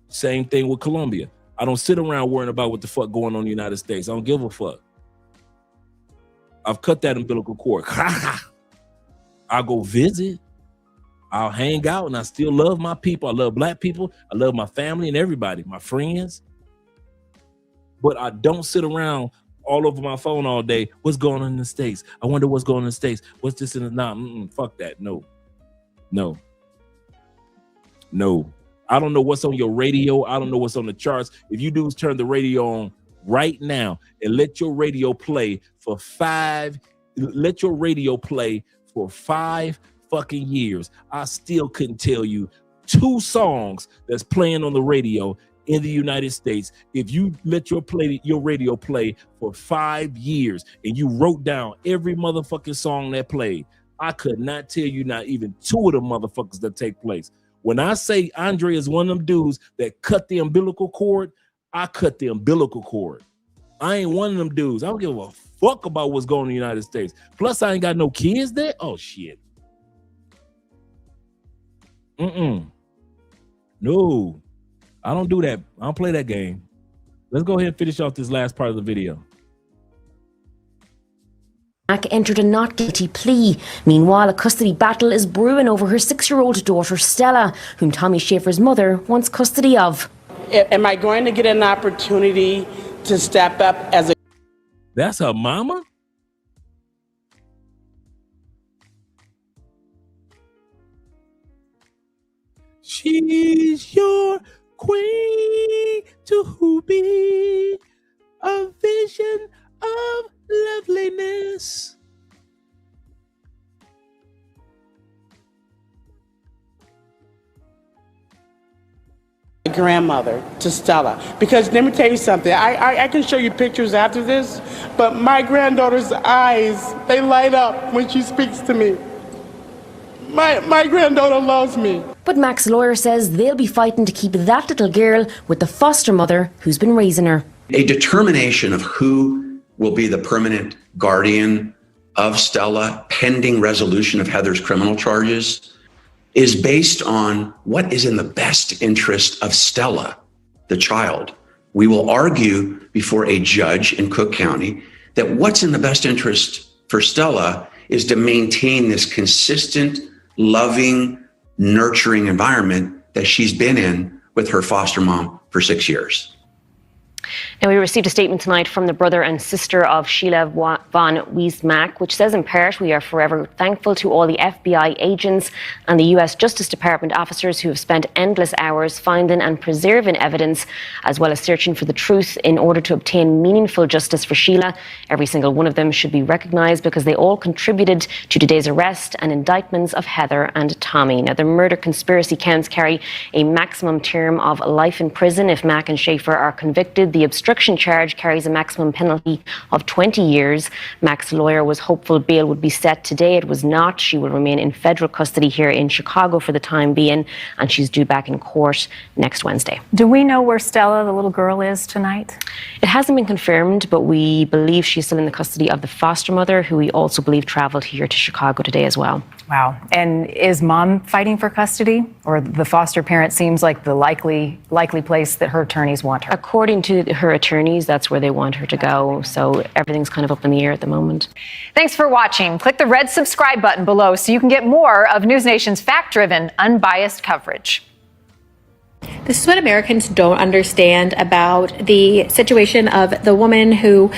Same thing with Colombia. I don't sit around worrying about what the fuck going on in the United States. I don't give a fuck. I've cut that umbilical cord. I'll go visit. I'll hang out, and I still love my people. I love black people. I love my family and everybody, my friends. But I don't sit around all over my phone all day. What's going on in the States? I wonder what's going on in the States. What's this in the fuck that. No. I don't know what's on your radio. I don't know what's on the charts. If you dudes turn the radio on right now and let your radio play for 5 fucking years, I still couldn't tell you 2 songs that's playing on the radio in the United States. If you let your radio play for 5 years and you wrote down every motherfucking song that played, I could not tell you not even 2 of the motherfuckers that take place. When I say Andre is one of them dudes that cut the umbilical cord, I cut the umbilical cord. I ain't one of them dudes. I don't give a fuck about what's going on in the United States. Plus, I ain't got no kids there. Oh, shit. No, I don't do that. I don't play that game. Let's go ahead and finish off this last part of the video. Mac entered a not guilty plea. Meanwhile, a custody battle is brewing over her 6-year-old daughter Stella, whom Tommy Schaefer's mother wants custody of. Am I going to get an opportunity to step up as a... That's her mama? She's your queen to be a vision of loveliness. grandmother to Stella. Because let me tell you something, I can show you pictures after this, but my granddaughter's eyes, they light up when she speaks to me. My granddaughter loves me. But Mac's lawyer says they'll be fighting to keep that little girl with the foster mother who's been raising her. A determination of who will be the permanent guardian of Stella pending resolution of Heather's criminal charges is based on what is in the best interest of Stella, the child. We will argue before a judge in Cook County that what's in the best interest for Stella is to maintain this consistent, loving, nurturing environment that she's been in with her foster mom for 6 years. Now, we received a statement tonight from the brother and sister of Sheila von Wiesmack, which says in part, "We are forever thankful to all the FBI agents and the US Justice Department officers who have spent endless hours finding and preserving evidence, as well as searching for the truth in order to obtain meaningful justice for Sheila. Every single one of them should be recognized because they all contributed to today's arrest and indictments of Heather and Tommy." Now, the murder conspiracy counts carry a maximum term of life in prison if Mac and Schaefer are convicted. The obstruction charge carries a maximum penalty of 20 years. Mac's lawyer was hopeful bail would be set today. It was not. She will remain in federal custody here in Chicago for the time being, and she's due back in court next Wednesday. Do we know where Stella, the little girl, is tonight? It hasn't been confirmed, but we believe she's still in the custody of the foster mother, who we also believe traveled here to Chicago today as well. Wow. And is mom fighting for custody? Or the foster parent seems like the likely place that her attorneys want her? According to her attorneys, that's where they want her to go. So everything's kind of up in the air at the moment. Thanks for watching. Click the red subscribe button below so you can get more of News Nation's fact-driven, unbiased coverage. This is what Americans don't understand about the situation of the woman who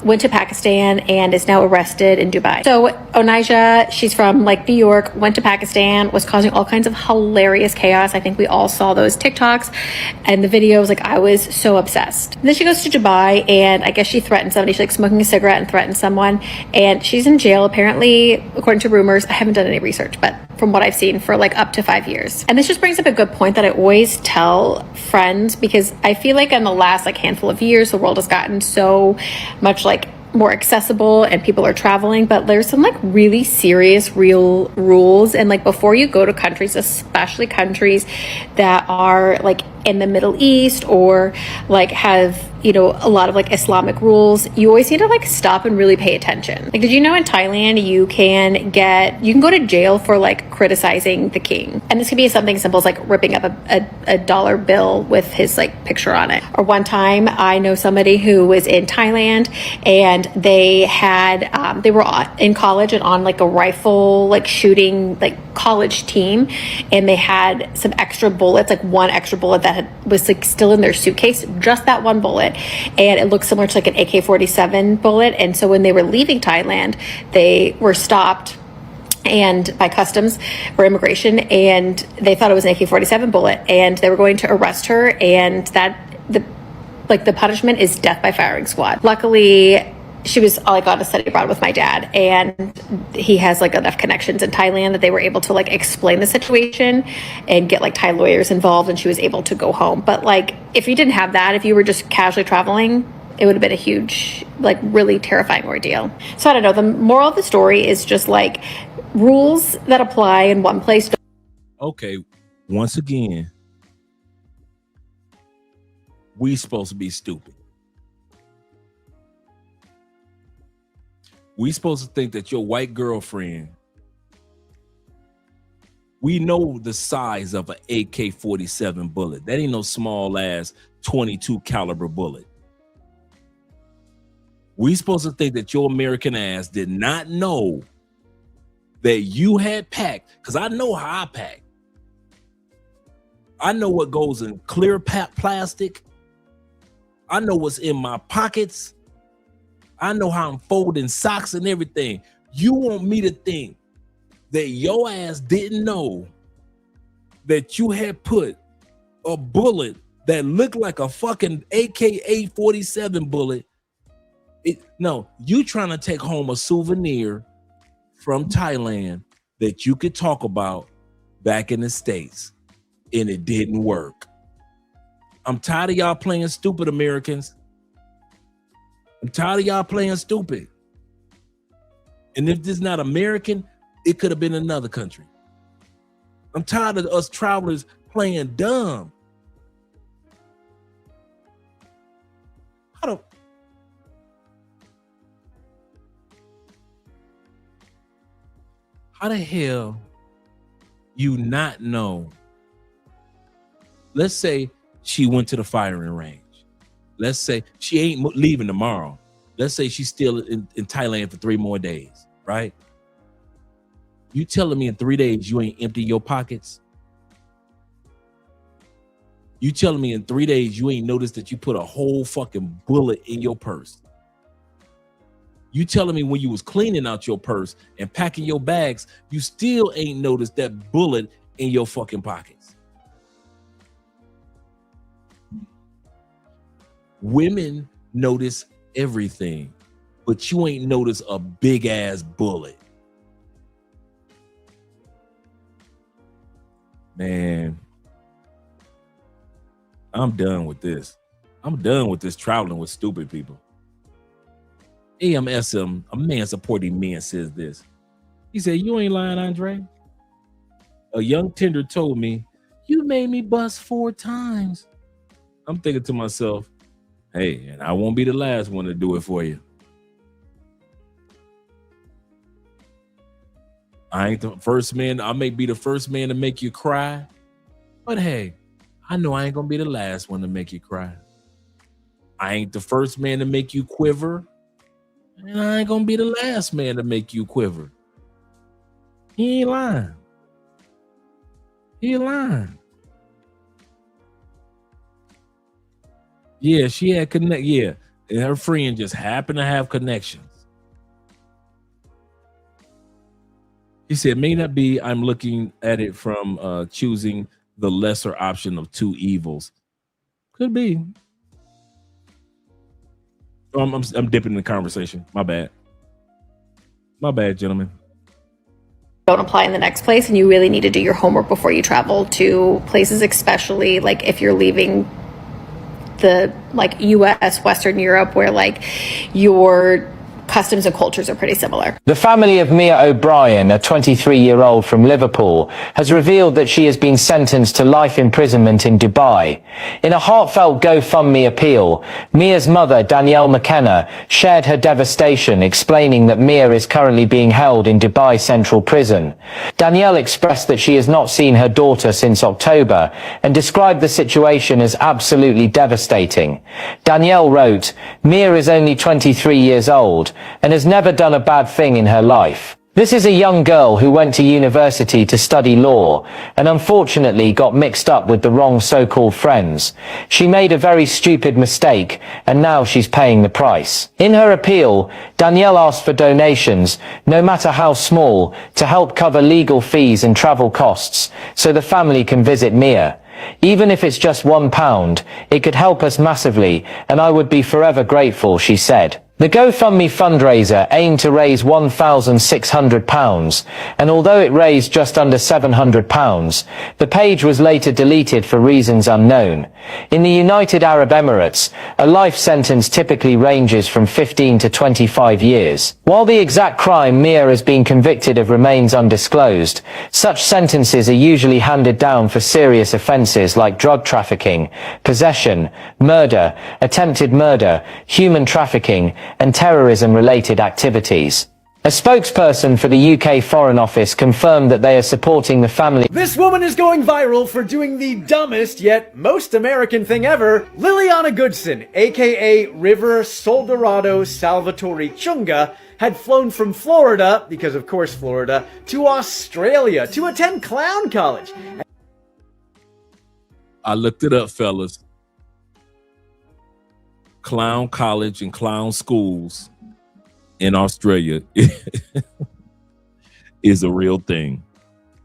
went to Pakistan and is now arrested in Dubai. So Onijah, she's from New York, went to Pakistan, was causing all kinds of hilarious chaos. I think we all saw those TikToks and the videos. I was so obsessed. And then she goes to Dubai and I guess she threatened somebody. She's smoking a cigarette and threatened someone. And she's in jail apparently, according to rumors. I haven't done any research, but from what I've seen, for up to 5 years. And this just brings up a good point that I always tell friends, because I feel like in the last handful of years, the world has gotten so much more accessible and people are traveling, but there's some really serious real rules. And before you go to countries, especially countries that are in the Middle East or have a lot of Islamic rules, you always need to stop and really pay attention. Did you know in Thailand you can go to jail for criticizing the king? And this could be something simple as ripping up a dollar bill with his picture on it. Or one time I know somebody who was in Thailand and they were in college and on a rifle shooting college team, and they had some extra bullets, one extra bullet that was still in their suitcase, just that one bullet, and it looked similar to an AK-47 bullet. And so when they were leaving Thailand, they were stopped and by customs or immigration, and they thought it was an AK-47 bullet, and they were going to arrest her, and the punishment is death by firing squad. Luckily, she was on a study abroad with my dad, and he has enough connections in Thailand that they were able to explain the situation and get Thai lawyers involved, and she was able to go home. But if you didn't have that, if you were just casually traveling, it would have been a huge, really terrifying ordeal. So I don't know. The moral of the story is just rules that apply in one place. Okay, once again, we supposed to be stupid. We supposed to think that your white girlfriend We know the size of an AK-47 bullet. That ain't no small ass 22 caliber bullet. We supposed to think that your American ass did not know that you had packed, because I know how I pack. I know what goes in clear plastic. I know what's in my pockets. I know how I'm folding socks and everything. You want me to think that your ass didn't know that you had put a bullet that looked like a fucking AK-47 bullet. No, you trying to take home a souvenir from Thailand that you could talk about back in the States, and it didn't work. I'm tired of y'all playing stupid, Americans. I'm tired of y'all playing stupid. And if this is not American, it could have been another country. I'm tired of us travelers playing dumb. How the hell you not know? Let's say she went to the firing range. Let's say she ain't leaving tomorrow. Let's say she's still in Thailand for 3 more days, right? You telling me in 3 days you ain't empty your pockets? You telling me in 3 days you ain't noticed that you put a whole fucking bullet in your purse? You telling me when you was cleaning out your purse and packing your bags, you still ain't noticed that bullet in your fucking pockets? Women notice everything, but you ain't noticed a big ass bullet. Man, I'm done with this. I'm done with this traveling with stupid people. AMSM, a man supporting men, says this. He said, "You ain't lying, Andre. A young tender told me, you made me bust 4 times. I'm thinking to myself, hey, and I won't be the last one to do it for you. I ain't the first man. I may be the first man to make you cry, but hey, I know I ain't gonna be the last one to make you cry. I ain't the first man to make you quiver, and I ain't gonna be the last man to make you quiver." He ain't lying. He ain't lying. Yeah, she had connect. Yeah, and her friend just happened to have connections. He said, "May not be. I'm looking at it from choosing the lesser option of 2 evils. Could be." I'm dipping in the conversation. My bad. My bad, gentlemen. Don't apply in the next place, and you really need to do your homework before you travel to places, especially like if you're leaving the like US, Western Europe, where like your customs and cultures are pretty similar. The family of Mia O'Brien, a 23-year-old from Liverpool, has revealed that she has been sentenced to life imprisonment in Dubai. In a heartfelt GoFundMe appeal, Mia's mother, Danielle McKenna, shared her devastation, explaining that Mia is currently being held in Dubai Central Prison. Danielle expressed that she has not seen her daughter since October and described the situation as absolutely devastating. Danielle wrote, "Mia is only 23 years old and has never done a bad thing in her life. This is a young girl who went to university to study law and unfortunately got mixed up with the wrong so-called friends. She made a very stupid mistake and now she's paying the price." In her appeal, Danielle asked for donations, no matter how small, to help cover legal fees and travel costs so the family can visit Mia. "Even if it's just £1, it could help us massively and I would be forever grateful," she said. The GoFundMe fundraiser aimed to raise £1,600, and although it raised just under £700, the page was later deleted for reasons unknown. In the United Arab Emirates, a life sentence typically ranges from 15 to 25 years. While the exact crime Mia has been convicted of remains undisclosed, such sentences are usually handed down for serious offences like drug trafficking, possession, murder, attempted murder, human trafficking, and terrorism-related activities. A spokesperson for the UK Foreign Office confirmed that they are supporting the family. This woman is going viral for doing the dumbest yet most American thing ever. Liliana Goodson, aka River Soldorado Salvatore Chunga, had flown from Florida, because of course Florida, to Australia to attend clown college. I looked it up, fellas. Clown college and clown schools in Australia is a real thing.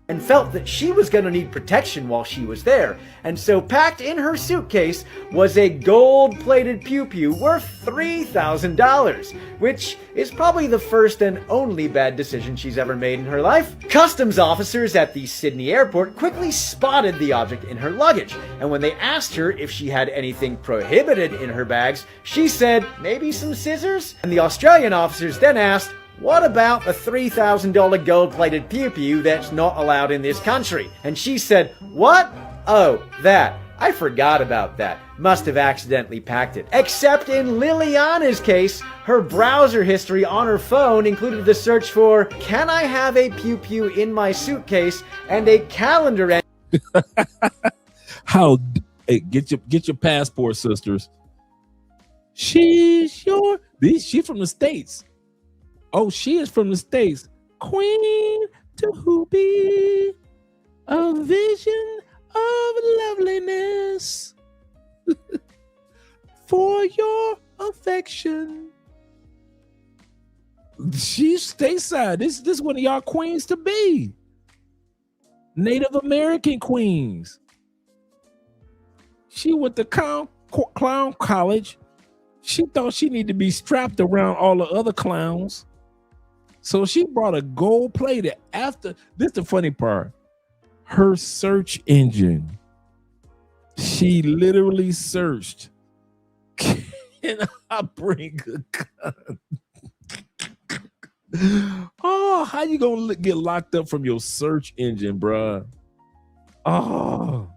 And felt that she was going to need protection while she was there. And so packed in her suitcase was a gold-plated pew-pew worth $3,000, which is probably the first and only bad decision she's ever made in her life. Customs officers at the Sydney airport quickly spotted the object in her luggage, and when they asked her if she had anything prohibited in her bags, she said, maybe some scissors? And the Australian officers then asked, what about a $3,000 gold-plated pew-pew that's not allowed in this country? And she said, what? Oh, that. I forgot about that. Must have accidentally packed it. Except in Liliana's case, her browser history on her phone included the search for, can I have a pew-pew in my suitcase, and a calendar. How? Hey, get your passport, sisters. She's from the States. Oh, she is from the States. Queen to who be a vision of loveliness for your affection. She's stateside. This is one of y'all queens to be. Native American queens. She went to clown college. She thought she needed to be strapped around all the other clowns. So she brought a gold plated after. This is the funny part. Her search engine. She literally searched. Can I bring a gun? Oh, how you gonna get locked up from your search engine, bruh? Oh.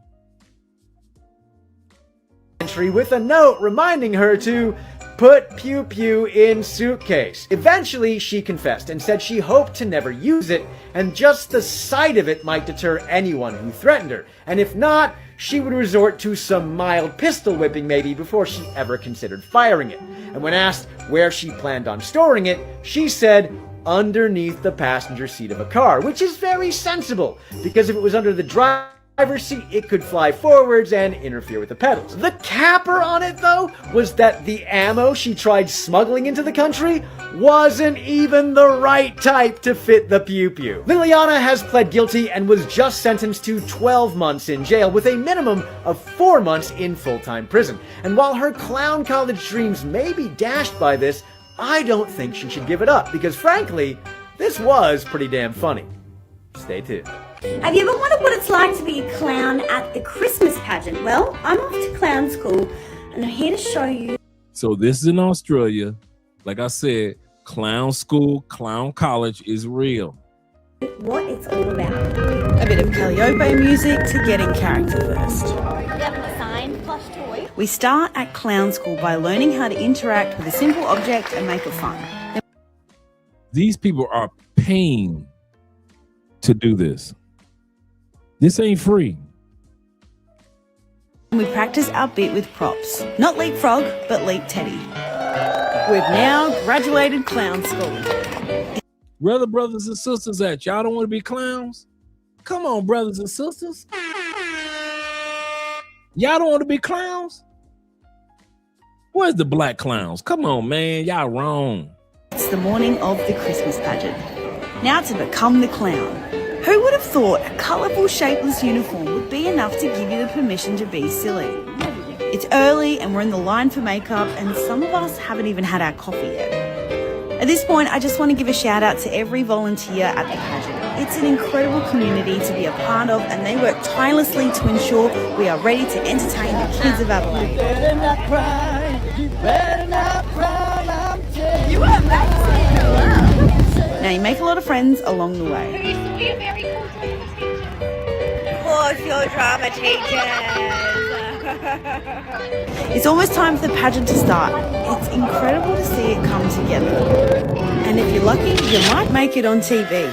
With a note reminding her to put pew-pew in suitcase. Eventually, she confessed and said she hoped to never use it, and just the sight of it might deter anyone who threatened her. And if not, she would resort to some mild pistol whipping maybe before she ever considered firing it. And when asked where she planned on storing it, she said, underneath the passenger seat of a car, which is very sensible, because if it was under the driver's seat, it could fly forwards and interfere with the pedals. The capper on it, though, was that the ammo she tried smuggling into the country wasn't even the right type to fit the pew-pew. Liliana has pled guilty and was just sentenced to 12 months in jail with a minimum of 4 months in full-time prison. And while her clown college dreams may be dashed by this, I don't think she should give it up, because frankly, this was pretty damn funny. Stay tuned. Have you ever wondered what it's like to be a clown at the Christmas pageant? Well, I'm off to clown school and I'm here to show you. So this is in Australia. Like I said, clown school, clown college is real. What it's all about. A bit of Calliope music to get in character first. You have a signed plush toy. We start at clown school by learning how to interact with a simple object and make it fun. These people are paying to do this. This ain't free. We practice our bit with props. Not leapfrog, but leap teddy. We've now graduated clown school. Where the brothers and sisters at? Y'all don't want to be clowns? Come on, brothers and sisters. Y'all don't want to be clowns? Where's the black clowns? Come on, man. Y'all wrong. It's the morning of the Christmas pageant. Now to become the clown. Who would have thought a colourful, shapeless uniform would be enough to give you the permission to be silly? It's early and we're in the line for makeup, and some of us haven't even had our coffee yet. At this point, I just want to give a shout out to every volunteer at the pageant. It's an incredible community to be a part of, and they work tirelessly to ensure we are ready to entertain the kids of Adelaide. You better not cry, you better not cry, I'm telling you. You are amazing. Now you make a lot of friends along the way. There used to be a very cool drama teacher. Of course, your drama teachers. It's almost time for the pageant to start. It's incredible to see it come together. And if you're lucky, you might make it on TV.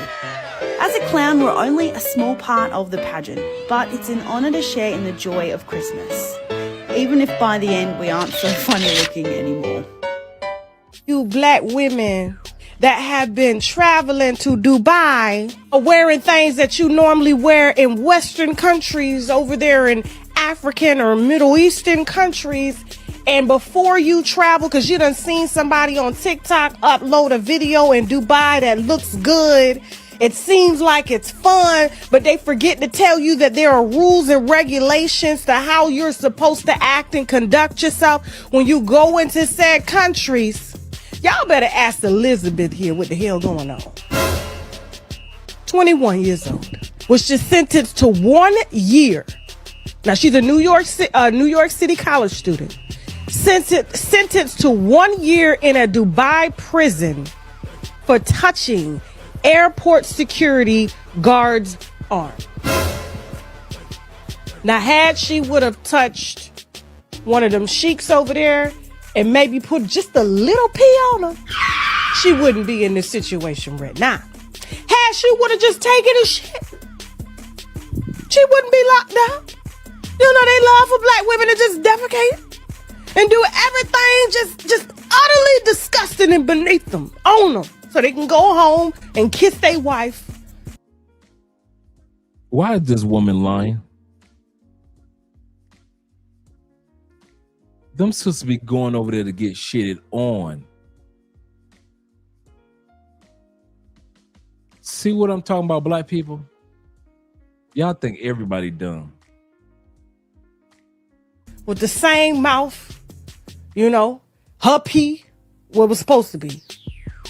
As a clown, we're only a small part of the pageant, but it's an honour to share in the joy of Christmas, even if by the end we aren't so funny looking anymore. You black women that have been traveling to Dubai are wearing things that you normally wear in Western countries over there in African or Middle Eastern countries. And before you travel, because you done seen somebody on TikTok upload a video in Dubai that looks good, it seems like it's fun, but they forget to tell you that there are rules and regulations to how you're supposed to act and conduct yourself when you go into said countries. Y'all better ask Elizabeth here what the hell going on. 21 years old. Was just sentenced to 1 year. Now she's a New York City college student. Sentenced to 1 year in a Dubai prison for touching airport security guard's arm. Now, had she would have touched one of them sheiks over there and maybe put just a little pee on her, she wouldn't be in this situation right now. Had she would have just taken a shit, she wouldn't be locked up. You know, they love for black women to just defecate and do everything just utterly disgusting and beneath them, on them, so they can go home and kiss their wife. Why is this woman lying? Them supposed to be going over there to get shitted on. See what I'm talking about, black people? Y'all think everybody dumb. With the same mouth, you know, her pee, what was supposed to be.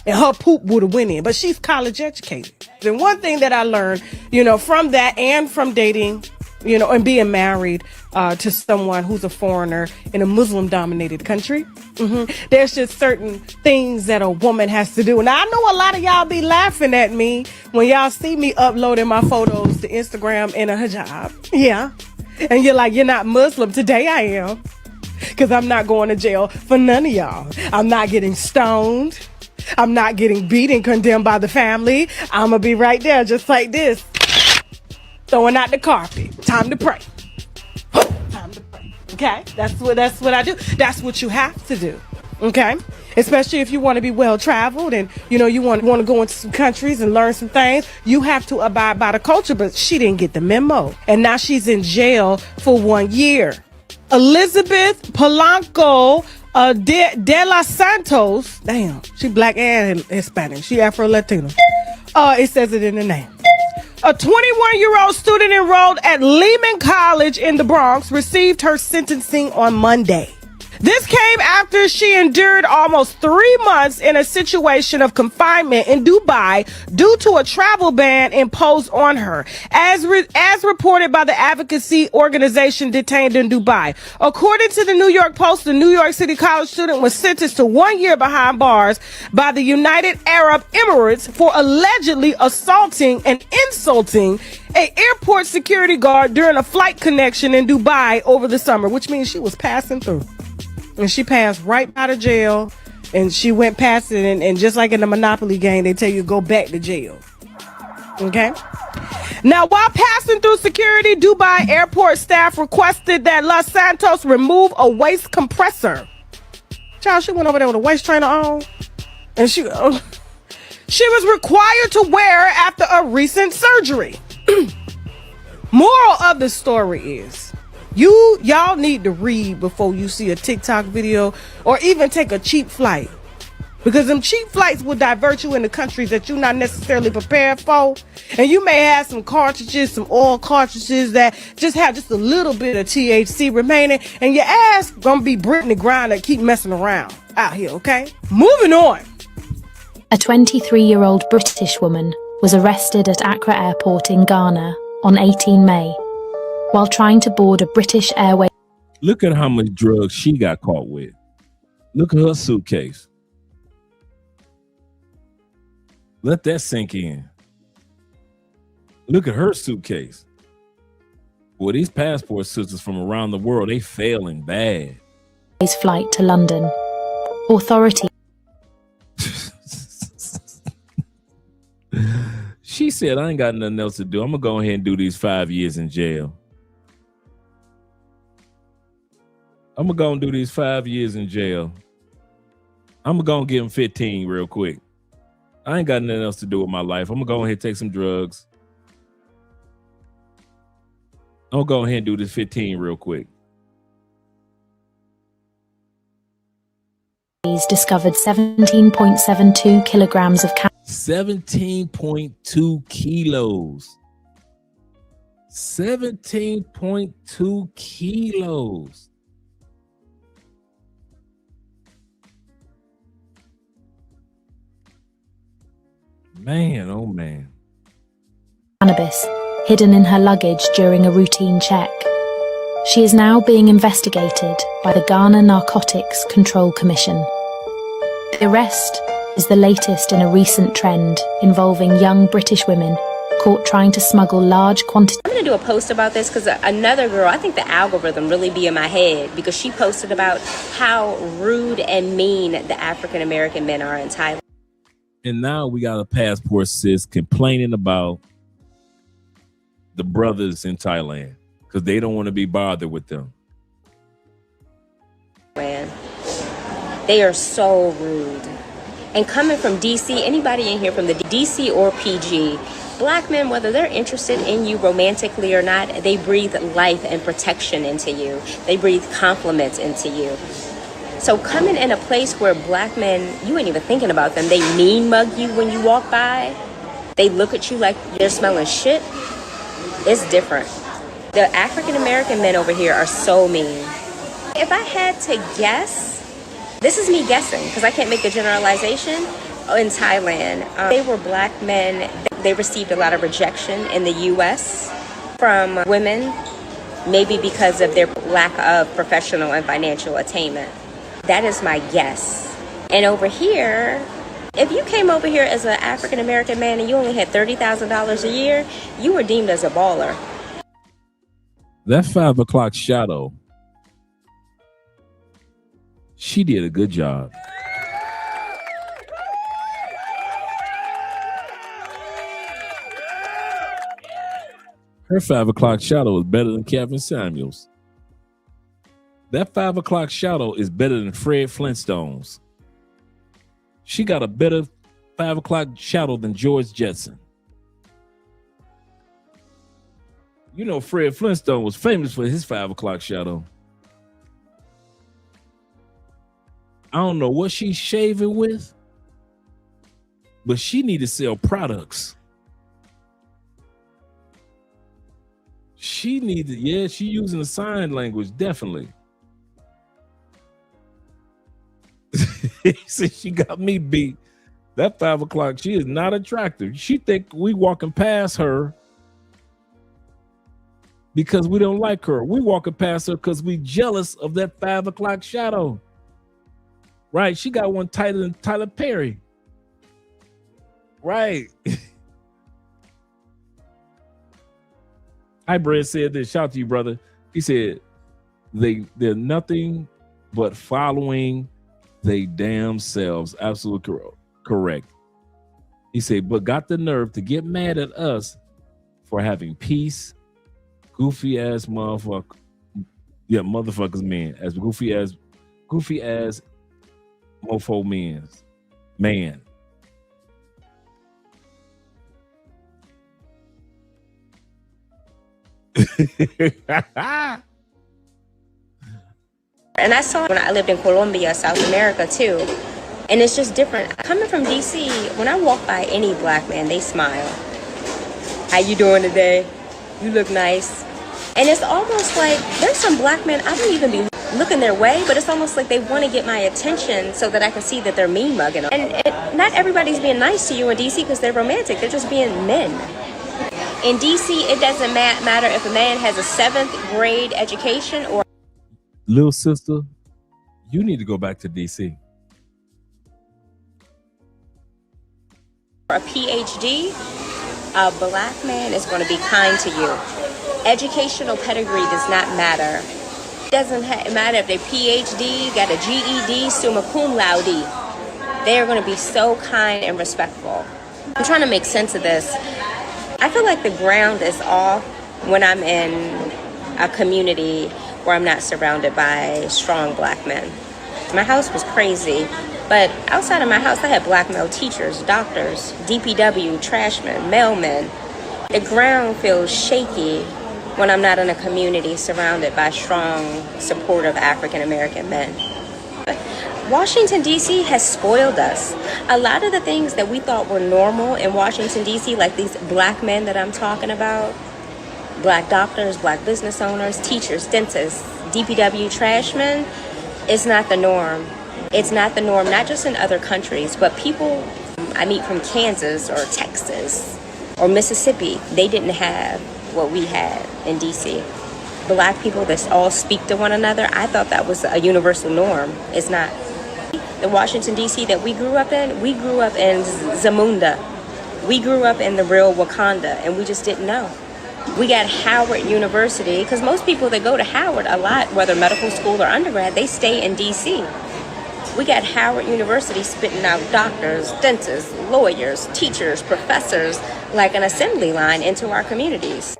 And her poop would have went in, but she's college educated. And one thing that I learned, you know, from that and from dating, you know, and being married to someone who's a foreigner in a Muslim dominated country, there's just certain things that a woman has to do. And I know a lot of y'all be laughing at me when y'all see me uploading my photos to Instagram in a hijab. Yeah. And you're like, you're not Muslim. Today I am. Because I'm not going to jail for none of y'all. I'm not getting stoned. I'm not getting beat and condemned by the family. I'm going to be right there just like this. Throwing out the carpet. Time to pray. Time to pray. Okay? That's what I do. That's what you have to do. Okay? Especially if you want to be well traveled and, you know, you want to go into some countries and learn some things. You have to abide by the culture, but she didn't get the memo. And now she's in jail for 1 year. Elizabeth Polanco de los Santos. Damn, she black and Hispanic. She Afro-Latino. It says it in the name. A 21-year-old student enrolled at Lehman College in the Bronx received her sentencing on Monday. This came after she endured almost 3 months in a situation of confinement in Dubai due to a travel ban imposed on her, as reported by the advocacy organization detained in Dubai. According to the New York Post, the New York City college student was sentenced to 1 year behind bars by the United Arab Emirates for allegedly assaulting and insulting an airport security guard during a flight connection in Dubai over the summer, which means she was passing through. And she passed right out of jail, and she went past it, and just like in the Monopoly game, they tell you go back to jail. Okay? Now, while passing through security, Dubai airport staff requested that Los Santos remove a waist compressor. Child, she went over there with a waist trainer on, and she was required to wear after a recent surgery. Moral of the story is, y'all need to read before you see a TikTok video or even take a cheap flight, because them cheap flights will divert you into countries that you're not necessarily prepared for, and you may have some cartridges, some oil cartridges that just have just a little bit of THC remaining, and your ass gonna be Brittany Griner keep messing around out here. Okay, moving on. A 23-year-old British woman was arrested at Accra Airport in Ghana on 18 May. While trying to board a British Airways. Look at how much drugs she got caught with. Look at her suitcase. Let that sink in. Look at her suitcase. Well, these passport sisters from around the world, they failing bad. His flight to London. Authorities. She said, I ain't got nothing else to do. I'm going to go ahead and do these 5 years in jail. I'm going to go and do these 5 years in jail. I'm going to go and give them 15 real quick. I ain't got nothing else to do with my life. I'm going to go ahead and take some drugs. I'm going to go ahead and do this 15 real quick. He's discovered 17.72 kilograms of 17.2 kilos. 17.2 kilos. Man, oh man. Cannabis, hidden in her luggage during a routine check. She is now being investigated by the Ghana Narcotics Control Commission. The arrest is the latest in a recent trend involving young British women caught trying to smuggle large quantities. I'm going to do a post about this because another girl, I think the algorithm really be in my head because she posted about how rude and mean the African American men are in Thailand. And now we got a passport sis complaining about the brothers in Thailand because they don't want to be bothered with them. Man, they are so rude. And coming from DC, anybody in here from the DC or PG, black men, whether they're interested in you romantically or not, they breathe life and protection into you. They breathe compliments into you. So coming in a place where black men, you ain't even thinking about them, they mean mug you when you walk by, they look at you like you're smelling shit, it's different. The African American men over here are so mean. If I had to guess, this is me guessing because I can't make a generalization, in Thailand, they were black men, they received a lot of rejection in the US from women, maybe because of their lack of professional and financial attainment. That is my guess. And over here, if you came over here as an African American man and you only had $30,000 a year, you were deemed as a baller. That 5 o'clock shadow, she did a good job. Her 5 o'clock shadow is better than Kevin Samuels. That 5 o'clock shadow is better than Fred Flintstone's. She got a better 5 o'clock shadow than George Jetson. You know, Fred Flintstone was famous for his 5 o'clock shadow. I don't know what she's shaving with, but she need to sell products. She needs it. Yeah, she using the sign language, definitely. She got me beat. That 5 o'clock, she is not attractive. She think we walking past her because we don't like her. We walking past her because we jealous of that 5 o'clock shadow. Right? She got one tighter than Tyler Perry. Right. Hybrid said this. Shout out to you, brother. He said they're nothing but following they damn selves. Absolutely correct. He said, but got the nerve to get mad at us for having peace. Goofy ass motherfucker. Yeah, motherfuckers men. As goofy as mofo men. Man. And I saw when I lived in Colombia, South America too. And it's just different. Coming from DC, when I walk by any black man, they smile. How you doing today? You look nice. And it's almost like there's some black men, I don't even be looking their way, but it's almost like they want to get my attention so that I can see that they're mean mugging. And not everybody's being nice to you in DC because they're romantic. They're just being men. In DC, it doesn't matter if a man has a 7th grade education or... Little sister, you need to go back to DC. a PhD, a black man is going to be kind to you. Educational pedigree does not matter. It doesn't matter if they're PhD, got a GED, summa cum laude. They are going to be so kind and respectful. I'm trying to make sense of this. I feel like the ground is off when I'm in a community where I'm not surrounded by strong black men. My house was crazy, but outside of my house, I had black male teachers, doctors, DPW, trashmen, mailmen. The ground feels shaky when I'm not in a community surrounded by strong, supportive African-American men. But Washington, D.C. has spoiled us. A lot of the things that we thought were normal in Washington, D.C., like these black men that I'm talking about, black doctors, black business owners, teachers, dentists, DPW, trashmen, it's not the norm. It's not the norm, not just in other countries, but people I meet from Kansas or Texas or Mississippi, they didn't have what we had in DC. Black people that all speak to one another, I thought that was a universal norm. It's not. The Washington, D.C. that we grew up in Zamunda. We grew up in the real Wakanda, and we just didn't know. We got Howard University, because most people that go to Howard a lot, whether medical school or undergrad, they stay in D.C. We got Howard University spitting out doctors, dentists, lawyers, teachers, professors, like an assembly line into our communities.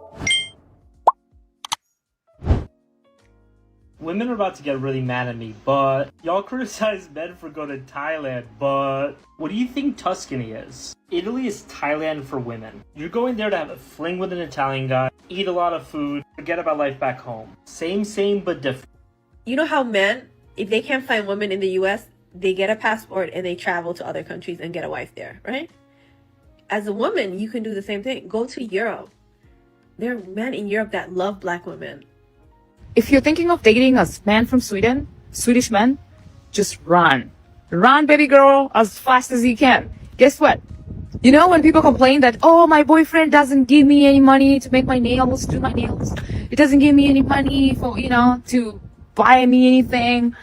Women are about to get really mad at me, but y'all criticize men for going to Thailand, but what do you think Tuscany is? Italy is Thailand for women. You're going there to have a fling with an Italian guy, eat a lot of food, forget about life back home. Same, but different. You know how men, if they can't find women in the US, they get a passport and they travel to other countries and get a wife there, right? As a woman, you can do the same thing. Go to Europe. There are men in Europe that love black women. If you're thinking of dating a man from Sweden, Swedish man, just run. Run, baby girl, as fast as you can. Guess what? You know when people complain that, oh, my boyfriend doesn't give me any money to make my nails, do my nails. It doesn't give me any money for, to buy me anything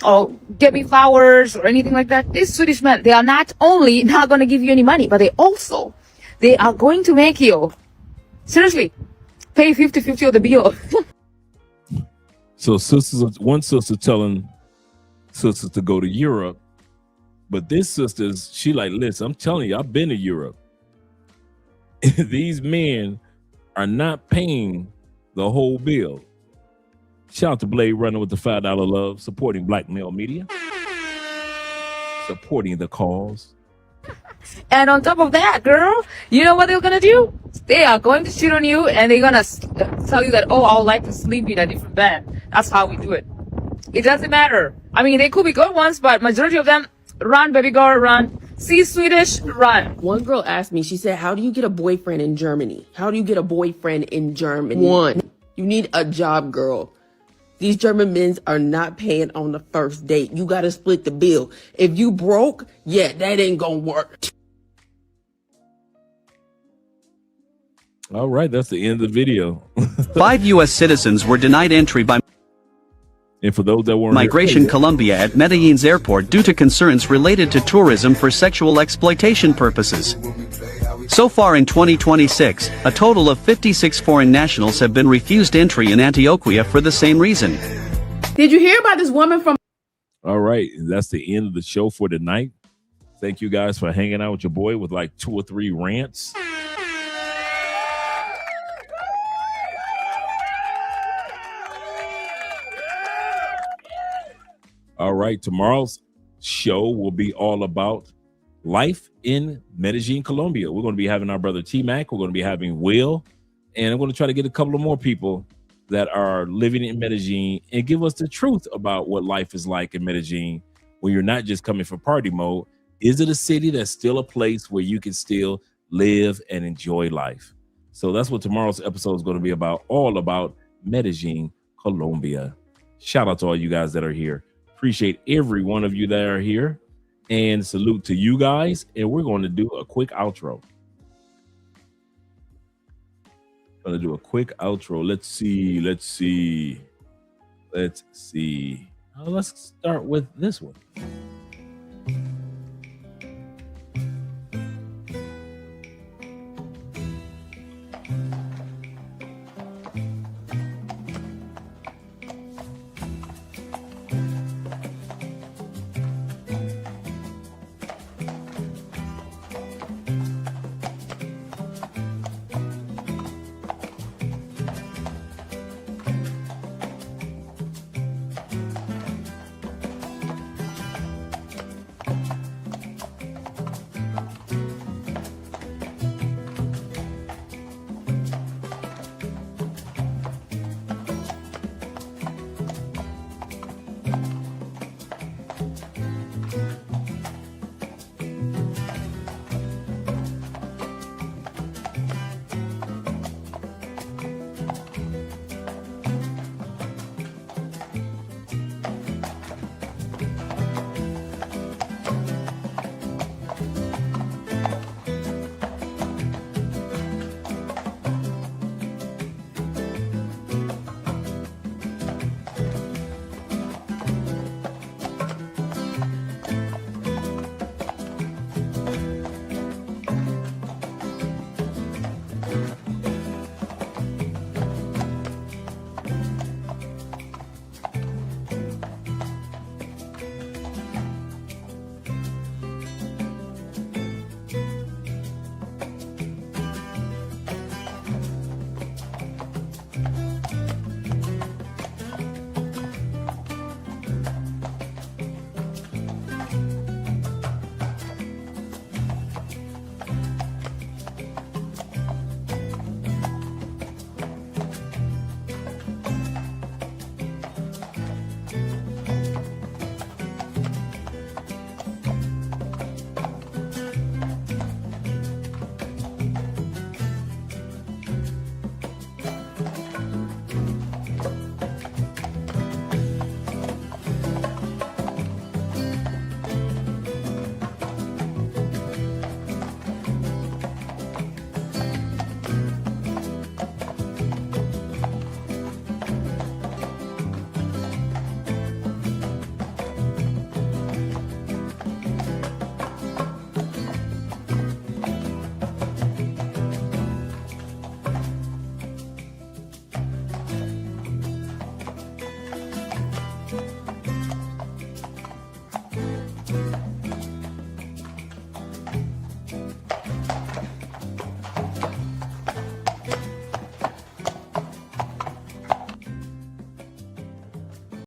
or get me flowers or anything like that. These Swedish men, they are not only not going to give you any money, but they are going to make you, seriously, pay 50-50 of the bill. So one sister telling sisters to go to Europe, but this sister's, she like, listen, I'm telling you, I've been to Europe. These men are not paying the whole bill. Shout out to Blade Runner with the $5 love, supporting black male media, supporting the cause. And on top of that, girl, you know what they're going to do? They are going to cheat on you and they're going to tell you that, oh, I would like to sleep in a different bed. That's how we do it. It doesn't matter. I mean, they could be good ones, but majority of them, run, baby girl, run. See Swedish, run. One girl asked me, she said, how do you get a boyfriend in Germany? How do you get a boyfriend in Germany? One, you need a job, girl. These German men are not paying on the first date. You got to split the bill. If you broke, yeah, that ain't going to work. All right, that's the end of the video. 5 U.S. citizens were denied entry by and for those that weren't Migration Colombia at Medellin's airport due to concerns related to tourism for sexual exploitation purposes. So far in 2026, a total of 56 foreign nationals have been refused entry in Antioquia for the same reason. Did you hear about this woman from... All right, that's the end of the show for tonight. Thank you guys for hanging out with your boy with like 2 or 3 rants. All right, tomorrow's show will be all about life in Medellin, Colombia. We're going to be having our brother T-Mac. We're going to be having Will. And I'm going to try to get a couple of more people that are living in Medellin and give us the truth about what life is like in Medellin when you're not just coming for party mode. Is it a city that's still a place where you can still live and enjoy life? So that's what tomorrow's episode is going to be about, all about Medellin, Colombia. Shout out to all you guys that are here. Appreciate every one of you that are here, and salute to you guys. And we're going to do a quick outro. Going to do a quick outro. Let's see. Let's start with this one.